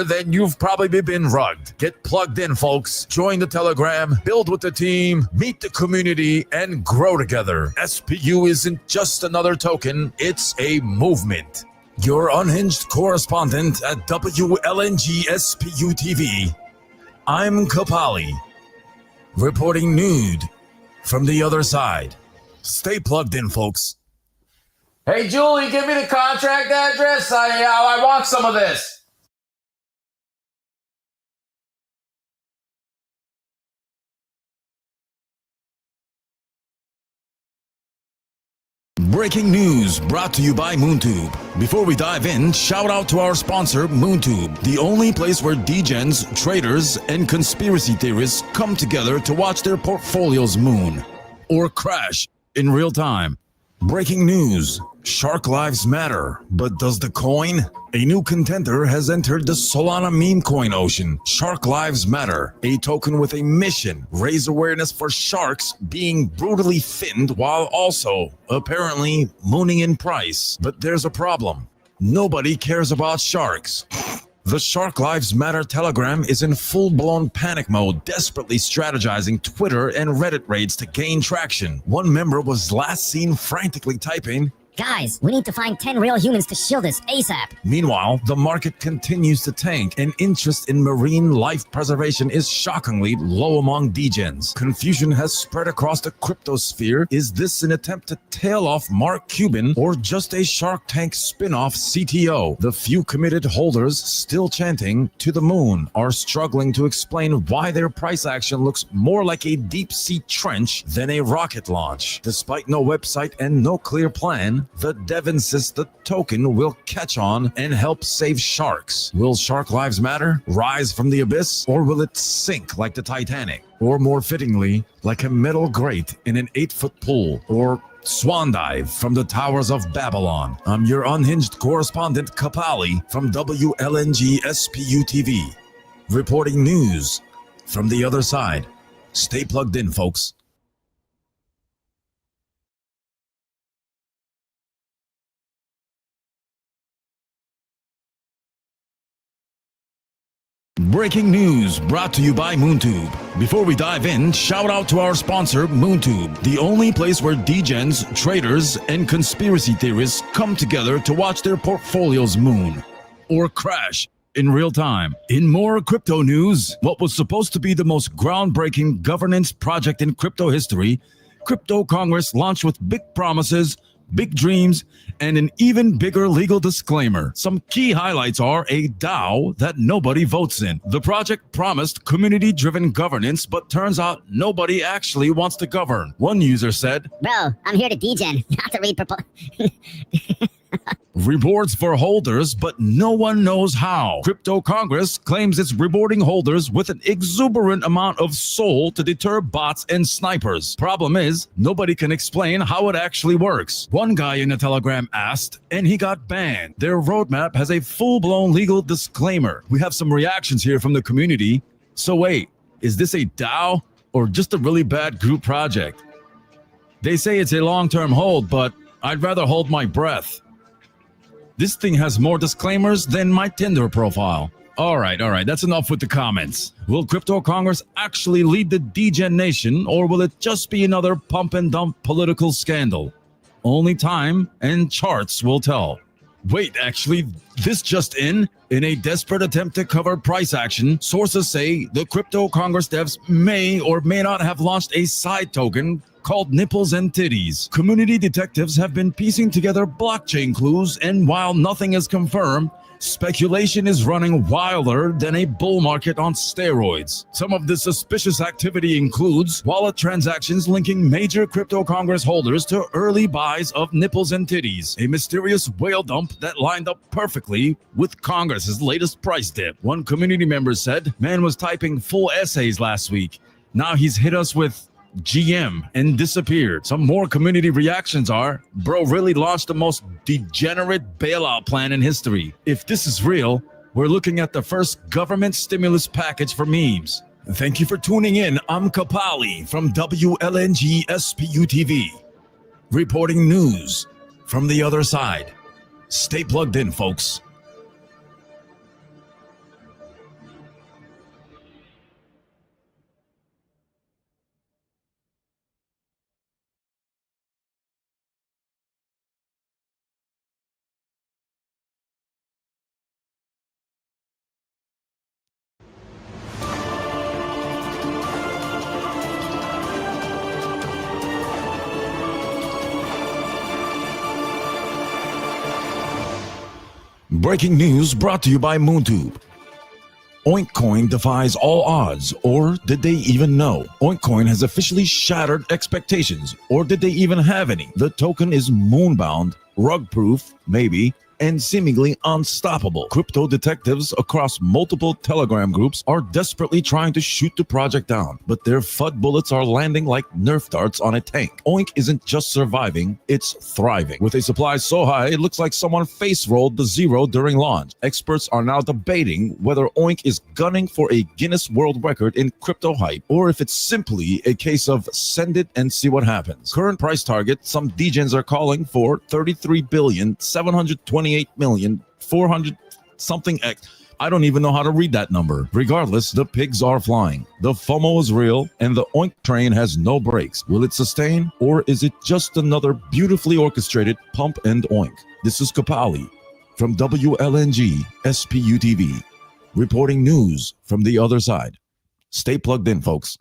than you've probably been rugged. Get plugged in, folks. Join the Telegram, build with the team, meet the community, and grow together. SPU isn't just another token, it's a movement. Your unhinged correspondent at WLNG SPU TV, I'm Kapali, reporting nude from the other side. Stay plugged in, folks. Hey, Julie, give me the contract address. I want some of this. Breaking news brought to you by MoonTube. Before we dive in, shout out to our sponsor, MoonTube, the only place where degens, traders, and conspiracy theorists come together to watch their portfolios moon or crash in real time. Breaking news. Shark lives matter, but does the coin? A new contender has entered the Solana meme coin ocean. Shark lives matter, a token with a mission. Raise awareness for sharks being brutally finned while also, apparently, mooning in price. But there's a problem. Nobody cares about sharks. The Shark Lives Matter Telegram is in full-blown panic mode, desperately strategizing Twitter and Reddit raids to gain traction. One member was last seen frantically typing, Guys, we need to find 10 real humans to shield this ASAP. Meanwhile, the market continues to tank, and interest in marine life preservation is shockingly low among degens. Confusion has spread across the cryptosphere. Is this an attempt to tail off Mark Cuban or just a Shark Tank spin-off CTO? The few committed holders still chanting to the moon are struggling to explain why their price action looks more like a deep-sea trench than a rocket launch. Despite no website and no clear plan, the dev insists the token will catch on and help save sharks. Will Shark Lives Matter rise from the abyss, or will it sink like the Titanic? Or more fittingly, like a metal grate in an 8-foot pool, or swan dive from the towers of Babylon? I'm your unhinged correspondent Kapali from WLNG SPU TV, reporting news from the other side. Stay plugged in, folks. Breaking news brought to you by MoonTube. Before we dive in, shout out to our sponsor, MoonTube, the only place where degens, traders, and conspiracy theorists come together to watch their portfolios moon or crash in real time. In more crypto news, what was supposed to be the most groundbreaking governance project in crypto history, Crypto Congress launched with big promises, big dreams, and an even bigger legal disclaimer. Some key highlights are a DAO that nobody votes in. The project promised community-driven governance, but turns out nobody actually wants to govern. One user said, Bro, I'm here to degen, not to read Rewards for holders, but no one knows how. Crypto Congress claims it's rewarding holders with an exuberant amount of SOL to deter bots and snipers. Problem is, nobody can explain how it actually works. One guy in a Telegram asked, and he got banned. Their roadmap has a full-blown legal disclaimer. We have some reactions here from the community. So wait, is this a DAO or just a really bad group project? They say it's a long-term hold, but I'd rather hold my breath. This thing has more disclaimers than my Tinder profile. All right, that's enough with the comments. Will Crypto Congress actually lead the degen nation, or will it just be another pump and dump political scandal? Only time and charts will tell. Wait, actually, this just in a desperate attempt to cover price action, sources say the Crypto Congress devs may or may not have launched a side token called Nipples and Titties. Community detectives have been piecing together blockchain clues, and while nothing is confirmed, speculation is running wilder than a bull market on steroids. Some of the suspicious activity includes wallet transactions linking major Crypto Congress holders to early buys of Nipples and Titties, a mysterious whale dump that lined up perfectly with Congress's latest price dip. One community member said, "Man was typing full essays last week. Now he's hit us with GM and disappeared." Some more community reactions are, bro really launched the most degenerate bailout plan in history. If this is real, we're looking at the first government stimulus package for memes. Thank you for tuning in. I'm Kapali from WLNG SPU TV, reporting news from the other side. Stay plugged in, folks. Breaking news brought to you by MoonTube. Oinkcoin defies all odds, or did they even know? Oinkcoin has officially shattered expectations, or did they even have any? The token is moonbound, rug-proof, maybe, and seemingly unstoppable. Crypto detectives across multiple Telegram groups are desperately trying to shoot the project down, but their FUD bullets are landing like Nerf darts on a tank. Oink isn't just surviving, it's thriving. With a supply so high, it looks like someone face-rolled the zero during launch. Experts are now debating whether Oink is gunning for a Guinness World Record in crypto hype, or if it's simply a case of send it and see what happens. Current price target, some degens are calling for 33,728,400 something X. I don't even know how to read that number. Regardless, the pigs are flying. The FOMO is real, and the Oink train has no brakes. Will it sustain, or is it just another beautifully orchestrated pump and oink? This is Kapali from WLNG SPU TV, reporting news from the other side. Stay plugged in, folks.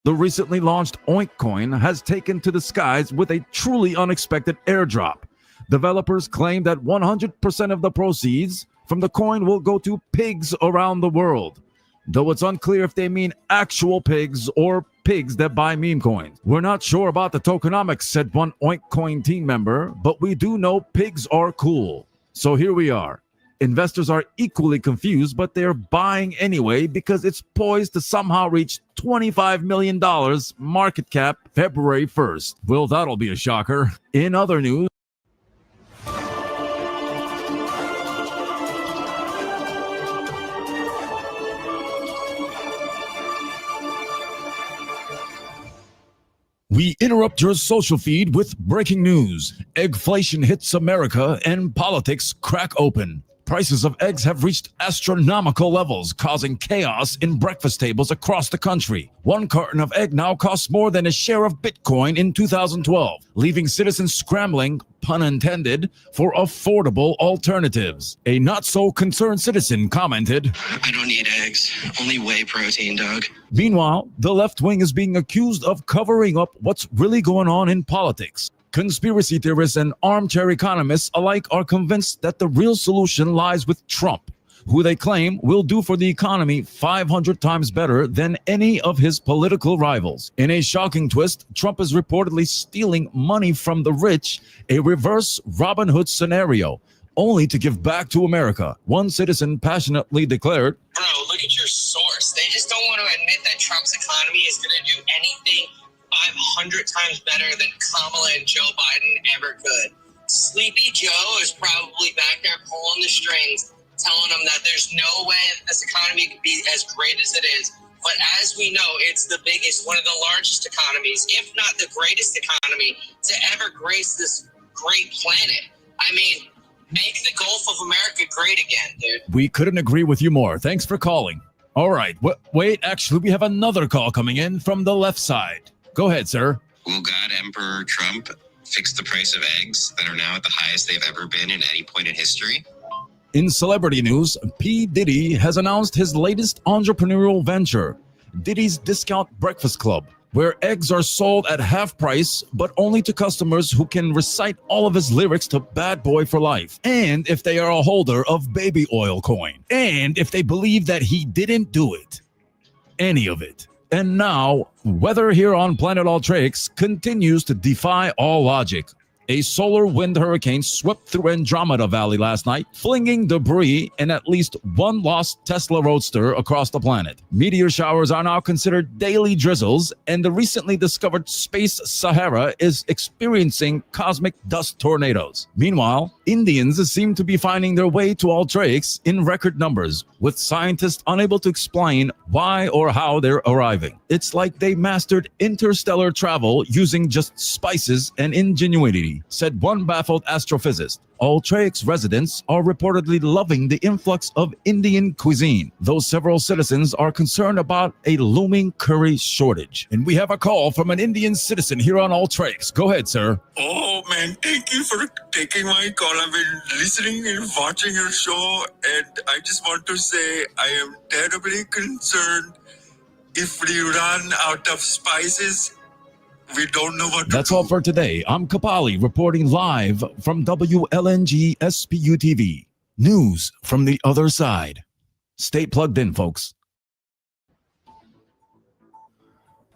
The recently launched Oinkcoin has taken to the skies with a truly unexpected airdrop. Developers claim that 100% of the proceeds from the coin will go to pigs around the world, though it's unclear if they mean actual pigs or pigs that buy meme coins. We're not sure about the tokenomics, said one Oinkcoin team member, but we do know pigs are cool. So here we are. Investors are equally confused, but they're buying anyway because it's poised to somehow reach $25 million market cap February 1st. Well, that'll be a shocker. In other news, we interrupt your social feed with breaking news. Eggflation hits America and politics crack open. Prices of eggs have reached astronomical levels, causing chaos in breakfast tables across the country. One carton of egg now costs more than a share of Bitcoin in 2012, leaving citizens scrambling, pun intended, for affordable alternatives. A not-so-concerned citizen commented, I don't need eggs, only whey protein, Doug. Meanwhile, the left wing is being accused of covering up what's really going on in politics. Conspiracy theorists and armchair economists alike are convinced that the real solution lies with Trump. who they claim will do for the economy 500 times better than any of his political rivals. In a shocking twist, Trump is reportedly stealing money from the rich, a reverse Robin Hood scenario, only to give back to America. One citizen passionately declared, Bro, look at your source. They just don't want to admit that Trump's economy is going to do anything 500 times better than Kamala and Joe Biden ever could. Sleepy Joe is probably back there pulling the strings, telling them that there's no way this economy could be as great as it is. But as we know, it's the biggest, one of the largest economies, if not the greatest economy to ever grace this great planet. I mean, make the Gulf of America great again, dude. "We couldn't agree with you more. Thanks for calling." All right. Wait, actually, we have another call coming in from the left side. Go ahead, sir. Will God Emperor Trump fix the price of eggs that are now at the highest they've ever been in any point in history? In celebrity news, P. Diddy has announced his latest entrepreneurial venture, Diddy's Discount Breakfast Club, where eggs are sold at half price, but only to customers who can recite all of his lyrics to Bad Boy for Life, and if they are a holder of baby oil coin, and if they believe that he didn't do it. Any of it. And now, weather here on Planet Ultrax continues to defy all logic. A solar wind hurricane swept through Andromeda Valley last night, flinging debris and at least one lost Tesla Roadster across the planet. Meteor showers are now considered daily drizzles, and the recently discovered space Sahara is experiencing cosmic dust tornadoes. Meanwhile, Indians seem to be finding their way to Ultrax in record numbers, with scientists unable to explain why or how they're arriving. It's like they mastered interstellar travel using just spices and ingenuity, said one baffled astrophysicist. Ultrax residents are reportedly loving the influx of Indian cuisine, though several citizens are concerned about a looming curry shortage. And we have a call from an Indian citizen here on Ultrax. Go ahead, sir. Oh man, thank you for taking my call. I've been listening and watching your show, and I just want to say I am terribly concerned if we run out of spices. We don't know what to That's all for today. I'm Kapali reporting live from WLNG SPU TV. News from the other side. Stay plugged in, folks.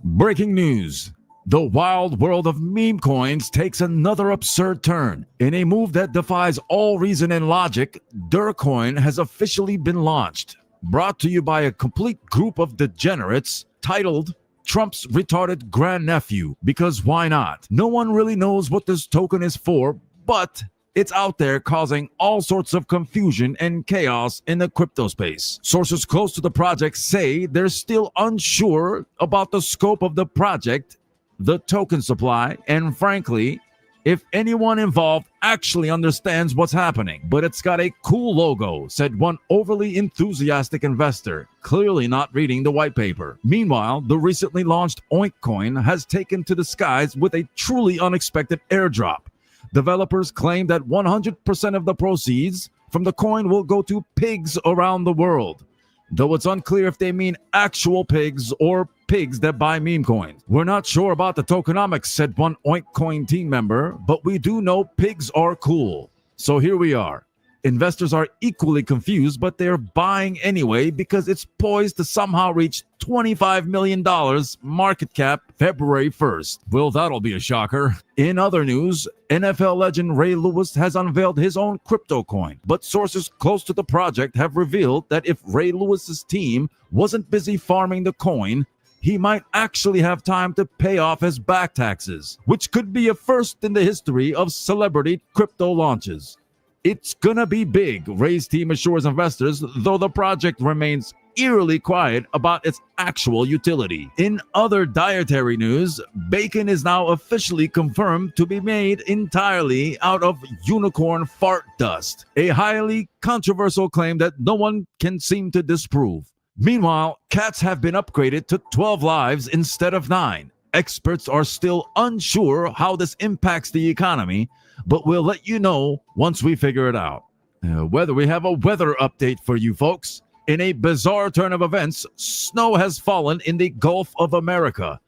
Breaking news. The wild world of meme coins takes another absurd turn. In a move that defies all reason and logic, Durcoin has officially been launched. Brought to you by a complete group of degenerates titled Trump's retarded grandnephew, because why not? No one really knows what this token is for, but it's out there causing all sorts of confusion and chaos in the crypto space. Sources close to the project say they're still unsure about the scope of the project, the token supply, and frankly, if anyone involved actually understands what's happening. But it's got a cool logo, said one overly enthusiastic investor, clearly not reading the white paper. Meanwhile, the recently launched Oink Coin has taken to the skies with a truly unexpected airdrop. Developers claim that 100% of the proceeds from the coin will go to pigs around the world, though it's unclear if they mean actual pigs or pigs that buy meme coins. We're not sure about the tokenomics, said one Oink Coin team member, but we do know pigs are cool. So here we are. Investors are equally confused, but they're buying anyway because it's poised to somehow reach $25 million market cap February 1st. Well, that'll be a shocker. In other news, NFL legend Ray Lewis has unveiled his own crypto coin, but sources close to the project have revealed that if Ray Lewis's team wasn't busy farming the coin, he might actually have time to pay off his back taxes, which could be a first in the history of celebrity crypto launches. It's gonna be big, Ray's team assures investors, though the project remains eerily quiet about its actual utility. In other dietary news, bacon is now officially confirmed to be made entirely out of unicorn fart dust, a highly controversial claim that no one can seem to disprove. Meanwhile, cats have been upgraded to 12 lives instead of 9. Experts are still unsure how this impacts the economy, but we'll let you know once we figure it out. Whether we have a weather update for you folks. In a bizarre turn of events, snow has fallen in the Gulf of America.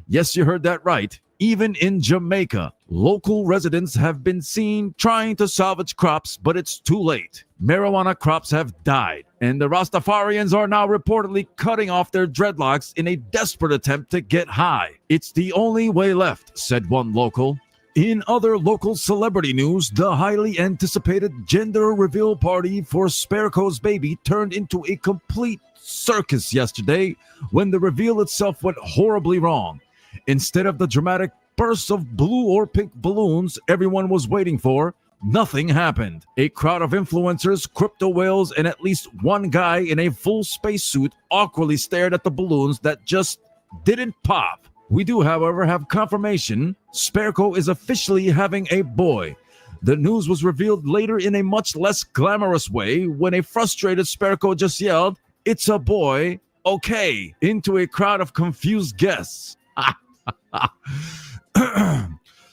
Yes, you heard that right. Even in Jamaica, local residents have been seen trying to salvage crops, but it's too late. Marijuana crops have died. And the Rastafarians are now reportedly cutting off their dreadlocks in a desperate attempt to get high. It's the only way left, said one local. In other local celebrity news, the highly anticipated gender reveal party for Sparrow's baby turned into a complete circus yesterday when the reveal itself went horribly wrong. Instead of the dramatic bursts of blue or pink balloons everyone was waiting for, nothing happened. A crowd of influencers, crypto whales, and at least one guy in a full spacesuit awkwardly stared at the balloons that just didn't pop. We do, however, have confirmation Sparrow is officially having a boy. The news was revealed later in a much less glamorous way when a frustrated Sparrow just yelled, "It's a boy, okay," into a crowd of confused guests.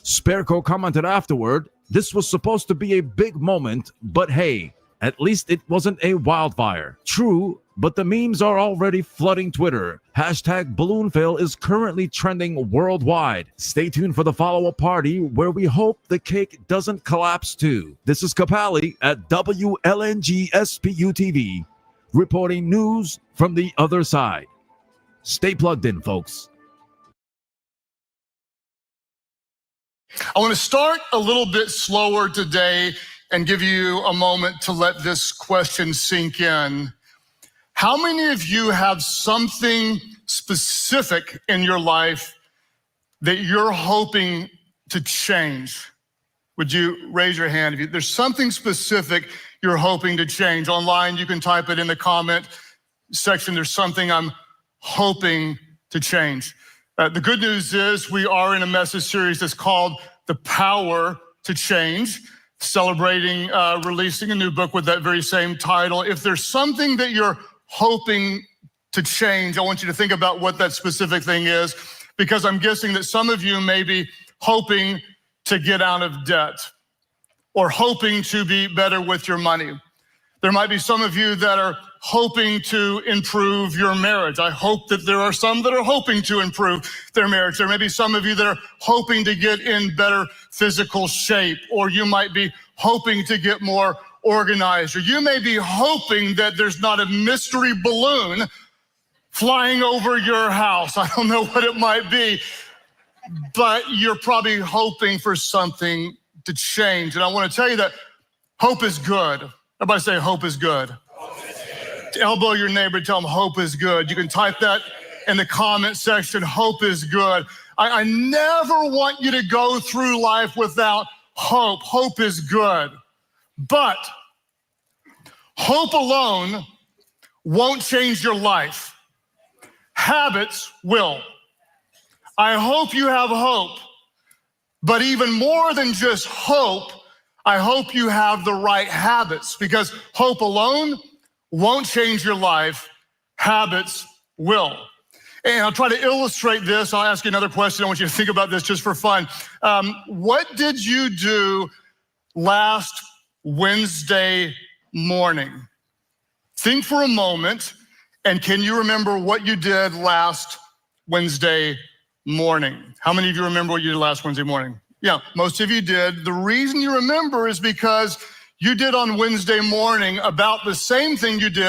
Sparrow commented afterward, "This was supposed to be a big moment, but hey, at least it wasn't a wildfire." True, but the memes are already flooding Twitter. Hashtag balloon fail is currently trending worldwide. Stay tuned for the follow-up party where we hope the cake doesn't collapse too. This is Kapali at WLNG SPU TV, reporting news from the other side. Stay plugged in, folks. I want to start a little bit slower today and give you a moment to let this question sink in. How many of you have something specific in your life that you're hoping to change? Would you raise your hand if there's something specific you're hoping to change? Online, you can type it in the comment section. There's something I'm hoping to change. The good news is we are in a message series that's called The Power to Change, celebrating releasing a new book with that very same title. If there's something that you're hoping to change, I want you to think about what that specific thing is, because I'm guessing that some of you may be hoping to get out of debt or hoping to be better with your money. There might be some of you that are hoping to improve your marriage. I hope that there are some that are hoping to improve their marriage. There may be some of you that are hoping to get in better physical shape, or you might be hoping to get more organized, or you may be hoping that there's not a mystery balloon flying over your house. I don't know what it might be, but you're probably hoping for something to change. And I want to tell you that hope is good. Everybody say hope is good. Elbow your neighbor, tell them hope is good. You can type that in the comment section, hope is good. I never want you to go through life without hope. Hope is good. But hope alone won't change your life. Habits will. I hope you have hope. But even more than just hope, I hope you have the right habits, because hope alone won't change your life. Habits will. And I'll try to illustrate this. I'll ask you another question. I want you to think about this just for fun. What did you do last Wednesday morning? Think for a moment, and can you remember what you did last Wednesday morning? How many of you remember what you did last Wednesday morning? Yeah, most of you did. The reason you remember is because you did on Wednesday morning about the same thing you did